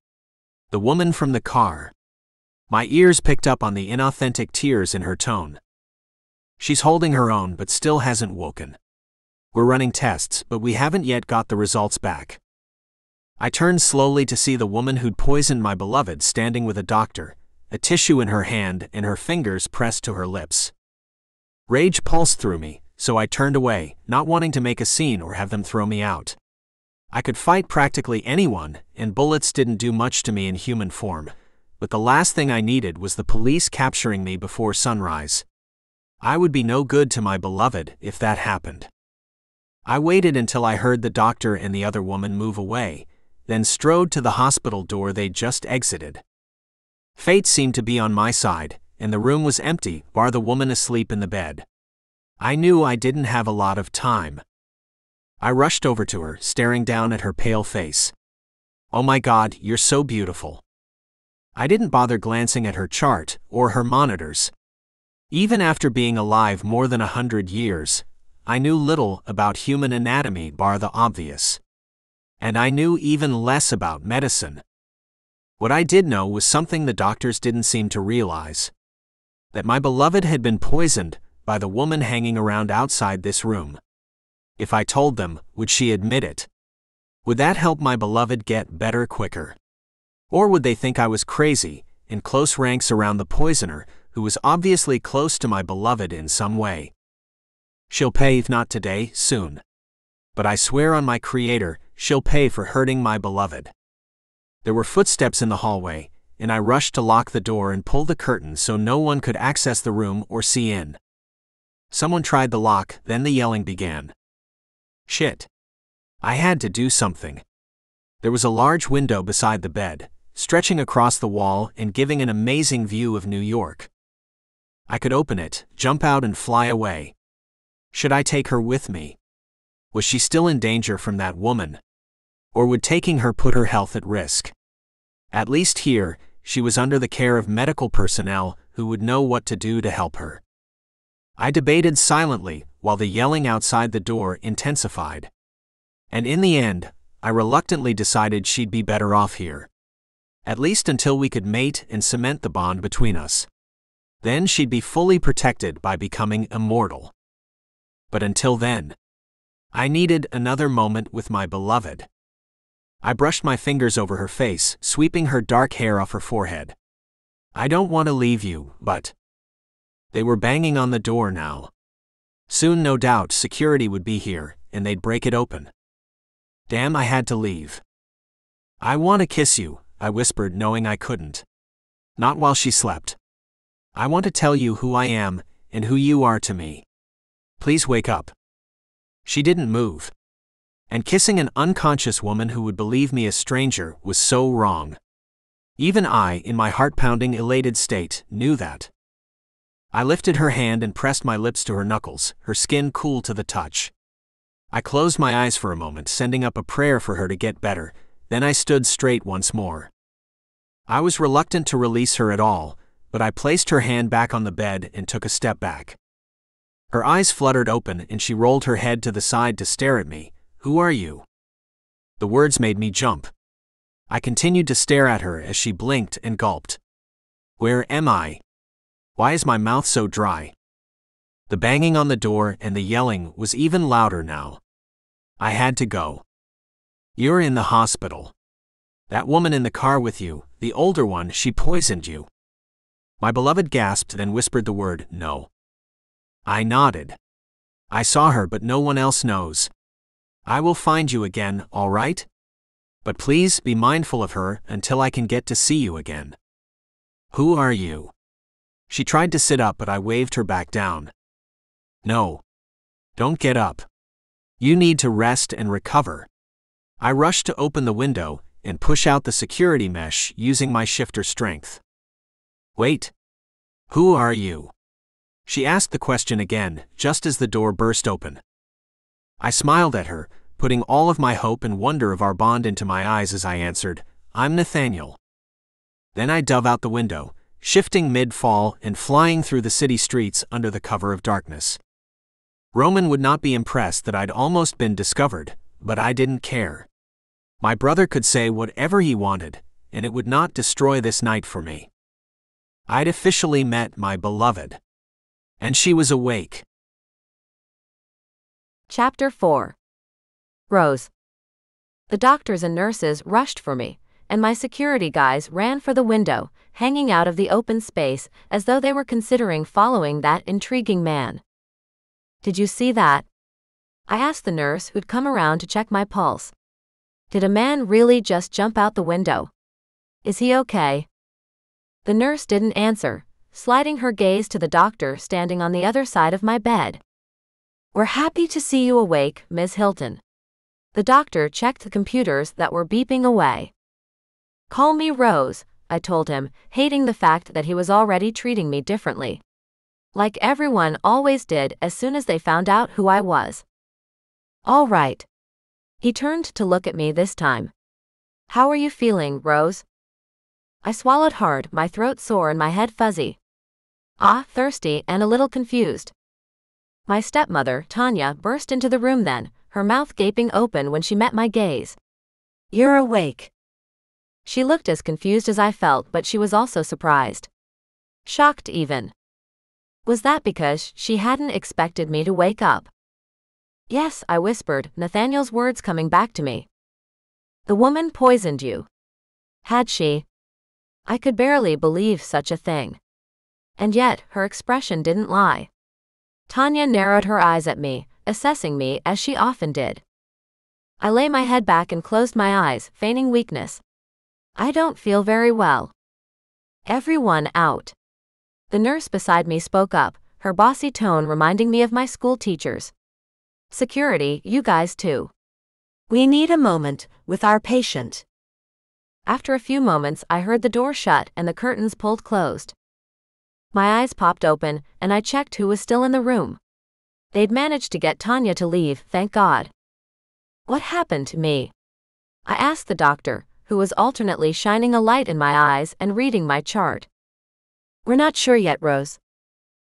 The woman from the car. My ears picked up on the inauthentic tears in her tone. She's holding her own but still hasn't woken. We're running tests, but we haven't yet got the results back. I turned slowly to see the woman who'd poisoned my beloved standing with a doctor, a tissue in her hand and her fingers pressed to her lips. Rage pulsed through me, so I turned away, not wanting to make a scene or have them throw me out. I could fight practically anyone, and bullets didn't do much to me in human form, but the last thing I needed was the police capturing me before sunrise. I would be no good to my beloved if that happened. I waited until I heard the doctor and the other woman move away, then strode to the hospital door they'd just exited. Fate seemed to be on my side, and the room was empty, bar the woman asleep in the bed. I knew I didn't have a lot of time. I rushed over to her, staring down at her pale face. Oh my God, you're so beautiful. I didn't bother glancing at her chart or her monitors. Even after being alive more than 100 years, I knew little about human anatomy bar the obvious. And I knew even less about medicine. What I did know was something the doctors didn't seem to realize. That my beloved had been poisoned by the woman hanging around outside this room. If I told them, would she admit it? Would that help my beloved get better quicker? Or would they think I was crazy, in close ranks around the poisoner, who was obviously close to my beloved in some way? She'll pay, if not today, soon. But I swear on my Creator, she'll pay for hurting my beloved. There were footsteps in the hallway, and I rushed to lock the door and pull the curtain so no one could access the room or see in. Someone tried the lock, then the yelling began. Shit. I had to do something. There was a large window beside the bed, stretching across the wall and giving an amazing view of New York. I could open it, jump out and fly away. Should I take her with me? Was she still in danger from that woman? Or would taking her put her health at risk? At least here, she was under the care of medical personnel who would know what to do to help her. I debated silently while the yelling outside the door intensified. And in the end, I reluctantly decided she'd be better off here. At least until we could mate and cement the bond between us. Then she'd be fully protected by becoming immortal. But until then, I needed another moment with my beloved. I brushed my fingers over her face, sweeping her dark hair off her forehead. I don't want to leave you, but... They were banging on the door now. Soon, no doubt, security would be here, and they'd break it open. Damn, I had to leave. I want to kiss you, I whispered, knowing I couldn't. Not while she slept. I want to tell you who I am, and who you are to me. Please wake up. She didn't move. And kissing an unconscious woman who would believe me a stranger was so wrong. Even I, in my heart-pounding, elated state, knew that. I lifted her hand and pressed my lips to her knuckles, her skin cool to the touch. I closed my eyes for a moment, sending up a prayer for her to get better, then I stood straight once more. I was reluctant to release her at all, but I placed her hand back on the bed and took a step back. Her eyes fluttered open and she rolled her head to the side to stare at me. Who are you? The words made me jump. I continued to stare at her as she blinked and gulped. Where am I? Why is my mouth so dry? The banging on the door and the yelling was even louder now. I had to go. You're in the hospital. That woman in the car with you, the older one, she poisoned you. My beloved gasped, then whispered the word, no. I nodded. I saw her, but no one else knows. I will find you again, all right? But please be mindful of her until I can get to see you again. Who are you? She tried to sit up, but I waved her back down. No. Don't get up. You need to rest and recover. I rushed to open the window and push out the security mesh using my shifter strength. Wait. Who are you? She asked the question again, just as the door burst open. I smiled at her, putting all of my hope and wonder of our bond into my eyes as I answered, I'm Nathaniel. Then I dove out the window, shifting mid-fall and flying through the city streets under the cover of darkness. Roman would not be impressed that I'd almost been discovered, but I didn't care. My brother could say whatever he wanted, and it would not destroy this night for me. I'd officially met my beloved. And she was awake. Chapter 4. Rose. The doctors and nurses rushed for me, and my security guys ran for the window, hanging out of the open space as though they were considering following that intriguing man. Did you see that? I asked the nurse who'd come around to check my pulse. Did a man really just jump out the window? Is he okay? The nurse didn't answer, sliding her gaze to the doctor standing on the other side of my bed. We're happy to see you awake, Ms. Hilton. The doctor checked the computers that were beeping away. Call me Rose, I told him, hating the fact that he was already treating me differently. Like everyone always did as soon as they found out who I was. All right. He turned to look at me this time. How are you feeling, Rose? I swallowed hard, my throat sore and my head fuzzy. Thirsty and a little confused. My stepmother, Tanya, burst into the room then, her mouth gaping open when she met my gaze. You're awake. She looked as confused as I felt, but she was also surprised. Shocked even. Was that because she hadn't expected me to wake up? Yes, I whispered, Nathaniel's words coming back to me. The woman poisoned you. Had she? I could barely believe such a thing. And yet, her expression didn't lie. Tanya narrowed her eyes at me, assessing me as she often did. I lay my head back and closed my eyes, feigning weakness. I don't feel very well. Everyone out. The nurse beside me spoke up, her bossy tone reminding me of my school teachers. Security, you guys too. We need a moment with our patient. After a few moments, I heard the door shut and the curtains pulled closed. My eyes popped open, and I checked who was still in the room. They'd managed to get Tanya to leave, thank God. What happened to me? I asked the doctor, who was alternately shining a light in my eyes and reading my chart. We're not sure yet, Rose.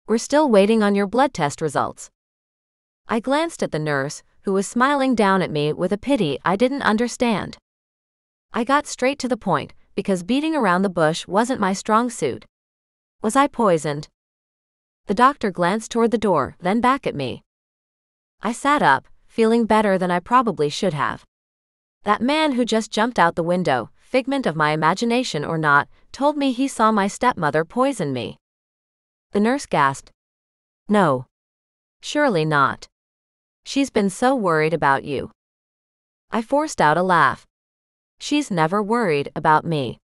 We're still waiting on your blood test results. I glanced at the nurse, who was smiling down at me with a pity I didn't understand. I got straight to the point, because beating around the bush wasn't my strong suit. Was I poisoned? The doctor glanced toward the door, then back at me. I sat up, feeling better than I probably should have. That man who just jumped out the window, figment of my imagination or not, told me he saw my stepmother poison me. The nurse gasped. No. Surely not. She's been so worried about you. I forced out a laugh. She's never worried about me.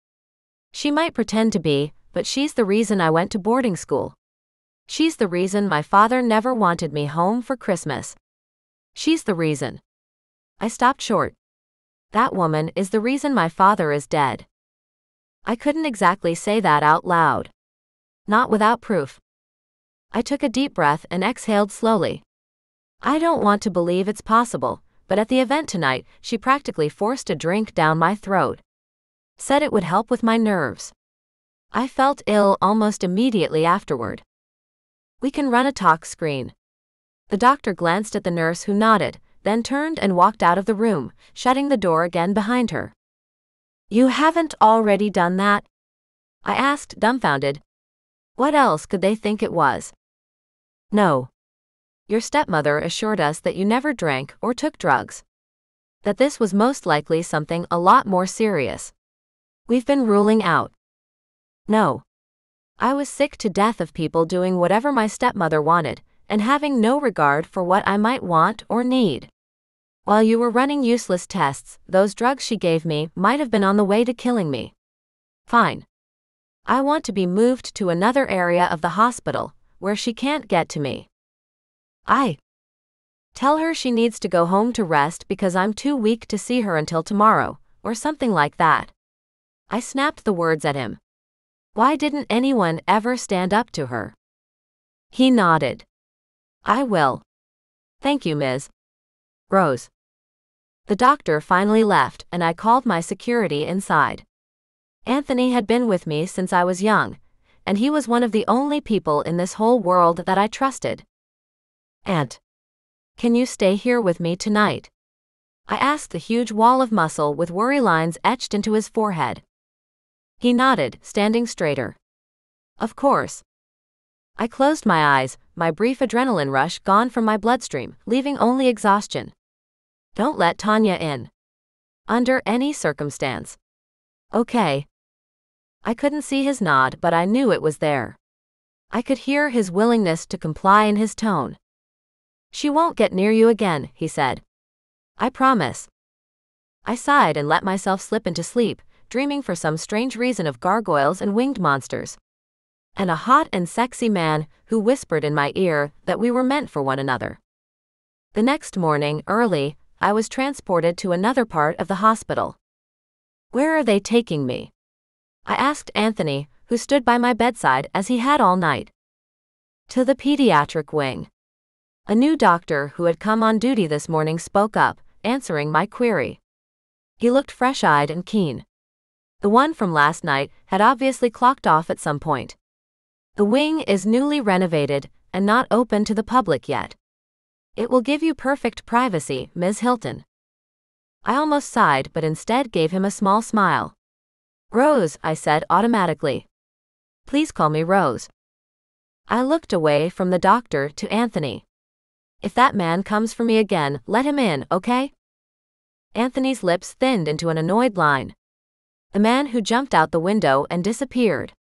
She might pretend to be, but she's the reason I went to boarding school. She's the reason my father never wanted me home for Christmas. She's the reason. I stopped short. That woman is the reason my father is dead. I couldn't exactly say that out loud. Not without proof. I took a deep breath and exhaled slowly. I don't want to believe it's possible, but at the event tonight, she practically forced a drink down my throat. Said it would help with my nerves. I felt ill almost immediately afterward. We can run a talk screen. The doctor glanced at the nurse who nodded, then turned and walked out of the room, shutting the door again behind her. You haven't already done that? I asked, dumbfounded. What else could they think it was? No. Your stepmother assured us that you never drank or took drugs. That this was most likely something a lot more serious. We've been ruling out. No. I was sick to death of people doing whatever my stepmother wanted, and having no regard for what I might want or need. While you were running useless tests, those drugs she gave me might have been on the way to killing me. Fine. I want to be moved to another area of the hospital, where she can't get to me. Tell her she needs to go home to rest because I'm too weak to see her until tomorrow, or something like that. I snapped the words at him. Why didn't anyone ever stand up to her? He nodded. I will. Thank you, Ms. Rose. The doctor finally left, and I called my security inside. Anthony had been with me since I was young, and he was one of the only people in this whole world that I trusted. Aunt, can you stay here with me tonight? I asked the huge wall of muscle with worry lines etched into his forehead. He nodded, standing straighter. Of course. I closed my eyes, my brief adrenaline rush gone from my bloodstream, leaving only exhaustion. Don't let Tanya in. Under any circumstance. Okay. I couldn't see his nod, but I knew it was there. I could hear his willingness to comply in his tone. She won't get near you again, he said. I promise. I sighed and let myself slip into sleep, dreaming for some strange reason of gargoyles and winged monsters. And a hot and sexy man who whispered in my ear that we were meant for one another. The next morning, early, I was transported to another part of the hospital. Where are they taking me? I asked Anthony, who stood by my bedside as he had all night. To the pediatric wing. A new doctor who had come on duty this morning spoke up, answering my query. He looked fresh-eyed and keen. The one from last night had obviously clocked off at some point. The wing is newly renovated and not open to the public yet. It will give you perfect privacy, Ms. Hilton. I almost sighed but instead gave him a small smile. Rose, I said automatically. Please call me Rose. I looked away from the doctor to Anthony. If that man comes for me again, let him in, okay? Anthony's lips thinned into an annoyed line. The man who jumped out the window and disappeared.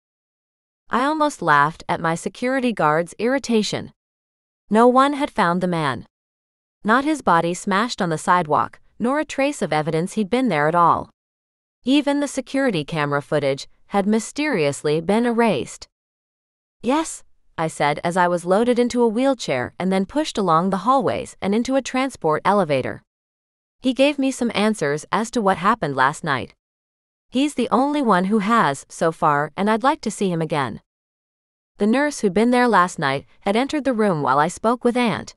I almost laughed at my security guard's irritation. No one had found the man. Not his body smashed on the sidewalk, nor a trace of evidence he'd been there at all. Even the security camera footage had mysteriously been erased. Yes, I said as I was loaded into a wheelchair and then pushed along the hallways and into a transport elevator. He gave me some answers as to what happened last night. He's the only one who has, so far, and I'd like to see him again. The nurse who'd been there last night had entered the room while I spoke with Aunt.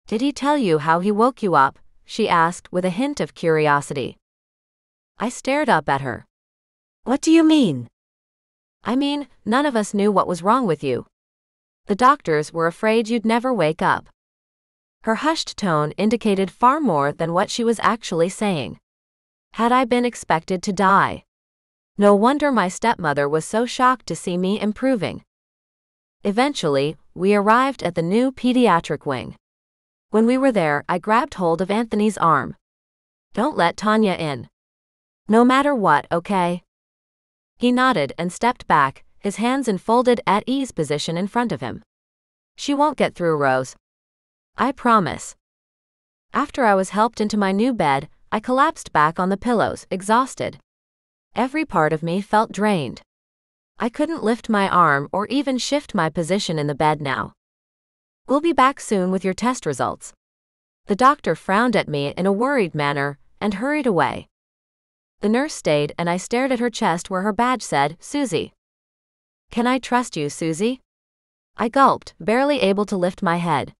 Did he tell you how he woke you up? She asked with a hint of curiosity. I stared up at her. What do you mean? I mean, none of us knew what was wrong with you. The doctors were afraid you'd never wake up. Her hushed tone indicated far more than what she was actually saying. Had I been expected to die? No wonder my stepmother was so shocked to see me improving. Eventually, we arrived at the new pediatric wing. When we were there, I grabbed hold of Anthony's arm. "Don't let Tanya in. No matter what, okay?" He nodded and stepped back, his hands in folded at ease position in front of him. "She won't get through, Rose. I promise." After I was helped into my new bed, I collapsed back on the pillows, exhausted. Every part of me felt drained. I couldn't lift my arm or even shift my position in the bed now. "We'll be back soon with your test results." The doctor frowned at me in a worried manner and hurried away. The nurse stayed and I stared at her chest where her badge said, "Susie." "Can I trust you, Susie?" I gulped, barely able to lift my head.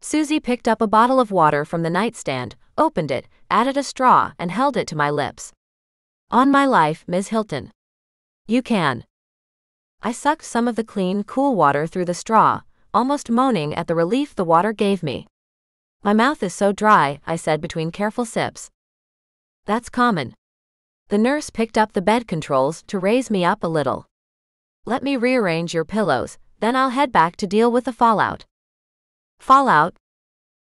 Susie picked up a bottle of water from the nightstand, opened it, added a straw, and held it to my lips. "On my life, Ms. Hilton. You can." I sucked some of the clean, cool water through the straw, almost moaning at the relief the water gave me. "My mouth is so dry," I said between careful sips. "That's common." The nurse picked up the bed controls to raise me up a little. "Let me rearrange your pillows, then I'll head back to deal with the fallout." "Fallout?"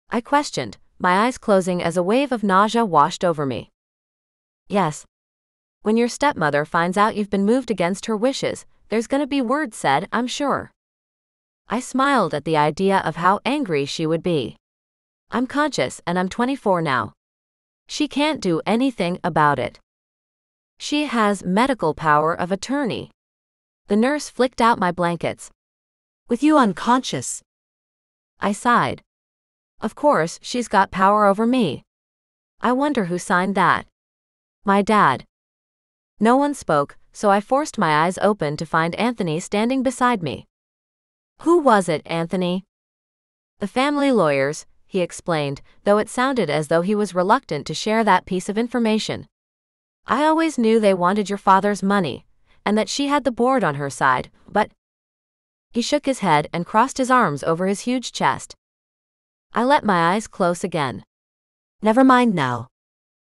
I questioned, my eyes closing as a wave of nausea washed over me. "Yes. When your stepmother finds out you've been moved against her wishes, there's gonna be words said, I'm sure." I smiled at the idea of how angry she would be. "I'm conscious and I'm 24 now. She can't do anything about it. She has medical power of attorney." The nurse flicked out my blankets. "With you unconscious?" I sighed. "Of course, she's got power over me. I wonder who signed that." "My dad." No one spoke, so I forced my eyes open to find Anthony standing beside me. "Who was it, Anthony?" "The family lawyers," he explained, though it sounded as though he was reluctant to share that piece of information. "I always knew they wanted your father's money, and that she had the board on her side, but—" He shook his head and crossed his arms over his huge chest. I let my eyes close again. "Never mind now.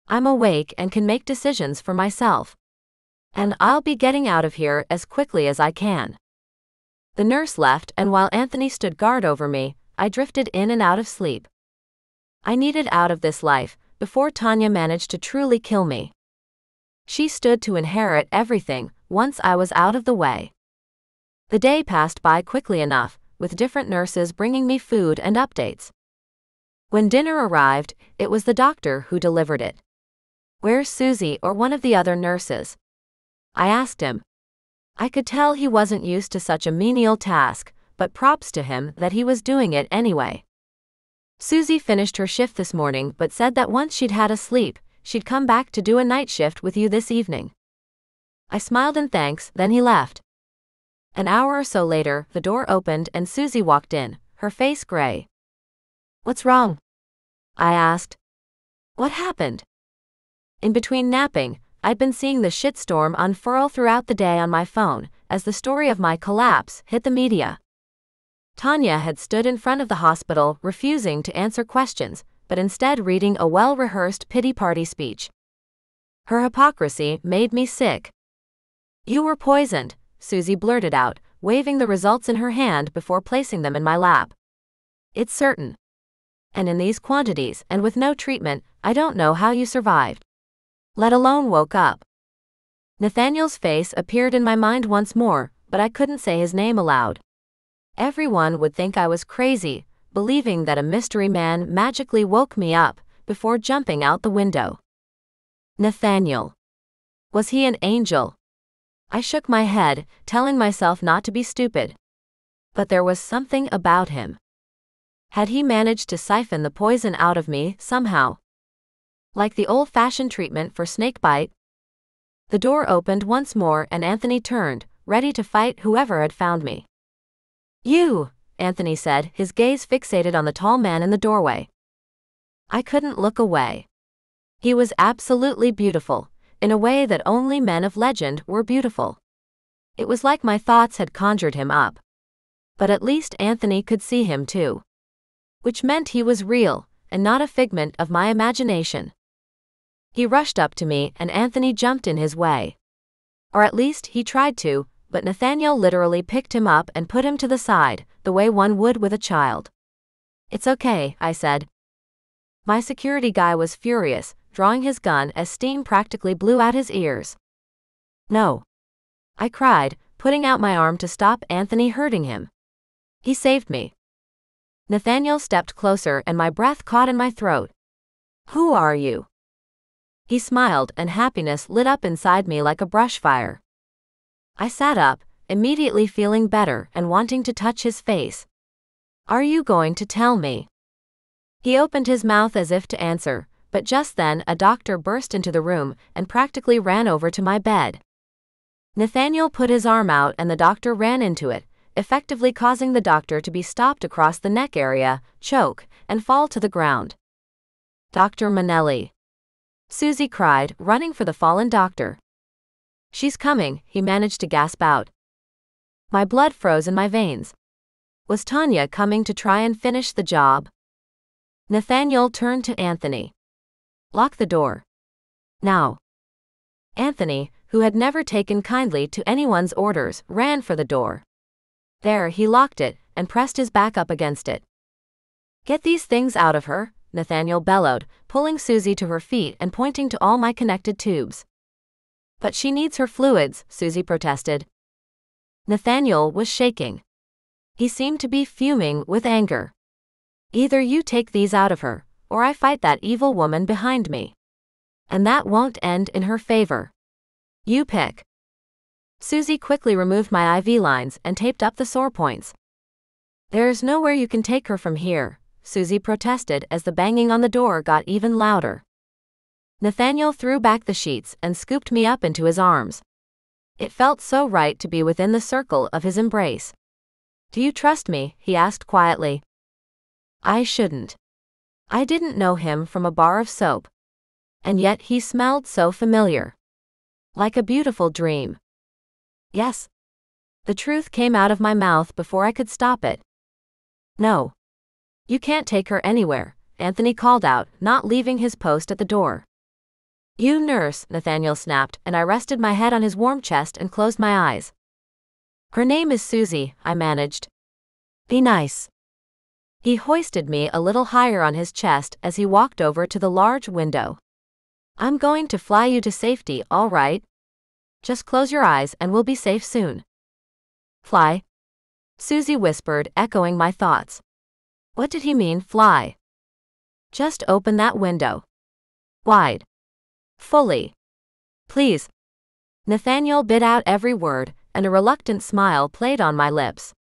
I'm awake and can make decisions for myself. And I'll be getting out of here as quickly as I can." The nurse left, and while Anthony stood guard over me, I drifted in and out of sleep. I needed out of this life before Tanya managed to truly kill me. She stood to inherit everything once I was out of the way. The day passed by quickly enough, with different nurses bringing me food and updates. When dinner arrived, it was the doctor who delivered it. "Where's Susie or one of the other nurses?" I asked him. I could tell he wasn't used to such a menial task, but props to him that he was doing it anyway. "Susie finished her shift this morning but said that once she'd had a sleep, she'd come back to do a night shift with you this evening." I smiled in thanks, then he left. An hour or so later, the door opened and Susie walked in, her face gray. "What's wrong?" I asked. "What happened?" In between napping, I'd been seeing the shitstorm unfurl throughout the day on my phone, as the story of my collapse hit the media. Tanya had stood in front of the hospital, refusing to answer questions, but instead reading a well-rehearsed pity party speech. Her hypocrisy made me sick. "You were poisoned," Susie blurted out, waving the results in her hand before placing them in my lap. "It's certain. And in these quantities, and with no treatment, I don't know how you survived. Let alone woke up." Nathaniel's face appeared in my mind once more, but I couldn't say his name aloud. Everyone would think I was crazy, believing that a mystery man magically woke me up before jumping out the window. Nathaniel. Was he an angel? I shook my head, telling myself not to be stupid. But there was something about him. Had he managed to siphon the poison out of me somehow? Like the old-fashioned treatment for snakebite? The door opened once more and Anthony turned, ready to fight whoever had found me. "You," Anthony said, his gaze fixated on the tall man in the doorway. I couldn't look away. He was absolutely beautiful, in a way that only men of legend were beautiful. It was like my thoughts had conjured him up. But at least Anthony could see him too. Which meant he was real, and not a figment of my imagination. He rushed up to me and Anthony jumped in his way. Or at least he tried to, but Nathaniel literally picked him up and put him to the side, the way one would with a child. "It's okay," I said. My security guy was furious, drawing his gun as steam practically blew out his ears. "No," I cried, putting out my arm to stop Anthony hurting him. "He saved me." Nathaniel stepped closer and my breath caught in my throat. "Who are you?" He smiled and happiness lit up inside me like a brush fire. I sat up, immediately feeling better and wanting to touch his face. "Are you going to tell me?" He opened his mouth as if to answer, but just then a doctor burst into the room and practically ran over to my bed. Nathaniel put his arm out and the doctor ran into it, effectively causing the doctor to be stopped across the neck area, choke, and fall to the ground. "Dr. Manelli!" Susie cried, running for the fallen doctor. "She's coming," he managed to gasp out. My blood froze in my veins. Was Tanya coming to try and finish the job? Nathaniel turned to Anthony. "Lock the door. Now." Anthony, who had never taken kindly to anyone's orders, ran for the door. There he locked it and pressed his back up against it. "Get these things out of her," Nathaniel bellowed, pulling Susie to her feet and pointing to all my connected tubes. "But she needs her fluids," Susie protested. Nathaniel was shaking. He seemed to be fuming with anger. "Either you take these out of her, or I fight that evil woman behind me. And that won't end in her favor. You pick." Susie quickly removed my IV lines and taped up the sore points. "There's nowhere you can take her from here," Susie protested as the banging on the door got even louder. Nathaniel threw back the sheets and scooped me up into his arms. It felt so right to be within the circle of his embrace. "Do you trust me?" he asked quietly. I shouldn't. I didn't know him from a bar of soap. And yet he smelled so familiar. Like a beautiful dream. "Yes." The truth came out of my mouth before I could stop it. "No. You can't take her anywhere," Anthony called out, not leaving his post at the door. "You nurse," Nathaniel snapped, and I rested my head on his warm chest and closed my eyes. "Her name is Susie," I managed. "Be nice." He hoisted me a little higher on his chest as he walked over to the large window. "I'm going to fly you to safety, all right? Just close your eyes and we'll be safe soon." "Fly?" Susie whispered, echoing my thoughts. What did he mean, fly? "Just open that window. Wide. Fully. Please." Nathaniel bit out every word, and a reluctant smile played on my lips.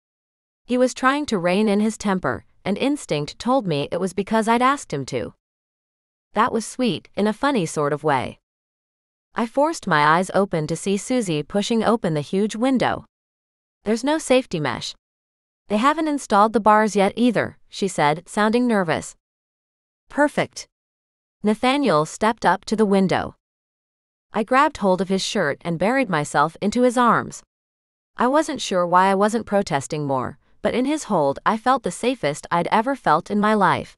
He was trying to rein in his temper, and instinct told me it was because I'd asked him to. That was sweet, in a funny sort of way. I forced my eyes open to see Susie pushing open the huge window. "There's no safety mesh. They haven't installed the bars yet either," she said, sounding nervous. "Perfect." Nathaniel stepped up to the window. I grabbed hold of his shirt and buried myself into his arms. I wasn't sure why I wasn't protesting more, but in his hold I felt the safest I'd ever felt in my life.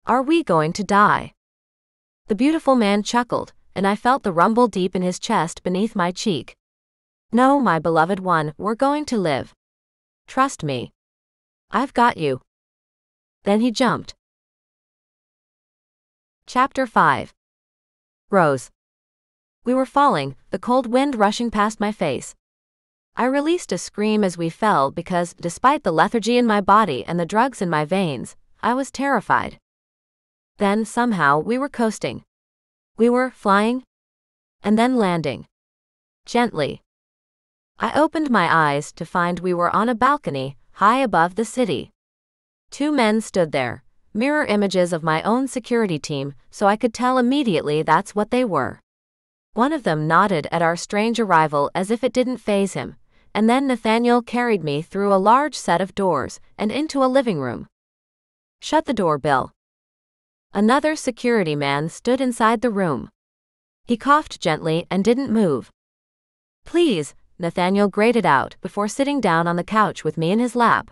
"Are we going to die?" The beautiful man chuckled, and I felt the rumble deep in his chest beneath my cheek. "No, my beloved one, we're going to live. Trust me. I've got you." Then he jumped. Chapter 5. Rose. We were falling, the cold wind rushing past my face. I released a scream as we fell because, despite the lethargy in my body and the drugs in my veins, I was terrified. Then, somehow, we were coasting. We were flying. And then landing. Gently. I opened my eyes to find we were on a balcony, high above the city. Two men stood there, mirror images of my own security team, so I could tell immediately that's what they were. One of them nodded at our strange arrival as if it didn't faze him, and then Nathaniel carried me through a large set of doors and into a living room. "Shut the door, Bill." Another security man stood inside the room. He coughed gently and didn't move. "Please," Nathaniel grated out before sitting down on the couch with me in his lap.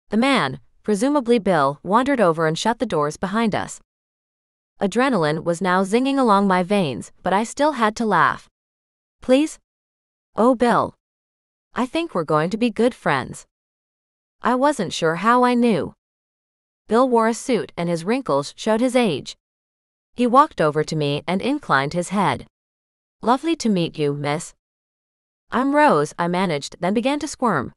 The man, presumably Bill, wandered over and shut the doors behind us. Adrenaline was now zinging along my veins, but I still had to laugh. "Please?" Oh, Bill. I think we're going to be good friends. I wasn't sure how I knew. Bill wore a suit and his wrinkles showed his age. He walked over to me and inclined his head. Lovely to meet you, miss. I'm Rose, I managed, then began to squirm.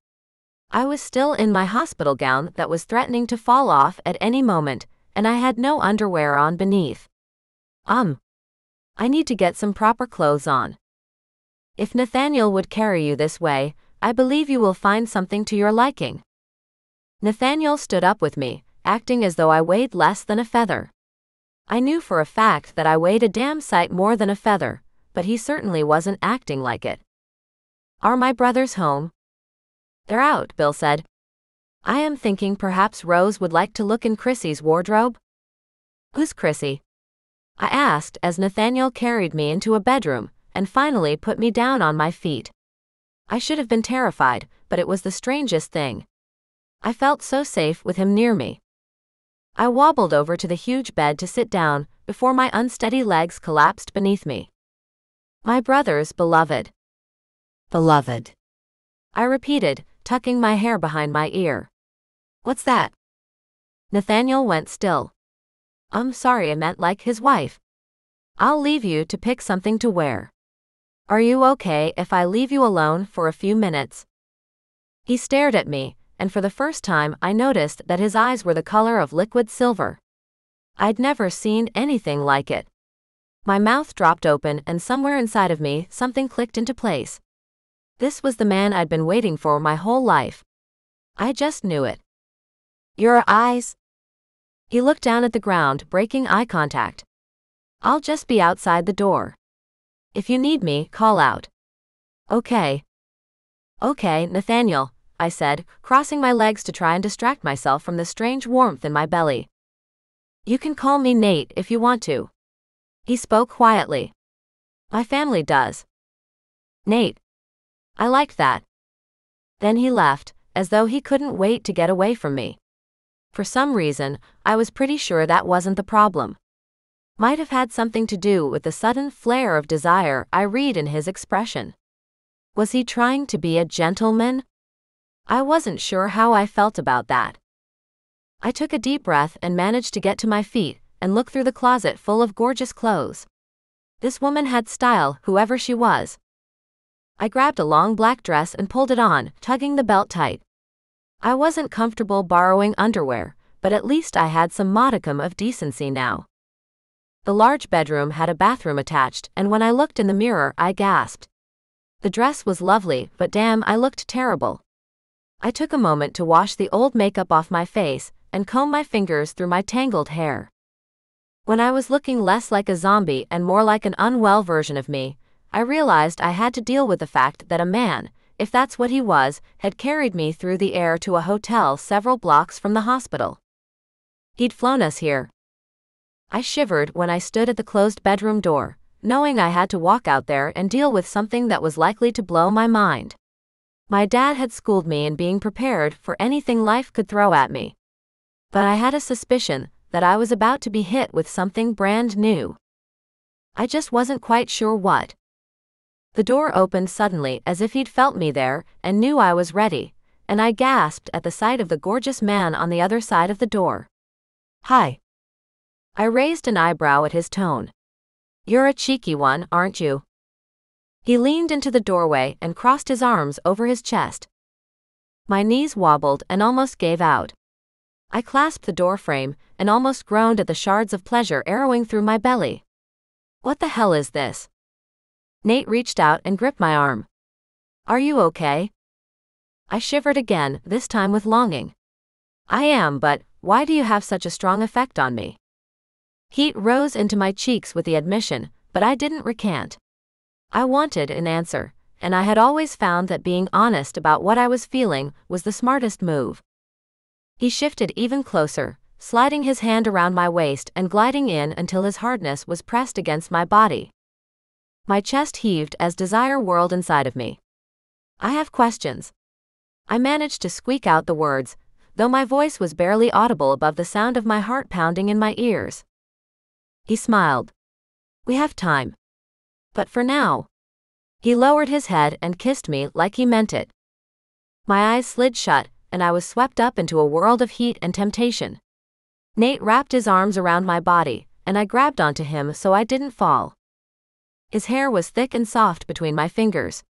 I was still in my hospital gown that was threatening to fall off at any moment, and I had no underwear on beneath. I need to get some proper clothes on. If Nathaniel would carry you this way, I believe you will find something to your liking. Nathaniel stood up with me, acting as though I weighed less than a feather. I knew for a fact that I weighed a damn sight more than a feather, but he certainly wasn't acting like it. Are my brothers home? They're out, Bill said. I am thinking perhaps Rose would like to look in Chrissy's wardrobe. Who's Chrissy? I asked as Nathaniel carried me into a bedroom and finally put me down on my feet. I should have been terrified, but it was the strangest thing. I felt so safe with him near me. I wobbled over to the huge bed to sit down before my unsteady legs collapsed beneath me. My brother's beloved. Beloved. I repeated, tucking my hair behind my ear. What's that? Nathaniel went still. Sorry, I meant like his wife. I'll leave you to pick something to wear. Are you okay if I leave you alone for a few minutes? He stared at me, and for the first time I noticed that his eyes were the color of liquid silver. I'd never seen anything like it. My mouth dropped open and somewhere inside of me something clicked into place. This was the man I'd been waiting for my whole life. I just knew it. Your eyes? He looked down at the ground, breaking eye contact. I'll just be outside the door. If you need me, call out. Okay. Okay, Nathaniel, I said, crossing my legs to try and distract myself from the strange warmth in my belly. You can call me Nate if you want to. He spoke quietly. My family does. Nate. I liked that. Then he left, as though he couldn't wait to get away from me. For some reason, I was pretty sure that wasn't the problem. Might have had something to do with the sudden flare of desire I read in his expression. Was he trying to be a gentleman? I wasn't sure how I felt about that. I took a deep breath and managed to get to my feet and look through the closet full of gorgeous clothes. This woman had style, whoever she was. I grabbed a long black dress and pulled it on, tugging the belt tight. I wasn't comfortable borrowing underwear, but at least I had some modicum of decency now. The large bedroom had a bathroom attached, and when I looked in the mirror, I gasped. The dress was lovely, but damn, I looked terrible. I took a moment to wash the old makeup off my face and comb my fingers through my tangled hair. When I was looking less like a zombie and more like an unwell version of me, I realized I had to deal with the fact that a man, if that's what he was, had carried me through the air to a hotel several blocks from the hospital. He'd flown us here. I shivered when I stood at the closed bedroom door, knowing I had to walk out there and deal with something that was likely to blow my mind. My dad had schooled me in being prepared for anything life could throw at me. But I had a suspicion that I was about to be hit with something brand new. I just wasn't quite sure what. The door opened suddenly as if he'd felt me there and knew I was ready, and I gasped at the sight of the gorgeous man on the other side of the door. Hi. I raised an eyebrow at his tone. You're a cheeky one, aren't you? He leaned into the doorway and crossed his arms over his chest. My knees wobbled and almost gave out. I clasped the doorframe and almost groaned at the shards of pleasure arrowing through my belly. What the hell is this? Nate reached out and gripped my arm. Are you okay? I shivered again, this time with longing. I am, but why do you have such a strong effect on me? Heat rose into my cheeks with the admission, but I didn't recant. I wanted an answer, and I had always found that being honest about what I was feeling was the smartest move. He shifted even closer, sliding his hand around my waist and gliding in until his hardness was pressed against my body. My chest heaved as desire whirled inside of me. I have questions. I managed to squeak out the words, though my voice was barely audible above the sound of my heart pounding in my ears. He smiled. We have time. But for now. He lowered his head and kissed me like he meant it. My eyes slid shut, and I was swept up into a world of heat and temptation. Nate wrapped his arms around my body, and I grabbed onto him so I didn't fall. His hair was thick and soft between my fingers.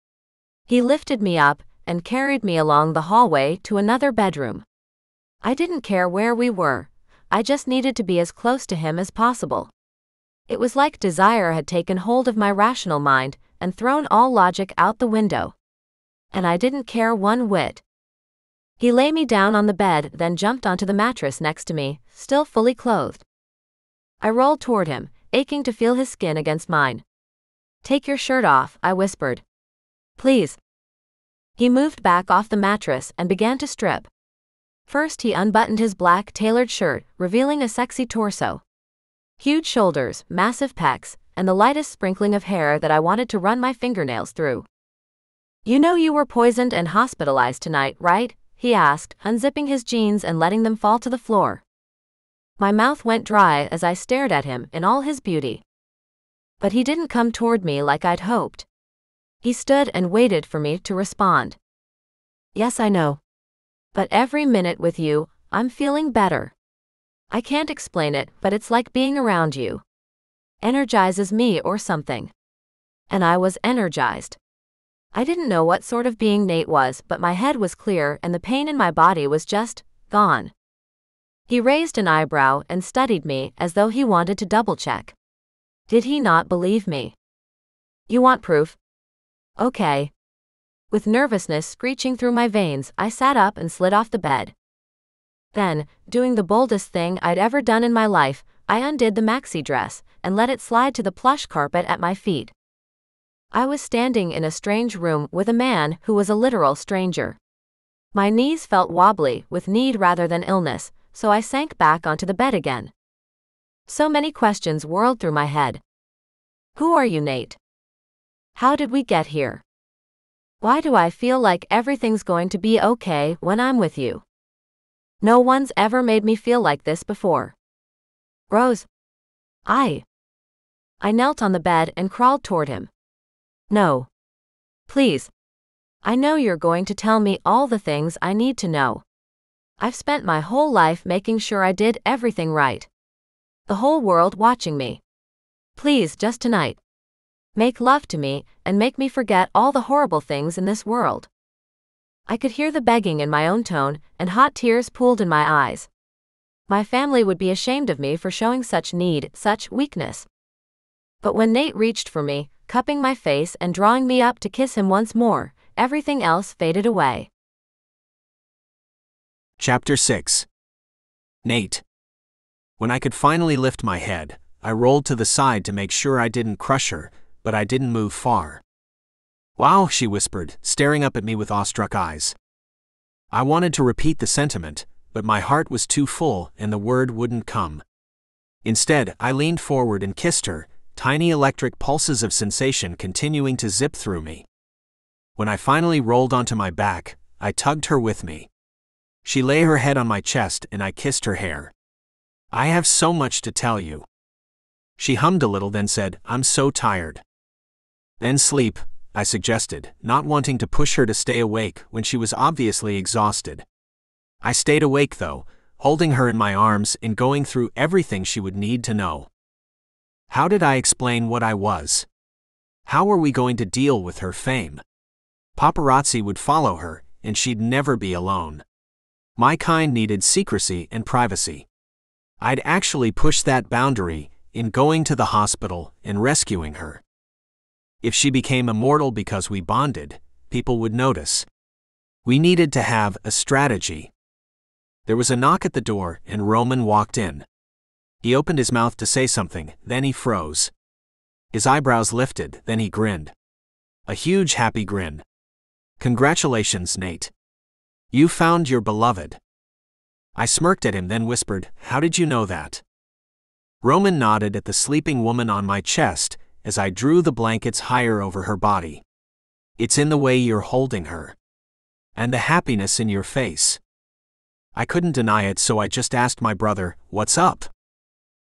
He lifted me up and carried me along the hallway to another bedroom. I didn't care where we were, I just needed to be as close to him as possible. It was like desire had taken hold of my rational mind and thrown all logic out the window. And I didn't care one whit. He lay me down on the bed, then jumped onto the mattress next to me, still fully clothed. I rolled toward him, aching to feel his skin against mine. "Take your shirt off," I whispered. "Please." He moved back off the mattress and began to strip. First he unbuttoned his black tailored shirt, revealing a sexy torso. Huge shoulders, massive pecs, and the lightest sprinkling of hair that I wanted to run my fingernails through. "You know you were poisoned and hospitalized tonight, right?" he asked, unzipping his jeans and letting them fall to the floor. My mouth went dry as I stared at him in all his beauty. But he didn't come toward me like I'd hoped. He stood and waited for me to respond. "Yes, I know. But every minute with you, I'm feeling better. I can't explain it, but it's like being around you energizes me or something." And I was energized. I didn't know what sort of being Nate was, but my head was clear and the pain in my body was just gone. He raised an eyebrow and studied me as though he wanted to double-check. Did he not believe me? "You want proof? Okay." With nervousness screeching through my veins, I sat up and slid off the bed. Then, doing the boldest thing I'd ever done in my life, I undid the maxi dress and let it slide to the plush carpet at my feet. I was standing in a strange room with a man who was a literal stranger. My knees felt wobbly with need rather than illness, so I sank back onto the bed again. So many questions whirled through my head. Who are you, Nate? How did we get here? Why do I feel like everything's going to be okay when I'm with you? No one's ever made me feel like this before. Rose. I knelt on the bed and crawled toward him. No. Please. I know you're going to tell me all the things I need to know. I've spent my whole life making sure I did everything right. The whole world watching me. Please, just tonight. Make love to me and make me forget all the horrible things in this world. I could hear the begging in my own tone, and hot tears pooled in my eyes. My family would be ashamed of me for showing such need, such weakness. But when Nate reached for me, cupping my face and drawing me up to kiss him once more, everything else faded away. Chapter 6. Nate. When I could finally lift my head, I rolled to the side to make sure I didn't crush her, but I didn't move far. "Wow," she whispered, staring up at me with awestruck eyes. I wanted to repeat the sentiment, but my heart was too full and the word wouldn't come. Instead, I leaned forward and kissed her, tiny electric pulses of sensation continuing to zip through me. When I finally rolled onto my back, I tugged her with me. She lay her head on my chest and I kissed her hair. "I have so much to tell you." She hummed a little, then said, "I'm so tired." "Then sleep," I suggested, not wanting to push her to stay awake when she was obviously exhausted. I stayed awake though, holding her in my arms and going through everything she would need to know. How did I explain what I was? How were we going to deal with her fame? Paparazzi would follow her, and she'd never be alone. My kind needed secrecy and privacy. I'd actually pushed that boundary in going to the hospital and rescuing her. If she became immortal because we bonded, people would notice. We needed to have a strategy. There was a knock at the door and Roman walked in. He opened his mouth to say something, then he froze. His eyebrows lifted, then he grinned. A huge happy grin. "Congratulations, Nate. You found your beloved." I smirked at him, then whispered, "How did you know that?" Roman nodded at the sleeping woman on my chest as I drew the blankets higher over her body. "It's in the way you're holding her. And the happiness in your face." I couldn't deny it, so I just asked my brother, "What's up?"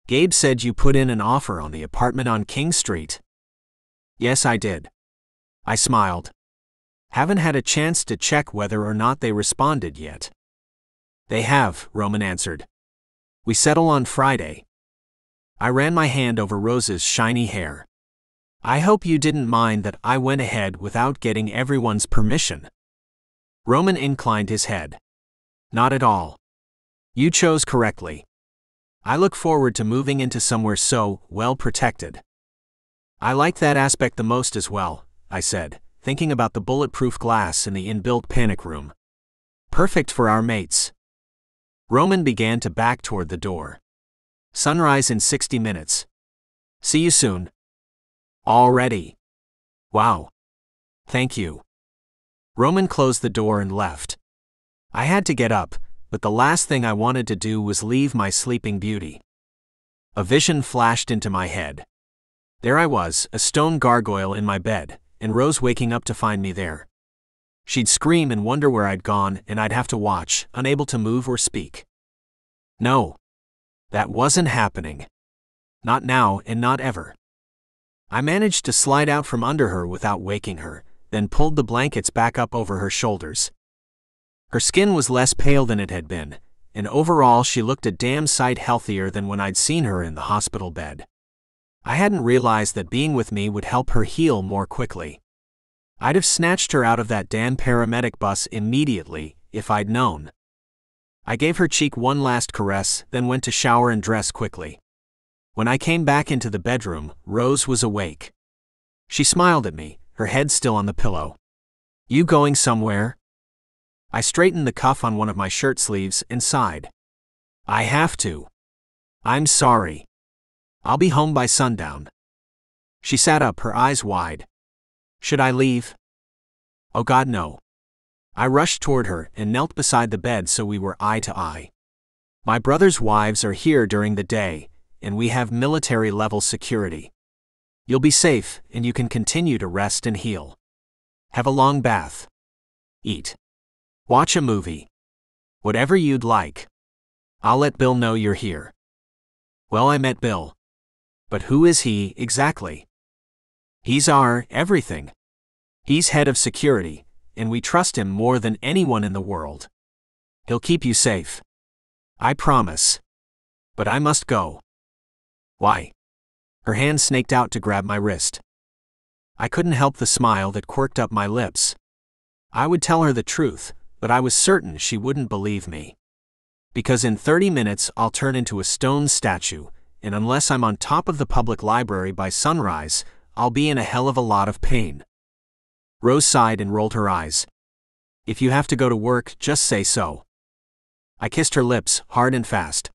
"Gabe said you put in an offer on the apartment on King Street." "Yes, I did. I smiled. Haven't had a chance to check whether or not they responded yet. They have, Roman answered. We settle on Friday. I ran my hand over Rose's shiny hair. I hope you didn't mind that I went ahead without getting everyone's permission. Roman inclined his head. Not at all. You chose correctly. I look forward to moving into somewhere so well protected. I like that aspect the most as well, I said, thinking about the bulletproof glass in the inbuilt panic room. Perfect for our mates. Roman began to back toward the door. Sunrise in 60 minutes. See you soon. Already. Wow. Thank you. Roman closed the door and left. I had to get up, but the last thing I wanted to do was leave my sleeping beauty. A vision flashed into my head. There I was, a stone gargoyle in my bed, and Rose waking up to find me there. She'd scream and wonder where I'd gone, and I'd have to watch, unable to move or speak. No. That wasn't happening. Not now and not ever. I managed to slide out from under her without waking her, then pulled the blankets back up over her shoulders. Her skin was less pale than it had been, and overall she looked a damn sight healthier than when I'd seen her in the hospital bed. I hadn't realized that being with me would help her heal more quickly. I'd have snatched her out of that damn paramedic bus immediately, if I'd known. I gave her cheek one last caress, then went to shower and dress quickly. When I came back into the bedroom, Rose was awake. She smiled at me, her head still on the pillow. You going somewhere? I straightened the cuff on one of my shirt sleeves and sighed. I have to. I'm sorry. I'll be home by sundown. She sat up, her eyes wide. Should I leave? Oh God, no. I rushed toward her and knelt beside the bed so we were eye to eye. My brother's wives are here during the day, and we have military-level security. You'll be safe, and you can continue to rest and heal. Have a long bath. Eat. Watch a movie. Whatever you'd like. I'll let Bill know you're here. Well, I met Bill. But who is he, exactly? He's our everything. He's head of security, and we trust him more than anyone in the world. He'll keep you safe. I promise. But I must go. Why? Her hand snaked out to grab my wrist. I couldn't help the smile that quirked up my lips. I would tell her the truth, but I was certain she wouldn't believe me. Because in 30 minutes I'll turn into a stone statue, and unless I'm on top of the public library by sunrise, I'll be in a hell of a lot of pain. Rose sighed and rolled her eyes. If you have to go to work, just say so. I kissed her lips, hard and fast.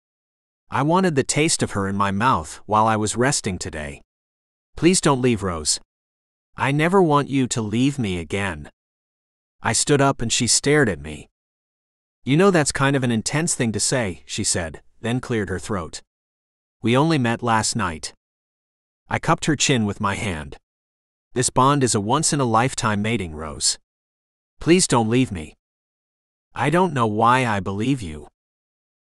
I wanted the taste of her in my mouth while I was resting today. Please don't leave, Rose. I never want you to leave me again. I stood up and she stared at me. You know that's kind of an intense thing to say, she said, then cleared her throat. We only met last night. I cupped her chin with my hand. This bond is a once-in-a-lifetime mating, Rose. Please don't leave me. I don't know why I believe you.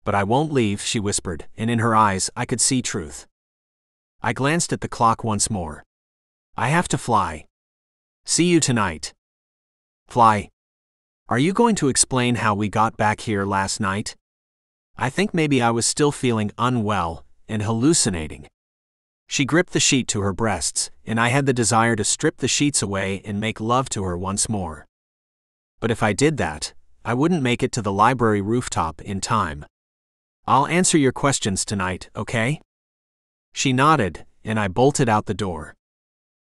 But I won't leave, she whispered, and in her eyes I could see truth. I glanced at the clock once more. I have to fly. See you tonight. Fly? Are you going to explain how we got back here last night? I think maybe I was still feeling unwell and hallucinating. She gripped the sheet to her breasts, and I had the desire to strip the sheets away and make love to her once more. But if I did that, I wouldn't make it to the library rooftop in time. I'll answer your questions tonight, okay? She nodded, and I bolted out the door.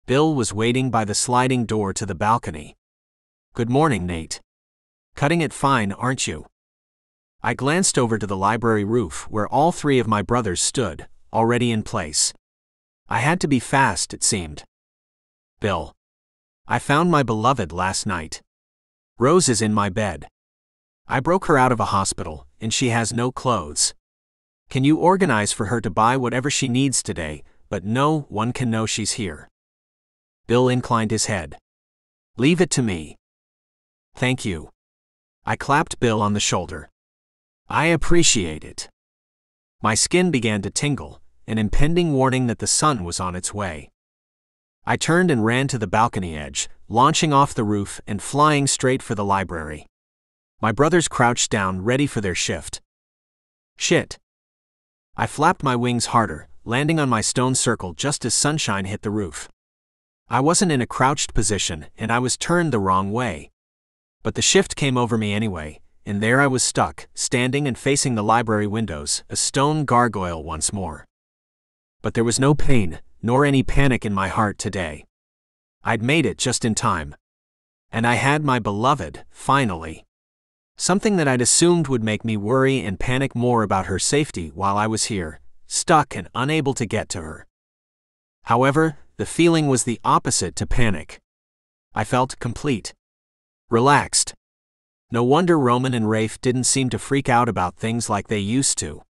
Bill was waiting by the sliding door to the balcony. Good morning, Nate. Cutting it fine, aren't you? I glanced over to the library roof where all three of my brothers stood, already in place. I had to be fast, it seemed. Bill. I found my beloved last night. Rose is in my bed. I broke her out of a hospital, and she has no clothes. Can you organize for her to buy whatever she needs today, but no one can know she's here? Bill inclined his head. Leave it to me. Thank you. I clapped Bill on the shoulder. I appreciate it. My skin began to tingle, an impending warning that the sun was on its way. I turned and ran to the balcony edge, launching off the roof and flying straight for the library. My brothers crouched down, ready for their shift. Shit. I flapped my wings harder, landing on my stone circle just as sunshine hit the roof. I wasn't in a crouched position, and I was turned the wrong way. But the shift came over me anyway, and there I was stuck, standing and facing the library windows, a stone gargoyle once more. But there was no pain, nor any panic in my heart today. I'd made it just in time. And I had my beloved, finally. Something that I'd assumed would make me worry and panic more about her safety while I was here, stuck and unable to get to her. However, the feeling was the opposite to panic. I felt complete. Relaxed. No wonder Roman and Rafe didn't seem to freak out about things like they used to.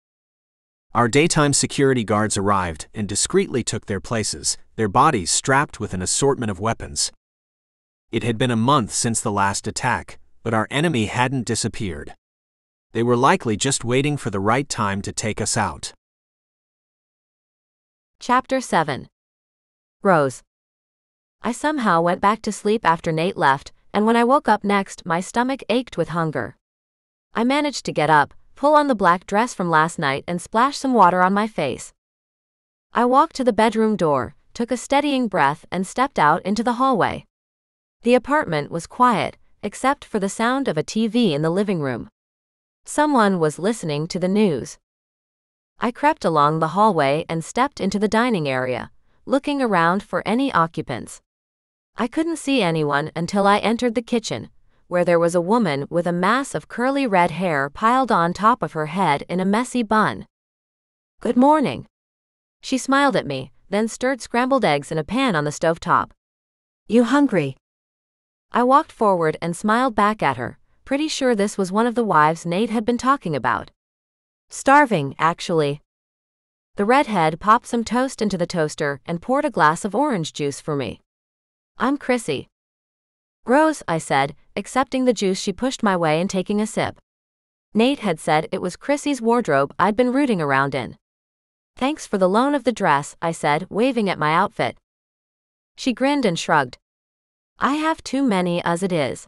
Our daytime security guards arrived and discreetly took their places, their bodies strapped with an assortment of weapons. It had been a month since the last attack, but our enemy hadn't disappeared. They were likely just waiting for the right time to take us out. Chapter 7. Rose. I somehow went back to sleep after Nate left, and when I woke up next, my stomach ached with hunger. I managed to get up, pull on the black dress from last night, and splash some water on my face. I walked to the bedroom door, took a steadying breath, and stepped out into the hallway. The apartment was quiet, except for the sound of a TV in the living room. Someone was listening to the news. I crept along the hallway and stepped into the dining area, looking around for any occupants. I couldn't see anyone until I entered the kitchen, where there was a woman with a mass of curly red hair piled on top of her head in a messy bun. "Good morning." She smiled at me, then stirred scrambled eggs in a pan on the stovetop. "You hungry?" I walked forward and smiled back at her, pretty sure this was one of the wives Nate had been talking about. "Starving, actually." The redhead popped some toast into the toaster and poured a glass of orange juice for me. "I'm Chrissy." "Rose," I said, accepting the juice she pushed my way and taking a sip. Nate had said it was Chrissy's wardrobe I'd been rooting around in. "Thanks for the loan of the dress," I said, waving at my outfit. She grinned and shrugged. "I have too many as it is."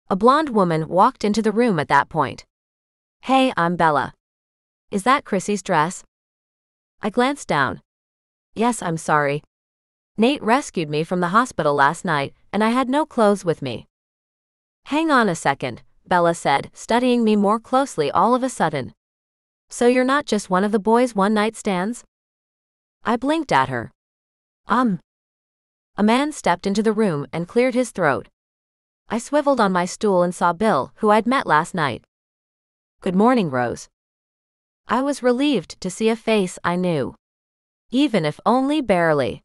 A blonde woman walked into the room at that point. "Hey, I'm Bella. Is that Chrissy's dress?" I glanced down. "Yes, I'm sorry. Nate rescued me from the hospital last night, and I had no clothes with me." "Hang on a second," Bella said, studying me more closely all of a sudden. "So you're not just one of the boys' one-night stands?" I blinked at her. A man stepped into the room and cleared his throat. I swiveled on my stool and saw Bill, who I'd met last night. "Good morning, Rose." I was relieved to see a face I knew. Even if only barely.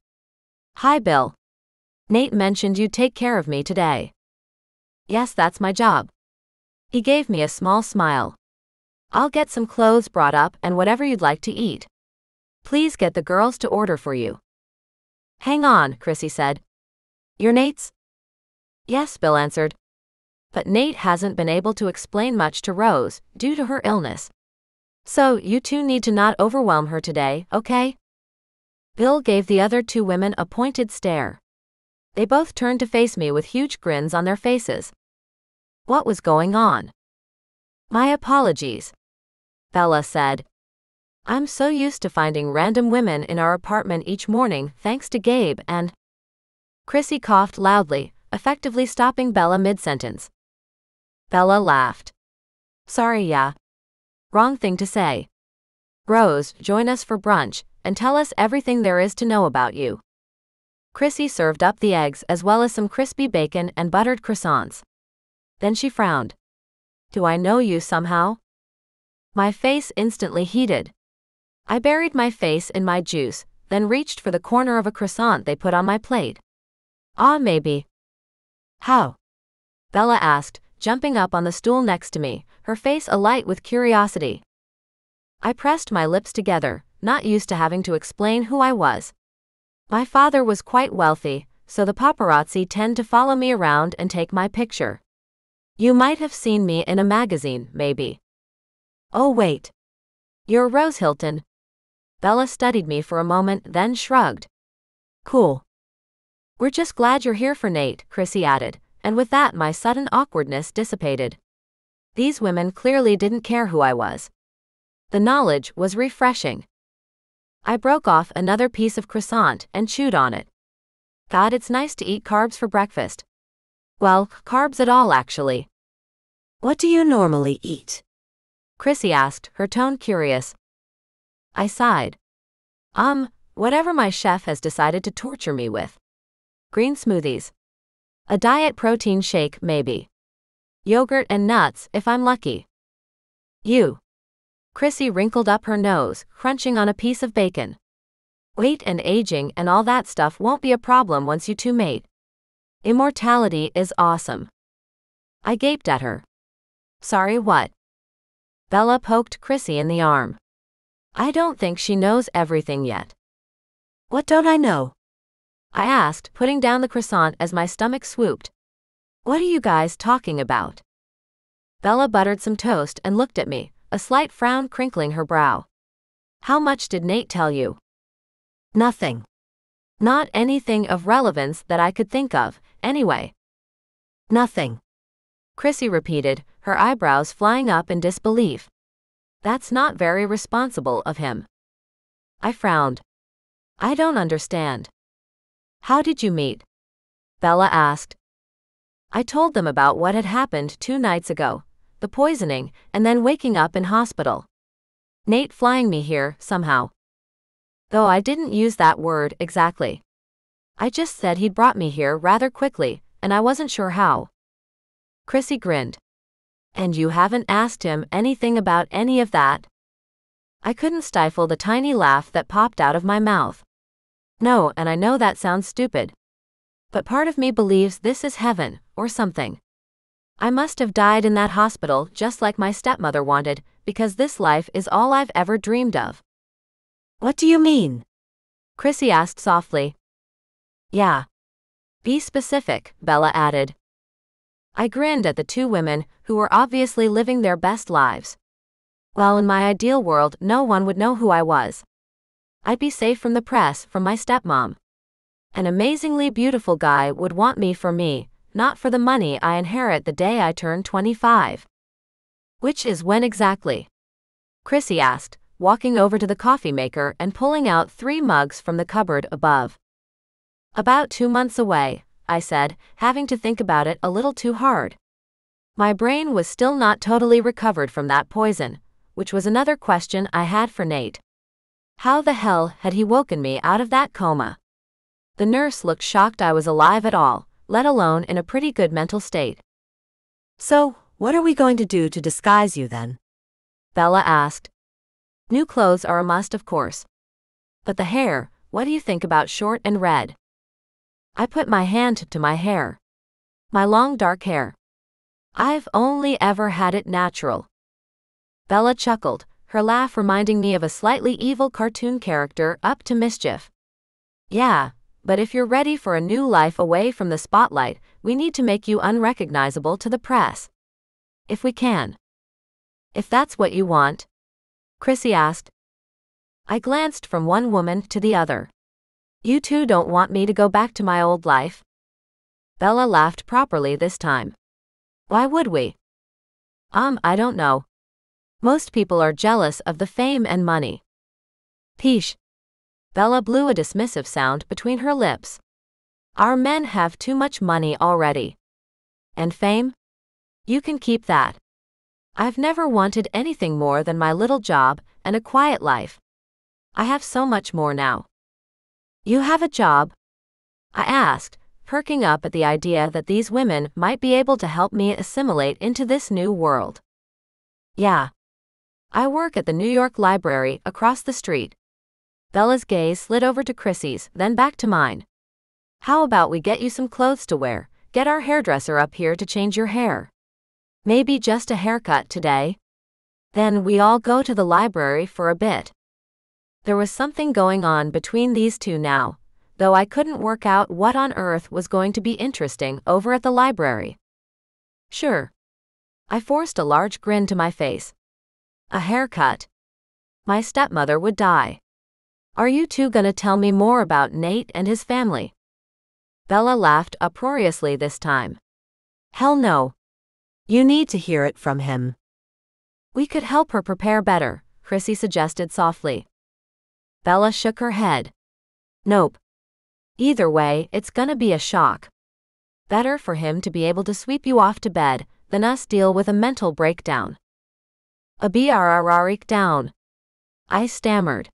"Hi, Bill. Nate mentioned you'd take care of me today." "Yes, that's my job." He gave me a small smile. "I'll get some clothes brought up and whatever you'd like to eat. Please get the girls to order for you." "Hang on," Chrissy said. "You're Nate's?" "Yes," Bill answered. "But Nate hasn't been able to explain much to Rose, due to her illness. So you two need to not overwhelm her today, okay?" Bill gave the other two women a pointed stare. They both turned to face me with huge grins on their faces. What was going on? "My apologies," Bella said. "I'm so used to finding random women in our apartment each morning thanks to Gabe and—" Chrissy coughed loudly, effectively stopping Bella mid-sentence. Bella laughed. "Sorry, yeah. Wrong thing to say. Rose, join us for brunch, and tell us everything there is to know about you." Chrissy served up the eggs as well as some crispy bacon and buttered croissants. Then she frowned. "Do I know you somehow?" My face instantly heated. I buried my face in my juice, then reached for the corner of a croissant they put on my plate. Maybe." "How?" Bella asked, jumping up on the stool next to me, her face alight with curiosity. I pressed my lips together, not used to having to explain who I was. My father was quite wealthy, so the paparazzi tend to follow me around and take my picture. You might have seen me in a magazine, maybe. "Oh wait. You're Rose Hilton." Bella studied me for a moment, then shrugged. "Cool." We're just glad you're here for Nate, Chrissy added, and with that my sudden awkwardness dissipated. These women clearly didn't care who I was. The knowledge was refreshing. I broke off another piece of croissant and chewed on it. God, it's nice to eat carbs for breakfast. Well, carbs at all actually. What do you normally eat? Chrissy asked, her tone curious. I sighed. Whatever my chef has decided to torture me with. Green smoothies. A diet protein shake, maybe. Yogurt and nuts, if I'm lucky. You. Chrissy wrinkled up her nose, crunching on a piece of bacon. Weight and aging and all that stuff won't be a problem once you two mate. Immortality is awesome. I gaped at her. Sorry, what? Bella poked Chrissy in the arm. I don't think she knows everything yet. What don't I know? I asked, putting down the croissant as my stomach swooped. What are you guys talking about? Bella buttered some toast and looked at me, a slight frown crinkling her brow. How much did Nate tell you? Nothing. Not anything of relevance that I could think of, anyway. Nothing. Chrissy repeated, her eyebrows flying up in disbelief. That's not very responsible of him. I frowned. I don't understand. How did you meet? Bella asked. I told them about what had happened 2 nights ago, the poisoning, and then waking up in hospital. Nate flying me here, somehow. Though I didn't use that word exactly. I just said he'd brought me here rather quickly, and I wasn't sure how. Chrissy grinned. And you haven't asked him anything about any of that? I couldn't stifle the tiny laugh that popped out of my mouth. No, and I know that sounds stupid. But part of me believes this is heaven, or something. I must have died in that hospital just like my stepmother wanted, because this life is all I've ever dreamed of. What do you mean? Chrissy asked softly. Yeah. Be specific, Bella added. I grinned at the 2 women, who were obviously living their best lives. Well, in my ideal world, no one would know who I was. I'd be safe from the press, from my stepmom. An amazingly beautiful guy would want me for me, not for the money I inherit the day I turn 25. Which is when exactly? Chrissy asked, walking over to the coffee maker and pulling out 3 mugs from the cupboard above. About 2 months away, I said, having to think about it a little too hard. My brain was still not totally recovered from that poison, which was another question I had for Nate. How the hell had he woken me out of that coma? The nurse looked shocked I was alive at all, let alone in a pretty good mental state. So, what are we going to do to disguise you then? Bella asked. New clothes are a must, of course. But the hair, what do you think about short and red? I put my hand to my hair. My long dark hair. I've only ever had it natural. Bella chuckled, her laugh reminding me of a slightly evil cartoon character up to mischief. Yeah, but if you're ready for a new life away from the spotlight, we need to make you unrecognizable to the press. If we can. If that's what you want? Chrissy asked. I glanced from one woman to the other. You two don't want me to go back to my old life? Bella laughed properly this time. Why would we? I don't know. Most people are jealous of the fame and money. Peesh. Bella blew a dismissive sound between her lips. Our men have too much money already. And fame? You can keep that. I've never wanted anything more than my little job and a quiet life. I have so much more now. You have a job? I asked, perking up at the idea that these women might be able to help me assimilate into this new world. Yeah. I work at the New York Library across the street. Bella's gaze slid over to Chrissy's, then back to mine. How about we get you some clothes to wear, get our hairdresser up here to change your hair? Maybe just a haircut today? Then we all go to the library for a bit. There was something going on between these two now, though I couldn't work out what on earth was going to be interesting over at the library. Sure. I forced a large grin to my face. A haircut. My stepmother would die. Are you two gonna tell me more about Nate and his family? Bella laughed uproariously this time. Hell no. You need to hear it from him. We could help her prepare better, Chrissy suggested softly. Bella shook her head. Nope. Either way, it's gonna be a shock. Better for him to be able to sweep you off to bed than us deal with a mental breakdown. A breakdown. I stammered.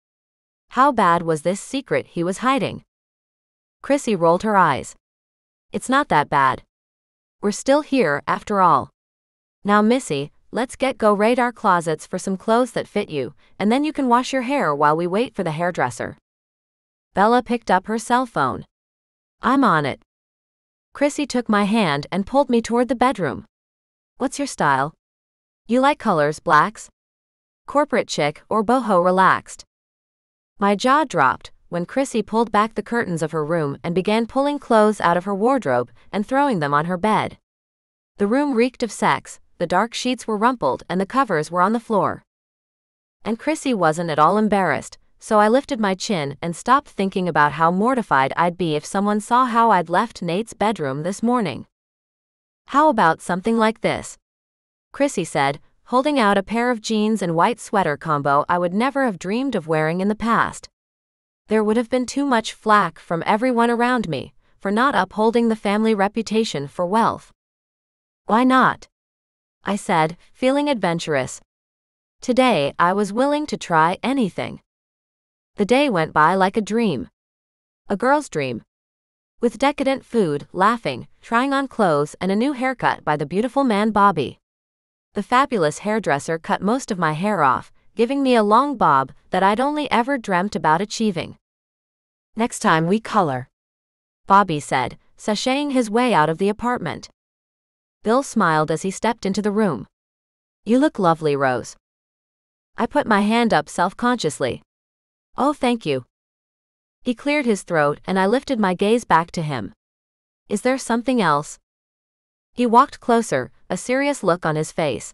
How bad was this secret he was hiding? Chrissy rolled her eyes. It's not that bad. We're still here, after all. Now Missy, let's go raid our closets for some clothes that fit you, and then you can wash your hair while we wait for the hairdresser. Bella picked up her cell phone. I'm on it. Chrissy took my hand and pulled me toward the bedroom. What's your style? You like colors, blacks? Corporate chic or boho relaxed? My jaw dropped when Chrissy pulled back the curtains of her room and began pulling clothes out of her wardrobe and throwing them on her bed. The room reeked of sex, the dark sheets were rumpled and the covers were on the floor. And Chrissy wasn't at all embarrassed, so I lifted my chin and stopped thinking about how mortified I'd be if someone saw how I'd left Nate's bedroom this morning. How about something like this? Chrissy said, holding out a pair of jeans and white sweater combo I would never have dreamed of wearing in the past. There would have been too much flack from everyone around me for not upholding the family reputation for wealth. Why not? I said, feeling adventurous. Today I was willing to try anything. The day went by like a dream. A girl's dream. With decadent food, laughing, trying on clothes and a new haircut by the beautiful man Bobby. The fabulous hairdresser cut most of my hair off, giving me a long bob that I'd only ever dreamt about achieving. Next time we color, Bobby said, sashaying his way out of the apartment. Bill smiled as he stepped into the room. You look lovely, Rose. I put my hand up self-consciously. Oh, thank you. He cleared his throat and I lifted my gaze back to him. Is there something else? He walked closer, a serious look on his face.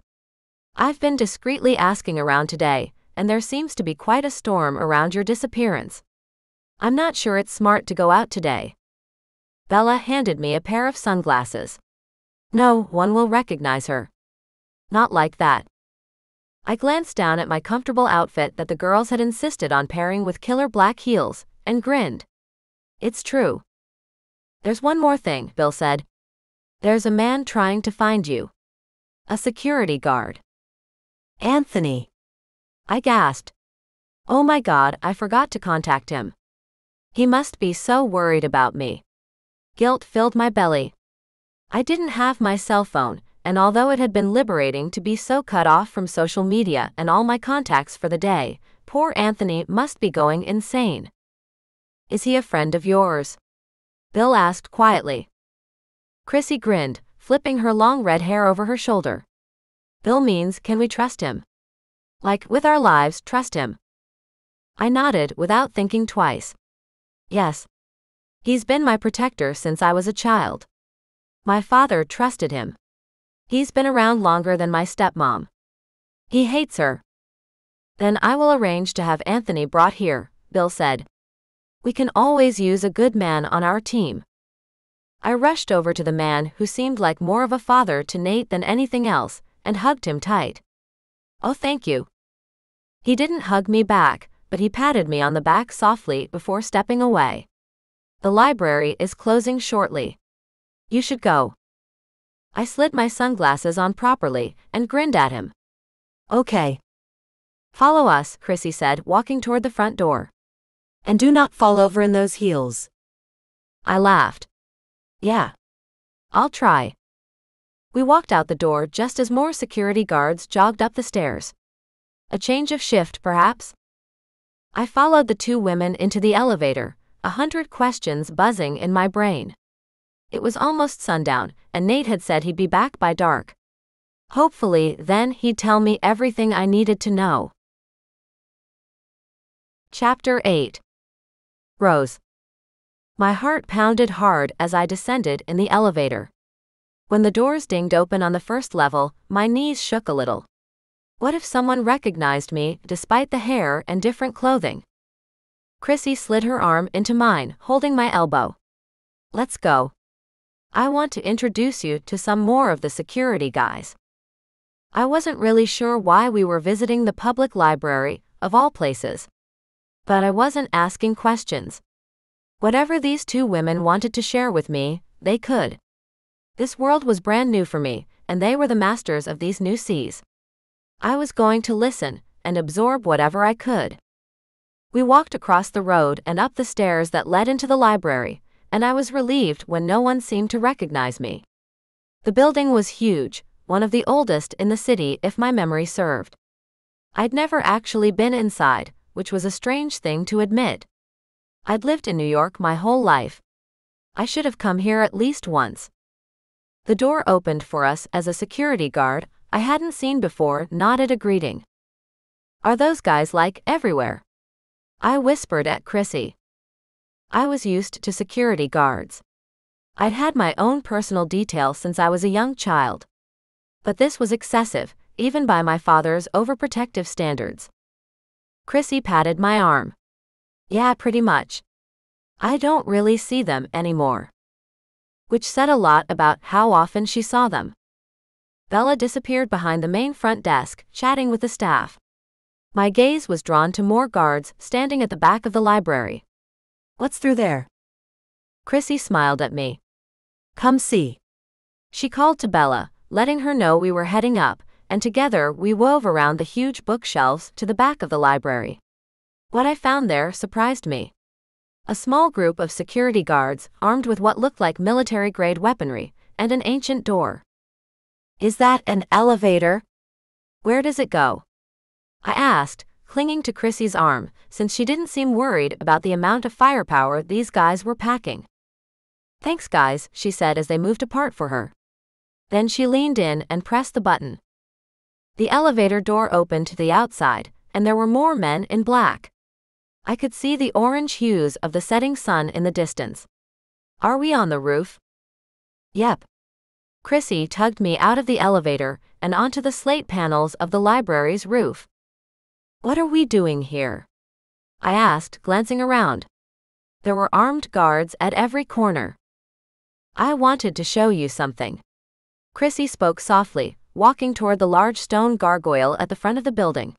I've been discreetly asking around today, and there seems to be quite a storm around your disappearance. I'm not sure it's smart to go out today. Bella handed me a pair of sunglasses. No one will recognize her. Not like that. I glanced down at my comfortable outfit that the girls had insisted on pairing with killer black heels, and grinned. It's true. There's one more thing, Bill said. There's a man trying to find you. A security guard. Anthony. I gasped. Oh my God, I forgot to contact him. He must be so worried about me. Guilt filled my belly. I didn't have my cell phone, and although it had been liberating to be so cut off from social media and all my contacts for the day, poor Anthony must be going insane. Is he a friend of yours? Bill asked quietly. Chrissy grinned, flipping her long red hair over her shoulder. Bill means, can we trust him? Like, with our lives, trust him. I nodded without thinking twice. Yes. He's been my protector since I was a child. My father trusted him. He's been around longer than my stepmom. He hates her. Then I will arrange to have Anthony brought here, Bill said. We can always use a good man on our team. I rushed over to the man who seemed like more of a father to Nate than anything else, and hugged him tight. Oh, thank you. He didn't hug me back, but he patted me on the back softly before stepping away. The library is closing shortly. You should go. I slid my sunglasses on properly and grinned at him. Okay. Follow us, Chrissy said, walking toward the front door. And do not fall over in those heels. I laughed. Yeah. I'll try. We walked out the door just as more security guards jogged up the stairs. A change of shift, perhaps? I followed the two women into the elevator, 100 questions buzzing in my brain. It was almost sundown, and Nate had said he'd be back by dark. Hopefully, then he'd tell me everything I needed to know. Chapter 8. Rose. My heart pounded hard as I descended in the elevator. When the doors dinged open on the first level, my knees shook a little. What if someone recognized me, despite the hair and different clothing? Chrissy slid her arm into mine, holding my elbow. Let's go. I want to introduce you to some more of the security guys. I wasn't really sure why we were visiting the public library, of all places. But I wasn't asking questions. Whatever these two women wanted to share with me, they could. This world was brand new for me, and they were the masters of these new seas. I was going to listen and absorb whatever I could. We walked across the road and up the stairs that led into the library, and I was relieved when no one seemed to recognize me. The building was huge, one of the oldest in the city if my memory served. I'd never actually been inside, which was a strange thing to admit. I'd lived in New York my whole life. I should have come here at least once. The door opened for us as a security guard I hadn't seen before nodded a greeting. Are those guys like everywhere? I whispered at Chrissy. I was used to security guards. I'd had my own personal detail since I was a young child. But this was excessive, even by my father's overprotective standards. Chrissy patted my arm. Yeah, pretty much. I don't really see them anymore. Which said a lot about how often she saw them. Bella disappeared behind the main front desk, chatting with the staff. My gaze was drawn to more guards standing at the back of the library. What's through there? Chrissy smiled at me. Come see. She called to Bella, letting her know we were heading up, and together we wove around the huge bookshelves to the back of the library. What I found there surprised me. A small group of security guards, armed with what looked like military-grade weaponry, and an ancient door. Is that an elevator? Where does it go? I asked, clinging to Chrissy's arm, since she didn't seem worried about the amount of firepower these guys were packing. Thanks, guys, she said as they moved apart for her. Then she leaned in and pressed the button. The elevator door opened to the outside, and there were more men in black. I could see the orange hues of the setting sun in the distance. Are we on the roof? Yep. Chrissy tugged me out of the elevator and onto the slate panels of the library's roof. What are we doing here? I asked, glancing around. There were armed guards at every corner. I wanted to show you something. Chrissy spoke softly, walking toward the large stone gargoyle at the front of the building.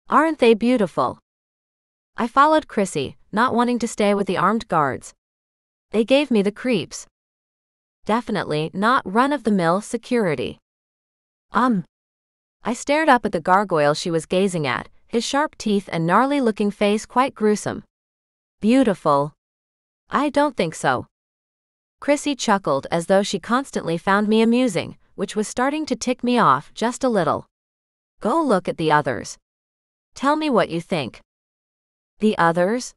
Aren't they beautiful? I followed Chrissy, not wanting to stay with the armed guards. They gave me the creeps. Definitely not run-of-the-mill security. I stared up at the gargoyle she was gazing at, his sharp teeth and gnarly-looking face quite gruesome. Beautiful. I don't think so. Chrissy chuckled as though she constantly found me amusing, which was starting to tick me off just a little. Go look at the others. Tell me what you think. The others?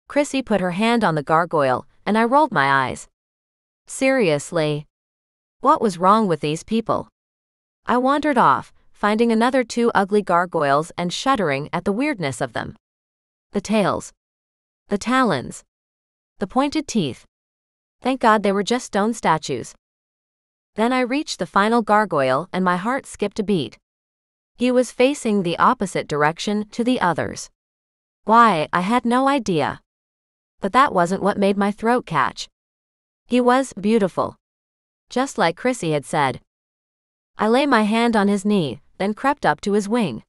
Chrissy put her hand on the gargoyle, and I rolled my eyes. Seriously? What was wrong with these people? I wandered off, finding another two ugly gargoyles and shuddering at the weirdness of them. The tails. The talons. The pointed teeth. Thank God they were just stone statues. Then I reached the final gargoyle and my heart skipped a beat. He was facing the opposite direction to the others. Why, I had no idea. But that wasn't what made my throat catch. He was beautiful. Just like Chrissy had said. I lay my hand on his knee, then crept up to his wing.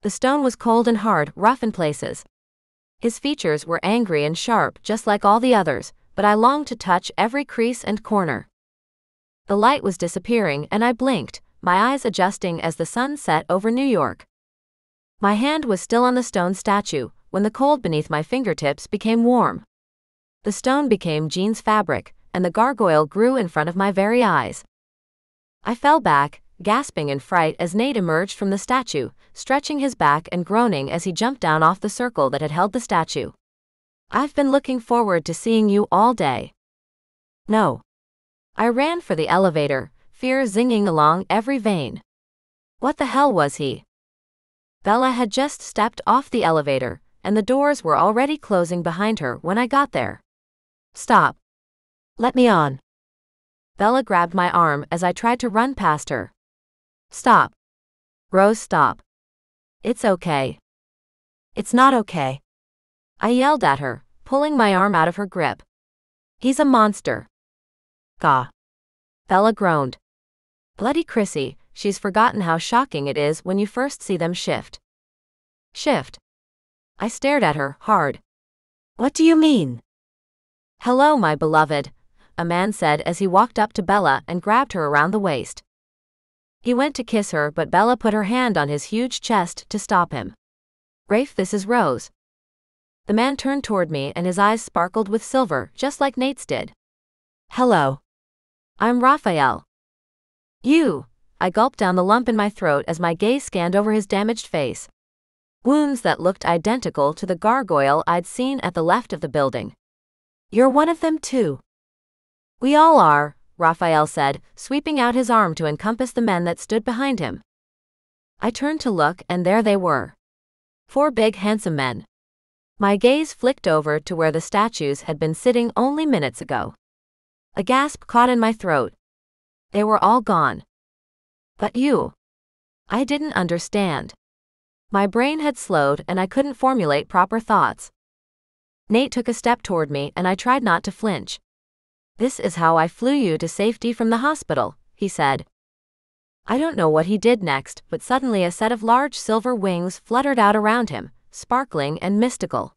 The stone was cold and hard, rough in places. His features were angry and sharp just like all the others, but I longed to touch every crease and corner. The light was disappearing and I blinked, my eyes adjusting as the sun set over New York. My hand was still on the stone statue, when the cold beneath my fingertips became warm. The stone became jeans fabric, and the gargoyle grew in front of my very eyes. I fell back, gasping in fright as Nate emerged from the statue, stretching his back and groaning as he jumped down off the circle that had held the statue. I've been looking forward to seeing you all day. No. I ran for the elevator, fear zinging along every vein. What the hell was he? Bella had just stepped off the elevator, and the doors were already closing behind her when I got there. Stop. Let me on. Bella grabbed my arm as I tried to run past her. Stop. Rose, stop. It's okay. It's not okay. I yelled at her, pulling my arm out of her grip. He's a monster. Gah. Bella groaned. Bloody Chrissy, she's forgotten how shocking it is when you first see them shift. Shift. I stared at her, hard. What do you mean? Hello, my beloved, a man said as he walked up to Bella and grabbed her around the waist. He went to kiss her, but Bella put her hand on his huge chest to stop him. Rafe, this is Rose. The man turned toward me and his eyes sparkled with silver, just like Nate's did. Hello. I'm Raphael. You. I gulped down the lump in my throat as my gaze scanned over his damaged face. Wounds that looked identical to the gargoyle I'd seen at the left of the building. You're one of them too. We all are, Raphael said, sweeping out his arm to encompass the men that stood behind him. I turned to look, and there they were. 4 big, handsome men. My gaze flicked over to where the statues had been sitting only minutes ago. A gasp caught in my throat. They were all gone. But you. I didn't understand. My brain had slowed and I couldn't formulate proper thoughts. Nate took a step toward me and I tried not to flinch. This is how I flew you to safety from the hospital, he said. I don't know what he did next, but suddenly a set of large silver wings fluttered out around him, sparkling and mystical.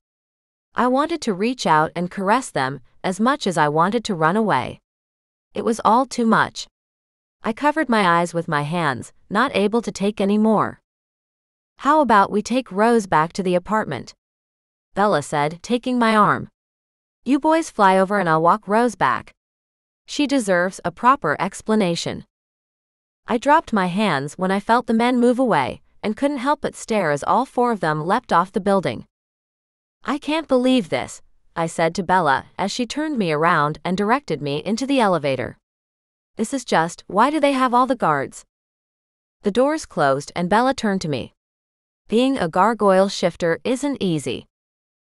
I wanted to reach out and caress them as much as I wanted to run away. It was all too much. I covered my eyes with my hands, not able to take any more. How about we take Rose back to the apartment? Bella said, taking my arm. You boys fly over and I'll walk Rose back. She deserves a proper explanation. I dropped my hands when I felt the men move away, and couldn't help but stare as all 4 of them leapt off the building. I can't believe this, I said to Bella as she turned me around and directed me into the elevator. This is just, why do they have all the guards? The doors closed and Bella turned to me. Being a gargoyle shifter isn't easy.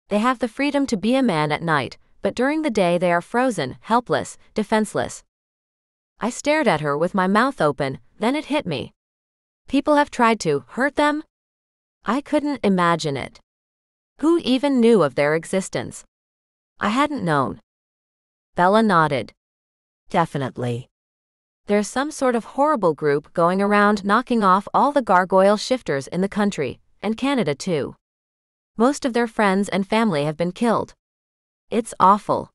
They have the freedom to be a man at night, but during the day they are frozen, helpless, defenseless. I stared at her with my mouth open, then it hit me. People have tried to hurt them? I couldn't imagine it. Who even knew of their existence? I hadn't known. Bella nodded. Definitely. There's some sort of horrible group going around knocking off all the gargoyle shifters in the country, and Canada too. Most of their friends and family have been killed. It's awful.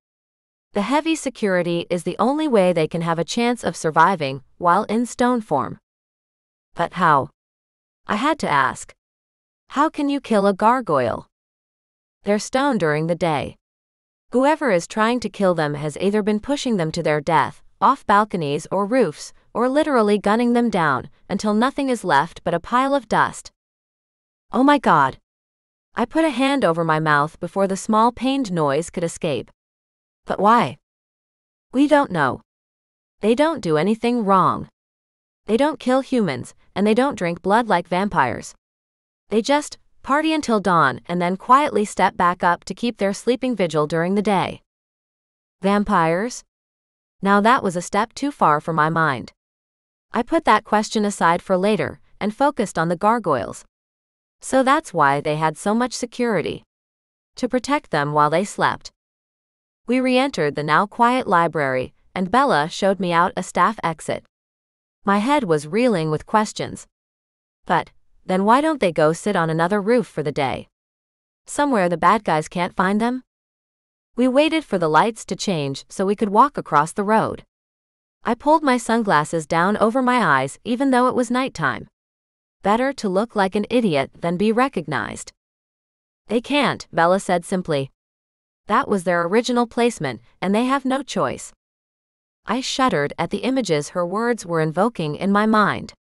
The heavy security is the only way they can have a chance of surviving while in stone form. But how? I had to ask. How can you kill a gargoyle? They're stone during the day. Whoever is trying to kill them has either been pushing them to their death, off balconies or roofs, or literally gunning them down until nothing is left but a pile of dust. Oh my God. I put a hand over my mouth before the small pained noise could escape. But why? We don't know. They don't do anything wrong. They don't kill humans, and they don't drink blood like vampires. They just party until dawn and then quietly step back up to keep their sleeping vigil during the day. Vampires? Now that was a step too far for my mind. I put that question aside for later and focused on the gargoyles. So that's why they had so much security. To protect them while they slept. We re-entered the now quiet library, and Bella showed me out a staff exit. My head was reeling with questions. But then why don't they go sit on another roof for the day? Somewhere the bad guys can't find them? We waited for the lights to change so we could walk across the road. I pulled my sunglasses down over my eyes even though it was nighttime. Better to look like an idiot than be recognized. They can't, Bella said simply. That was their original placement, and they have no choice. I shuddered at the images her words were invoking in my mind.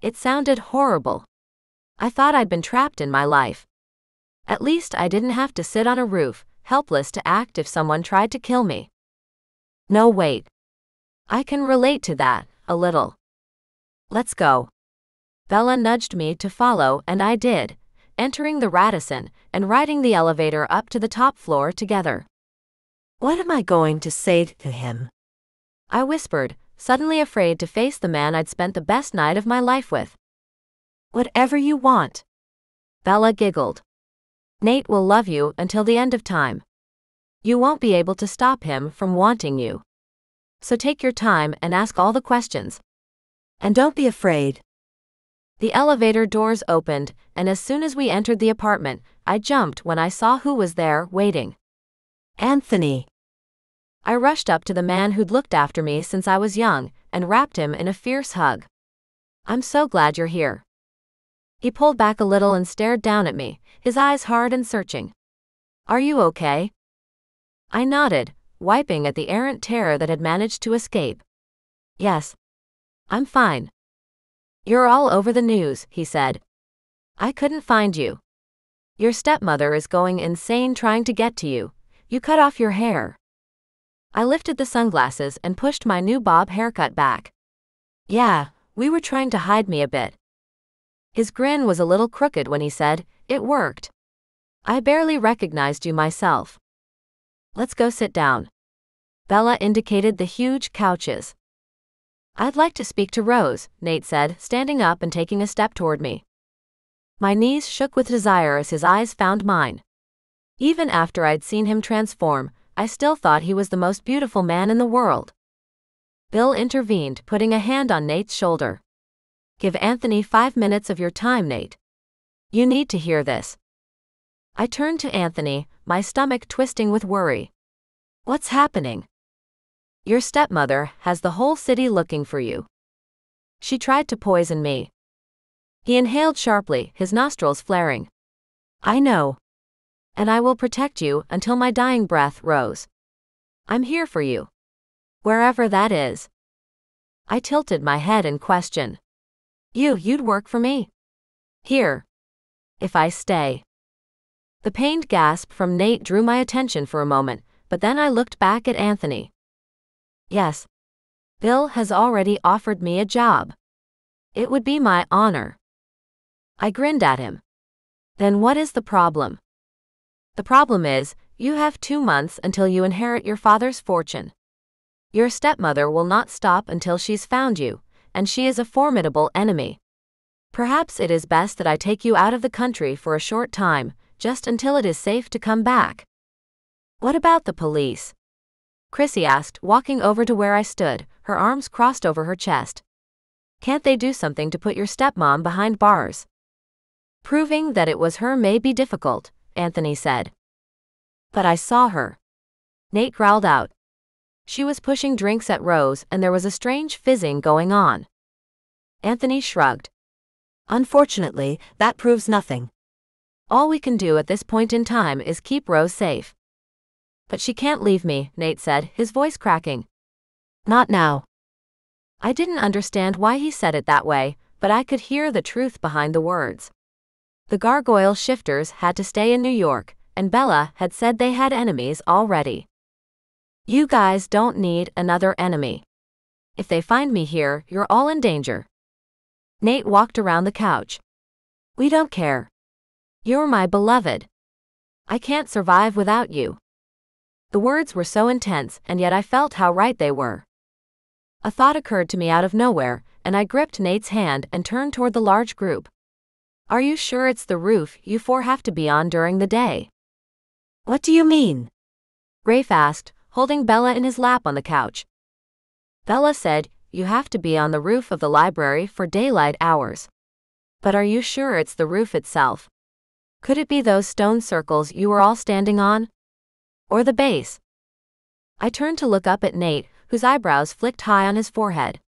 It sounded horrible. I thought I'd been trapped in my life. At least I didn't have to sit on a roof, helpless to act if someone tried to kill me. No, wait. I can relate to that, a little. Let's go. Bella nudged me to follow and I did, entering the Radisson and riding the elevator up to the top floor together. What am I going to say to him? I whispered, suddenly afraid to face the man I'd spent the best night of my life with. Whatever you want. Bella giggled. Nate will love you until the end of time. You won't be able to stop him from wanting you. So take your time and ask all the questions. And don't be afraid. The elevator doors opened, and as soon as we entered the apartment, I jumped when I saw who was there, waiting. Anthony. I rushed up to the man who'd looked after me since I was young, and wrapped him in a fierce hug. I'm so glad you're here. He pulled back a little and stared down at me, his eyes hard and searching. Are you okay? I nodded, wiping at the errant terror that had managed to escape. Yes. I'm fine. You're all over the news, he said. I couldn't find you. Your stepmother is going insane trying to get to you. You cut off your hair. I lifted the sunglasses and pushed my new bob haircut back. Yeah, we were trying to hide me a bit. His grin was a little crooked when he said, It worked. I barely recognized you myself. Let's go sit down. Bella indicated the huge couches. I'd like to speak to Rose, Nate said, standing up and taking a step toward me. My knees shook with desire as his eyes found mine. Even after I'd seen him transform, I still thought he was the most beautiful man in the world. Bill intervened, putting a hand on Nate's shoulder. Give Anthony 5 minutes of your time, Nate. You need to hear this. I turned to Anthony, my stomach twisting with worry. What's happening? Your stepmother has the whole city looking for you. She tried to poison me. He inhaled sharply, his nostrils flaring. I know. And I will protect you until my dying breath, Rose. I'm here for you. Wherever that is. I tilted my head in question. You'd work for me? Here. If I stay. The pained gasp from Nate drew my attention for a moment, but then I looked back at Anthony. Yes. Bill has already offered me a job. It would be my honor. I grinned at him. Then what is the problem? The problem is, you have 2 months until you inherit your father's fortune. Your stepmother will not stop until she's found you, and she is a formidable enemy. Perhaps it is best that I take you out of the country for a short time, just until it is safe to come back. What about the police? Chrissy asked, walking over to where I stood, her arms crossed over her chest. Can't they do something to put your stepmom behind bars? Proving that it was her may be difficult, Anthony said. But I saw her. Nate growled out. She was pushing drinks at Rose and there was a strange fizzing going on. Anthony shrugged. Unfortunately, that proves nothing. All we can do at this point in time is keep Rose safe. But she can't leave me, Nate said, his voice cracking. Not now. I didn't understand why he said it that way, but I could hear the truth behind the words. The Gargoyle shifters had to stay in New York, and Bella had said they had enemies already. You guys don't need another enemy. If they find me here, you're all in danger. Nate walked around the couch. We don't care. You're my beloved. I can't survive without you. The words were so intense, and yet I felt how right they were. A thought occurred to me out of nowhere, and I gripped Nate's hand and turned toward the large group. Are you sure it's the roof you 4 have to be on during the day? What do you mean? Rafe asked, holding Bella in his lap on the couch. Bella said, you have to be on the roof of the library for daylight hours. But are you sure it's the roof itself? Could it be those stone circles you were all standing on? Or the base? I turned to look up at Nate, whose eyebrows flicked high on his forehead.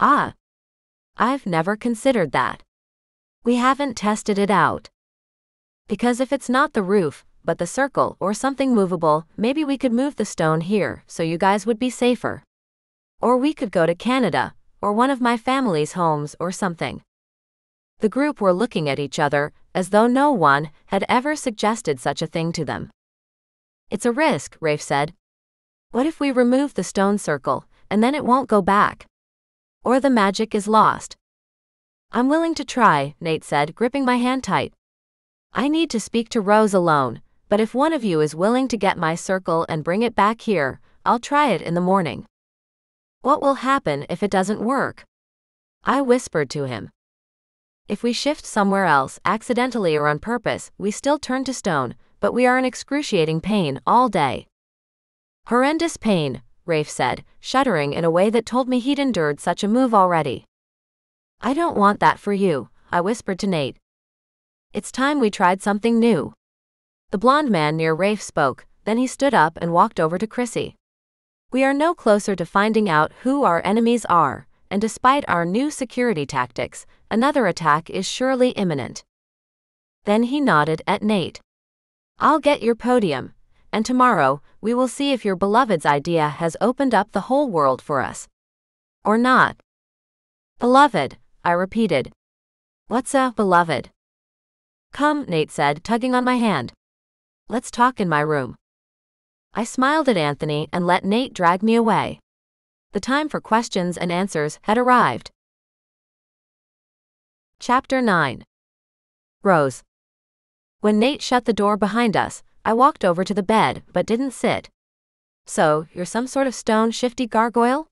Ah. I've never considered that. We haven't tested it out. Because if it's not the roof, but the circle or something movable, maybe we could move the stone here so you guys would be safer. Or we could go to Canada, or one of my family's homes or something. The group were looking at each other, as though no one had ever suggested such a thing to them. It's a risk, Rafe said. What if we remove the stone circle, and then it won't go back? Or the magic is lost? I'm willing to try, Nate said, gripping my hand tight. I need to speak to Rose alone, but if one of you is willing to get my circle and bring it back here, I'll try it in the morning. What will happen if it doesn't work? I whispered to him. If we shift somewhere else, accidentally or on purpose, we still turn to stone, but we are in excruciating pain all day. Horrendous pain, Rafe said, shuddering in a way that told me he'd endured such a move already. I don't want that for you, I whispered to Nate. It's time we tried something new. The blonde man near Rafe spoke, then he stood up and walked over to Chrissy. We are no closer to finding out who our enemies are, and despite our new security tactics, another attack is surely imminent. Then he nodded at Nate. I'll get your podium, and tomorrow, we will see if your beloved's idea has opened up the whole world for us. Or not. Beloved, I repeated. What's a beloved? Come, Nate said, tugging on my hand. Let's talk in my room. I smiled at Anthony and let Nate drag me away. The time for questions and answers had arrived. Chapter 9. Rose. When Nate shut the door behind us, I walked over to the bed but didn't sit. So, you're some sort of stone shifty gargoyle?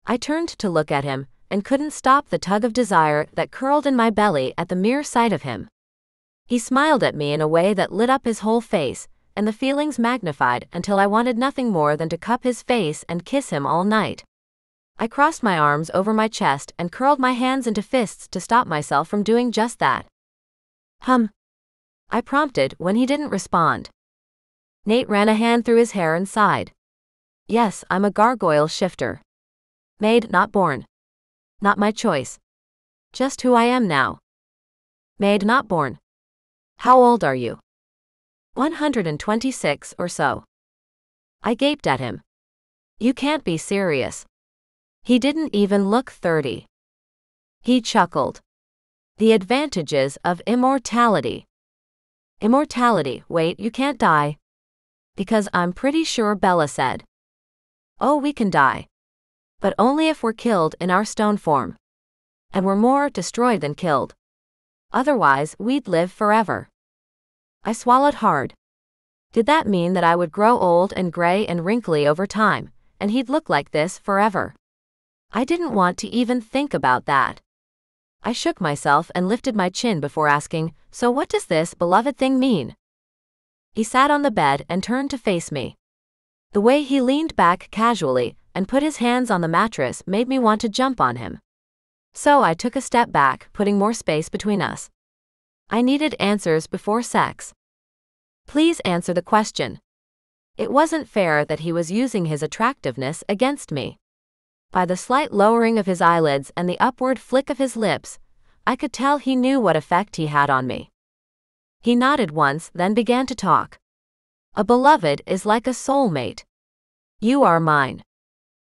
I turned to look at him, and couldn't stop the tug of desire that curled in my belly at the mere sight of him. He smiled at me in a way that lit up his whole face, and the feelings magnified until I wanted nothing more than to cup his face and kiss him all night. I crossed my arms over my chest and curled my hands into fists to stop myself from doing just that. I prompted when he didn't respond. Nate ran a hand through his hair and sighed. Yes, I'm a gargoyle shifter. Made, not born. Not my choice. Just who I am now. Made, not born. How old are you? 126 or so. I gaped at him. You can't be serious. He didn't even look 30. He chuckled. The advantages of immortality. Immortality, wait, you can't die. Because I'm pretty sure Bella said. Oh, we can die. But only if we're killed in our stone form. And we're more destroyed than killed. Otherwise, we'd live forever. I swallowed hard. Did that mean that I would grow old and gray and wrinkly over time, and he'd look like this forever? I didn't want to even think about that. I shook myself and lifted my chin before asking, so what does this beloved thing mean? He sat on the bed and turned to face me. The way he leaned back casually and put his hands on the mattress made me want to jump on him. So I took a step back, putting more space between us. I needed answers before sex. Please answer the question. It wasn't fair that he was using his attractiveness against me. By the slight lowering of his eyelids and the upward flick of his lips, I could tell he knew what effect he had on me. He nodded once, then began to talk. A beloved is like a soulmate. You are mine.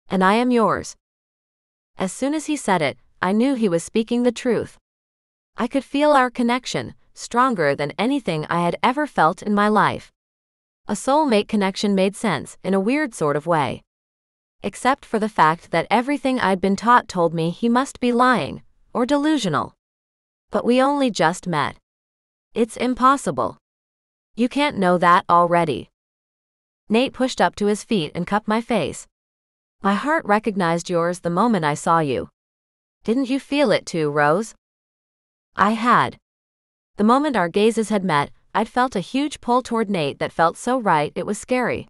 And I am yours. As soon as he said it, I knew he was speaking the truth. I could feel our connection, stronger than anything I had ever felt in my life. A soulmate connection made sense, in a weird sort of way. Except for the fact that everything I'd been taught told me he must be lying, or delusional. But we only just met. It's impossible. You can't know that already. Nate pushed up to his feet and cupped my face. My heart recognized yours the moment I saw you. Didn't you feel it too, Rose? I had. The moment our gazes had met, I'd felt a huge pull toward Nate that felt so right it was scary.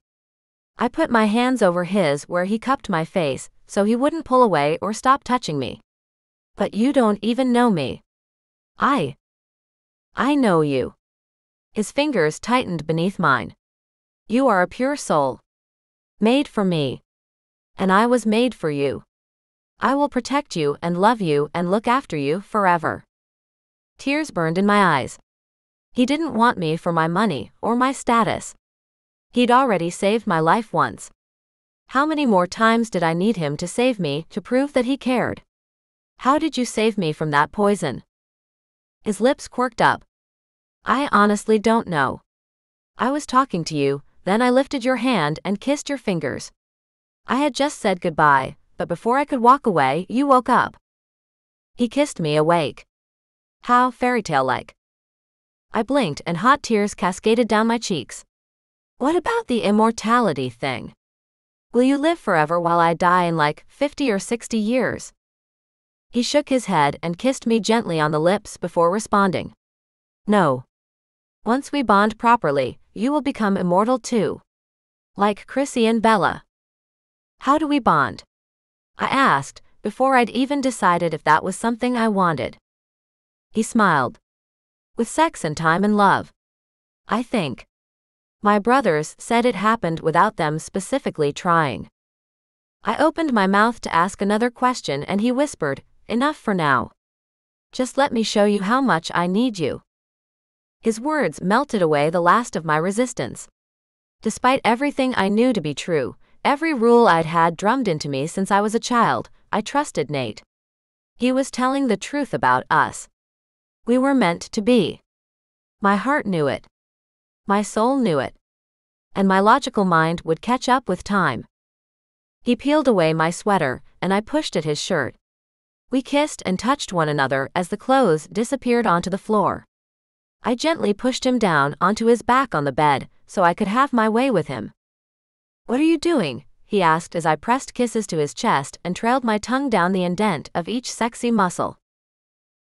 I put my hands over his where he cupped my face, so he wouldn't pull away or stop touching me. But you don't even know me. I know you. His fingers tightened beneath mine. You are a pure soul. Made for me. And I was made for you. I will protect you and love you and look after you forever. Tears burned in my eyes. He didn't want me for my money or my status. He'd already saved my life once. How many more times did I need him to save me to prove that he cared? How did you save me from that poison? His lips quirked up. I honestly don't know. I was talking to you, then I lifted your hand and kissed your fingers. I had just said goodbye, but before I could walk away, you woke up. He kissed me awake. How fairytale-like. I blinked and hot tears cascaded down my cheeks. What about the immortality thing? Will you live forever while I die in like 50 or 60 years? He shook his head and kissed me gently on the lips before responding. No. Once we bond properly, you will become immortal too. Like Chrissy and Bella. How do we bond? I asked, before I'd even decided if that was something I wanted. He smiled. With sex and time and love. I think. My brothers said it happened without them specifically trying. I opened my mouth to ask another question and he whispered, "Enough for now. Just let me show you how much I need you." His words melted away the last of my resistance. Despite everything I knew to be true, every rule I'd had drummed into me since I was a child, I trusted Nate. He was telling the truth about us. We were meant to be. My heart knew it. My soul knew it. And my logical mind would catch up with time. He peeled away my sweater, and I pushed at his shirt. We kissed and touched one another as the clothes disappeared onto the floor. I gently pushed him down onto his back on the bed, so I could have my way with him. "What are you doing?" he asked as I pressed kisses to his chest and trailed my tongue down the indent of each sexy muscle.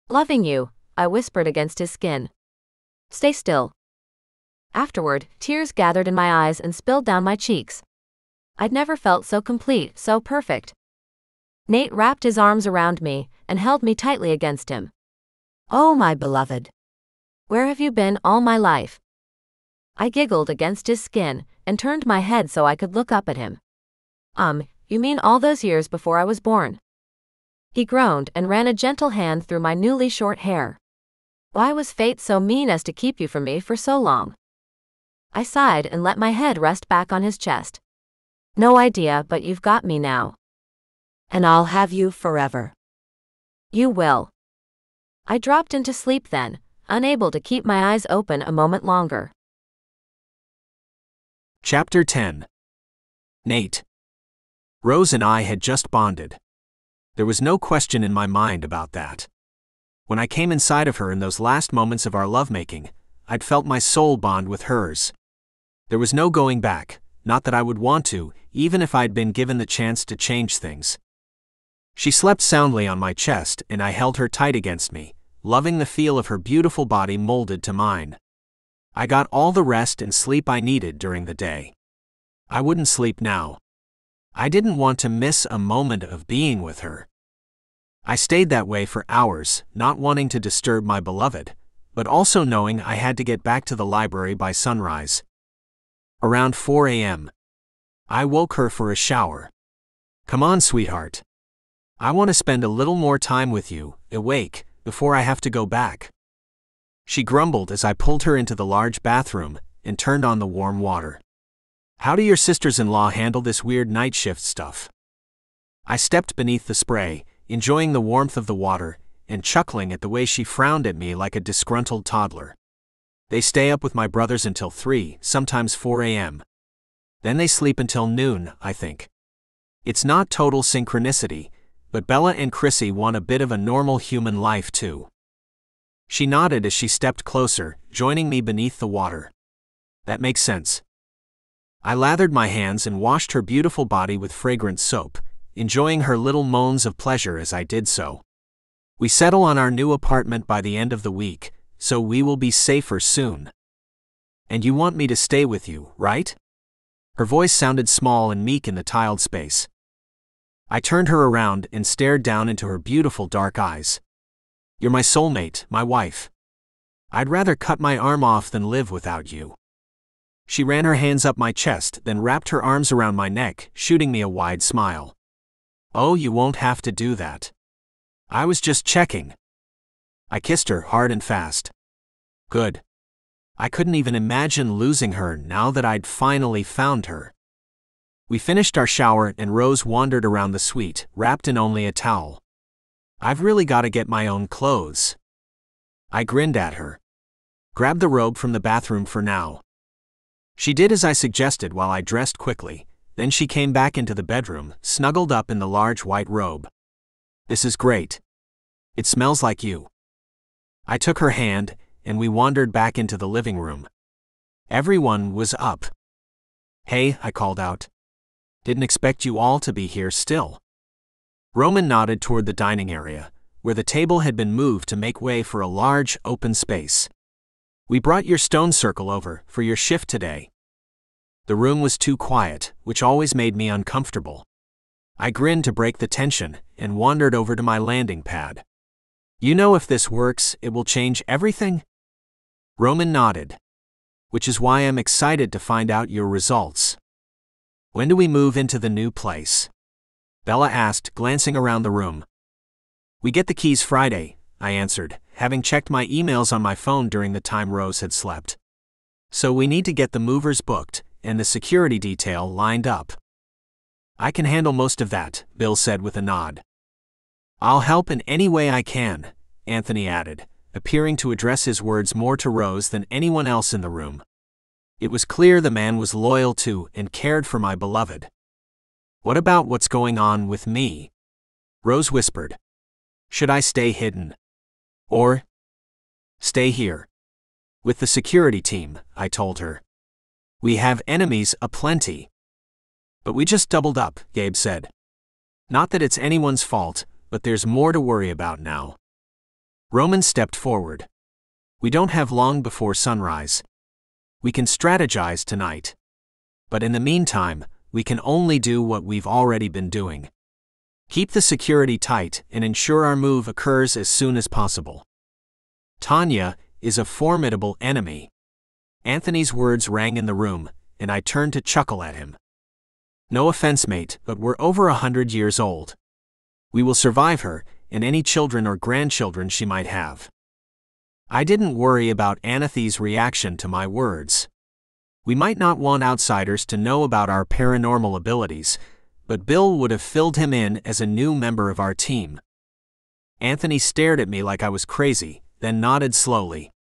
"Loving you," I whispered against his skin. "Stay still." Afterward, tears gathered in my eyes and spilled down my cheeks. I'd never felt so complete, so perfect. Nate wrapped his arms around me and held me tightly against him. "Oh, my beloved. Where have you been all my life?" I giggled against his skin and turned my head so I could look up at him. You mean all those years before I was born?" He groaned and ran a gentle hand through my newly short hair. "Why was fate so mean as to keep you from me for so long?" I sighed and let my head rest back on his chest. "No idea, but you've got me now. And I'll have you forever." "You will." I dropped into sleep then, unable to keep my eyes open a moment longer. Chapter 10. Nate. Rose and I had just bonded. There was no question in my mind about that. When I came inside of her in those last moments of our lovemaking, I'd felt my soul bond with hers. There was no going back, not that I would want to, even if I'd been given the chance to change things. She slept soundly on my chest and I held her tight against me, loving the feel of her beautiful body molded to mine. I got all the rest and sleep I needed during the day. I wouldn't sleep now. I didn't want to miss a moment of being with her. I stayed that way for hours, not wanting to disturb my beloved, but also knowing I had to get back to the library by sunrise. Around 4 a.m. I woke her for a shower. "Come on, sweetheart. I want to spend a little more time with you, awake, before I have to go back." She grumbled as I pulled her into the large bathroom and turned on the warm water. "How do your sisters-in-law handle this weird night shift stuff?" I stepped beneath the spray, enjoying the warmth of the water, and chuckling at the way she frowned at me like a disgruntled toddler. "They stay up with my brothers until 3, sometimes 4 a.m. Then they sleep until noon, I think. It's not total synchronicity, but Bella and Chrissy want a bit of a normal human life too." She nodded as she stepped closer, joining me beneath the water. "That makes sense." I lathered my hands and washed her beautiful body with fragrant soap, enjoying her little moans of pleasure as I did so. "We settle on our new apartment by the end of the week, so we will be safer soon. And you want me to stay with you, right?" Her voice sounded small and meek in the tiled space. I turned her around and stared down into her beautiful dark eyes. "You're my soulmate, my wife. I'd rather cut my arm off than live without you." She ran her hands up my chest, then wrapped her arms around my neck, shooting me a wide smile. "Oh, you won't have to do that. I was just checking." I kissed her hard and fast. Good. I couldn't even imagine losing her now that I'd finally found her. We finished our shower and Rose wandered around the suite, wrapped in only a towel. "I've really got to get my own clothes." I grinned at her. "Grab the robe from the bathroom for now." She did as I suggested while I dressed quickly, then she came back into the bedroom, snuggled up in the large white robe. "This is great. It smells like you." I took her hand, and we wandered back into the living room. Everyone was up. "Hey," I called out. "Didn't expect you all to be here still." Roman nodded toward the dining area, where the table had been moved to make way for a large, open space. "We brought your stone circle over for your shift today." The room was too quiet, which always made me uncomfortable. I grinned to break the tension and wandered over to my landing pad. You know, if this works, it will change everything? Roman nodded. Which is why I'm excited to find out your results. When do we move into the new place? Bella asked, glancing around the room. We get the keys Friday, I answered, having checked my emails on my phone during the time Rose had slept. So we need to get the movers booked and the security detail lined up. I can handle most of that, Bill said with a nod. I'll help in any way I can, Anthony added, appearing to address his words more to Rose than anyone else in the room. It was clear the man was loyal to and cared for my beloved. What about what's going on with me? Rose whispered. Should I stay hidden? Or stay here? With the security team, I told her. We have enemies aplenty. But we just doubled up, Gabe said. Not that it's anyone's fault, but there's more to worry about now. Roman stepped forward. We don't have long before sunrise. We can strategize tonight. But in the meantime, we can only do what we've already been doing. Keep the security tight and ensure our move occurs as soon as possible. Tanya is a formidable enemy. Anthony's words rang in the room, and I turned to chuckle at him. No offense, mate, but we're over 100 years old. We will survive her, and any children or grandchildren she might have. I didn't worry about Anathy's reaction to my words. We might not want outsiders to know about our paranormal abilities, but Bill would have filled him in as a new member of our team. Anthony stared at me like I was crazy, then nodded slowly.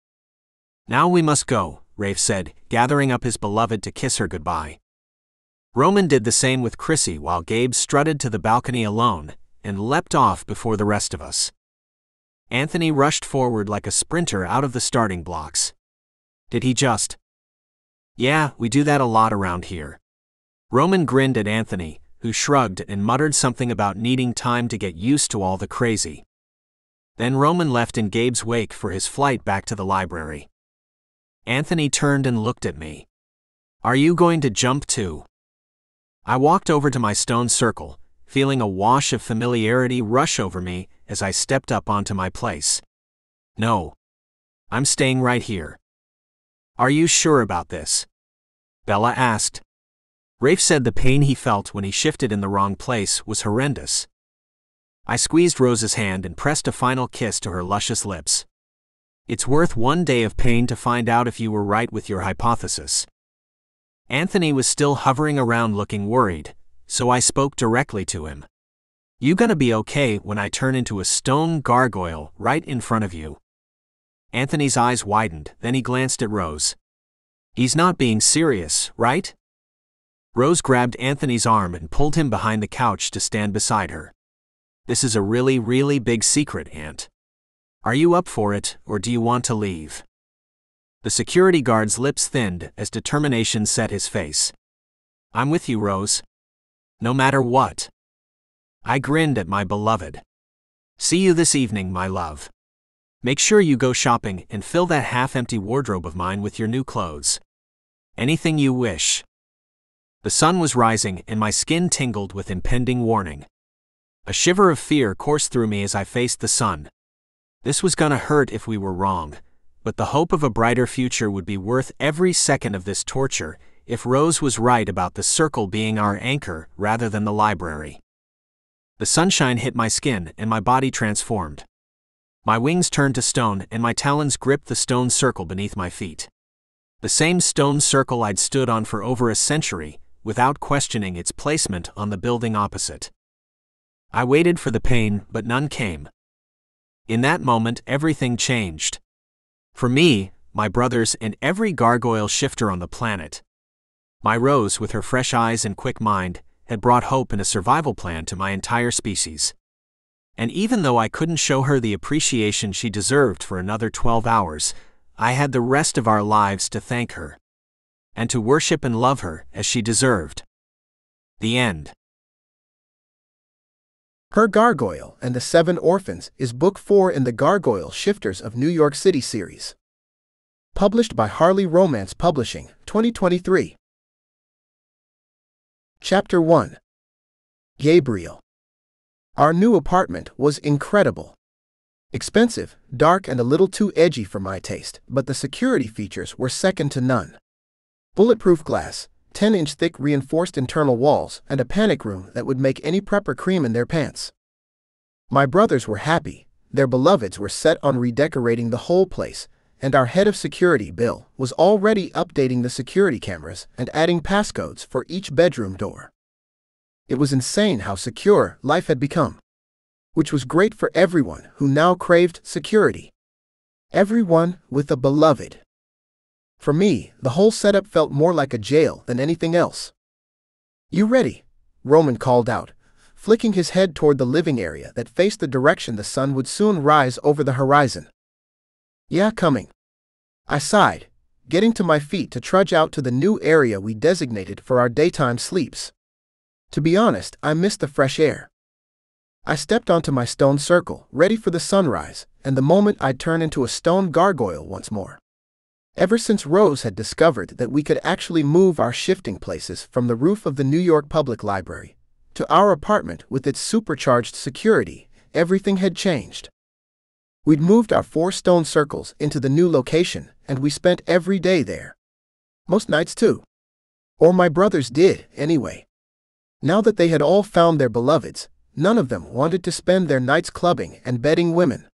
Now we must go, Rafe said, gathering up his beloved to kiss her goodbye. Roman did the same with Chrissy while Gabe strutted to the balcony alone and leapt off before the rest of us. Anthony rushed forward like a sprinter out of the starting blocks. Did he just? Yeah, we do that a lot around here. Roman grinned at Anthony, who shrugged and muttered something about needing time to get used to all the crazy. Then Roman left in Gabe's wake for his flight back to the library. Anthony turned and looked at me. Are you going to jump too? I walked over to my stone circle, feeling a wash of familiarity rush over me as I stepped up onto my place. No. I'm staying right here. Are you sure about this? Bella asked. Rafe said the pain he felt when he shifted in the wrong place was horrendous. I squeezed Rose's hand and pressed a final kiss to her luscious lips. It's worth one day of pain to find out if you were right with your hypothesis. Anthony was still hovering around looking worried, so I spoke directly to him. You gonna be okay when I turn into a stone gargoyle right in front of you? Anthony's eyes widened, then he glanced at Rose. He's not being serious, right? Rose grabbed Anthony's arm and pulled him behind the couch to stand beside her. This is a really, really big secret, Aunt. Are you up for it, or do you want to leave? The security guard's lips thinned as determination set his face. I'm with you, Rose. No matter what. I grinned at my beloved. See you this evening, my love. Make sure you go shopping and fill that half-empty wardrobe of mine with your new clothes. Anything you wish. The sun was rising and my skin tingled with impending warning. A shiver of fear coursed through me as I faced the sun. This was gonna hurt if we were wrong, but the hope of a brighter future would be worth every second of this torture if Rose was right about the circle being our anchor rather than the library. The sunshine hit my skin and my body transformed. My wings turned to stone and my talons gripped the stone circle beneath my feet. The same stone circle I'd stood on for over a century, without questioning its placement on the building opposite. I waited for the pain, but none came. In that moment, everything changed. For me, my brothers, and every gargoyle shifter on the planet. My Rose, with her fresh eyes and quick mind, had brought hope and a survival plan to my entire species. And even though I couldn't show her the appreciation she deserved for another 12 hours, I had the rest of our lives to thank her. And to worship and love her as she deserved. The end. Her Gargoyle and the Seven Orphans is Book 4 in the Gargoyle Shifters of New York City series. Published by Harley Romance Publishing, 2023. Chapter 1. Gabriel. Our new apartment was incredible. Expensive, dark, and a little too edgy for my taste, but the security features were second to none. Bulletproof glass, 10-inch thick reinforced internal walls, and a panic room that would make any prepper cream in their pants. My brothers were happy. Their beloveds were set on redecorating the whole place, and our head of security, Bill, was already updating the security cameras and adding passcodes for each bedroom door. It was insane how secure life had become, which was great for everyone who now craved security. Everyone with a beloved. For me, the whole setup felt more like a jail than anything else. "You ready?" Roman called out, flicking his head toward the living area that faced the direction the sun would soon rise over the horizon. "Yeah, coming." I sighed, getting to my feet to trudge out to the new area we designated for our daytime sleeps. To be honest, I missed the fresh air. I stepped onto my stone circle, ready for the sunrise, and the moment I'd turn into a stone gargoyle once more. Ever since Rose had discovered that we could actually move our shifting places from the roof of the New York Public Library to our apartment with its supercharged security, everything had changed. We'd moved our 4 stone circles into the new location, and we spent every day there. Most nights too. Or my brothers did, anyway. Now that they had all found their beloveds, none of them wanted to spend their nights clubbing and bedding women.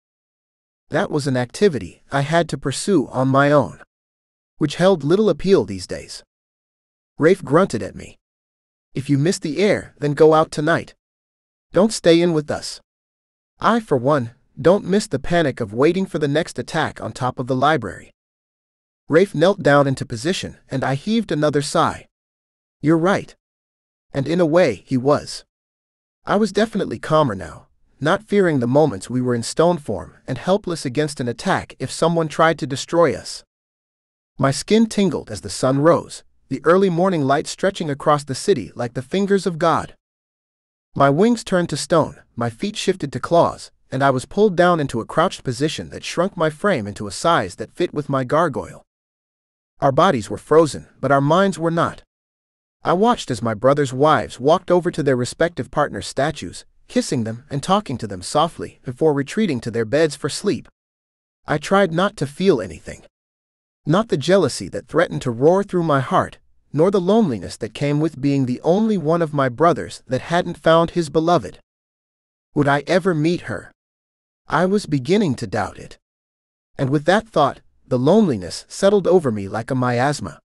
That was an activity I had to pursue on my own, which held little appeal these days. Rafe grunted at me. "If you miss the air, then go out tonight. Don't stay in with us." I, for one, don't miss the panic of waiting for the next attack on top of the library. Rafe knelt down into position, and I heaved another sigh. "You're right." And in a way, he was. I was definitely calmer now, not fearing the moments we were in stone form and helpless against an attack if someone tried to destroy us. My skin tingled as the sun rose, the early morning light stretching across the city like the fingers of God. My wings turned to stone, my feet shifted to claws, and I was pulled down into a crouched position that shrunk my frame into a size that fit with my gargoyle. Our bodies were frozen, but our minds were not. I watched as my brothers' wives walked over to their respective partners' statues, kissing them and talking to them softly before retreating to their beds for sleep. I tried not to feel anything. Not the jealousy that threatened to roar through my heart, nor the loneliness that came with being the only one of my brothers that hadn't found his beloved. Would I ever meet her? I was beginning to doubt it. And with that thought, the loneliness settled over me like a miasma.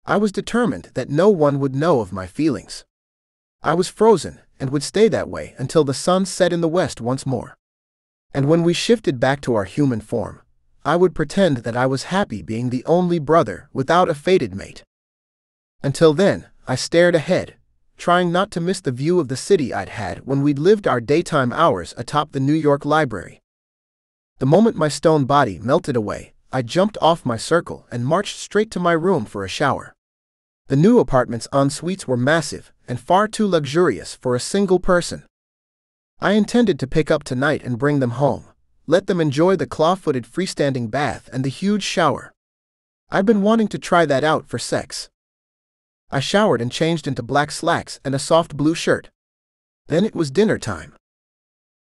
I was determined that no one would know of my feelings. I was frozen and would stay that way until the sun set in the west once more. And when we shifted back to our human form, I would pretend that I was happy being the only brother without a fated mate. Until then, I stared ahead, trying not to miss the view of the city I'd had when we'd lived our daytime hours atop the New York Library. The moment my stone body melted away, I jumped off my circle and marched straight to my room for a shower. The new apartment's en-suites were massive and far too luxurious for a single person. I intended to pick up tonight and bring them home, let them enjoy the claw-footed freestanding bath and the huge shower. I'd been wanting to try that out for sex. I showered and changed into black slacks and a soft blue shirt. Then it was dinner time.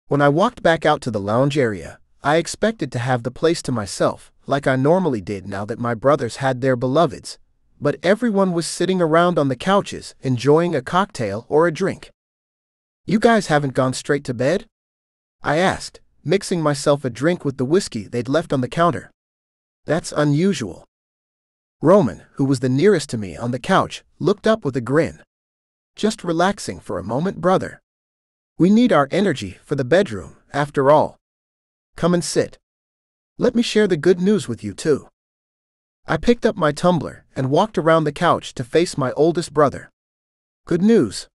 When I walked back out to the lounge area, I expected to have the place to myself, like I normally did now that my brothers had their beloveds, but everyone was sitting around on the couches, enjoying a cocktail or a drink. "You guys haven't gone straight to bed?" I asked, mixing myself a drink with the whiskey they'd left on the counter. "That's unusual." Roman, who was the nearest to me on the couch, looked up with a grin. "Just relaxing for a moment, brother. We need our energy for the bedroom, after all. Come and sit. Let me share the good news with you too." I picked up my tumbler and walked around the couch to face my oldest brother. "Good news.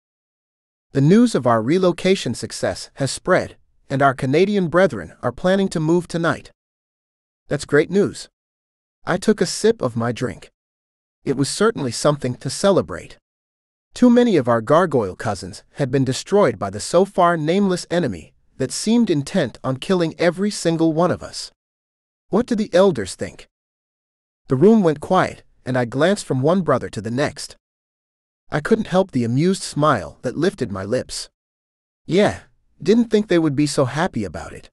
The news of our relocation success has spread, and our Canadian brethren are planning to move tonight." "That's great news." I took a sip of my drink. It was certainly something to celebrate. Too many of our gargoyle cousins had been destroyed by the so far nameless enemy that seemed intent on killing every single one of us. What do the elders think? The room went quiet, and I glanced from one brother to the next. I couldn't help the amused smile that lifted my lips. Yeah, didn't think they would be so happy about it.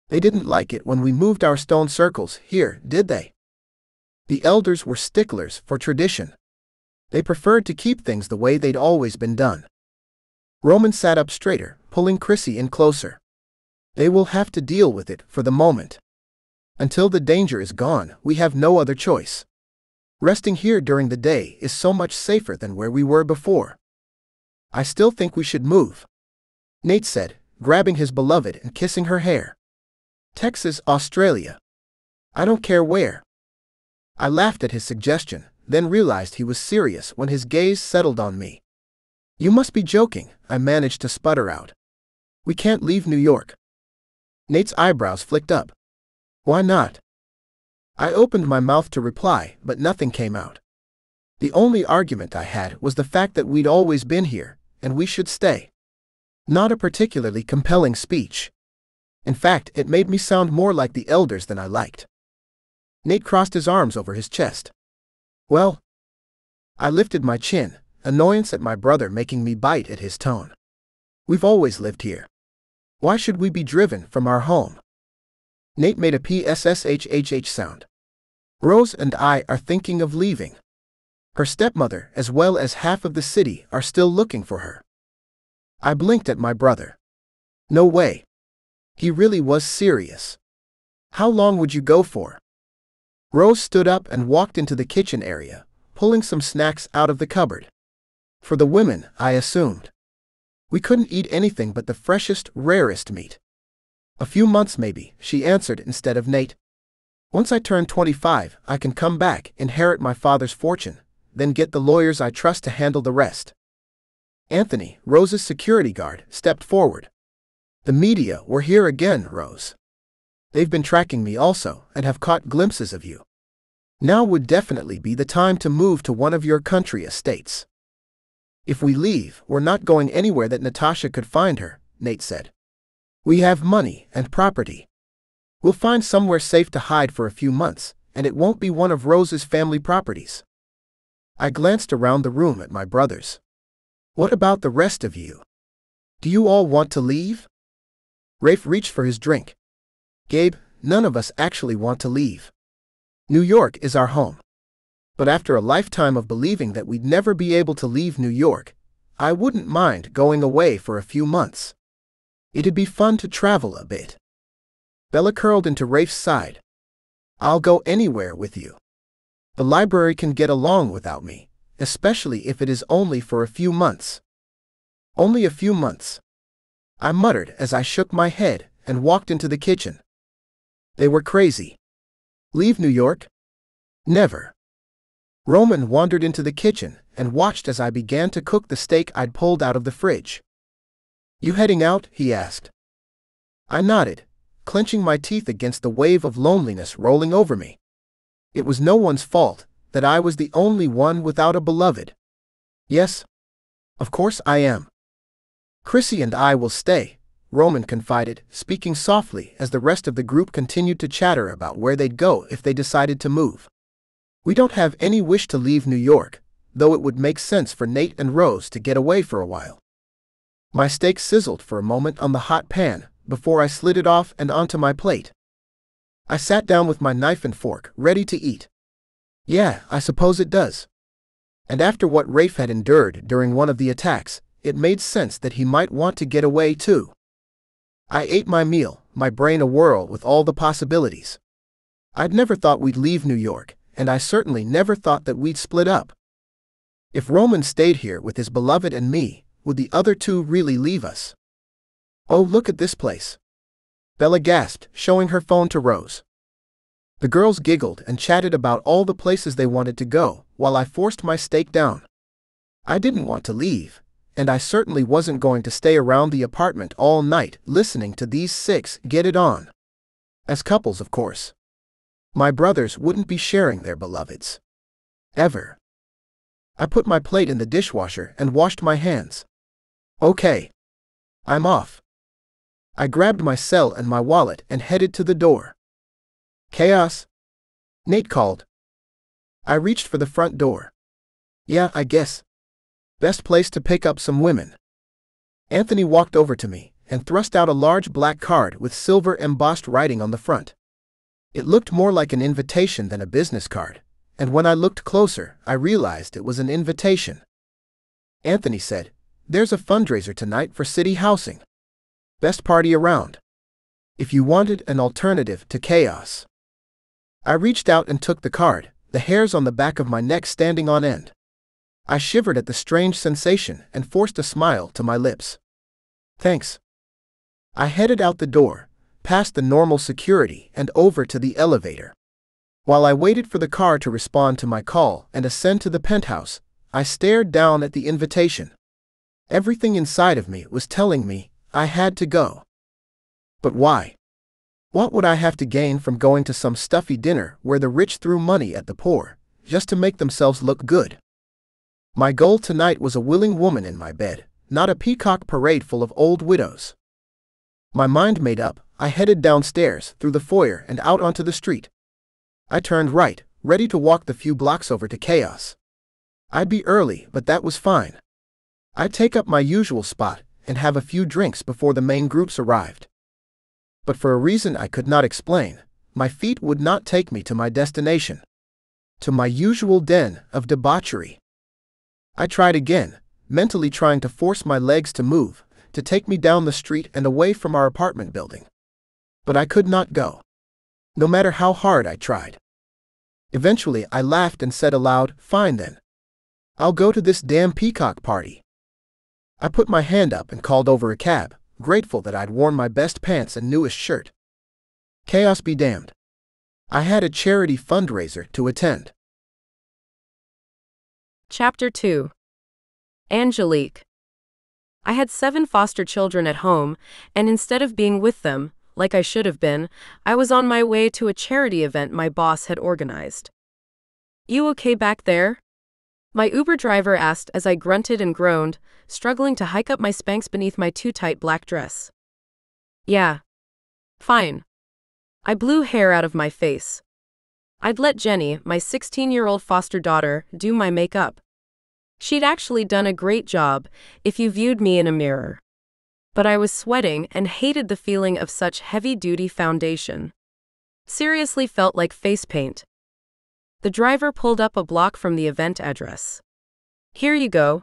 They didn't like it when we moved our stone circles here, did they? The elders were sticklers for tradition. They preferred to keep things the way they'd always been done. Roman sat up straighter, pulling Chrissy in closer. They will have to deal with it for the moment. Until the danger is gone, we have no other choice. Resting here during the day is so much safer than where we were before. I still think we should move, Nate said, grabbing his beloved and kissing her hair. Texas, Australia. I don't care where. I laughed at his suggestion, then realized he was serious when his gaze settled on me. You must be joking, I managed to sputter out. We can't leave New York. Nate's eyebrows flicked up. Why not? I opened my mouth to reply, but nothing came out. The only argument I had was the fact that we'd always been here, and we should stay. Not a particularly compelling speech. In fact, it made me sound more like the elders than I liked. Nate crossed his arms over his chest. Well, I lifted my chin, annoyance at my brother making me bite at his tone. We've always lived here. Why should we be driven from our home? Nate made a PSSHHH sound. Rose and I are thinking of leaving. Her stepmother, as well as half of the city, are still looking for her. I blinked at my brother. No way. He really was serious. How long would you go for? Rose stood up and walked into the kitchen area, pulling some snacks out of the cupboard. For the women, I assumed. We couldn't eat anything but the freshest, rarest meat. A few months maybe, she answered instead of Nate. Once I turn 25, I can come back, inherit my father's fortune, then get the lawyers I trust to handle the rest. Anthony, Rose's security guard, stepped forward. The media were here again, Rose. They've been tracking me also, and have caught glimpses of you. Now would definitely be the time to move to one of your country estates. If we leave, we're not going anywhere that Natasha could find her, Nate said. We have money and property. We'll find somewhere safe to hide for a few months, and it won't be one of Rose's family properties. I glanced around the room at my brothers. What about the rest of you? Do you all want to leave? Rafe reached for his drink. Gabe, none of us actually want to leave. New York is our home. But after a lifetime of believing that we'd never be able to leave New York, I wouldn't mind going away for a few months. It'd be fun to travel a bit. Bella curled into Rafe's side. I'll go anywhere with you. The library can get along without me, especially if it is only for a few months. Only a few months. I muttered as I shook my head and walked into the kitchen. They were crazy. Leave New York? Never. Roman wandered into the kitchen and watched as I began to cook the steak I'd pulled out of the fridge. You heading out? He asked. I nodded, clenching my teeth against the wave of loneliness rolling over me. It was no one's fault that I was the only one without a beloved. Yes, of course I am. Chrissy and I will stay, Roman confided, speaking softly as the rest of the group continued to chatter about where they'd go if they decided to move. We don't have any wish to leave New York, though it would make sense for Nate and Rose to get away for a while. My steak sizzled for a moment on the hot pan before I slid it off and onto my plate. I sat down with my knife and fork, ready to eat. Yeah, I suppose it does. And after what Rafe had endured during one of the attacks, it made sense that he might want to get away too. I ate my meal, my brain awhirl with all the possibilities. I'd never thought we'd leave New York, and I certainly never thought that we'd split up. If Roman stayed here with his beloved and me, would the other two really leave us? Oh, look at this place. Bella gasped, showing her phone to Rose. The girls giggled and chatted about all the places they wanted to go, while I forced my steak down. I didn't want to leave, and I certainly wasn't going to stay around the apartment all night listening to these six get it on. As couples, of course. My brothers wouldn't be sharing their beloveds. Ever. I put my plate in the dishwasher and washed my hands. Okay. I'm off. I grabbed my cell and my wallet and headed to the door. Chaos? Nate called. I reached for the front door. Yeah, I guess. Best place to pick up some women. Anthony walked over to me and thrust out a large black card with silver embossed writing on the front. It looked more like an invitation than a business card, and when I looked closer, I realized it was an invitation. Anthony said, "There's a fundraiser tonight for city housing. Best party around. If you wanted an alternative to chaos." I reached out and took the card, the hairs on the back of my neck standing on end. I shivered at the strange sensation and forced a smile to my lips. "Thanks." I headed out the door, past the normal security and over to the elevator. While I waited for the car to respond to my call and ascend to the penthouse, I stared down at the invitation. Everything inside of me was telling me I had to go. But why? What would I have to gain from going to some stuffy dinner where the rich threw money at the poor, just to make themselves look good? My goal tonight was a willing woman in my bed, not a peacock parade full of old widows. My mind made up, I headed downstairs, through the foyer and out onto the street. I turned right, ready to walk the few blocks over to chaos. I'd be early, but that was fine. I'd take up my usual spot and have a few drinks before the main groups arrived. But for a reason I could not explain, my feet would not take me to my destination. To my usual den of debauchery. I tried again, mentally trying to force my legs to move, to take me down the street and away from our apartment building. But I could not go. No matter how hard I tried. Eventually I laughed and said aloud, "Fine then. I'll go to this damn peacock party." I put my hand up and called over a cab, grateful that I'd worn my best pants and newest shirt. Chaos be damned. I had a charity fundraiser to attend. Chapter 2. Angelique. I had 7 foster children at home, and instead of being with them, like I should have been, I was on my way to a charity event my boss had organized. "You okay back there?" my Uber driver asked as I grunted and groaned, struggling to hike up my Spanx beneath my too tight black dress. "Yeah. Fine." I blew hair out of my face. I'd let Jenny, my 16-year-old foster daughter, do my makeup. She'd actually done a great job, if you viewed me in a mirror. But I was sweating and hated the feeling of such heavy-duty foundation. Seriously felt like face paint. The driver pulled up a block from the event address. "Here you go."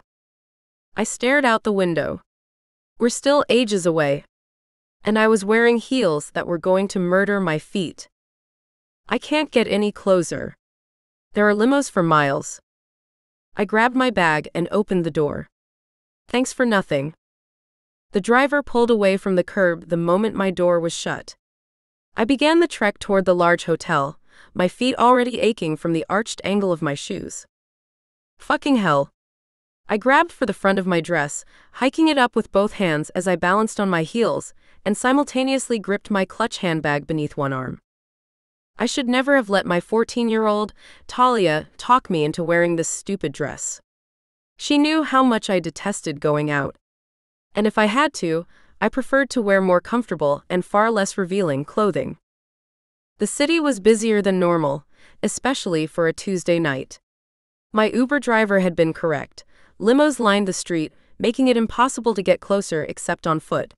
I stared out the window. We're still ages away. And I was wearing heels that were going to murder my feet. I can't get any closer. There are limos for miles. I grabbed my bag and opened the door. "Thanks for nothing." The driver pulled away from the curb the moment my door was shut. I began the trek toward the large hotel, my feet already aching from the arched angle of my shoes. Fucking hell. I grabbed for the front of my dress, hiking it up with both hands as I balanced on my heels, and simultaneously gripped my clutch handbag beneath one arm. I should never have let my 14-year-old, Talia, talk me into wearing this stupid dress. She knew how much I detested going out. And if I had to, I preferred to wear more comfortable and far less revealing clothing. The city was busier than normal, especially for a Tuesday night. My Uber driver had been correct. Limos lined the street, making it impossible to get closer except on foot.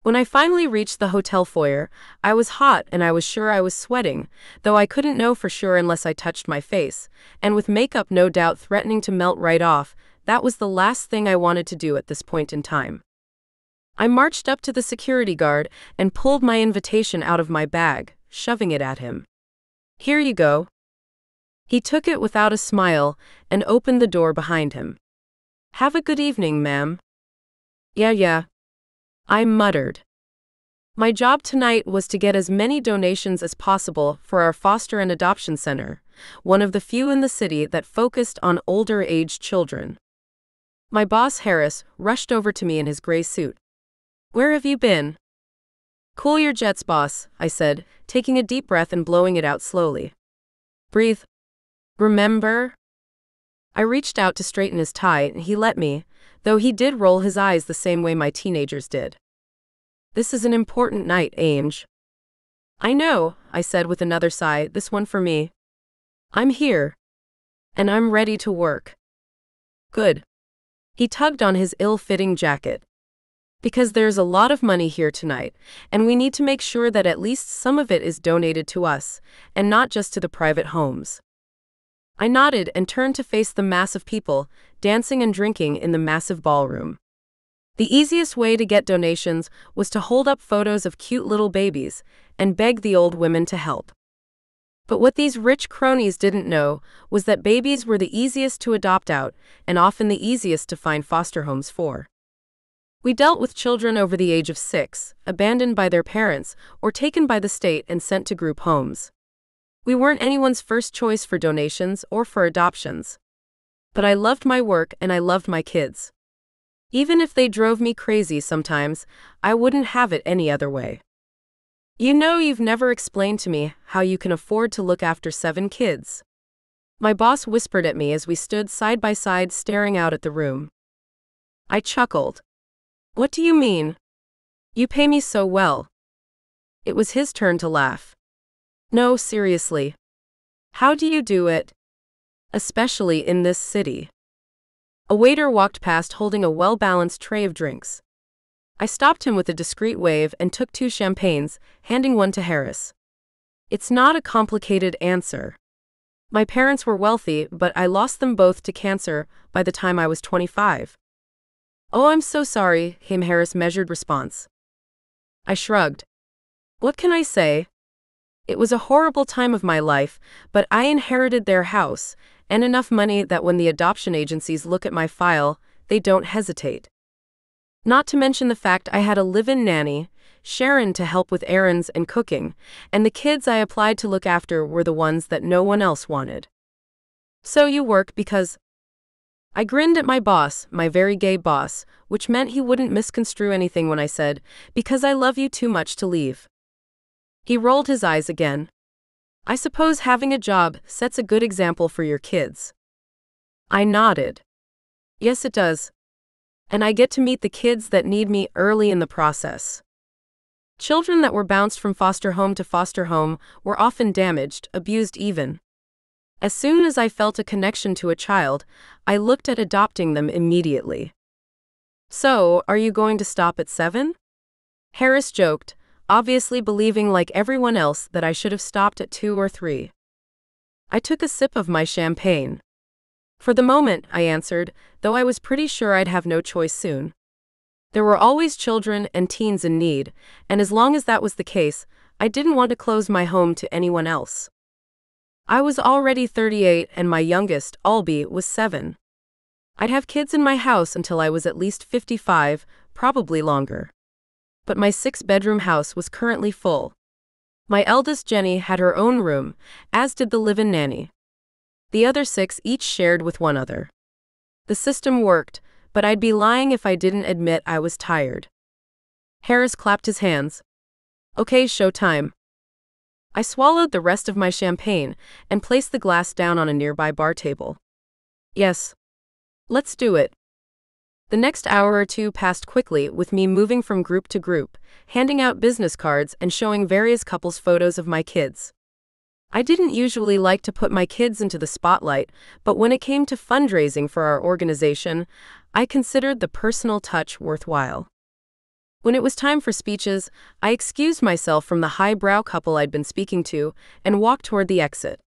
When I finally reached the hotel foyer, I was hot and I was sure I was sweating, though I couldn't know for sure unless I touched my face, and with makeup no doubt threatening to melt right off, that was the last thing I wanted to do at this point in time. I marched up to the security guard and pulled my invitation out of my bag, shoving it at him. "Here you go." He took it without a smile and opened the door behind him. "Have a good evening, ma'am." Yeah. I muttered. My job tonight was to get as many donations as possible for our foster and adoption center, one of the few in the city that focused on older-aged children. My boss, Harris, rushed over to me in his gray suit. "Where have you been?" "Cool your jets, boss," I said, taking a deep breath and blowing it out slowly. "Breathe. Remember?" I reached out to straighten his tie and he let me, though he did roll his eyes the same way my teenagers did. "This is an important night, Ange." "I know," I said with another sigh, "this one for me. I'm here. And I'm ready to work." "Good. He tugged on his ill-fitting jacket. Because there's a lot of money here tonight, and we need to make sure that at least some of it is donated to us, and not just to the private homes. I nodded and turned to face the mass of people, dancing and drinking in the massive ballroom. The easiest way to get donations was to hold up photos of cute little babies and beg the old women to help. But what these rich cronies didn't know was that babies were the easiest to adopt out and often the easiest to find foster homes for. We dealt with children over the age of 6, abandoned by their parents or taken by the state and sent to group homes. We weren't anyone's first choice for donations or for adoptions. But I loved my work and I loved my kids. Even if they drove me crazy sometimes, I wouldn't have it any other way. You know, you've never explained to me how you can afford to look after 7 kids. My boss whispered at me as we stood side by side staring out at the room. I chuckled. What do you mean? You pay me so well. It was his turn to laugh. No, seriously. How do you do it? Especially in this city. A waiter walked past holding a well-balanced tray of drinks. I stopped him with a discreet wave and took 2 champagnes, handing one to Harris. It's not a complicated answer. My parents were wealthy, but I lost them both to cancer by the time I was 25. Oh, I'm so sorry, came Harris' measured response. I shrugged. What can I say? It was a horrible time of my life, but I inherited their house, and enough money that when the adoption agencies look at my file, they don't hesitate. Not to mention the fact I had a live-in nanny, Sharon, to help with errands and cooking, and the kids I applied to look after were the ones that no one else wanted. So you work because... I grinned at my boss, my very gay boss, which meant he wouldn't misconstrue anything when I said, because I love you too much to leave. He rolled his eyes again. I suppose having a job sets a good example for your kids. I nodded. Yes, it does. And I get to meet the kids that need me early in the process. Children that were bounced from foster home to foster home were often damaged, abused even. As soon as I felt a connection to a child, I looked at adopting them immediately. So, are you going to stop at 7? Harris joked, obviously believing like everyone else that I should have stopped at 2 or 3. I took a sip of my champagne. For the moment, I answered, though I was pretty sure I'd have no choice soon. There were always children and teens in need, and as long as that was the case, I didn't want to close my home to anyone else. I was already 38 and my youngest, Albie, was 7. I'd have kids in my house until I was at least 55, probably longer. But my 6-bedroom house was currently full. My eldest Jenny had her own room, as did the live-in nanny. The other 6 each shared with one other. The system worked, but I'd be lying if I didn't admit I was tired. Harris clapped his hands. Okay, showtime. I swallowed the rest of my champagne and placed the glass down on a nearby bar table. Yes. Let's do it. The next hour or two passed quickly with me moving from group to group, handing out business cards and showing various couples photos of my kids. I didn't usually like to put my kids into the spotlight, but when it came to fundraising for our organization, I considered the personal touch worthwhile. When it was time for speeches, I excused myself from the highbrow couple I'd been speaking to and walked toward the exit.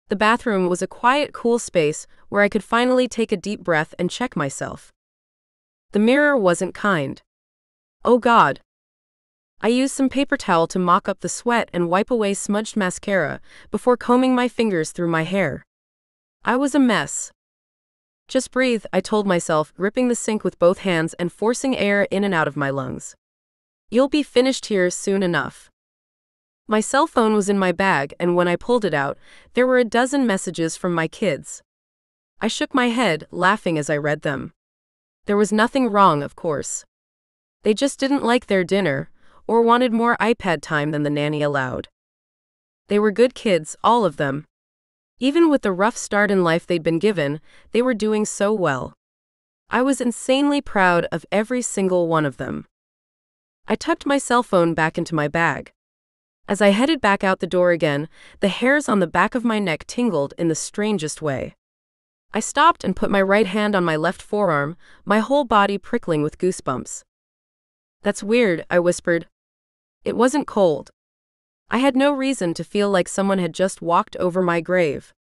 The bathroom was a quiet, cool space where I could finally take a deep breath and check myself. The mirror wasn't kind. Oh God. I used some paper towel to mop up the sweat and wipe away smudged mascara before combing my fingers through my hair. I was a mess. Just breathe, I told myself, gripping the sink with both hands and forcing air in and out of my lungs. You'll be finished here soon enough. My cell phone was in my bag, and when I pulled it out, there were a dozen messages from my kids. I shook my head, laughing as I read them. There was nothing wrong, of course. They just didn't like their dinner, or wanted more iPad time than the nanny allowed. They were good kids, all of them. Even with the rough start in life they'd been given, they were doing so well. I was insanely proud of every single one of them. I tucked my cell phone back into my bag. As I headed back out the door again, the hairs on the back of my neck tingled in the strangest way. I stopped and put my right hand on my left forearm, my whole body prickling with goosebumps. "That's weird," I whispered. It wasn't cold. I had no reason to feel like someone had just walked over my grave.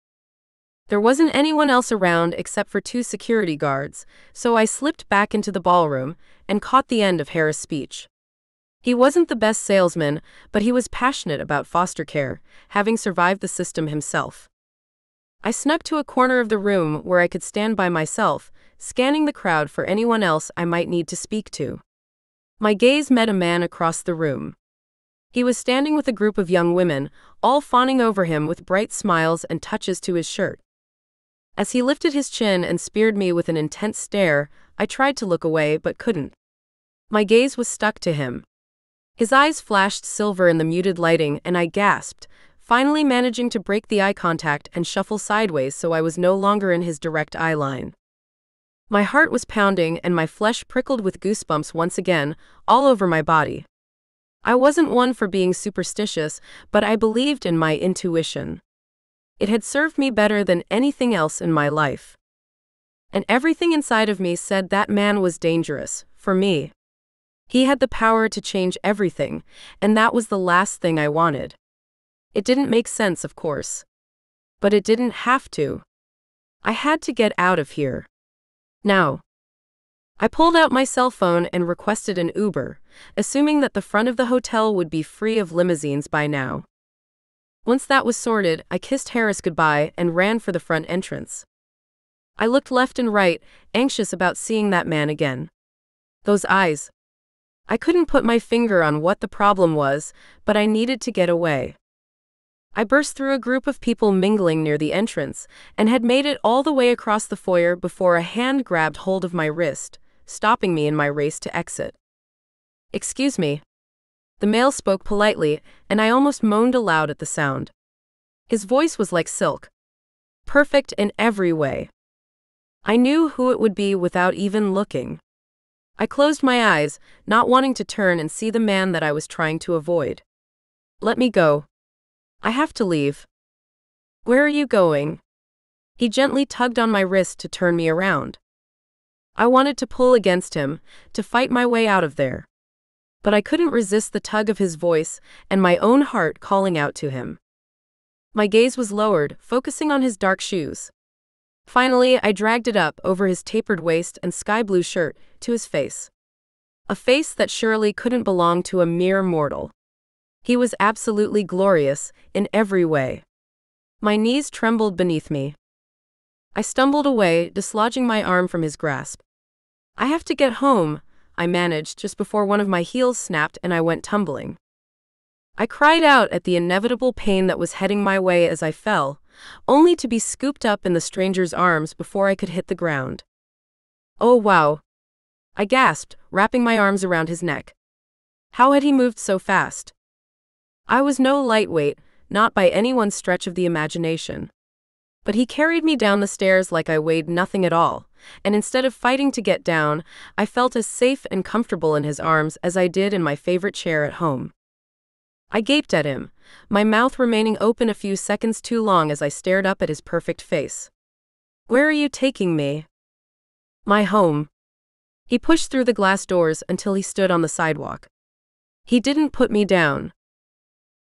There wasn't anyone else around except for 2 security guards, so I slipped back into the ballroom and caught the end of Harris' speech. He wasn't the best salesman, but he was passionate about foster care, having survived the system himself. I snuck to a corner of the room where I could stand by myself, scanning the crowd for anyone else I might need to speak to. My gaze met a man across the room. He was standing with a group of young women, all fawning over him with bright smiles and touches to his shirt. As he lifted his chin and speared me with an intense stare, I tried to look away but couldn't. My gaze was stuck to him. His eyes flashed silver in the muted lighting, and I gasped, finally managing to break the eye contact and shuffle sideways so I was no longer in his direct eye line. My heart was pounding and my flesh prickled with goosebumps once again, all over my body. I wasn't one for being superstitious, but I believed in my intuition. It had served me better than anything else in my life. And everything inside of me said that man was dangerous, for me. He had the power to change everything, and that was the last thing I wanted. It didn't make sense, of course. But it didn't have to. I had to get out of here. Now. I pulled out my cell phone and requested an Uber, assuming that the front of the hotel would be free of limousines by now. Once that was sorted, I kissed Harris goodbye and ran for the front entrance. I looked left and right, anxious about seeing that man again. Those eyes. I couldn't put my finger on what the problem was, but I needed to get away. I burst through a group of people mingling near the entrance, and had made it all the way across the foyer before a hand grabbed hold of my wrist, stopping me in my race to exit. "Excuse me." The male spoke politely, and I almost moaned aloud at the sound. His voice was like silk. Perfect in every way. I knew who it would be without even looking. I closed my eyes, not wanting to turn and see the man that I was trying to avoid. "Let me go. I have to leave." "Where are you going?" He gently tugged on my wrist to turn me around. I wanted to pull against him, to fight my way out of there. But I couldn't resist the tug of his voice and my own heart calling out to him. My gaze was lowered, focusing on his dark shoes. Finally, I dragged it up over his tapered waist and sky blue shirt to his face. A face that surely couldn't belong to a mere mortal. He was absolutely glorious, in every way. My knees trembled beneath me. I stumbled away, dislodging my arm from his grasp. "I have to get home," I managed just before one of my heels snapped and I went tumbling. I cried out at the inevitable pain that was heading my way as I fell, only to be scooped up in the stranger's arms before I could hit the ground. "Oh wow," I gasped, wrapping my arms around his neck. How had he moved so fast? I was no lightweight, not by anyone's stretch of the imagination. But he carried me down the stairs like I weighed nothing at all, and instead of fighting to get down, I felt as safe and comfortable in his arms as I did in my favorite chair at home. I gaped at him, my mouth remaining open a few seconds too long as I stared up at his perfect face. "Where are you taking me?" "My home." He pushed through the glass doors until he stood on the sidewalk. He didn't put me down.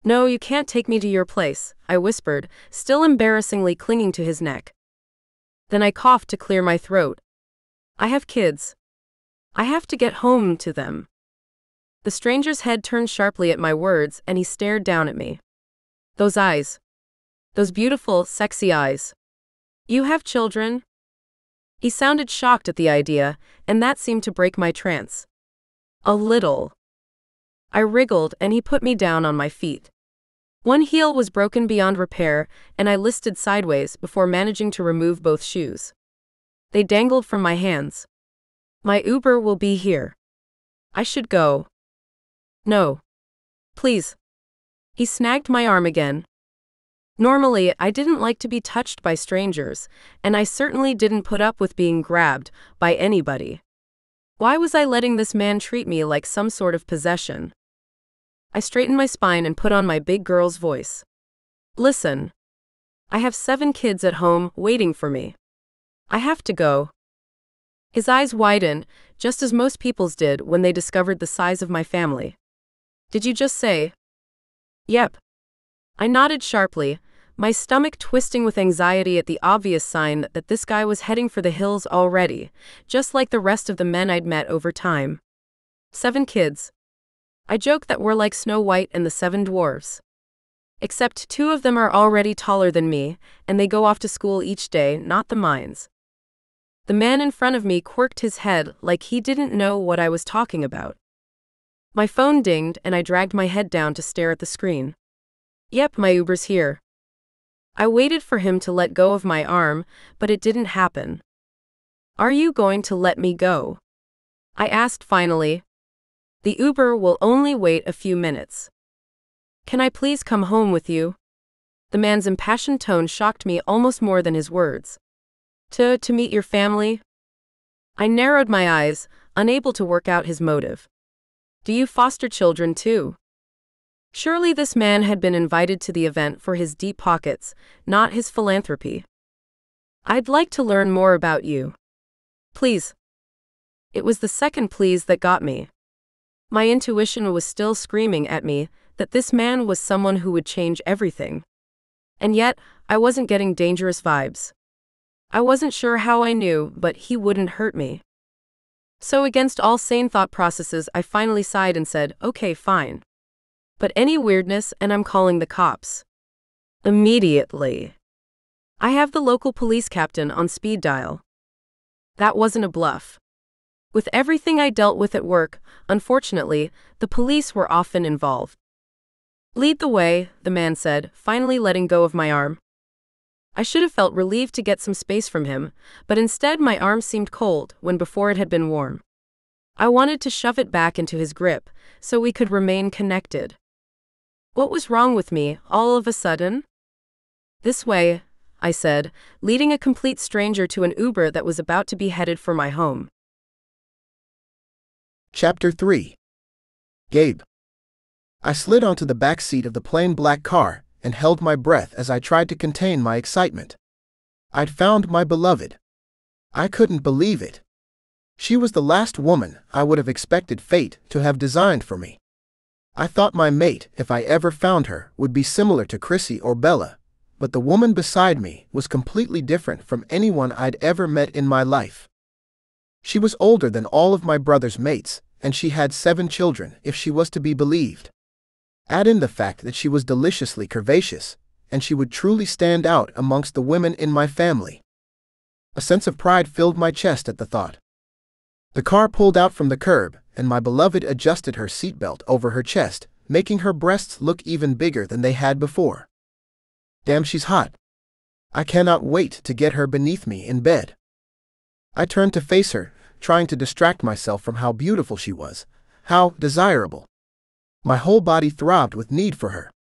"No, you can't take me to your place," I whispered, still embarrassingly clinging to his neck. Then I coughed to clear my throat. "I have kids. I have to get home to them." The stranger's head turned sharply at my words and he stared down at me. Those eyes. Those beautiful, sexy eyes. "You have children?" He sounded shocked at the idea, and that seemed to break my trance. A little. I wriggled and he put me down on my feet. One heel was broken beyond repair, and I listed sideways before managing to remove both shoes. They dangled from my hands. "My Uber will be here. I should go." "No. Please." He snagged my arm again. Normally, I didn't like to be touched by strangers, and I certainly didn't put up with being grabbed by anybody. Why was I letting this man treat me like some sort of possession? I straightened my spine and put on my big girl's voice. "Listen. I have 7 kids at home waiting for me. I have to go. His eyes widened, just as most people's did when they discovered the size of my family. Did you just say? Yep. I nodded sharply, my stomach twisting with anxiety at the obvious sign that this guy was heading for the hills already, just like the rest of the men I'd met over time. 7 kids. I joke that we're like Snow White and the 7 dwarfs. Except 2 of them are already taller than me, and they go off to school each day, not the mines. The man in front of me quirked his head like he didn't know what I was talking about. My phone dinged and I dragged my head down to stare at the screen. Yep, my Uber's here. I waited for him to let go of my arm, but it didn't happen. Are you going to let me go? I asked finally. The Uber will only wait a few minutes. Can I please come home with you? The man's impassioned tone shocked me almost more than his words. To meet your family? I narrowed my eyes, unable to work out his motive. Do you foster children too? Surely this man had been invited to the event for his deep pockets, not his philanthropy. I'd like to learn more about you. Please. It was the second please that got me. My intuition was still screaming at me that this man was someone who would change everything. And yet, I wasn't getting dangerous vibes. I wasn't sure how I knew, but he wouldn't hurt me. So against all sane thought processes, I finally sighed and said, okay, fine. But any weirdness and I'm calling the cops. Immediately. I have the local police captain on speed dial. That wasn't a bluff. With everything I dealt with at work, unfortunately, the police were often involved. Lead the way, the man said, finally letting go of my arm. I should have felt relieved to get some space from him, but instead my arm seemed cold when before it had been warm. I wanted to shove it back into his grip, so we could remain connected. What was wrong with me, all of a sudden? This way, I said, leading a complete stranger to an Uber that was about to be headed for my home. Chapter 3. Gabe. I slid onto the back seat of the plain black car and held my breath as I tried to contain my excitement. I'd found my beloved. I couldn't believe it. She was the last woman I would have expected fate to have designed for me. I thought my mate, if I ever found her, would be similar to Chrissy or Bella, but the woman beside me was completely different from anyone I'd ever met in my life. She was older than all of my brother's mates, and she had 7 children, if she was to be believed. Add in the fact that she was deliciously curvaceous, and she would truly stand out amongst the women in my family. A sense of pride filled my chest at the thought. The car pulled out from the curb, and my beloved adjusted her seatbelt over her chest, making her breasts look even bigger than they had before. Damn, she's hot. I cannot wait to get her beneath me in bed. I turned to face her, trying to distract myself from how beautiful she was, how desirable. My whole body throbbed with need for her.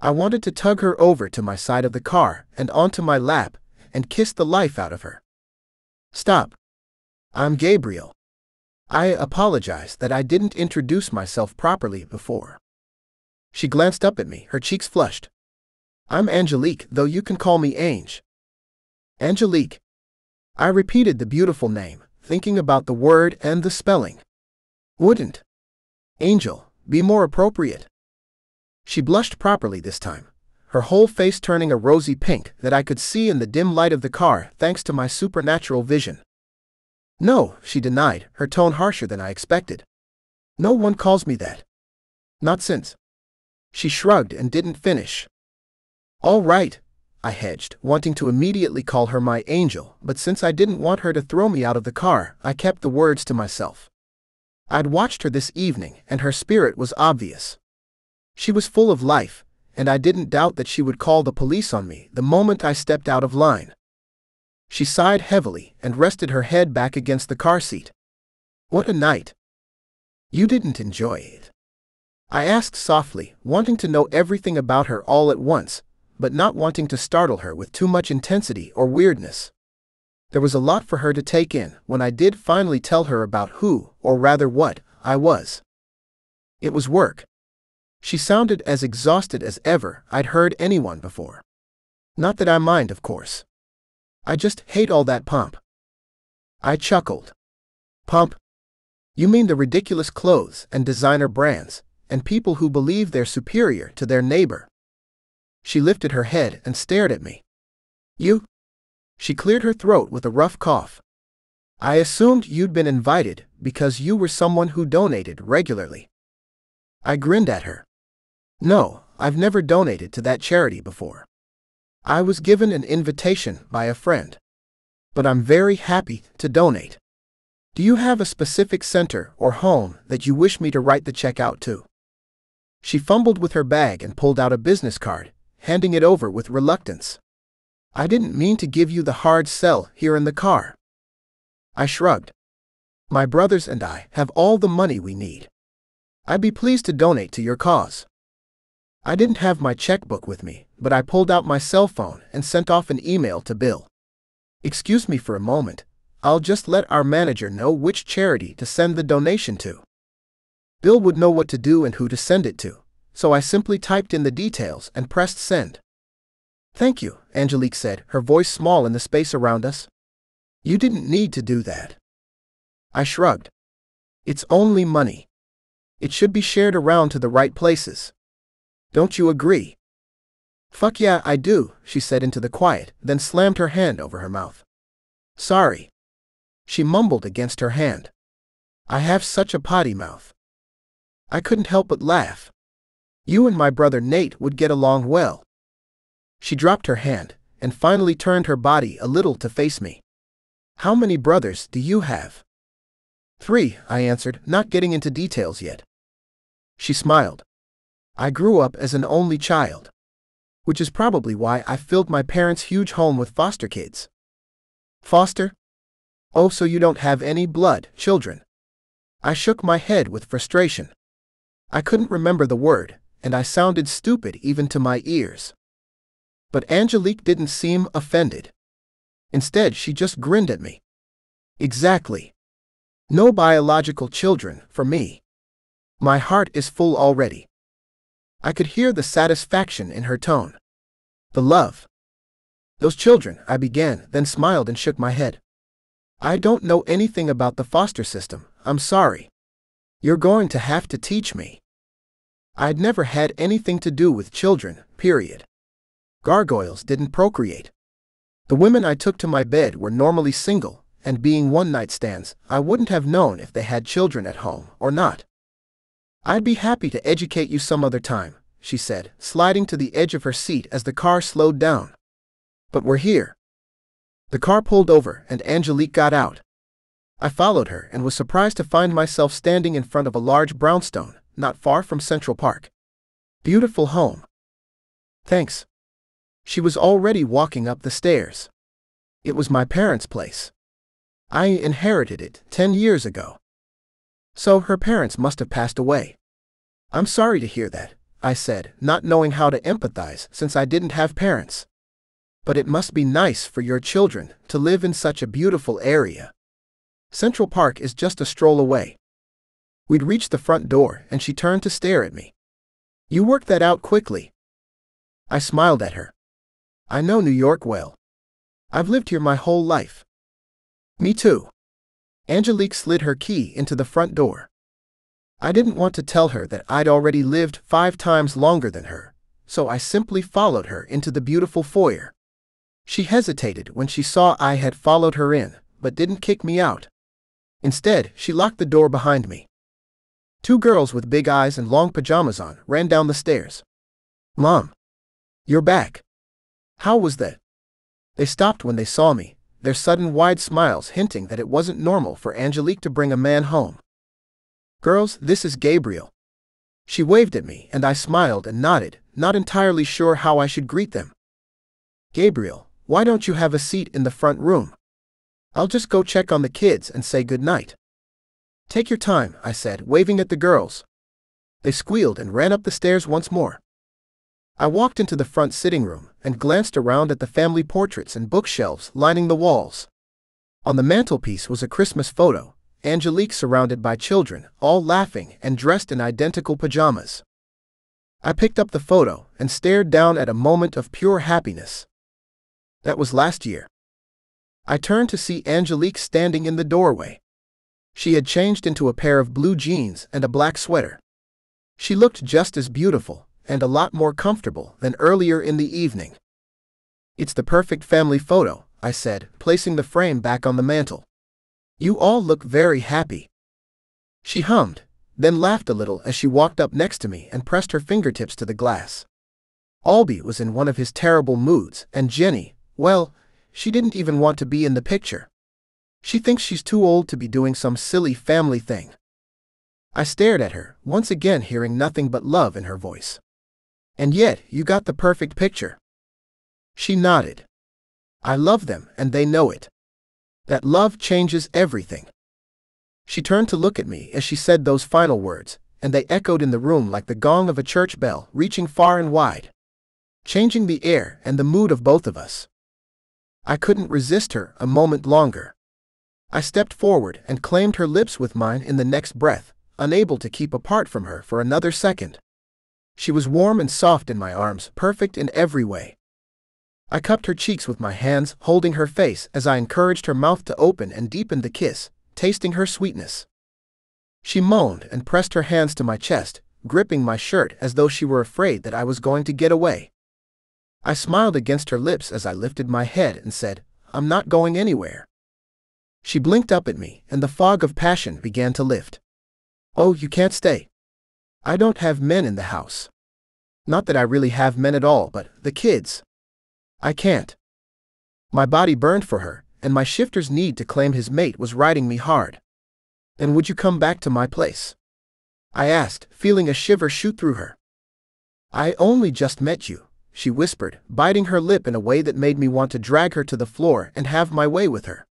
I wanted to tug her over to my side of the car and onto my lap and kiss the life out of her. Stop. I'm Gabriel. I apologize that I didn't introduce myself properly before. She glanced up at me, her cheeks flushed. I'm Angelique, though you can call me Ange. Angelique. I repeated the beautiful name, thinking about the word and the spelling. Wouldn't Angel be more appropriate? She blushed properly this time, her whole face turning a rosy pink that I could see in the dim light of the car thanks to my supernatural vision. No, she denied, her tone harsher than I expected. No one calls me that. Not since. She shrugged and didn't finish. All right, I hedged, wanting to immediately call her my angel, but since I didn't want her to throw me out of the car, I kept the words to myself. I'd watched her this evening, and her spirit was obvious. She was full of life, and I didn't doubt that she would call the police on me the moment I stepped out of line. She sighed heavily and rested her head back against the car seat. What a night. You didn't enjoy it? I asked softly, wanting to know everything about her all at once, but not wanting to startle her with too much intensity or weirdness. There was a lot for her to take in when I did finally tell her about who, or rather what, I was. It was work. She sounded as exhausted as ever I'd heard anyone before. Not that I mind, of course. I just hate all that pomp. I chuckled. Pomp? You mean the ridiculous clothes and designer brands, and people who believe they're superior to their neighbor. She lifted her head and stared at me. You? She cleared her throat with a rough cough. I assumed you'd been invited because you were someone who donated regularly. I grinned at her. No, I've never donated to that charity before. I was given an invitation by a friend. But I'm very happy to donate. Do you have a specific center or home that you wish me to write the check out to? She fumbled with her bag and pulled out a business card, handing it over with reluctance. I didn't mean to give you the hard sell here in the car. I shrugged. My brothers and I have all the money we need. I'd be pleased to donate to your cause. I didn't have my checkbook with me, but I pulled out my cell phone and sent off an email to Bill. Excuse me for a moment. I'll just let our manager know which charity to send the donation to. Bill would know what to do and who to send it to, so I simply typed in the details and pressed send. Thank you, Angelique said, her voice small in the space around us. You didn't need to do that. I shrugged. It's only money. It should be shared around to the right places. Don't you agree? Fuck yeah, I do, she said into the quiet, then slammed her hand over her mouth. Sorry. She mumbled against her hand. I have such a potty mouth. I couldn't help but laugh. You and my brother Nate would get along well. She dropped her hand, and finally turned her body a little to face me. How many brothers do you have? 3, I answered, not getting into details yet. She smiled. I grew up as an only child. Which is probably why I filled my parents' huge home with foster kids. Foster? Oh, so you don't have any blood children? I shook my head with frustration. I couldn't remember the word, and I sounded stupid even to my ears. But Angelique didn't seem offended. Instead, she just grinned at me. Exactly. No biological children for me. My heart is full already. I could hear the satisfaction in her tone. The love. Those children, I began, then smiled and shook my head. I don't know anything about the foster system, I'm sorry. You're going to have to teach me. I'd never had anything to do with children, period. Gargoyles didn't procreate. The women I took to my bed were normally single, and being one-night stands, I wouldn't have known if they had children at home or not. I'd be happy to educate you some other time, she said, sliding to the edge of her seat as the car slowed down. But we're here. The car pulled over and Angelique got out. I followed her and was surprised to find myself standing in front of a large brownstone, not far from Central Park. Beautiful home. Thanks. She was already walking up the stairs. It was my parents' place. I inherited it 10 years ago. So her parents must have passed away. I'm sorry to hear that, I said, not knowing how to empathize since I didn't have parents. But it must be nice for your children to live in such a beautiful area. Central Park is just a stroll away. We'd reached the front door and she turned to stare at me. You worked that out quickly. I smiled at her. I know New York well. I've lived here my whole life. Me too. Angelique slid her key into the front door. I didn't want to tell her that I'd already lived 5 times longer than her, so I simply followed her into the beautiful foyer. She hesitated when she saw I had followed her in, but didn't kick me out. Instead, she locked the door behind me. 2 girls with big eyes and long pajamas on ran down the stairs. Mom. You're back. How was that? They stopped when they saw me, their sudden wide smiles hinting that it wasn't normal for Angelique to bring a man home. Girls, this is Gabriel. She waved at me and I smiled and nodded, not entirely sure how I should greet them. Gabriel, why don't you have a seat in the front room? I'll just go check on the kids and say good night. Take your time, I said, waving at the girls. They squealed and ran up the stairs once more. I walked into the front sitting room and glanced around at the family portraits and bookshelves lining the walls. On the mantelpiece was a Christmas photo, Angelique surrounded by children, all laughing and dressed in identical pajamas. I picked up the photo and stared down at a moment of pure happiness. That was last year. I turned to see Angelique standing in the doorway. She had changed into a pair of blue jeans and a black sweater. She looked just as beautiful and a lot more comfortable than earlier in the evening. "It's the perfect family photo," I said, placing the frame back on the mantel. "You all look very happy." She hummed, then laughed a little as she walked up next to me and pressed her fingertips to the glass. Albie was in one of his terrible moods, and Jenny, well, she didn't even want to be in the picture. She thinks she's too old to be doing some silly family thing. I stared at her, once again hearing nothing but love in her voice. "And yet, you got the perfect picture." She nodded. "I love them, and they know it. That love changes everything." She turned to look at me as she said those final words, and they echoed in the room like the gong of a church bell, reaching far and wide, changing the air and the mood of both of us. I couldn't resist her a moment longer. I stepped forward and claimed her lips with mine in the next breath, unable to keep apart from her for another second. She was warm and soft in my arms, perfect in every way. I cupped her cheeks with my hands, holding her face as I encouraged her mouth to open and deepened the kiss, tasting her sweetness. She moaned and pressed her hands to my chest, gripping my shirt as though she were afraid that I was going to get away. I smiled against her lips as I lifted my head and said, "I'm not going anywhere." She blinked up at me, and the fog of passion began to lift. "Oh, you can't stay. I don't have men in the house. Not that I really have men at all, but the kids. I can't." My body burned for her, and my shifter's need to claim his mate was riding me hard. "Then would you come back to my place?" I asked, feeling a shiver shoot through her. "I only just met you," she whispered, biting her lip in a way that made me want to drag her to the floor and have my way with her.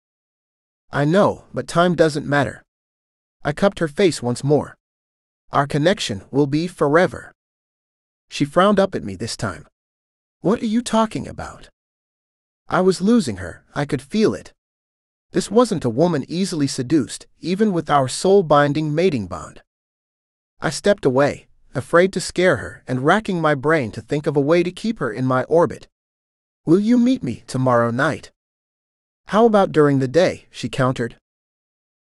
"I know, but time doesn't matter." I cupped her face once more. "Our connection will be forever." She frowned up at me this time. "What are you talking about?" I was losing her, I could feel it. This wasn't a woman easily seduced, even with our soul-binding mating bond. I stepped away, afraid to scare her and racking my brain to think of a way to keep her in my orbit. "Will you meet me tomorrow night?" "How about during the day?" she countered.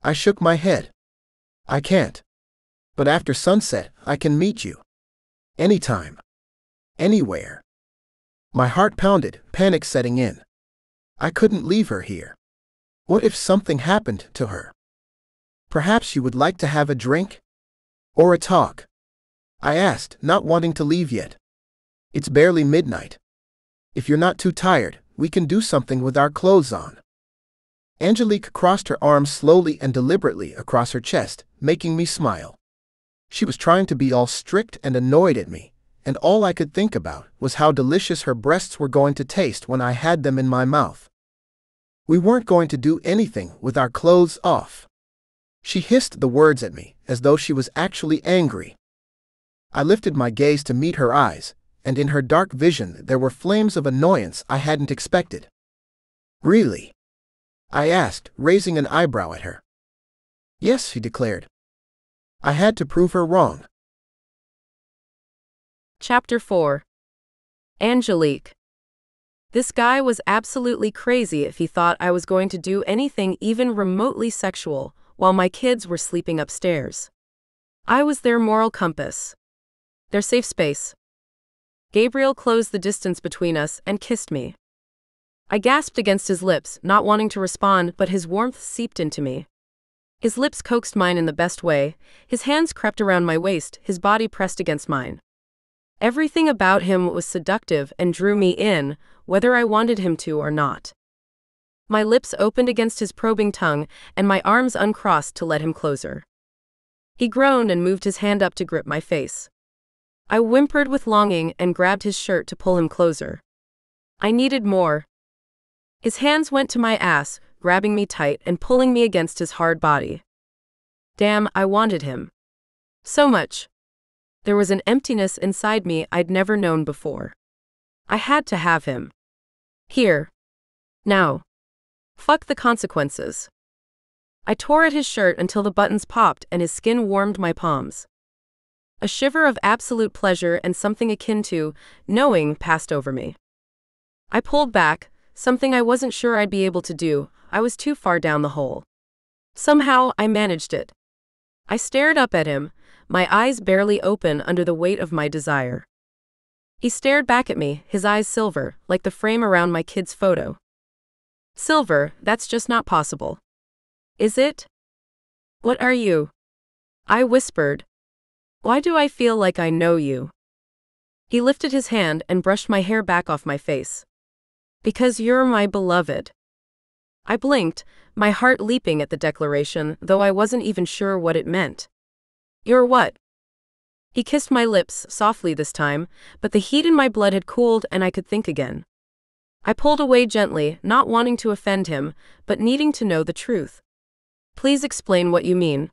I shook my head. "I can't. But after sunset, I can meet you. Anytime. Anywhere." My heart pounded, panic setting in. I couldn't leave her here. What if something happened to her? "Perhaps you would like to have a drink? Or a talk?" I asked, not wanting to leave yet. "It's barely midnight. If you're not too tired, we can do something with our clothes on." Angelique crossed her arms slowly and deliberately across her chest, making me smile. She was trying to be all strict and annoyed at me, and all I could think about was how delicious her breasts were going to taste when I had them in my mouth. We weren't going to do anything with our clothes off. She hissed the words at me, as though she was actually angry. I lifted my gaze to meet her eyes, and in her dark vision there were flames of annoyance I hadn't expected. "Really?" I asked, raising an eyebrow at her. "Yes," she declared. I had to prove her wrong. Chapter 4. Angelique. This guy was absolutely crazy if he thought I was going to do anything even remotely sexual while my kids were sleeping upstairs. I was their moral compass, their safe space. Gabriel closed the distance between us and kissed me. I gasped against his lips, not wanting to respond, but his warmth seeped into me. His lips coaxed mine in the best way, his hands crept around my waist, his body pressed against mine. Everything about him was seductive and drew me in, whether I wanted him to or not. My lips opened against his probing tongue, and my arms uncrossed to let him closer. He groaned and moved his hand up to grip my face. I whimpered with longing and grabbed his shirt to pull him closer. I needed more. His hands went to my ass, grabbing me tight and pulling me against his hard body. Damn, I wanted him. So much. There was an emptiness inside me I'd never known before. I had to have him. Here. Now. Fuck the consequences. I tore at his shirt until the buttons popped and his skin warmed my palms. A shiver of absolute pleasure and something akin to knowing passed over me. I pulled back, something I wasn't sure I'd be able to do. I was too far down the hole. Somehow, I managed it. I stared up at him, my eyes barely open under the weight of my desire. He stared back at me, his eyes silver, like the frame around my kid's photo. Silver, that's just not possible. Is it? What are you? I whispered. Why do I feel like I know you? He lifted his hand and brushed my hair back off my face. Because you're my beloved. I blinked, my heart leaping at the declaration, though I wasn't even sure what it meant. You're what? He kissed my lips, softly this time, but the heat in my blood had cooled and I could think again. I pulled away gently, not wanting to offend him, but needing to know the truth. Please explain what you mean.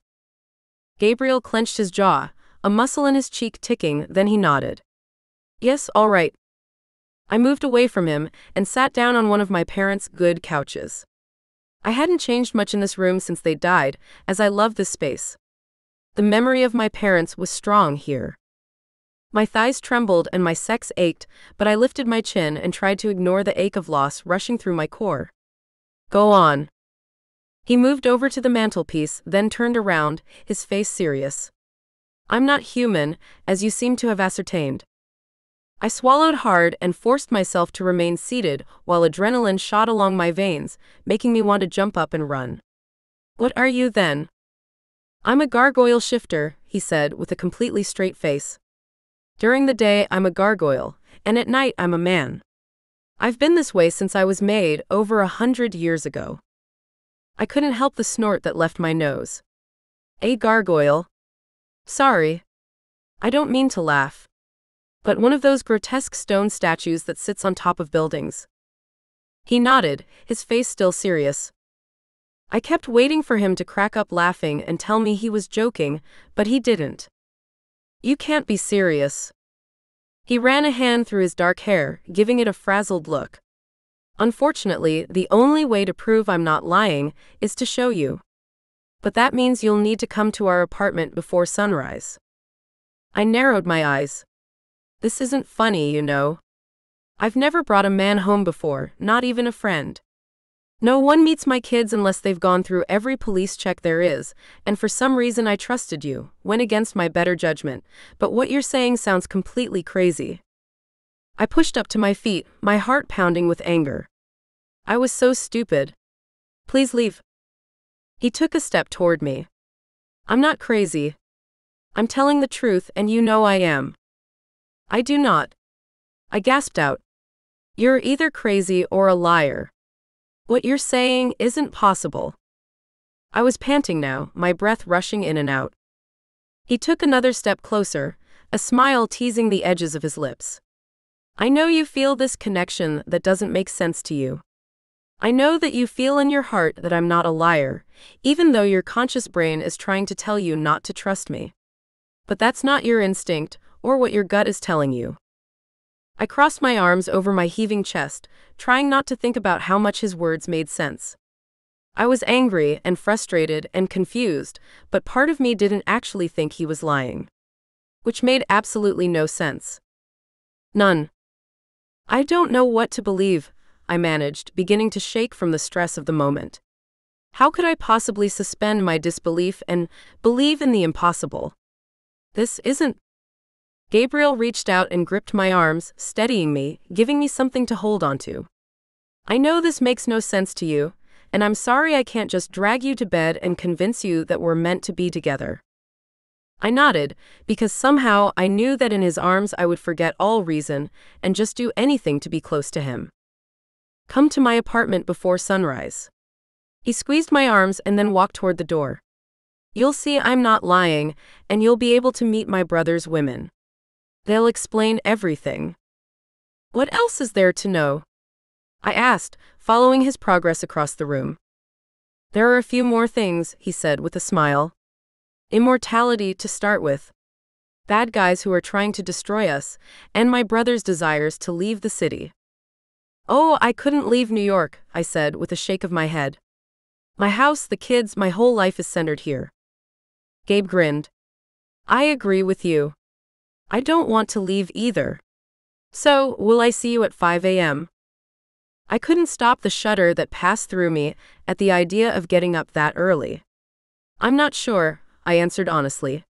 Gabriel clenched his jaw, a muscle in his cheek ticking, then he nodded. Yes, all right. I moved away from him and sat down on one of my parents' good couches. I hadn't changed much in this room since they died, as I loved this space. The memory of my parents was strong here. My thighs trembled and my sex ached, but I lifted my chin and tried to ignore the ache of loss rushing through my core. Go on. He moved over to the mantelpiece, then turned around, his face serious. I'm not human, as you seem to have ascertained. I swallowed hard and forced myself to remain seated while adrenaline shot along my veins, making me want to jump up and run. What are you then? I'm a gargoyle shifter, he said with a completely straight face. During the day I'm a gargoyle, and at night I'm a man. I've been this way since I was made, over 100 years ago. I couldn't help the snort that left my nose. A gargoyle? Sorry. I don't mean to laugh. But one of those grotesque stone statues that sits on top of buildings. He nodded, his face still serious. I kept waiting for him to crack up laughing and tell me he was joking, but he didn't. You can't be serious. He ran a hand through his dark hair, giving it a frazzled look. Unfortunately, the only way to prove I'm not lying is to show you. But that means you'll need to come to our apartment before sunrise. I narrowed my eyes. This isn't funny, you know. I've never brought a man home before, not even a friend. No one meets my kids unless they've gone through every police check there is, and for some reason I trusted you, went against my better judgment, but what you're saying sounds completely crazy. I pushed up to my feet, my heart pounding with anger. I was so stupid. Please leave. He took a step toward me. I'm not crazy. I'm telling the truth and you know I am. I do not. I gasped out. You're either crazy or a liar. What you're saying isn't possible. I was panting now, my breath rushing in and out. He took another step closer, a smile teasing the edges of his lips. I know you feel this connection that doesn't make sense to you. I know that you feel in your heart that I'm not a liar, even though your conscious brain is trying to tell you not to trust me. But that's not your instinct, or what your gut is telling you. I crossed my arms over my heaving chest, trying not to think about how much his words made sense. I was angry and frustrated and confused, but part of me didn't actually think he was lying. Which made absolutely no sense. None. I don't know what to believe, I managed, beginning to shake from the stress of the moment. How could I possibly suspend my disbelief and believe in the impossible? This isn't. Gabriel reached out and gripped my arms, steadying me, giving me something to hold onto. I know this makes no sense to you, and I'm sorry I can't just drag you to bed and convince you that we're meant to be together. I nodded, because somehow I knew that in his arms I would forget all reason and just do anything to be close to him. Come to my apartment before sunrise. He squeezed my arms and then walked toward the door. You'll see I'm not lying, and you'll be able to meet my brother's women. They'll explain everything. What else is there to know? I asked, following his progress across the room. There are a few more things, he said with a smile. Immortality to start with. Bad guys who are trying to destroy us, and my brother's desires to leave the city. Oh, I couldn't leave New York, I said with a shake of my head. My house, the kids, my whole life is centered here. Gabe grinned. I agree with you. I don't want to leave either. So, will I see you at 5 a.m.? I couldn't stop the shudder that passed through me at the idea of getting up that early. I'm not sure, I answered honestly.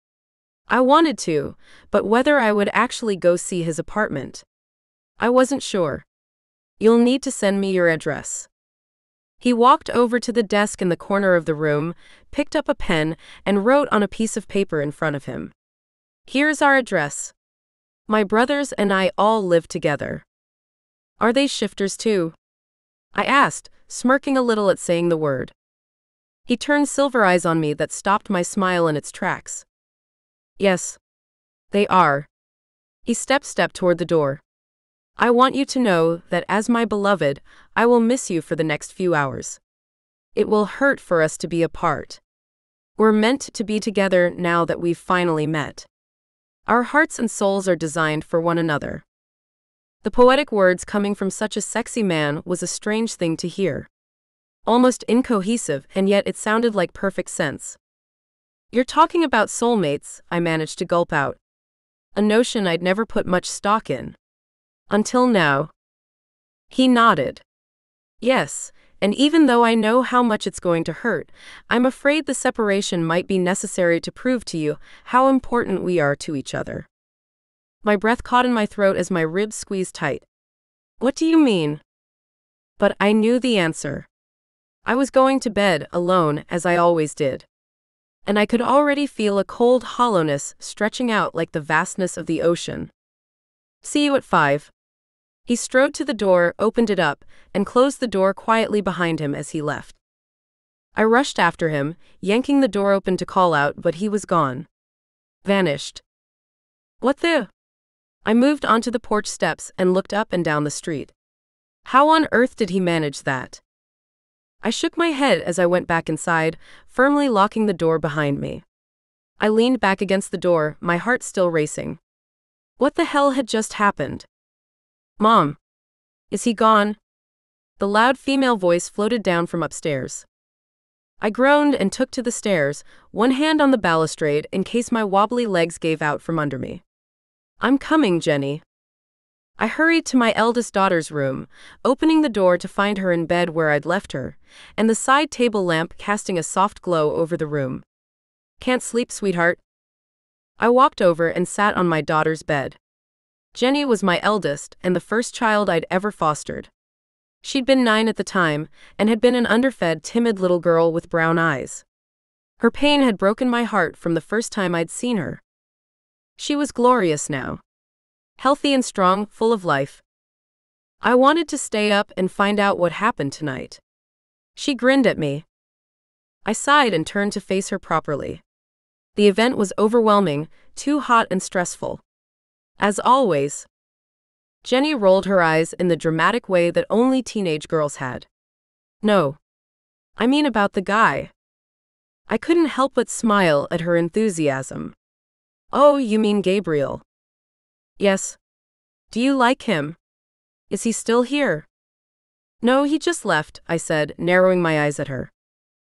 I wanted to, but whether I would actually go see his apartment. I wasn't sure. You'll need to send me your address. He walked over to the desk in the corner of the room, picked up a pen, and wrote on a piece of paper in front of him. Here's our address. My brothers and I all live together. Are they shifters too? I asked, smirking a little at saying the word. He turned silver eyes on me that stopped my smile in its tracks. Yes. They are. He stepped toward the door. I want you to know that as my beloved, I will miss you for the next few hours. It will hurt for us to be apart. We're meant to be together now that we've finally met. Our hearts and souls are designed for one another. The poetic words coming from such a sexy man was a strange thing to hear. Almost incohesive, and yet it sounded like perfect sense. You're talking about soulmates, I managed to gulp out. A notion I'd never put much stock in. Until now. He nodded. Yes, and even though I know how much it's going to hurt, I'm afraid the separation might be necessary to prove to you how important we are to each other. My breath caught in my throat as my ribs squeezed tight. What do you mean? But I knew the answer. I was going to bed alone, as I always did. And I could already feel a cold hollowness stretching out like the vastness of the ocean. See you at 5. He strode to the door, opened it up, and closed the door quietly behind him as he left. I rushed after him, yanking the door open to call out, but he was gone. Vanished. What the? I moved onto the porch steps and looked up and down the street. How on earth did he manage that? I shook my head as I went back inside, firmly locking the door behind me. I leaned back against the door, my heart still racing. What the hell had just happened? Mom. Is he gone? The loud female voice floated down from upstairs. I groaned and took to the stairs, one hand on the balustrade in case my wobbly legs gave out from under me. I'm coming, Jenny. I hurried to my eldest daughter's room, opening the door to find her in bed where I'd left her, and the side table lamp casting a soft glow over the room. Can't sleep, sweetheart? I walked over and sat on my daughter's bed. Jenny was my eldest and the first child I'd ever fostered. She'd been 9 at the time and had been an underfed, timid little girl with brown eyes. Her pain had broken my heart from the first time I'd seen her. She was glorious now. Healthy and strong, full of life. I wanted to stay up and find out what happened tonight. She grinned at me. I sighed and turned to face her properly. The event was overwhelming, too hot and stressful. As always. Jenny rolled her eyes in the dramatic way that only teenage girls had. No. I mean about the guy. I couldn't help but smile at her enthusiasm. Oh, you mean Gabriel? Yes. Do you like him? Is he still here? No, he just left, I said, narrowing my eyes at her.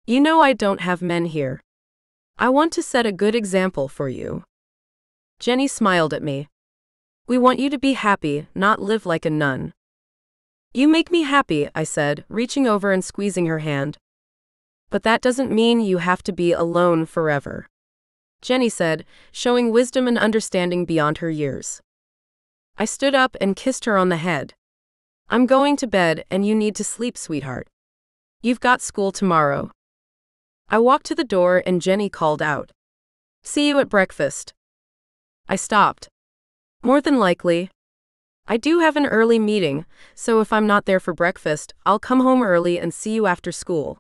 You know I don't have men here. I want to set a good example for you. Jenny smiled at me. We want you to be happy, not live like a nun. You make me happy, I said, reaching over and squeezing her hand. But that doesn't mean you have to be alone forever. Jenny said, showing wisdom and understanding beyond her years. I stood up and kissed her on the head. I'm going to bed and you need to sleep, sweetheart. You've got school tomorrow. I walked to the door and Jenny called out. See you at breakfast. I stopped. More than likely. I do have an early meeting, so if I'm not there for breakfast, I'll come home early and see you after school.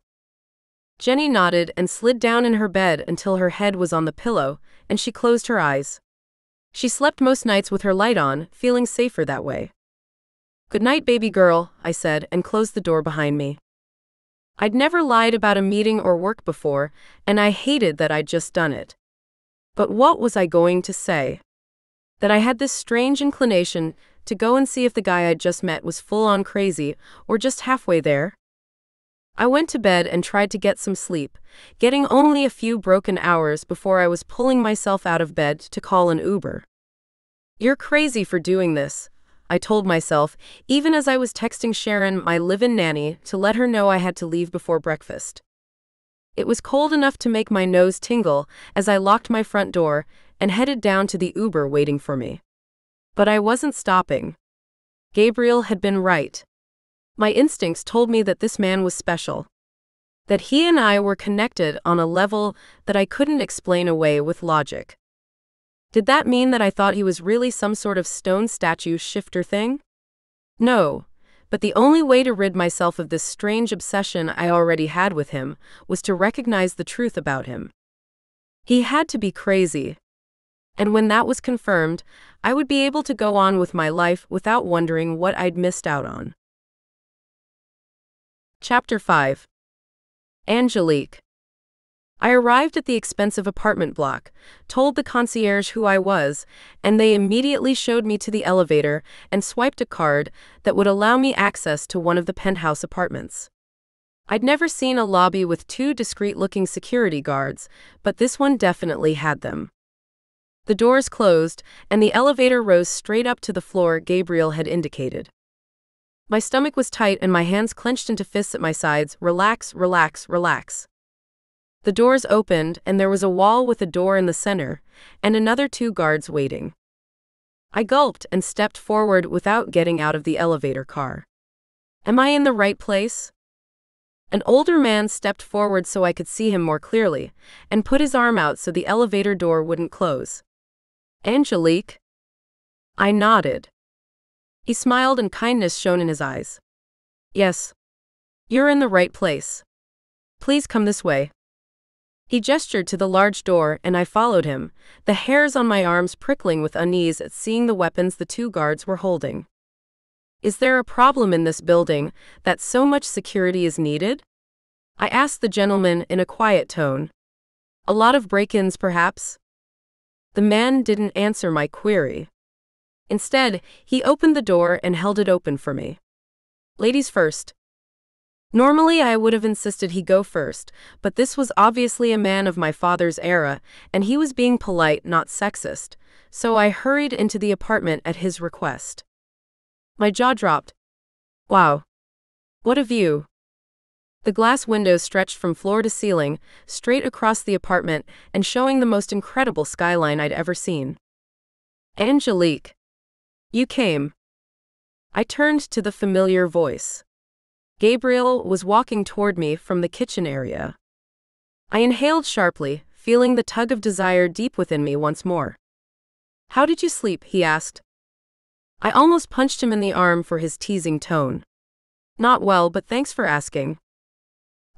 Jenny nodded and slid down in her bed until her head was on the pillow, and she closed her eyes. She slept most nights with her light on, feeling safer that way. Good night, baby girl, I said, and closed the door behind me. I'd never lied about a meeting or work before, and I hated that I'd just done it. But what was I going to say? That I had this strange inclination to go and see if the guy I'd just met was full-on crazy, or just halfway there? I went to bed and tried to get some sleep, getting only a few broken hours before I was pulling myself out of bed to call an Uber. You're crazy for doing this, I told myself, even as I was texting Sharon, my live-in nanny, to let her know I had to leave before breakfast. It was cold enough to make my nose tingle as I locked my front door and headed down to the Uber waiting for me. But I wasn't stopping. Gabriel had been right. My instincts told me that this man was special. That he and I were connected on a level that I couldn't explain away with logic. Did that mean that I thought he was really some sort of stone statue shifter thing? No, but the only way to rid myself of this strange obsession I already had with him was to recognize the truth about him. He had to be crazy. And when that was confirmed, I would be able to go on with my life without wondering what I'd missed out on. Chapter 5. Angelique. I arrived at the expensive apartment block, told the concierge who I was, and they immediately showed me to the elevator and swiped a card that would allow me access to one of the penthouse apartments. I'd never seen a lobby with two discreet-looking security guards, but this one definitely had them. The doors closed, and the elevator rose straight up to the floor Gabriel had indicated. My stomach was tight and my hands clenched into fists at my sides. Relax, relax, relax. The doors opened, and there was a wall with a door in the center, and another two guards waiting. I gulped and stepped forward without getting out of the elevator car. Am I in the right place? An older man stepped forward so I could see him more clearly, and put his arm out so the elevator door wouldn't close. Angelique? I nodded. He smiled and kindness shone in his eyes. Yes. You're in the right place. Please come this way. He gestured to the large door and I followed him, the hairs on my arms prickling with unease at seeing the weapons the two guards were holding. Is there a problem in this building that so much security is needed? I asked the gentleman in a quiet tone. A lot of break-ins, perhaps? The man didn't answer my query. Instead, he opened the door and held it open for me. Ladies first. Normally I would have insisted he go first, but this was obviously a man of my father's era, and he was being polite, not sexist, so I hurried into the apartment at his request. My jaw dropped. Wow. What a view. The glass windows stretched from floor to ceiling, straight across the apartment and showing the most incredible skyline I'd ever seen. Angelique. You came. I turned to the familiar voice. Gabriel was walking toward me from the kitchen area. I inhaled sharply, feeling the tug of desire deep within me once more. How did you sleep? He asked. I almost punched him in the arm for his teasing tone. Not well, but thanks for asking.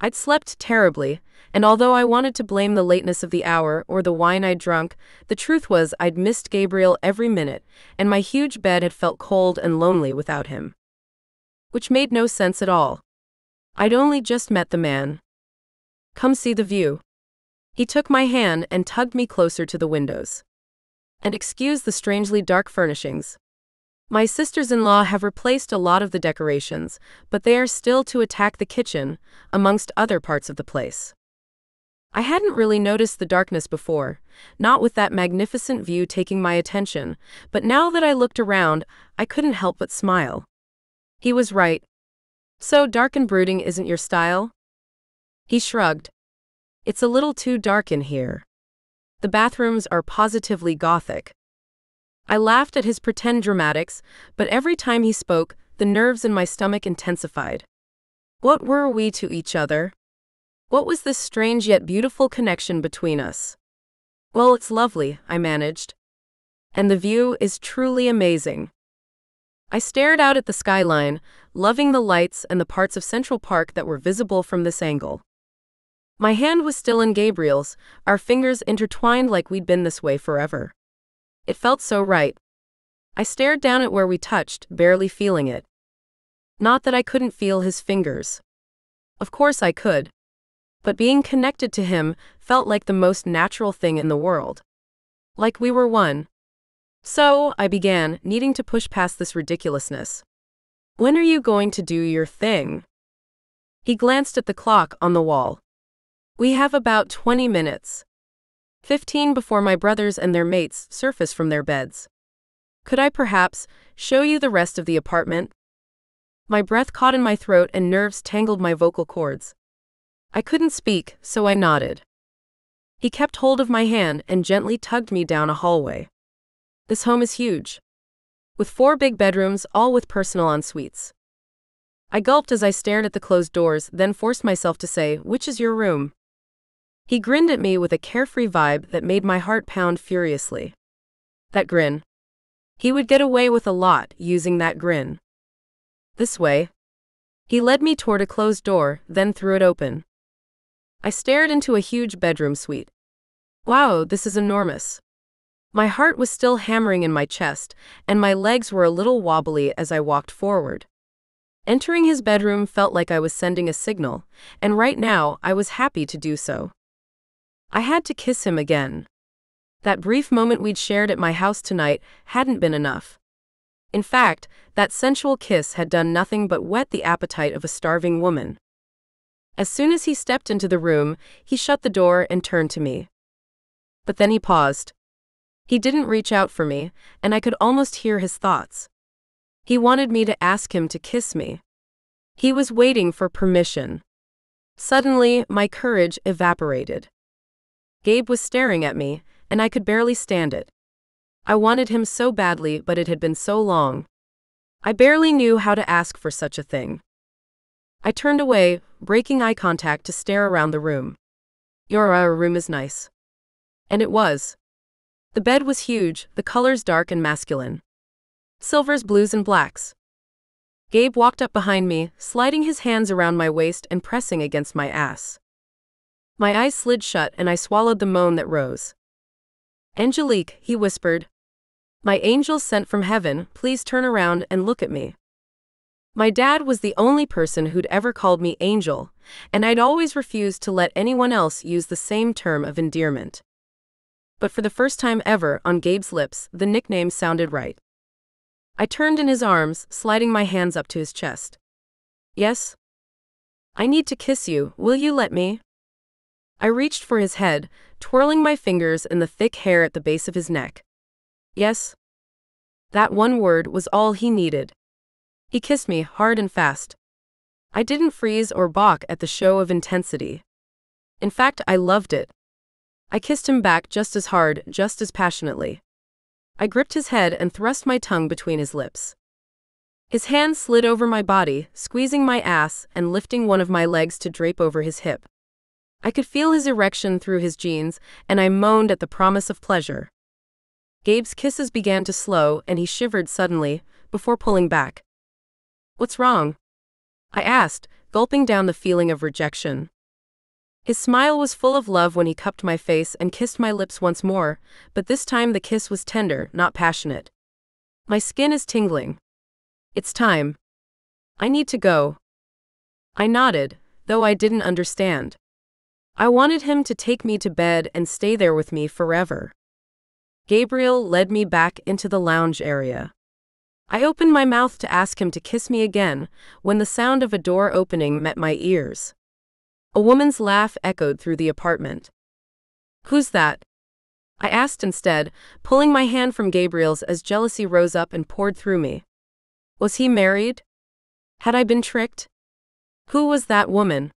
I'd slept terribly, and although I wanted to blame the lateness of the hour or the wine I'd drunk, the truth was I'd missed Gabriel every minute, and my huge bed had felt cold and lonely without him. Which made no sense at all. I'd only just met the man. Come see the view. He took my hand and tugged me closer to the windows. And excuse the strangely dark furnishings. My sisters-in-law have replaced a lot of the decorations, but they are still to attack the kitchen, amongst other parts of the place. I hadn't really noticed the darkness before, not with that magnificent view taking my attention, but now that I looked around, I couldn't help but smile. He was right. So dark and brooding isn't your style? He shrugged. It's a little too dark in here. The bathrooms are positively gothic. I laughed at his pretend dramatics, but every time he spoke, the nerves in my stomach intensified. What were we to each other? What was this strange yet beautiful connection between us? Well, it's lovely, I managed. And the view is truly amazing. I stared out at the skyline, loving the lights and the parts of Central Park that were visible from this angle. My hand was still in Gabriel's, our fingers intertwined like we'd been this way forever. It felt so right. I stared down at where we touched, barely feeling it. Not that I couldn't feel his fingers. Of course I could. But being connected to him felt like the most natural thing in the world. Like we were one. So, I began, needing to push past this ridiculousness. When are you going to do your thing? He glanced at the clock on the wall. We have about 20 minutes. 15 before my brothers and their mates surface from their beds. Could I perhaps show you the rest of the apartment? My breath caught in my throat and nerves tangled my vocal cords. I couldn't speak, so I nodded. He kept hold of my hand and gently tugged me down a hallway. This home is huge, with 4 big bedrooms, all with personal en-suites. I gulped as I stared at the closed doors, then forced myself to say, "Which is your room?" He grinned at me with a carefree vibe that made my heart pound furiously. That grin. He would get away with a lot using that grin. This way. He led me toward a closed door, then threw it open. I stared into a huge bedroom suite. Wow, this is enormous. My heart was still hammering in my chest, and my legs were a little wobbly as I walked forward. Entering his bedroom felt like I was sending a signal, and right now I was happy to do so. I had to kiss him again. That brief moment we'd shared at my house tonight hadn't been enough. In fact, that sensual kiss had done nothing but whet the appetite of a starving woman. As soon as he stepped into the room, he shut the door and turned to me. But then he paused. He didn't reach out for me, and I could almost hear his thoughts. He wanted me to ask him to kiss me. He was waiting for permission. Suddenly, my courage evaporated. Gabe was staring at me, and I could barely stand it. I wanted him so badly, but it had been so long. I barely knew how to ask for such a thing. I turned away, breaking eye contact to stare around the room. Your room is nice. And it was. The bed was huge, the colors dark and masculine. Silvers, blues, and blacks. Gabe walked up behind me, sliding his hands around my waist and pressing against my ass. My eyes slid shut and I swallowed the moan that rose. Angelique, he whispered. My angel sent from heaven, please turn around and look at me. My dad was the only person who'd ever called me angel, and I'd always refused to let anyone else use the same term of endearment. But for the first time ever on Gabe's lips, the nickname sounded right. I turned in his arms, sliding my hands up to his chest. Yes? I need to kiss you, will you let me? I reached for his head, twirling my fingers in the thick hair at the base of his neck. Yes? That one word was all he needed. He kissed me hard and fast. I didn't freeze or balk at the show of intensity. In fact, I loved it. I kissed him back just as hard, just as passionately. I gripped his head and thrust my tongue between his lips. His hand slid over my body, squeezing my ass and lifting one of my legs to drape over his hip. I could feel his erection through his jeans, and I moaned at the promise of pleasure. Gabe's kisses began to slow, and he shivered suddenly, before pulling back. What's wrong? I asked, gulping down the feeling of rejection. His smile was full of love when he cupped my face and kissed my lips once more, but this time the kiss was tender, not passionate. My skin is tingling. It's time. I need to go. I nodded, though I didn't understand. I wanted him to take me to bed and stay there with me forever. Gabriel led me back into the lounge area. I opened my mouth to ask him to kiss me again, when the sound of a door opening met my ears. A woman's laugh echoed through the apartment. Who's that? I asked instead, pulling my hand from Gabriel's as jealousy rose up and poured through me. Was he married? Had I been tricked? Who was that woman?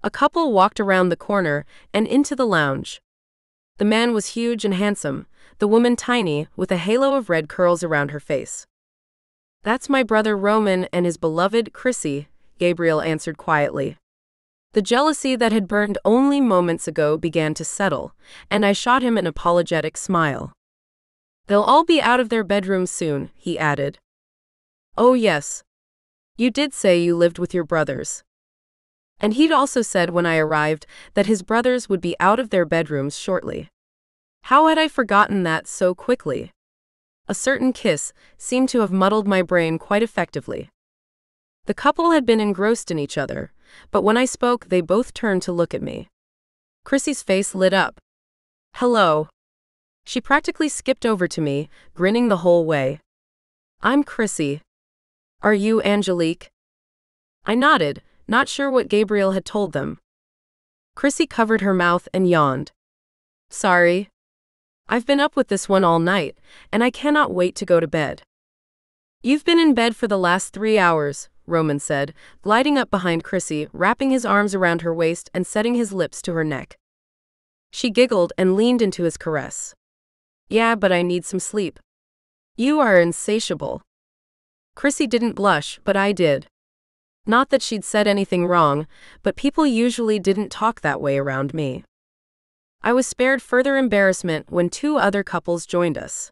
A couple walked around the corner and into the lounge. The man was huge and handsome, the woman tiny, with a halo of red curls around her face. That's my brother Roman and his beloved Chrissy, Gabriel answered quietly. The jealousy that had burned only moments ago began to settle, and I shot him an apologetic smile. They'll all be out of their bedrooms soon, he added. Oh yes. You did say you lived with your brothers. And he'd also said when I arrived that his brothers would be out of their bedrooms shortly. How had I forgotten that so quickly? A certain kiss seemed to have muddled my brain quite effectively. The couple had been engrossed in each other, but when I spoke they both turned to look at me. Chrissy's face lit up. Hello. She practically skipped over to me, grinning the whole way. I'm Chrissy. Are you Angelique? I nodded, not sure what Gabriel had told them. Chrissy covered her mouth and yawned. Sorry. I've been up with this one all night, and I cannot wait to go to bed. You've been in bed for the last 3 hours, Roman said, gliding up behind Chrissy, wrapping his arms around her waist and setting his lips to her neck. She giggled and leaned into his caress. Yeah, but I need some sleep. You are insatiable. Chrissy didn't blush, but I did. Not that she'd said anything wrong, but people usually didn't talk that way around me. I was spared further embarrassment when 2 other couples joined us.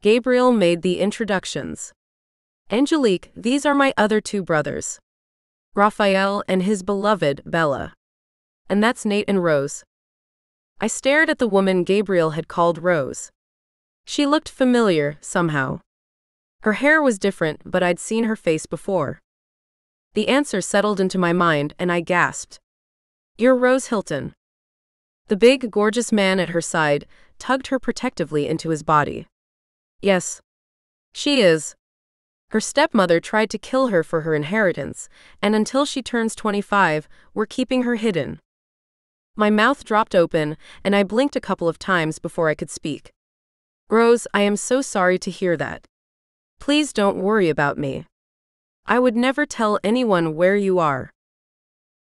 Gabriel made the introductions. Angelique, these are my other 2 brothers. Raphael and his beloved Bella. And that's Nate and Rose. I stared at the woman Gabriel had called Rose. She looked familiar, somehow. Her hair was different, but I'd seen her face before. The answer settled into my mind, and I gasped. You're Rose Hilton. The big, gorgeous man at her side tugged her protectively into his body. Yes. She is. Her stepmother tried to kill her for her inheritance, and until she turns 25, we're keeping her hidden. My mouth dropped open, and I blinked a couple of times before I could speak. Rose, I am so sorry to hear that. Please don't worry about me. I would never tell anyone where you are.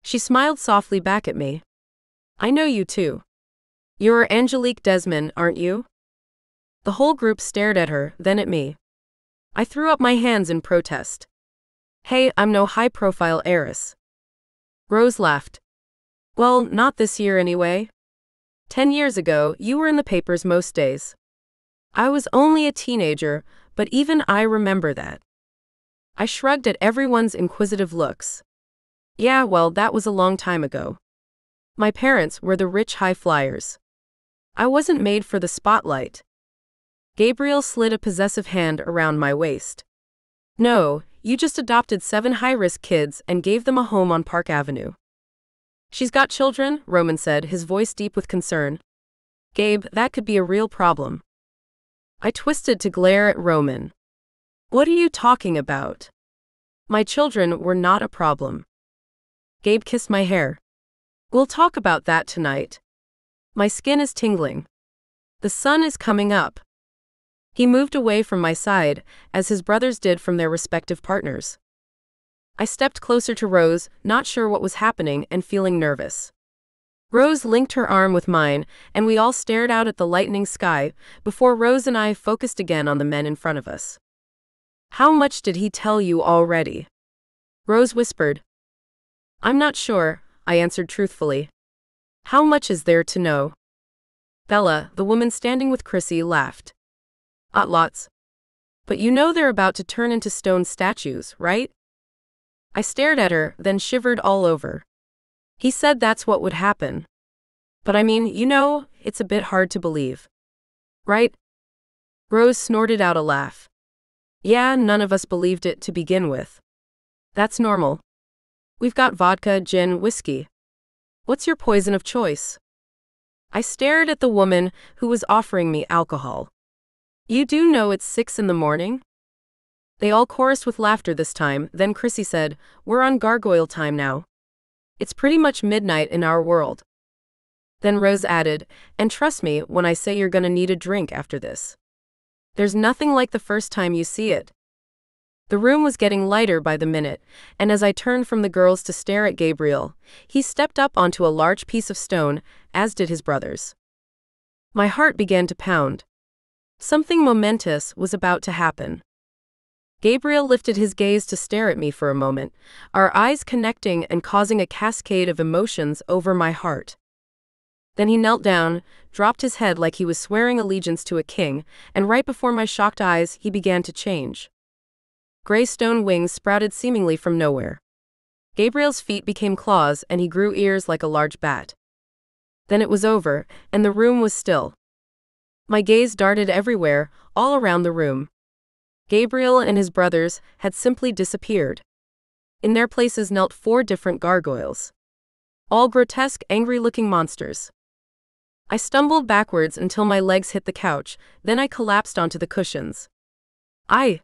She smiled softly back at me. I know you too. You're Angelique Desmond, aren't you? The whole group stared at her, then at me. I threw up my hands in protest. Hey, I'm no high-profile heiress. Rose laughed. Well, not this year anyway. 10 years ago, you were in the papers most days. I was only a teenager, but even I remember that. I shrugged at everyone's inquisitive looks. Yeah, well, that was a long time ago. My parents were the rich high flyers. I wasn't made for the spotlight. Gabriel slid a possessive hand around my waist. No, you just adopted 7 high-risk kids and gave them a home on Park Avenue. She's got children, Roman said, his voice deep with concern. Gabe, that could be a real problem. I twisted to glare at Roman. What are you talking about? My children were not a problem. Gabe kissed my hair. We'll talk about that tonight. My skin is tingling. The sun is coming up. He moved away from my side, as his brothers did from their respective partners. I stepped closer to Rose, not sure what was happening and feeling nervous. Rose linked her arm with mine, and we all stared out at the lightening sky, before Rose and I focused again on the men in front of us. How much did he tell you already? Rose whispered. I'm not sure, I answered truthfully. How much is there to know? Bella, the woman standing with Chrissy, laughed. Lots. But you know they're about to turn into stone statues, right? I stared at her, then shivered all over. He said that's what would happen. But I mean, it's a bit hard to believe. Right? Rose snorted out a laugh. Yeah, none of us believed it to begin with. That's normal. We've got vodka, gin, whiskey. What's your poison of choice? I stared at the woman who was offering me alcohol. You do know it's 6 in the morning? They all chorused with laughter this time, then Chrissy said, We're on Gargoyle time now. It's pretty much midnight in our world. Then Rose added, And trust me when I say you're gonna need a drink after this. There's nothing like the first time you see it. The room was getting lighter by the minute, and as I turned from the girls to stare at Gabriel, he stepped up onto a large piece of stone, as did his brothers. My heart began to pound. Something momentous was about to happen. Gabriel lifted his gaze to stare at me for a moment, our eyes connecting and causing a cascade of emotions over my heart. Then he knelt down, dropped his head like he was swearing allegiance to a king, and right before my shocked eyes, he began to change. Gray stone wings sprouted seemingly from nowhere. Gabriel's feet became claws, and he grew ears like a large bat. Then it was over, and the room was still. My gaze darted everywhere, all around the room. Gabriel and his brothers had simply disappeared. In their places knelt 4 different gargoyles. All grotesque, angry-looking monsters. I stumbled backwards until my legs hit the couch, then I collapsed onto the cushions. I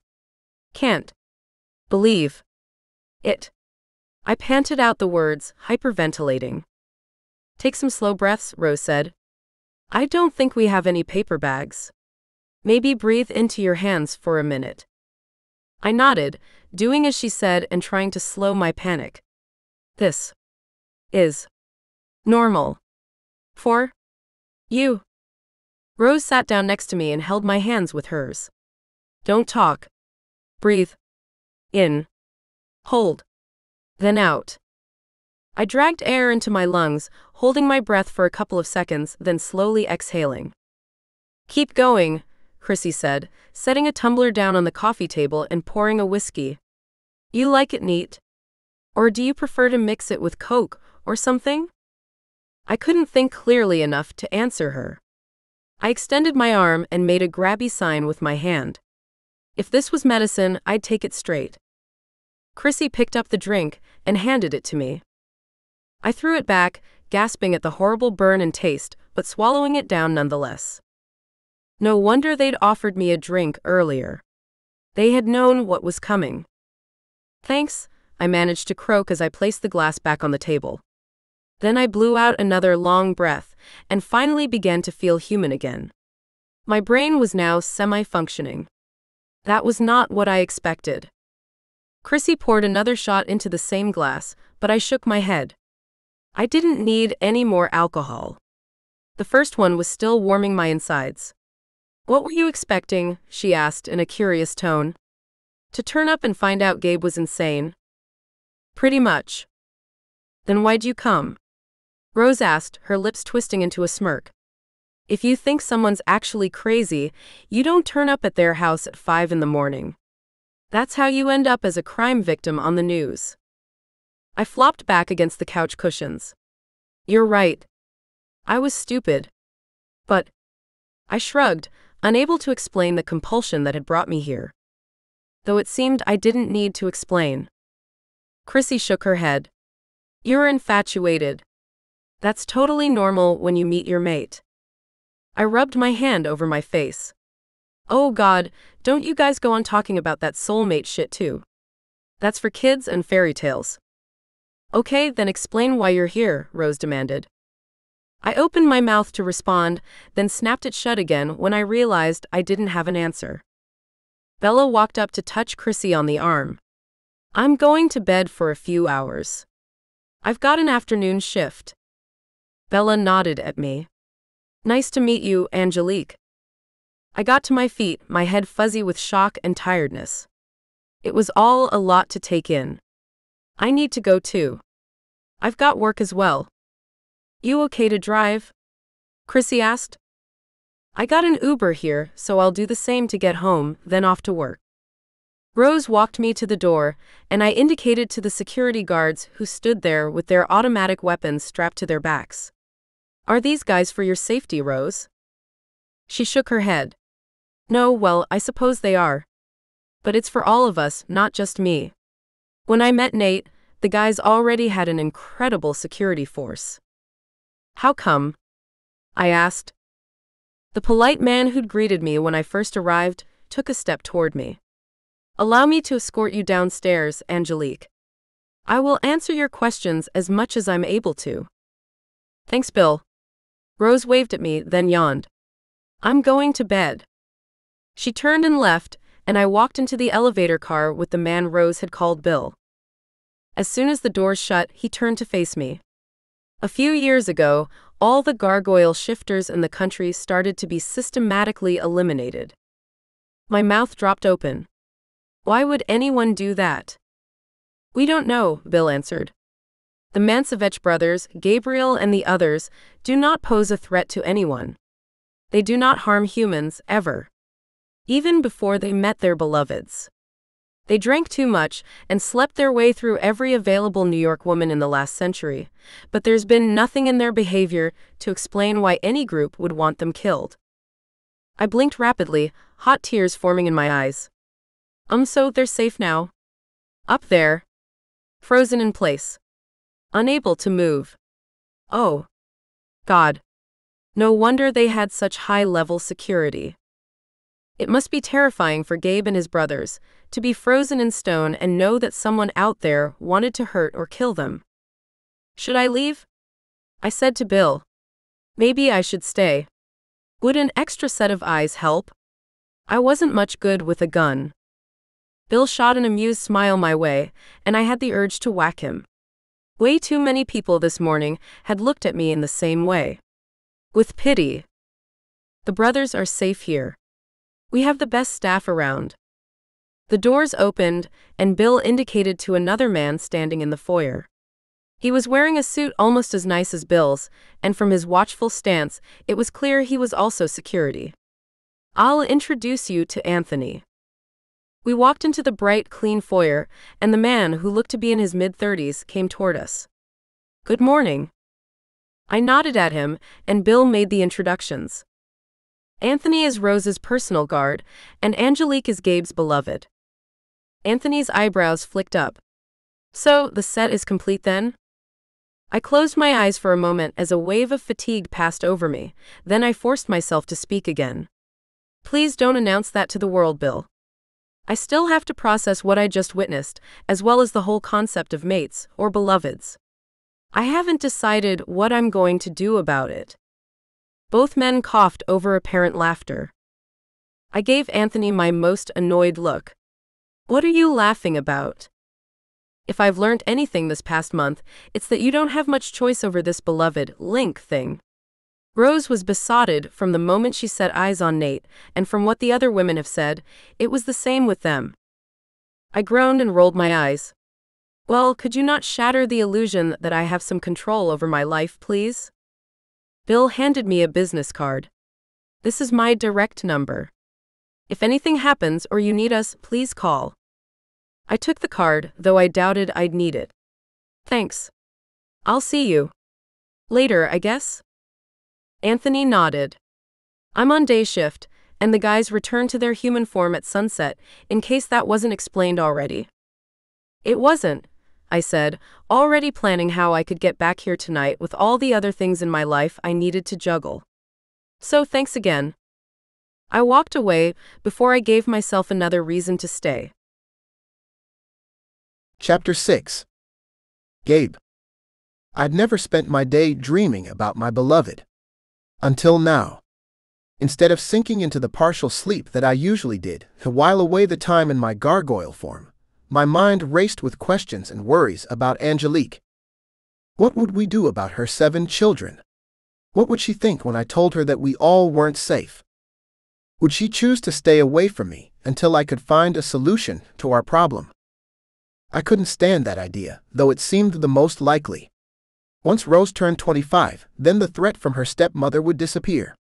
can't believe it. I panted out the words, hyperventilating. Take some slow breaths, Rose said. I don't think we have any paper bags. Maybe breathe into your hands for a minute. I nodded, doing as she said and trying to slow my panic. This is normal for you. Rose sat down next to me and held my hands with hers. Don't talk. Breathe. In. Hold. Then out. I dragged air into my lungs, holding my breath for a couple of seconds, then slowly exhaling. Keep going, Chrissy said, setting a tumbler down on the coffee table and pouring a whiskey. You like it neat? Or do you prefer to mix it with Coke or something? I couldn't think clearly enough to answer her. I extended my arm and made a grabby sign with my hand. If this was medicine, I'd take it straight. Chrissy picked up the drink and handed it to me. I threw it back, gasping at the horrible burn and taste, but swallowing it down nonetheless. No wonder they'd offered me a drink earlier. They had known what was coming. Thanks, I managed to croak as I placed the glass back on the table. Then I blew out another long breath, and finally began to feel human again. My brain was now semi-functioning. That was not what I expected. Chrissy poured another shot into the same glass, but I shook my head. I didn't need any more alcohol. The first one was still warming my insides. What were you expecting? She asked in a curious tone. To turn up and find out Gabe was insane? Pretty much. Then why'd you come? Rose asked, her lips twisting into a smirk. If you think someone's actually crazy, you don't turn up at their house at 5 in the morning. That's how you end up as a crime victim on the news. I flopped back against the couch cushions. You're right. I was stupid. But I shrugged, unable to explain the compulsion that had brought me here. Though it seemed I didn't need to explain. Chrissy shook her head. You're infatuated. That's totally normal when you meet your mate. I rubbed my hand over my face. Oh God, don't you guys go on talking about that soulmate shit too. That's for kids and fairy tales. Okay, then explain why you're here, Rose demanded. I opened my mouth to respond, then snapped it shut again when I realized I didn't have an answer. Bella walked up to touch Chrissy on the arm. I'm going to bed for a few hours. I've got an afternoon shift. Bella nodded at me. Nice to meet you, Angelique. I got to my feet, my head fuzzy with shock and tiredness. It was all a lot to take in. I need to go too. I've got work as well. You okay to drive? Chrissy asked. I got an Uber here, so I'll do the same to get home, then off to work. Rose walked me to the door, and I indicated to the security guards who stood there with their automatic weapons strapped to their backs. Are these guys for your safety, Rose? She shook her head. No, well, I suppose they are. But it's for all of us, not just me. When I met Nate, the guys already had an incredible security force. How come? I asked. The polite man who'd greeted me when I first arrived took a step toward me. Allow me to escort you downstairs, Angelique. I will answer your questions as much as I'm able to. Thanks, Bill. Rose waved at me, then yawned. I'm going to bed. She turned and left, and I walked into the elevator car with the man Rose had called Bill. As soon as the doors shut, he turned to face me. A few years ago, all the gargoyle shifters in the country started to be systematically eliminated. My mouth dropped open. Why would anyone do that? We don't know, Bill answered. The Mansevich brothers, Gabriel and the others, do not pose a threat to anyone. They do not harm humans, ever. Even before they met their beloveds. They drank too much and slept their way through every available New York woman in the last century, but there's been nothing in their behavior to explain why any group would want them killed. I blinked rapidly, hot tears forming in my eyes. So they're safe now? Up there. Frozen in place. Unable to move. Oh. God. No wonder they had such high-level security. It must be terrifying for Gabe and his brothers to be frozen in stone and know that someone out there wanted to hurt or kill them. Should I leave? I said to Bill. Maybe I should stay. Would an extra set of eyes help? I wasn't much good with a gun. Bill shot an amused smile my way, and I had the urge to whack him. Way too many people this morning had looked at me in the same way. With pity. The brothers are safe here. We have the best staff around. The doors opened, and Bill indicated to another man standing in the foyer. He was wearing a suit almost as nice as Bill's, and from his watchful stance, it was clear he was also security. I'll introduce you to Anthony. We walked into the bright, clean foyer, and the man, who looked to be in his mid-30s, came toward us. Good morning. I nodded at him, and Bill made the introductions. Anthony is Rose's personal guard, and Angelique is Gabe's beloved. Anthony's eyebrows flicked up. So, the set is complete then? I closed my eyes for a moment as a wave of fatigue passed over me, then I forced myself to speak again. Please don't announce that to the world, Bill. I still have to process what I just witnessed, as well as the whole concept of mates, or beloveds. I haven't decided what I'm going to do about it. Both men coughed over apparent laughter. I gave Anthony my most annoyed look. What are you laughing about? If I've learned anything this past month, it's that you don't have much choice over this beloved link thing. Rose was besotted from the moment she set eyes on Nate, and from what the other women have said, it was the same with them. I groaned and rolled my eyes. Well, could you not shatter the illusion that I have some control over my life, please? Bill handed me a business card. This is my direct number. If anything happens or you need us, please call. I took the card, though I doubted I'd need it. Thanks. I'll see you later, I guess? Anthony nodded. I'm on day shift, and the guys return to their human form at sunset, in case that wasn't explained already. It wasn't, I said, already planning how I could get back here tonight with all the other things in my life I needed to juggle. So thanks again. I walked away before I gave myself another reason to stay. Chapter 6. Gabe. I'd never spent my day dreaming about my beloved. Until now. Instead of sinking into the partial sleep that I usually did to while away the time in my gargoyle form, my mind raced with questions and worries about Angelique. What would we do about her 7 children? What would she think when I told her that we all weren't safe? Would she choose to stay away from me until I could find a solution to our problem? I couldn't stand that idea, though it seemed the most likely. Once Rose turned 25, then the threat from her stepmother would disappear.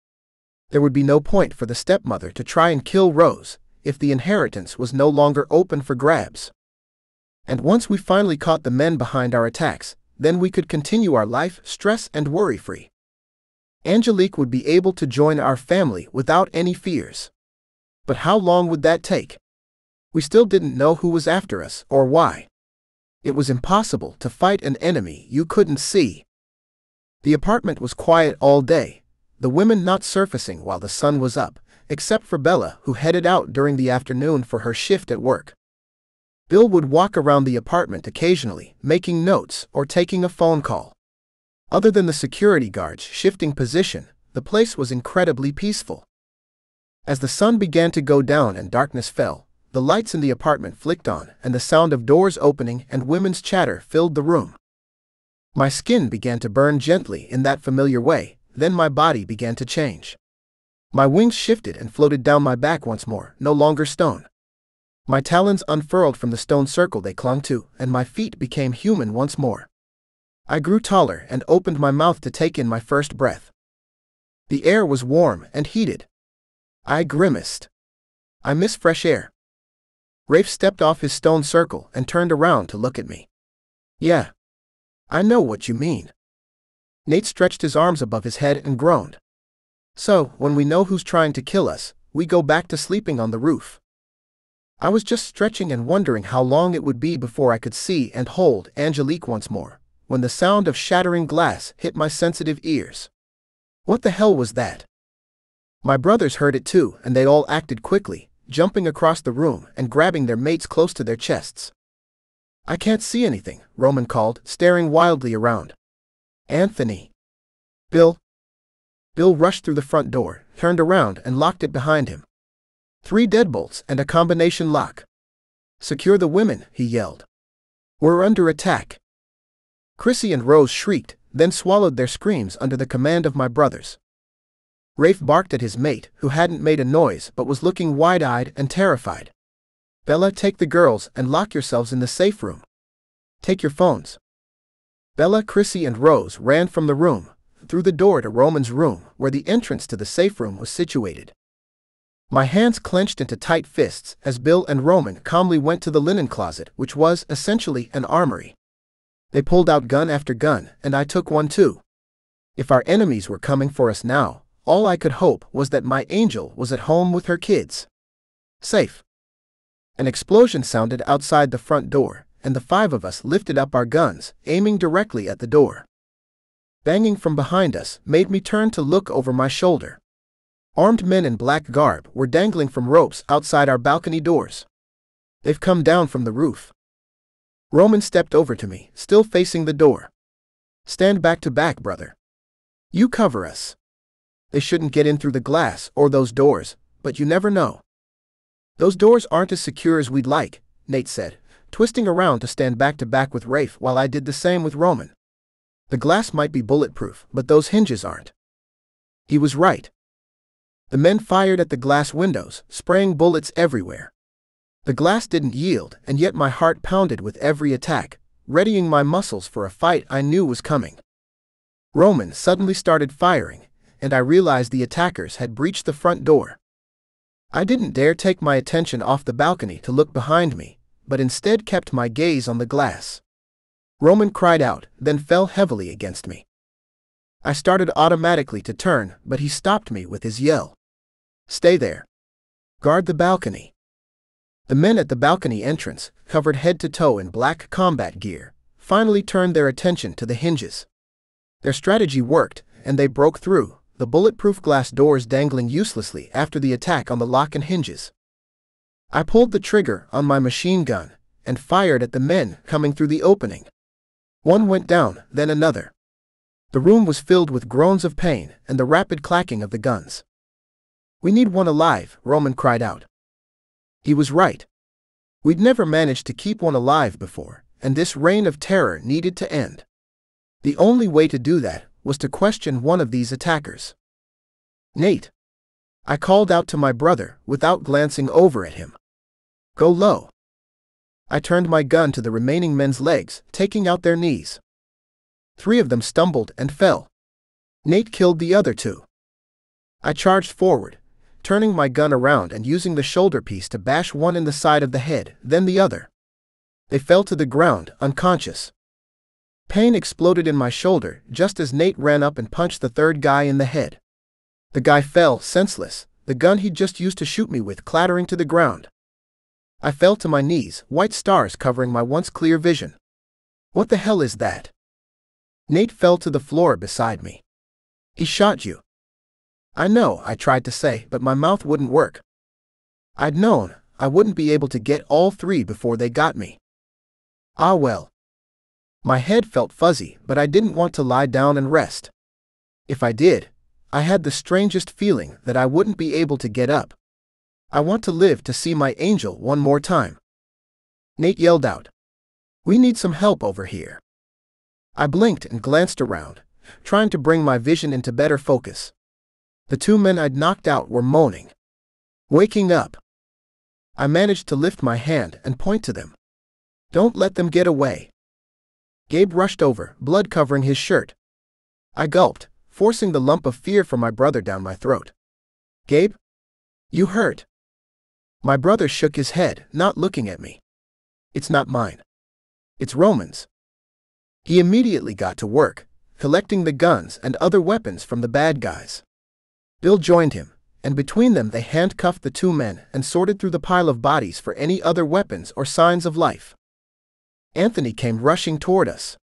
There would be no point for the stepmother to try and kill Rose if the inheritance was no longer open for grabs. And once we finally caught the men behind our attacks, then we could continue our life stress and worry-free. Angelique would be able to join our family without any fears. But how long would that take? We still didn't know who was after us or why. It was impossible to fight an enemy you couldn't see. The apartment was quiet all day, the women not surfacing while the sun was up, except for Bella, who headed out during the afternoon for her shift at work. Bill would walk around the apartment occasionally, making notes or taking a phone call. Other than the security guards shifting position, the place was incredibly peaceful. As the sun began to go down and darkness fell, the lights in the apartment flicked on, and the sound of doors opening and women's chatter filled the room. My skin began to burn gently in that familiar way, then my body began to change. My wings shifted and floated down my back once more, no longer stone. My talons unfurled from the stone circle they clung to, and my feet became human once more. I grew taller and opened my mouth to take in my first breath. The air was warm and heated. I grimaced. I miss fresh air. Rafe stepped off his stone circle and turned around to look at me. Yeah. I know what you mean. Nate stretched his arms above his head and groaned. So, when we know who's trying to kill us, we go back to sleeping on the roof. I was just stretching and wondering how long it would be before I could see and hold Angelique once more, when the sound of shattering glass hit my sensitive ears. What the hell was that? My brothers heard it too, and they all acted quickly, jumping across the room and grabbing their mates close to their chests. I can't see anything, Roman called, staring wildly around. Anthony. Bill. Bill rushed through the front door, turned around and locked it behind him. 3 deadbolts and a combination lock. Secure the women, he yelled. We're under attack. Chrissy and Rose shrieked, then swallowed their screams under the command of my brothers. Rafe barked at his mate, who hadn't made a noise but was looking wide-eyed and terrified. Bella, take the girls and lock yourselves in the safe room. Take your phones. Bella, Chrissy, and Rose ran from the room, through the door to Roman's room, where the entrance to the safe room was situated. My hands clenched into tight fists as Bill and Roman calmly went to the linen closet, which was essentially an armory. They pulled out gun after gun, and I took one too. If our enemies were coming for us now, all I could hope was that my angel was at home with her kids. Safe. An explosion sounded outside the front door, and the 5 of us lifted up our guns, aiming directly at the door. Banging from behind us made me turn to look over my shoulder. Armed men in black garb were dangling from ropes outside our balcony doors. They've come down from the roof. Roman stepped over to me, still facing the door. Stand back to back, brother. You cover us. They shouldn't get in through the glass or those doors, but you never know. Those doors aren't as secure as we'd like, Nate said, twisting around to stand back to back with Rafe while I did the same with Roman. The glass might be bulletproof, but those hinges aren't. He was right. The men fired at the glass windows, spraying bullets everywhere. The glass didn't yield, and yet my heart pounded with every attack, readying my muscles for a fight I knew was coming. Roman suddenly started firing, and I realized the attackers had breached the front door. I didn't dare take my attention off the balcony to look behind me, but instead kept my gaze on the glass. Roman cried out, then fell heavily against me. I started automatically to turn, but he stopped me with his yell. Stay there. Guard the balcony. The men at the balcony entrance, covered head to toe in black combat gear, finally turned their attention to the hinges. Their strategy worked, and they broke through, the bulletproof glass doors dangling uselessly after the attack on the lock and hinges. I pulled the trigger on my machine gun and fired at the men coming through the opening. One went down, then another. The room was filled with groans of pain and the rapid clacking of the guns. We need one alive, Roman cried out. He was right. We'd never managed to keep one alive before, and this reign of terror needed to end. The only way to do that was to question one of these attackers. Nate. I called out to my brother without glancing over at him. Go low. I turned my gun to the remaining men's legs, taking out their knees. 3 of them stumbled and fell. Nate killed the other 2. I charged forward, turning my gun around and using the shoulder piece to bash one in the side of the head, then the other. They fell to the ground, unconscious. Pain exploded in my shoulder just as Nate ran up and punched the 3rd guy in the head. The guy fell, senseless, the gun he'd just used to shoot me with clattering to the ground. I fell to my knees, white stars covering my once clear vision. What the hell is that? Nate fell to the floor beside me. He shot you. I know, I tried to say, but my mouth wouldn't work. I'd known I wouldn't be able to get all 3 before they got me. Ah well. My head felt fuzzy, but I didn't want to lie down and rest. If I did, I had the strangest feeling that I wouldn't be able to get up. I want to live to see my angel one more time. Nate yelled out. We need some help over here. I blinked and glanced around, trying to bring my vision into better focus. The 2 men I'd knocked out were moaning. Waking up. I managed to lift my hand and point to them. Don't let them get away. Gabe rushed over, blood covering his shirt. I gulped, forcing the lump of fear from my brother down my throat. Gabe? You hurt? My brother shook his head, not looking at me. It's not mine. It's Roman's. He immediately got to work, collecting the guns and other weapons from the bad guys. Bill joined him, and between them they handcuffed the 2 men and sorted through the pile of bodies for any other weapons or signs of life. Anthony came rushing toward us.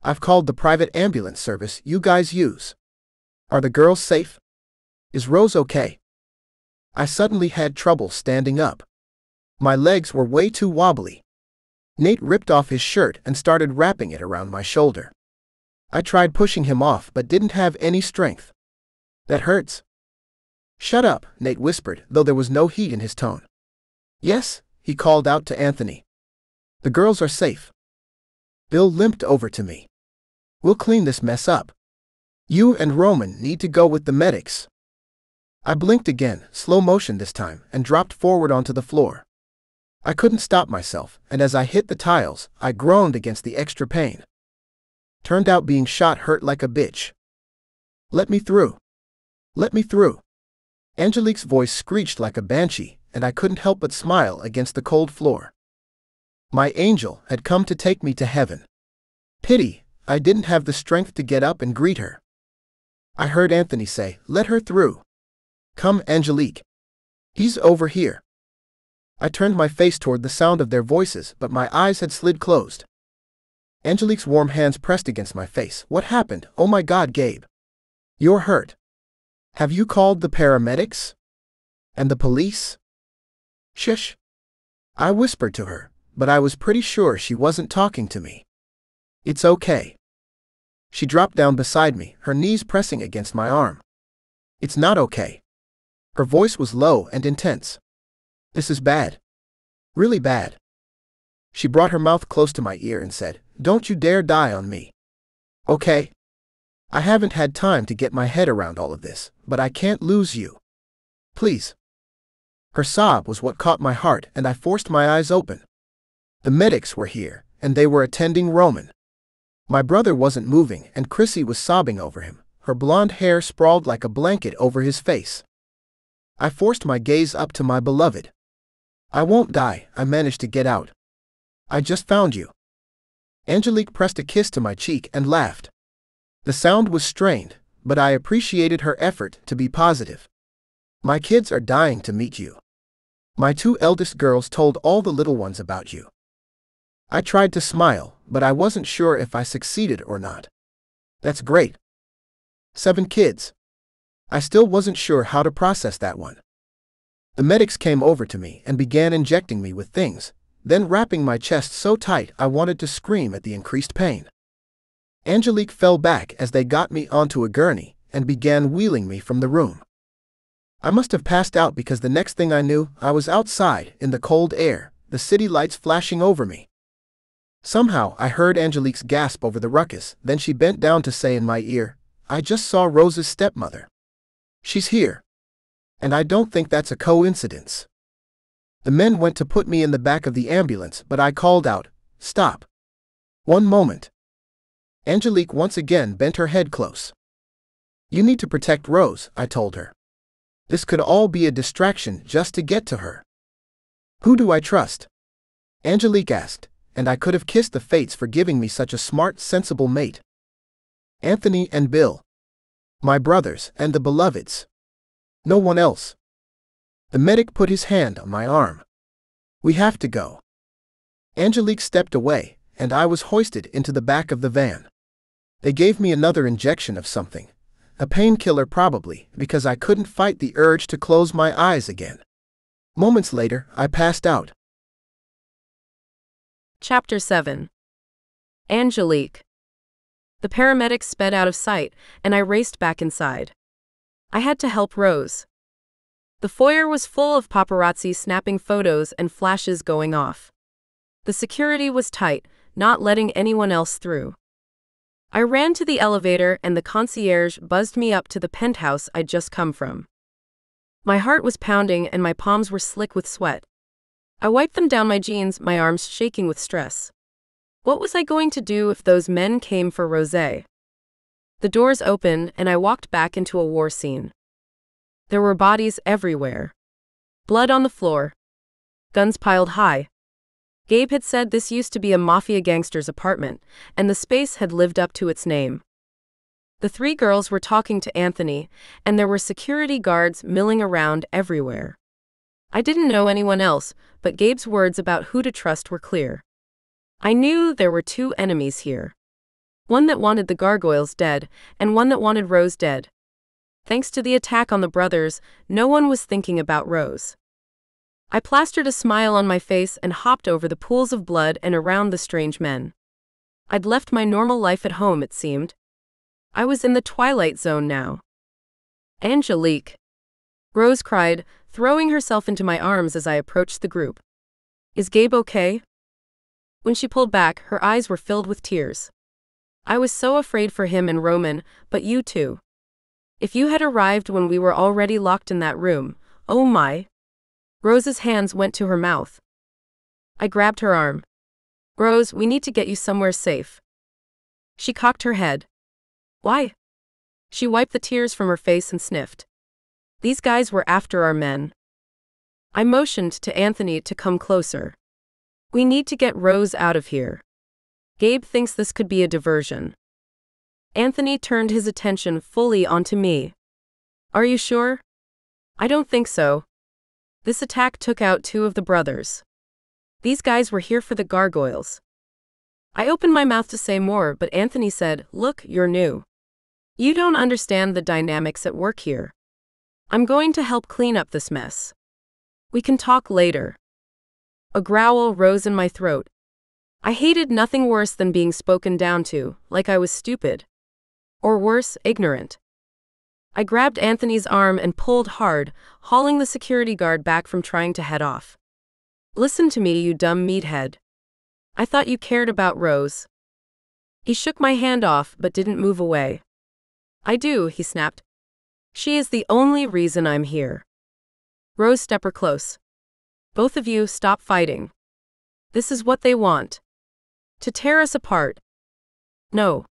I've called the private ambulance service you guys use. Are the girls safe? Is Rose okay? I suddenly had trouble standing up. My legs were way too wobbly. Nate ripped off his shirt and started wrapping it around my shoulder. I tried pushing him off but didn't have any strength. That hurts. Shut up, Nate whispered, though there was no heat in his tone. Yes, he called out to Anthony. The girls are safe. Bill limped over to me. We'll clean this mess up. You and Roman need to go with the medics. I blinked again, slow motion this time, and dropped forward onto the floor. I couldn't stop myself, and as I hit the tiles, I groaned against the extra pain. Turned out being shot hurt like a bitch. Let me through. Let me through. Angelique's voice screeched like a banshee, and I couldn't help but smile against the cold floor. My angel had come to take me to heaven. Pity, I didn't have the strength to get up and greet her. I heard Anthony say, "Let her through. Come, Angelique. He's over here." I turned my face toward the sound of their voices, but my eyes had slid closed. Angelique's warm hands pressed against my face. What happened? Oh my God, Gabe. You're hurt. Have you called the paramedics? And the police? Shush. I whispered to her, but I was pretty sure she wasn't talking to me. It's okay. She dropped down beside me, her knees pressing against my arm. It's not okay. Her voice was low and intense. This is bad. Really bad. She brought her mouth close to my ear and said, "Don't you dare die on me. Okay? I haven't had time to get my head around all of this, but I can't lose you. Please." Her sob was what caught my heart, and I forced my eyes open. The medics were here, and they were attending Roman. My brother wasn't moving, and Chrissy was sobbing over him, her blonde hair sprawled like a blanket over his face. I forced my gaze up to my beloved. I won't die, I managed to get out. I just found you. Angelique pressed a kiss to my cheek and laughed. The sound was strained, but I appreciated her effort to be positive. My kids are dying to meet you. My 2 eldest girls told all the little ones about you. I tried to smile, but I wasn't sure if I succeeded or not. That's great. 7 kids. I still wasn't sure how to process that one. The medics came over to me and began injecting me with things, then wrapping my chest so tight I wanted to scream at the increased pain. Angelique fell back as they got me onto a gurney and began wheeling me from the room. I must have passed out because the next thing I knew, I was outside in the cold air, the city lights flashing over me. Somehow I heard Angelique's gasp over the ruckus, then she bent down to say in my ear, "I just saw Rose's stepmother. She's here. And I don't think that's a coincidence." The men went to put me in the back of the ambulance, but I called out, "Stop. One moment." Angelique once again bent her head close. "You need to protect Rose," I told her. "This could all be a distraction just to get to her." "Who do I trust?" Angelique asked, and I could have kissed the fates for giving me such a smart, sensible mate. "Anthony and Bill. My brothers and the beloveds. No one else." The medic put his hand on my arm. "We have to go." Angelique stepped away, and I was hoisted into the back of the van. They gave me another injection of something. A painkiller probably, because I couldn't fight the urge to close my eyes again. Moments later, I passed out. Chapter 7. Angelique. The paramedics sped out of sight, and I raced back inside. I had to help Rose. The foyer was full of paparazzi snapping photos and flashes going off. The security was tight, not letting anyone else through. I ran to the elevator and the concierge buzzed me up to the penthouse I'd just come from. My heart was pounding and my palms were slick with sweat. I wiped them down my jeans, my arms shaking with stress. What was I going to do if those men came for Rosé? The doors opened and I walked back into a war scene. There were bodies everywhere. Blood on the floor. Guns piled high. Gabe had said this used to be a mafia gangster's apartment, and the space had lived up to its name. The 3 girls were talking to Anthony, and there were security guards milling around everywhere. I didn't know anyone else, but Gabe's words about who to trust were clear. I knew there were 2 enemies here. One that wanted the Gargoyles dead, and one that wanted Rose dead. Thanks to the attack on the brothers, no one was thinking about Rose. I plastered a smile on my face and hopped over the pools of blood and around the strange men. I'd left my normal life at home, it seemed. I was in the twilight zone now. Angelique. Rose cried, throwing herself into my arms as I approached the group. Is Gabe okay? When she pulled back, her eyes were filled with tears. I was so afraid for him and Roman, but you too. If you had arrived when we were already locked in that room, oh my. Rose's hands went to her mouth. I grabbed her arm. Rose, we need to get you somewhere safe. She cocked her head. Why? She wiped the tears from her face and sniffed. These guys were after our men. I motioned to Anthony to come closer. We need to get Rose out of here. Gabe thinks this could be a diversion. Anthony turned his attention fully onto me. Are you sure? I don't think so. This attack took out 2 of the brothers. These guys were here for the gargoyles. I opened my mouth to say more, but Anthony said, Look, you're new. You don't understand the dynamics at work here. I'm going to help clean up this mess. We can talk later. A growl rose in my throat. I hated nothing worse than being spoken down to, like I was stupid. Or worse, ignorant. I grabbed Anthony's arm and pulled hard, hauling the security guard back from trying to head off. Listen to me, you dumb meathead. I thought you cared about Rose. He shook my hand off but didn't move away. I do, he snapped. She is the only reason I'm here. Rose, step her close. Both of you, stop fighting. This is what they want. To tear us apart. No.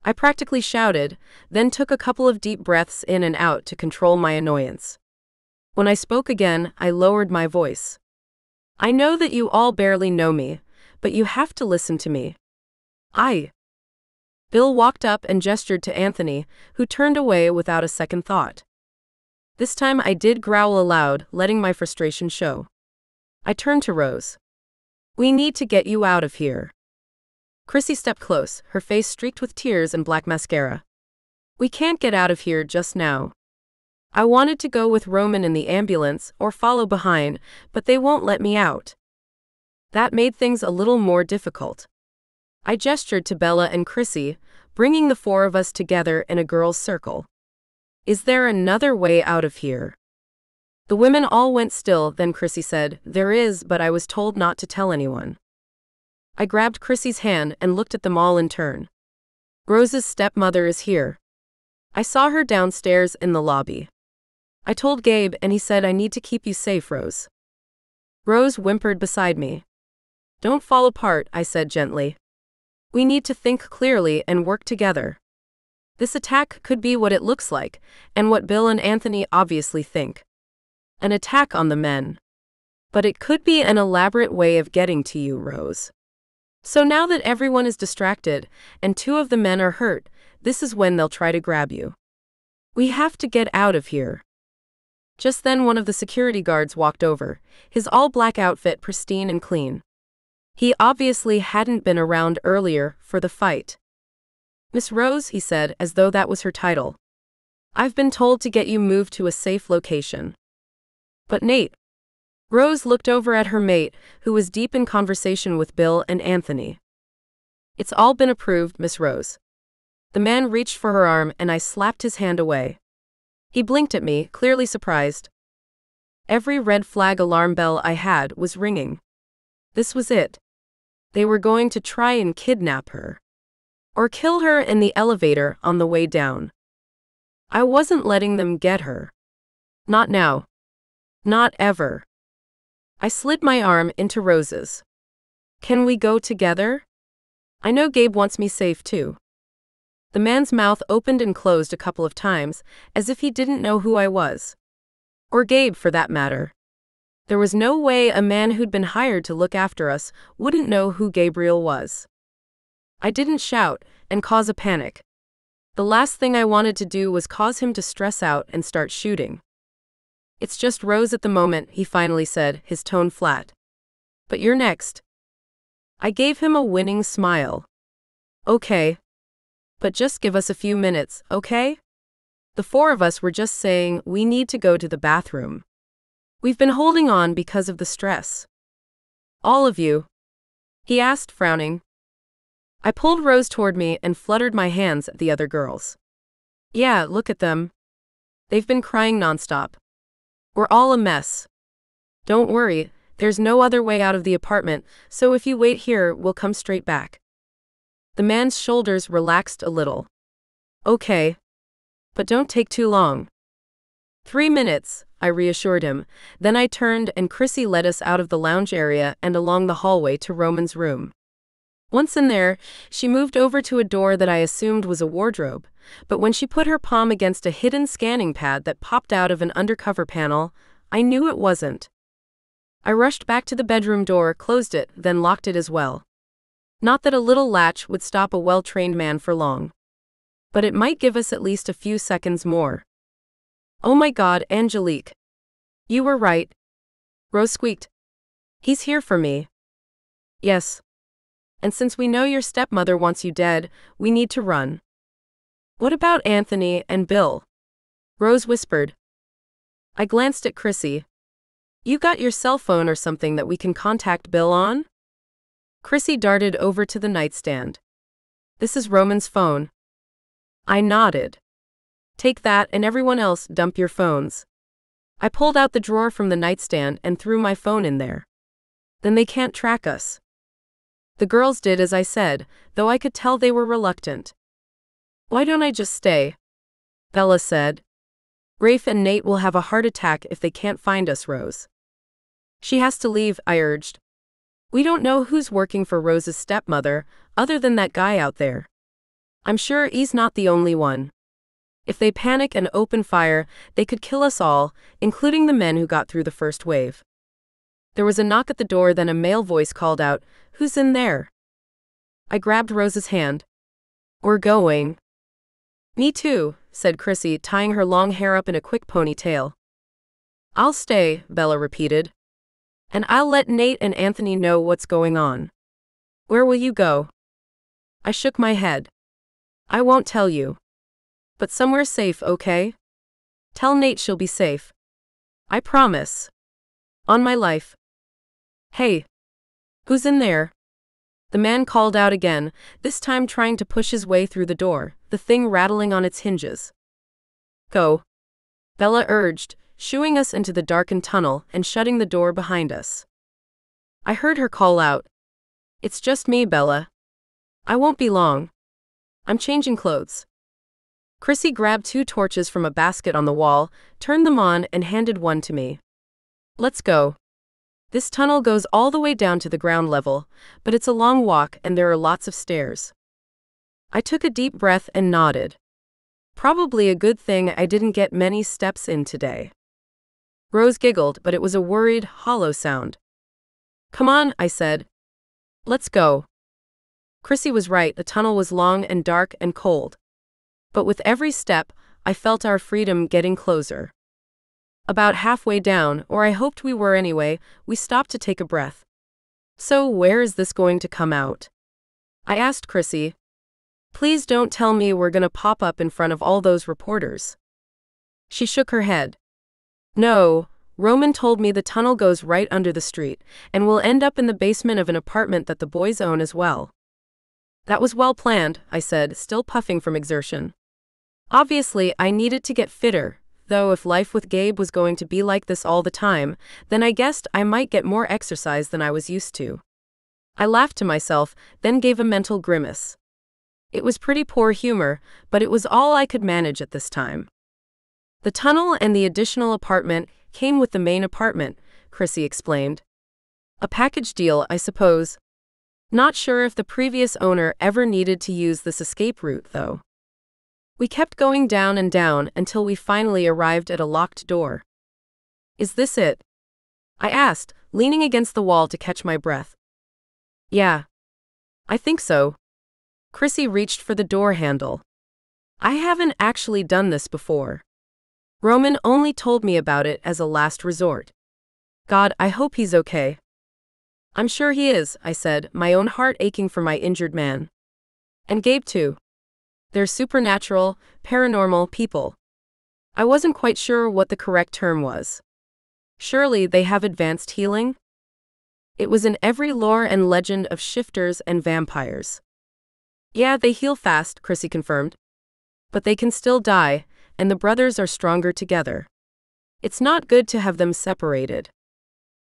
I practically shouted, then took a couple of deep breaths in and out to control my annoyance. When I spoke again, I lowered my voice. I know that you all barely know me, but you have to listen to me. Bill walked up and gestured to Anthony, who turned away without a second thought. This time I did growl aloud, letting my frustration show. I turned to Rose. We need to get you out of here. Chrissy stepped close, her face streaked with tears and black mascara. We can't get out of here just now. I wanted to go with Roman in the ambulance or follow behind, but they won't let me out. That made things a little more difficult. I gestured to Bella and Chrissy, bringing the 4 of us together in a girls' circle. Is there another way out of here? The women all went still, then Chrissy said, There is, but I was told not to tell anyone. I grabbed Chrissy's hand and looked at them all in turn. Rose's stepmother is here. I saw her downstairs in the lobby. I told Gabe and he said I need to keep you safe, Rose. Rose whimpered beside me. Don't fall apart, I said gently. We need to think clearly and work together. This attack could be what it looks like, and what Bill and Anthony obviously think. An attack on the men. But it could be an elaborate way of getting to you, Rose. So now that everyone is distracted, and 2 of the men are hurt, this is when they'll try to grab you. We have to get out of here. Just then one of the security guards walked over, his all-black outfit pristine and clean. He obviously hadn't been around earlier for the fight. Miss Rose, he said, as though that was her title. I've been told to get you moved to a safe location. But Nate. Rose looked over at her mate, who was deep in conversation with Bill and Anthony. It's all been approved, Miss Rose. The man reached for her arm and I slapped his hand away. He blinked at me, clearly surprised. Every red flag alarm bell I had was ringing. This was it. They were going to try and kidnap her. Or kill her in the elevator on the way down. I wasn't letting them get her. Not now. Not ever. I slid my arm into Rose's. Can we go together? I know Gabe wants me safe too. The man's mouth opened and closed a couple of times, as if he didn't know who I was. Or Gabe, for that matter. There was no way a man who'd been hired to look after us wouldn't know who Gabriel was. I didn't shout and cause a panic. The last thing I wanted to do was cause him to stress out and start shooting. It's just Rose at the moment, he finally said, his tone flat. But you're next. I gave him a winning smile. Okay. But just give us a few minutes, okay? The 4 of us were just saying we need to go to the bathroom. We've been holding on because of the stress. All of you? He asked, frowning. I pulled Rose toward me and fluttered my hands at the other girls. Yeah, look at them. They've been crying nonstop. We're all a mess. Don't worry, there's no other way out of the apartment, so if you wait here, we'll come straight back. The man's shoulders relaxed a little. Okay. But don't take too long. 3 minutes, I reassured him. Then I turned and Chrissy led us out of the lounge area and along the hallway to Roman's room. Once in there, she moved over to a door that I assumed was a wardrobe, but when she put her palm against a hidden scanning pad that popped out of an undercover panel, I knew it wasn't. I rushed back to the bedroom door, closed it, then locked it as well. Not that a little latch would stop a well-trained man for long. But it might give us at least a few seconds more. Oh my God, Angelique. You were right. Rose squeaked. He's here for me. Yes. And since we know your stepmother wants you dead, we need to run. What about Anthony and Bill? Rose whispered. I glanced at Chrissy. You got your cell phone or something that we can contact Bill on? Chrissy darted over to the nightstand. This is Roman's phone. I nodded. Take that and everyone else dump your phones. I pulled out the drawer from the nightstand and threw my phone in there. Then they can't track us. The girls did as I said, though I could tell they were reluctant. Why don't I just stay? Bella said. Rafe and Nate will have a heart attack if they can't find us, Rose. She has to leave, I urged. We don't know who's working for Rose's stepmother, other than that guy out there. I'm sure he's not the only one. If they panic and open fire, they could kill us all, including the men who got through the first wave. There was a knock at the door, then a male voice called out, Who's in there? I grabbed Rose's hand. We're going. Me too, said Chrissy, tying her long hair up in a quick ponytail. I'll stay, Bella repeated. And I'll let Nate and Anthony know what's going on. Where will you go? I shook my head. I won't tell you. But somewhere safe, okay? Tell Nate she'll be safe. I promise. On my life. Hey. Who's in there? The man called out again, this time trying to push his way through the door, the thing rattling on its hinges. Go. Bella urged, shooing us into the darkened tunnel and shutting the door behind us. I heard her call out. It's just me, Bella. I won't be long. I'm changing clothes. Chrissy grabbed 2 torches from a basket on the wall, turned them on and handed one to me. Let's go. This tunnel goes all the way down to the ground level, but it's a long walk and there are lots of stairs. I took a deep breath and nodded. Probably a good thing I didn't get many steps in today. Rose giggled, but it was a worried, hollow sound. Come on, I said. Let's go. Chrissy was right, the tunnel was long and dark and cold. But with every step, I felt our freedom getting closer. About halfway down, or I hoped we were anyway, we stopped to take a breath. So where is this going to come out? I asked Chrissy. Please don't tell me we're gonna pop up in front of all those reporters. She shook her head. No, Roman told me the tunnel goes right under the street, and we'll end up in the basement of an apartment that the boys own as well. That was well planned, I said, still puffing from exertion. Obviously, I needed to get fitter, though if life with Gabe was going to be like this all the time, then I guessed I might get more exercise than I was used to. I laughed to myself, then gave a mental grimace. It was pretty poor humor, but it was all I could manage at this time. The tunnel and the additional apartment came with the main apartment, Chrissy explained. A package deal, I suppose. Not sure if the previous owner ever needed to use this escape route, though. We kept going down and down until we finally arrived at a locked door. Is this it? I asked, leaning against the wall to catch my breath. Yeah. I think so. Chrissy reached for the door handle. I haven't actually done this before. Roman only told me about it as a last resort. God, I hope he's okay. I'm sure he is, I said, my own heart aching for my injured man. And Gabe too. They're supernatural, paranormal people. I wasn't quite sure what the correct term was. Surely they have advanced healing? It was in every lore and legend of shifters and vampires. Yeah, they heal fast, Chrissy confirmed. But they can still die, and the brothers are stronger together. It's not good to have them separated.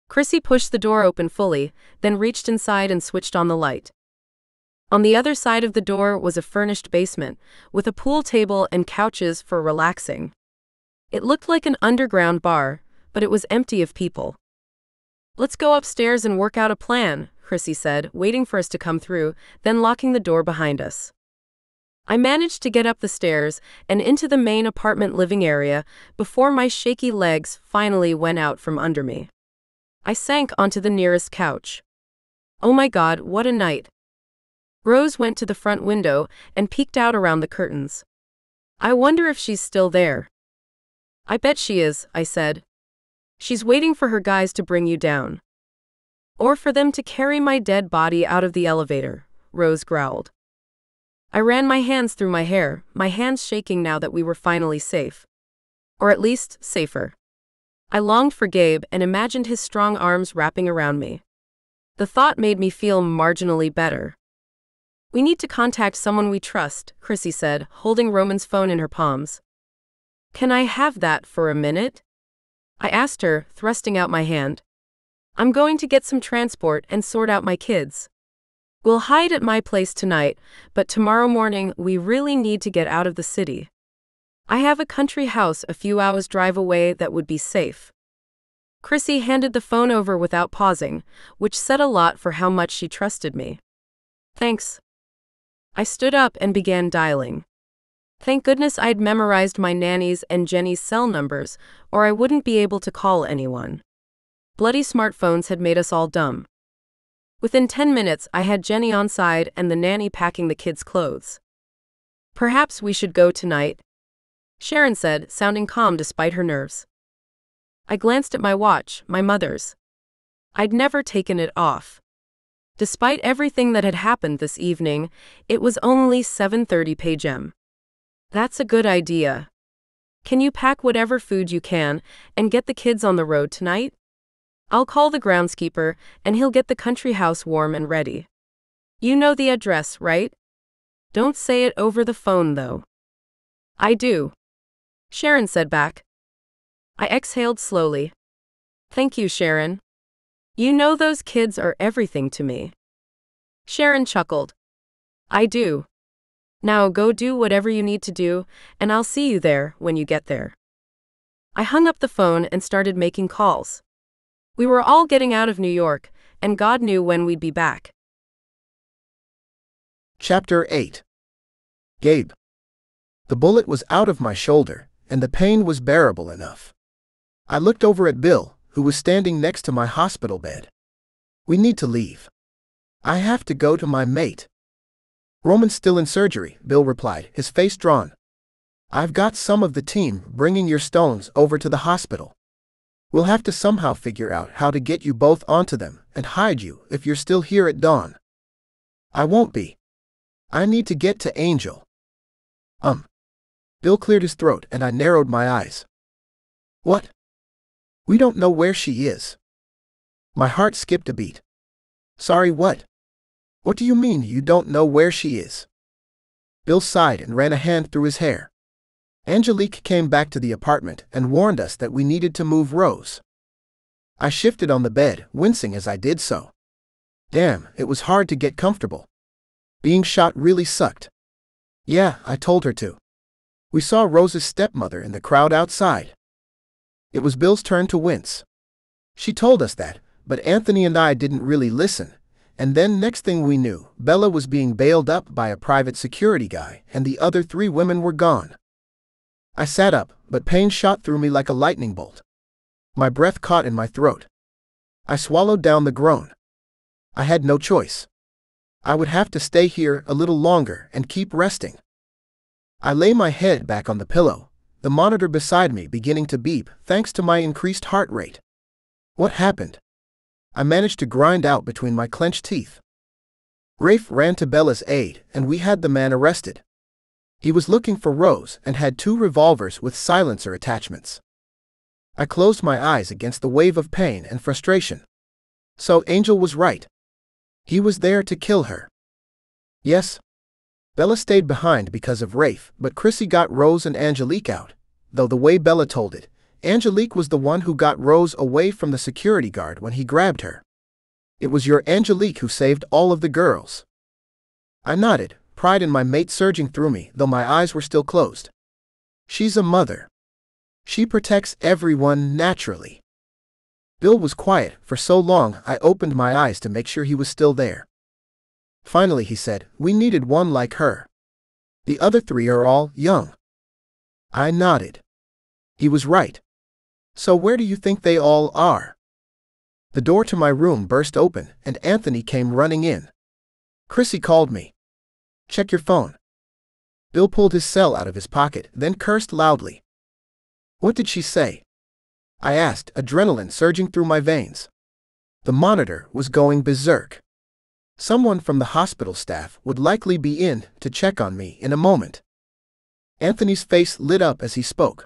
Chrissy pushed the door open fully, then reached inside and switched on the light. On the other side of the door was a furnished basement, with a pool table and couches for relaxing. It looked like an underground bar, but it was empty of people. "Let's go upstairs and work out a plan," Chrissy said, waiting for us to come through, then locking the door behind us. I managed to get up the stairs and into the main apartment living area before my shaky legs finally went out from under me. I sank onto the nearest couch. Oh my God, what a night. Rose went to the front window and peeked out around the curtains. "I wonder if she's still there." "I bet she is," I said. "She's waiting for her guys to bring you down. Or for them to carry my dead body out of the elevator," Rose growled. I ran my hands through my hair, my hands shaking now that we were finally safe. Or at least, safer. I longed for Gabe and imagined his strong arms wrapping around me. The thought made me feel marginally better. "We need to contact someone we trust," Chrissy said, holding Roman's phone in her palms. "Can I have that for a minute?" I asked her, thrusting out my hand. "I'm going to get some transport and sort out my kids. We'll hide at my place tonight, but tomorrow morning we really need to get out of the city. I have a country house a few hours' drive away that would be safe." Chrissy handed the phone over without pausing, which said a lot for how much she trusted me. "Thanks." I stood up and began dialing. Thank goodness I'd memorized my nanny's and Jenny's cell numbers, or I wouldn't be able to call anyone. Bloody smartphones had made us all dumb. Within 10 minutes, I had Jenny on side and the nanny packing the kids' clothes. "Perhaps we should go tonight," Sharon said, sounding calm despite her nerves. I glanced at my watch, my mother's. I'd never taken it off. Despite everything that had happened this evening, it was only 7:30 p.m. "That's a good idea. Can you pack whatever food you can and get the kids on the road tonight? I'll call the groundskeeper and he'll get the country house warm and ready. You know the address, right? Don't say it over the phone though." "I do," Sharon said back. I exhaled slowly. "Thank you, Sharon. You know those kids are everything to me." Sharon chuckled. "I do. Now go do whatever you need to do, and I'll see you there when you get there." I hung up the phone and started making calls. We were all getting out of New York, and God knew when we'd be back. Chapter 8. Gabe. The bullet was out of my shoulder, and the pain was bearable enough. I looked over at Bill, who was standing next to my hospital bed. "We need to leave. I have to go to my mate." "Roman's still in surgery," Bill replied, his face drawn. "I've got some of the team bringing your stones over to the hospital. We'll have to somehow figure out how to get you both onto them and hide you if you're still here at dawn." "I won't be. I need to get to Angel." Bill cleared his throat and I narrowed my eyes. "What?" "We don't know where she is." My heart skipped a beat. "Sorry, what? What do you mean you don't know where she is?" Bill sighed and ran a hand through his hair. "Angelique came back to the apartment and warned us that we needed to move Rose." I shifted on the bed, wincing as I did so. Damn, it was hard to get comfortable. Being shot really sucked. "Yeah, I told her to. We saw Rose's stepmother in the crowd outside." It was Bill's turn to wince. "She told us that, but Anthony and I didn't really listen, and then next thing we knew, Bella was being bailed up by a private security guy and the other 3 women were gone." I sat up, but pain shot through me like a lightning bolt. My breath caught in my throat. I swallowed down the groan. I had no choice. I would have to stay here a little longer and keep resting. I lay my head back on the pillow, the monitor beside me beginning to beep thanks to my increased heart rate. What happened? I managed to grind out between my clenched teeth. Rafe ran to Bella's aid and we had the man arrested. He was looking for Rose and had 2 revolvers with silencer attachments. I closed my eyes against the wave of pain and frustration. So Angel was right. He was there to kill her. Yes. Bella stayed behind because of Rafe, but Chrissy got Rose and Angelique out, though the way Bella told it, Angelique was the one who got Rose away from the security guard when he grabbed her. It was your Angelique who saved all of the girls. I nodded, pride in my mate surging through me, though my eyes were still closed. She's a mother. She protects everyone naturally. Bill was quiet for so long I opened my eyes to make sure he was still there. Finally he said, "We needed one like her. The other three are all young." I nodded. He was right. So where do you think they all are? The door to my room burst open and Anthony came running in. "Chrissy called me. Check your phone." Bill pulled his cell out of his pocket, then cursed loudly. "What did she say?" I asked, adrenaline surging through my veins. The monitor was going berserk. Someone from the hospital staff would likely be in to check on me in a moment. Anthony's face lit up as he spoke.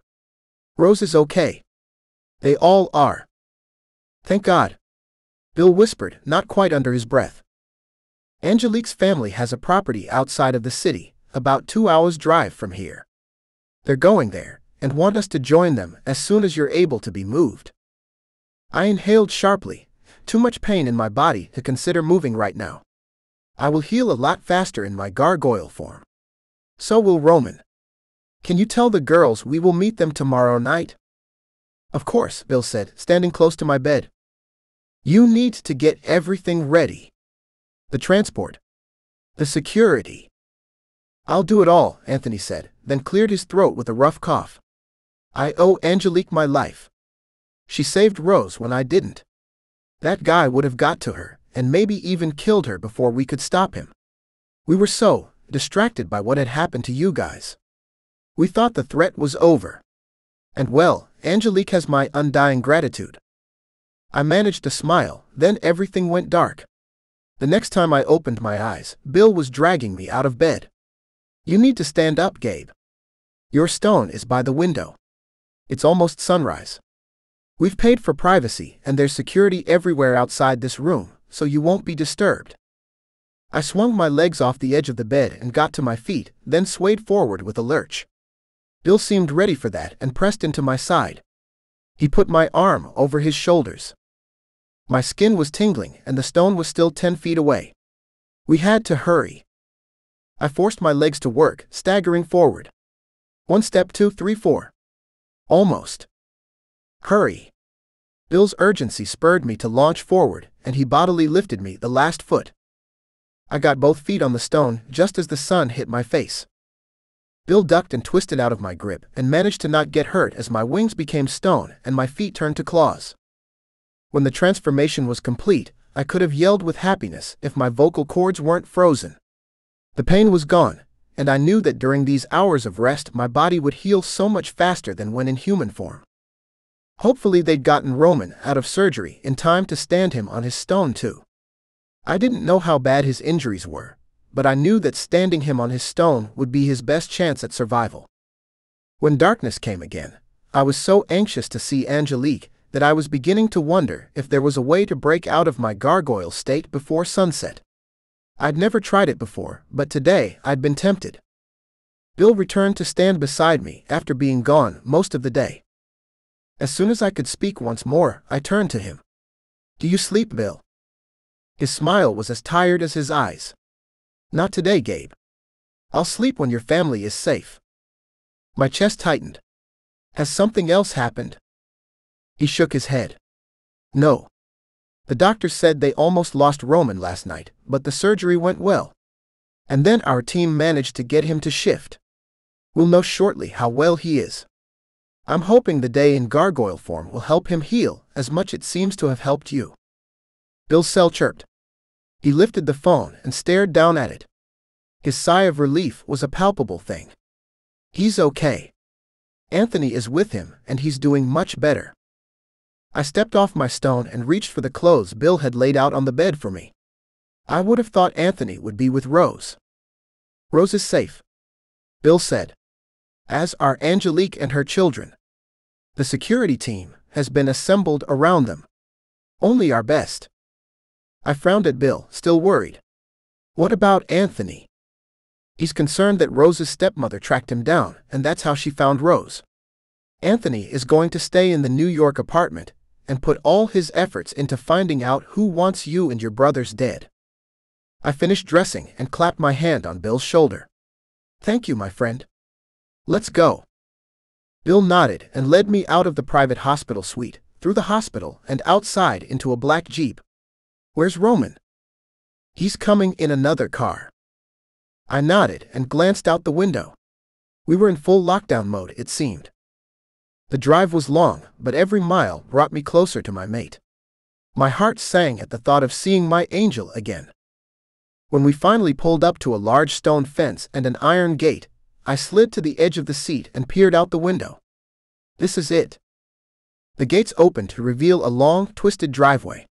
"Rose is okay. They all are. Thank God," Bill whispered, not quite under his breath. "Angelique's family has a property outside of the city, about 2 hours' drive from here. They're going there and want us to join them as soon as you're able to be moved." I inhaled sharply, too much pain in my body to consider moving right now. I will heal a lot faster in my gargoyle form. So will Roman. Can you tell the girls we will meet them tomorrow night? Of course, Bill said, standing close to my bed. You need to get everything ready. The transport. The security. I'll do it all, Anthony said, then cleared his throat with a rough cough. I owe Angelique my life. She saved Rose when I didn't. That guy would have got to her, and maybe even killed her before we could stop him. We were so distracted by what had happened to you guys. We thought the threat was over. And well, Angelique has my undying gratitude. I managed to smile, then everything went dark. The next time I opened my eyes, Bill was dragging me out of bed. You need to stand up, Gabe. Your stone is by the window. It's almost sunrise. We've paid for privacy, and there's security everywhere outside this room, so you won't be disturbed. I swung my legs off the edge of the bed and got to my feet, then swayed forward with a lurch. Bill seemed ready for that and pressed into my side. He put my arm over his shoulders. My skin was tingling and the stone was still 10 feet away. We had to hurry. I forced my legs to work, staggering forward. 1 step, 2, 3, 4. Almost. Hurry. Bill's urgency spurred me to launch forward, and he bodily lifted me the last foot. I got both feet on the stone just as the sun hit my face. Bill ducked and twisted out of my grip and managed to not get hurt as my wings became stone and my feet turned to claws. When the transformation was complete, I could have yelled with happiness if my vocal cords weren't frozen. The pain was gone, and I knew that during these hours of rest my body would heal so much faster than when in human form. Hopefully they'd gotten Roman out of surgery in time to stand him on his stone too. I didn't know how bad his injuries were, but I knew that standing him on his stone would be his best chance at survival. When darkness came again, I was so anxious to see Angelique that I was beginning to wonder if there was a way to break out of my gargoyle state before sunset. I'd never tried it before, but today I'd been tempted. Bill returned to stand beside me after being gone most of the day. As soon as I could speak once more, I turned to him. Do you sleep, Bill? His smile was as tired as his eyes. Not today, Gabe. I'll sleep when your family is safe. My chest tightened. Has something else happened? He shook his head. No. The doctor said they almost lost Roman last night, but the surgery went well. And then our team managed to get him to shift. We'll know shortly how well he is. I'm hoping the day in gargoyle form will help him heal as much it seems to have helped you. Bill's cell chirped. He lifted the phone and stared down at it. His sigh of relief was a palpable thing. He's okay. Anthony is with him and he's doing much better. I stepped off my stone and reached for the clothes Bill had laid out on the bed for me. I would have thought Anthony would be with Rose. Rose is safe, Bill said. As are Angelique and her children. The security team has been assembled around them. Only our best. I frowned at Bill, still worried. What about Anthony? He's concerned that Rose's stepmother tracked him down, and that's how she found Rose. Anthony is going to stay in the New York apartment and put all his efforts into finding out who wants you and your brothers dead. I finished dressing and clapped my hand on Bill's shoulder. Thank you, my friend. Let's go. Bill nodded and led me out of the private hospital suite, through the hospital and outside into a black Jeep. Where's Roman? He's coming in another car. I nodded and glanced out the window. We were in full lockdown mode, it seemed. The drive was long, but every mile brought me closer to my mate. My heart sang at the thought of seeing my angel again. When we finally pulled up to a large stone fence and an iron gate, I slid to the edge of the seat and peered out the window. This is it. The gates opened to reveal a long, twisted driveway.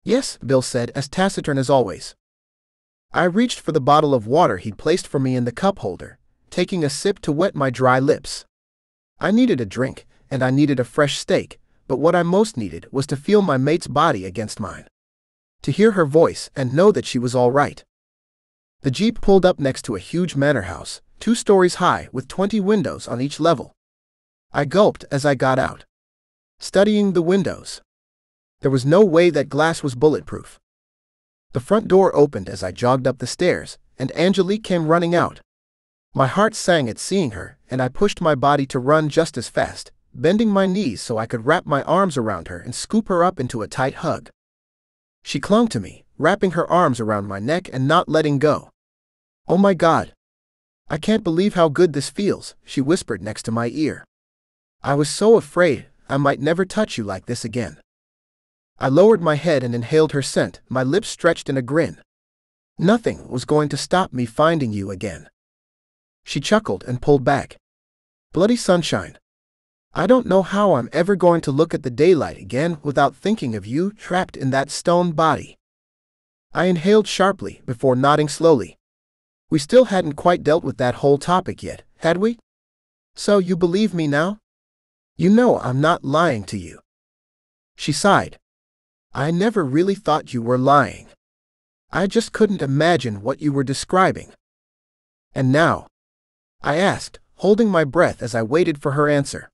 Yes, Bill said, as taciturn as always. I reached for the bottle of water he'd placed for me in the cup holder, taking a sip to wet my dry lips. I needed a drink, and I needed a fresh steak, but what I most needed was to feel my mate's body against mine. To hear her voice and know that she was all right. The Jeep pulled up next to a huge manor house, 2 stories high with 20 windows on each level. I gulped as I got out, studying the windows. There was no way that glass was bulletproof. The front door opened as I jogged up the stairs, and Angelique came running out. My heart sang at seeing her, and I pushed my body to run just as fast, bending my knees so I could wrap my arms around her and scoop her up into a tight hug. She clung to me, wrapping her arms around my neck and not letting go. Oh my God. I can't believe how good this feels, she whispered next to my ear. I was so afraid I might never touch you like this again. I lowered my head and inhaled her scent, my lips stretched in a grin. Nothing was going to stop me finding you again. She chuckled and pulled back. Bloody sunshine. I don't know how I'm ever going to look at the daylight again without thinking of you trapped in that stone body. I inhaled sharply before nodding slowly. We still hadn't quite dealt with that whole topic yet, had we? So you believe me now? You know I'm not lying to you. She sighed. I never really thought you were lying. I just couldn't imagine what you were describing. And now? I asked, holding my breath as I waited for her answer.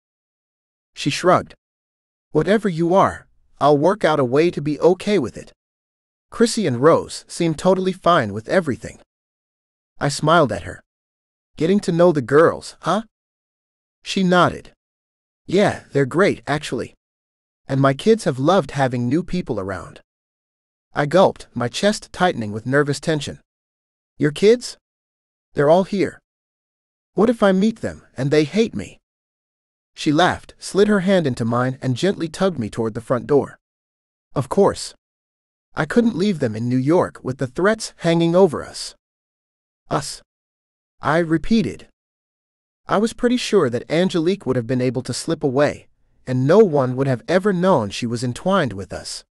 She shrugged. Whatever you are, I'll work out a way to be okay with it. Chrissy and Rose seemed totally fine with everything. I smiled at her. Getting to know the girls, huh? She nodded. Yeah, they're great, actually. And my kids have loved having new people around. I gulped, my chest tightening with nervous tension. Your kids? They're all here. What if I meet them and they hate me? She laughed, slid her hand into mine and gently tugged me toward the front door. Of course. I couldn't leave them in New York with the threats hanging over us. Us. I repeated. I was pretty sure that Angelique would have been able to slip away, and no one would have ever known she was entwined with us.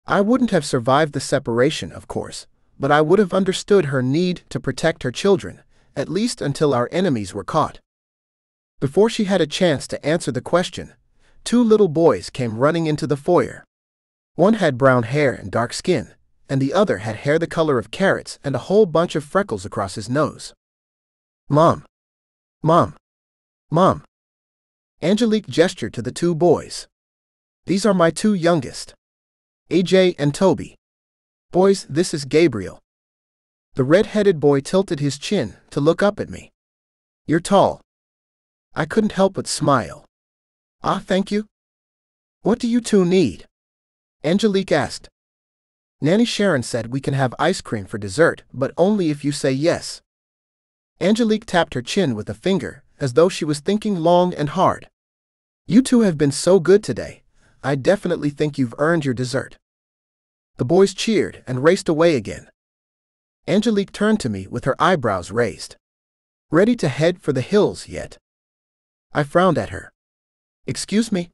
I wouldn't have survived the separation, of course, but I would have understood her need to protect her children, at least until our enemies were caught. Before she had a chance to answer the question, 2 little boys came running into the foyer. One had brown hair and dark skin, and the other had hair the color of carrots and a whole bunch of freckles across his nose. Mom. Mom. Mom. Angelique gestured to the 2 boys. These are my 2 youngest. AJ and Toby. Boys, this is Gabriel. The red-headed boy tilted his chin to look up at me. You're tall. I couldn't help but smile. Ah, thank you. What do you 2 need? Angelique asked. Nanny Sharon said we can have ice cream for dessert, but only if you say yes. Angelique tapped her chin with a finger, as though she was thinking long and hard. You 2 have been so good today. I definitely think you've earned your dessert. The boys cheered and raced away again. Angelique turned to me with her eyebrows raised. Ready to head for the hills yet? I frowned at her. Excuse me?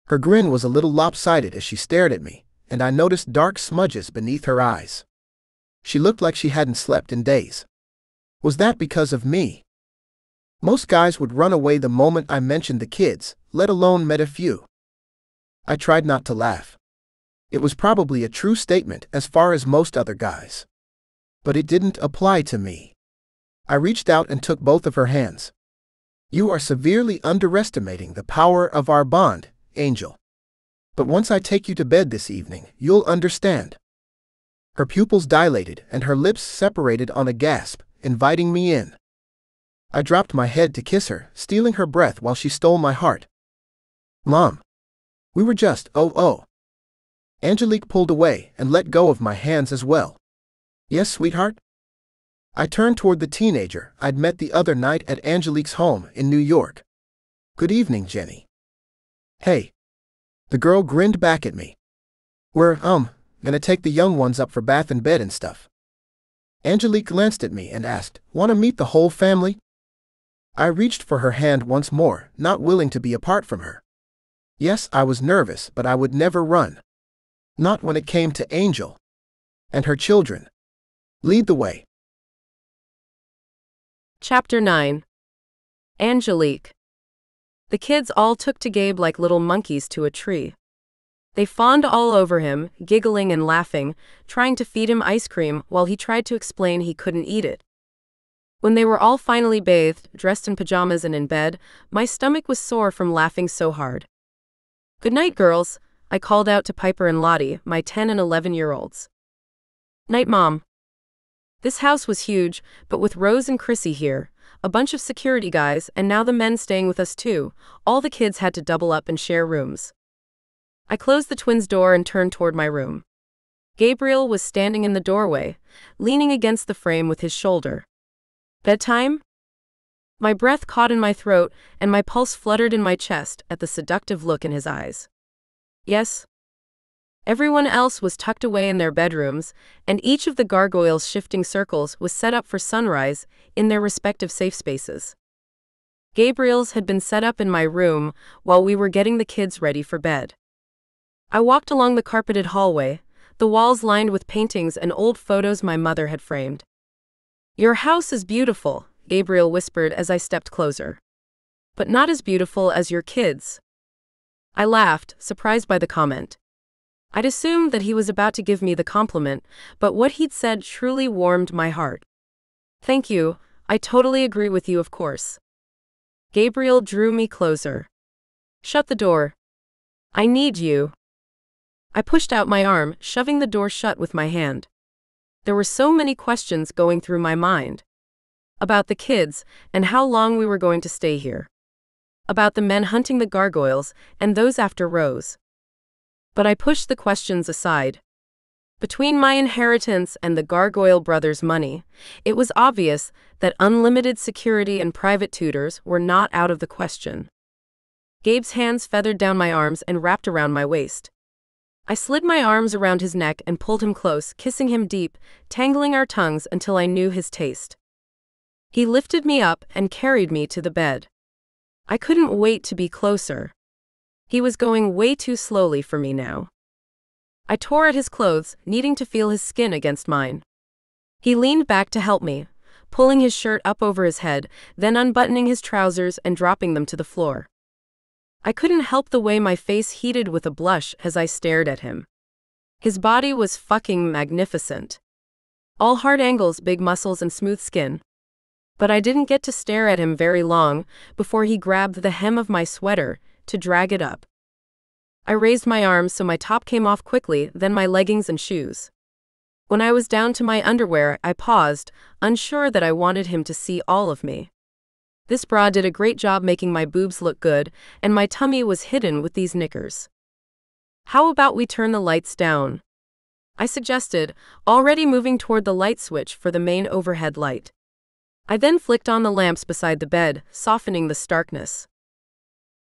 Her grin was a little lopsided as she stared at me, and I noticed dark smudges beneath her eyes. She looked like she hadn't slept in days. Was that because of me? Most guys would run away the moment I mentioned the kids, let alone met a few. I tried not to laugh. It was probably a true statement as far as most other guys. But it didn't apply to me. I reached out and took both of her hands. You are severely underestimating the power of our bond, Angel. But once I take you to bed this evening, you'll understand. Her pupils dilated and her lips separated on a gasp, inviting me in. I dropped my head to kiss her, stealing her breath while she stole my heart. Mom. We were just, oh. Angelique pulled away and let go of my hands as well. Yes, sweetheart? I turned toward the teenager I'd met the other night at Angelique's home in New York. Good evening, Jenny. Hey. The girl grinned back at me. We're, gonna take the young ones up for bath and bed and stuff. Angelique glanced at me and asked, "Wanna meet the whole family?" I reached for her hand once more, not willing to be apart from her. Yes, I was nervous, but I would never run. Not when it came to Angel. And her children. Lead the way. Chapter 9. Angelique. The kids all took to Gabe like little monkeys to a tree. They fawned all over him, giggling and laughing, trying to feed him ice cream while he tried to explain he couldn't eat it. When they were all finally bathed, dressed in pajamas and in bed, my stomach was sore from laughing so hard. "Good night, girls," I called out to Piper and Lottie, my 10 and 11-year-olds. "Night, Mom." This house was huge, but with Rose and Chrissy here, a bunch of security guys, and now the men staying with us too, all the kids had to double up and share rooms. I closed the twins' door and turned toward my room. Gabriel was standing in the doorway, leaning against the frame with his shoulder. "Bedtime?" My breath caught in my throat, and my pulse fluttered in my chest at the seductive look in his eyes. "Yes." Everyone else was tucked away in their bedrooms, and each of the gargoyles' shifting circles was set up for sunrise in their respective safe spaces. Gabriel's had been set up in my room while we were getting the kids ready for bed. I walked along the carpeted hallway, the walls lined with paintings and old photos my mother had framed. "Your house is beautiful," Gabriel whispered as I stepped closer. "But not as beautiful as your kids." I laughed, surprised by the comment. I'd assumed that he was about to give me the compliment, but what he'd said truly warmed my heart. "Thank you, I totally agree with you, of course." Gabriel drew me closer. "Shut the door. I need you." I pushed out my arm, shoving the door shut with my hand. There were so many questions going through my mind. About the kids, and how long we were going to stay here. About the men hunting the gargoyles, and those after Rose. But I pushed the questions aside. Between my inheritance and the Gargoyle brothers' money, it was obvious that unlimited security and private tutors were not out of the question. Gabe's hands feathered down my arms and wrapped around my waist. I slid my arms around his neck and pulled him close, kissing him deep, tangling our tongues until I knew his taste. He lifted me up and carried me to the bed. I couldn't wait to be closer. He was going way too slowly for me now. I tore at his clothes, needing to feel his skin against mine. He leaned back to help me, pulling his shirt up over his head, then unbuttoning his trousers and dropping them to the floor. I couldn't help the way my face heated with a blush as I stared at him. His body was fucking magnificent. All hard angles, big muscles, and smooth skin. But I didn't get to stare at him very long before he grabbed the hem of my sweater to drag it up. I raised my arms so my top came off quickly, then my leggings and shoes. When I was down to my underwear, I paused, unsure that I wanted him to see all of me. This bra did a great job making my boobs look good, and my tummy was hidden with these knickers. "How about we turn the lights down?" I suggested, already moving toward the light switch for the main overhead light. I then flicked on the lamps beside the bed, softening the starkness.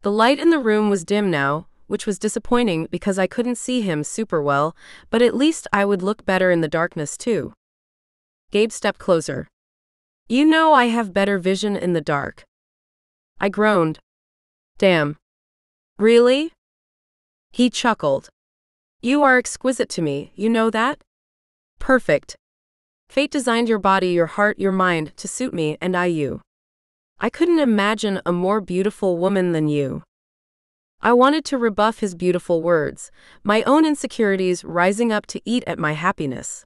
The light in the room was dim now, which was disappointing because I couldn't see him super well, but at least I would look better in the darkness too. Gabe stepped closer. "You know I have better vision in the dark." I groaned. "Damn. Really?" He chuckled. "You are exquisite to me, you know that?" "Perfect. Fate designed your body, your heart, your mind to suit me, and I you. I couldn't imagine a more beautiful woman than you." I wanted to rebuff his beautiful words, my own insecurities rising up to eat at my happiness.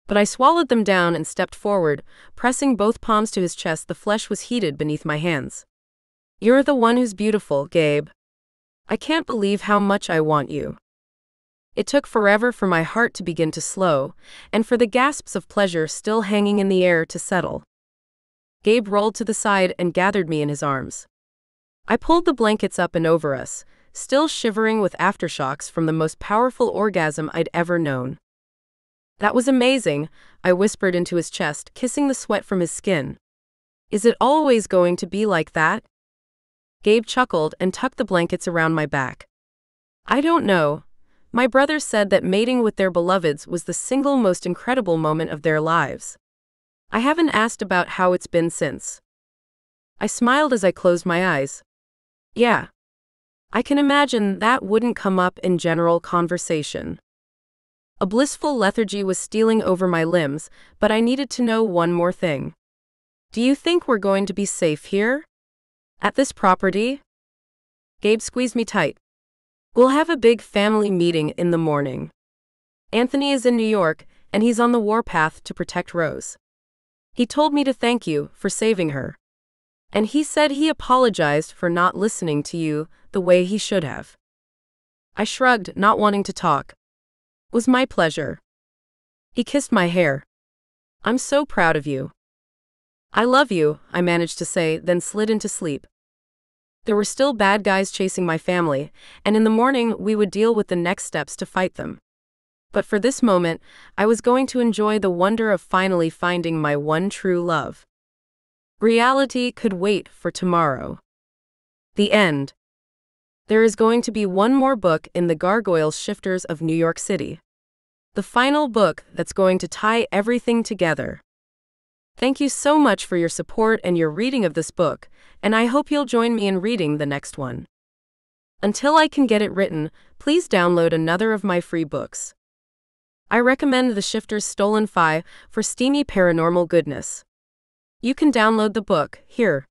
But I swallowed them down and stepped forward, pressing both palms to his chest. The flesh was heated beneath my hands. You're the one who's beautiful, Gabe. I can't believe how much I want you. It took forever for my heart to begin to slow, and for the gasps of pleasure still hanging in the air to settle. Gabe rolled to the side and gathered me in his arms. I pulled the blankets up and over us, still shivering with aftershocks from the most powerful orgasm I'd ever known. That was amazing, I whispered into his chest, kissing the sweat from his skin. Is it always going to be like that? Gabe chuckled and tucked the blankets around my back. I don't know. My brothers said that mating with their beloveds was the single most incredible moment of their lives. I haven't asked about how it's been since. I smiled as I closed my eyes. Yeah. I can imagine that wouldn't come up in general conversation. A blissful lethargy was stealing over my limbs, but I needed to know one more thing. Do you think we're going to be safe here? At this property? Gabe squeezed me tight. We'll have a big family meeting in the morning. Anthony is in New York, and he's on the warpath to protect Rose. He told me to thank you for saving her. And he said he apologized for not listening to you the way he should have. I shrugged, not wanting to talk. It was my pleasure. He kissed my hair. I'm so proud of you. I love you, I managed to say, then slid into sleep. There were still bad guys chasing my family, and in the morning we would deal with the next steps to fight them. But for this moment, I was going to enjoy the wonder of finally finding my one true love. Reality could wait for tomorrow. The end. There is going to be one more book in the Gargoyle Shifters of New York City. The final book that's going to tie everything together. Thank you so much for your support and your reading of this book, and I hope you'll join me in reading the next one. Until I can get it written, please download another of my free books. I recommend The Shifter's Stolen Fi for steamy paranormal goodness. You can download the book here.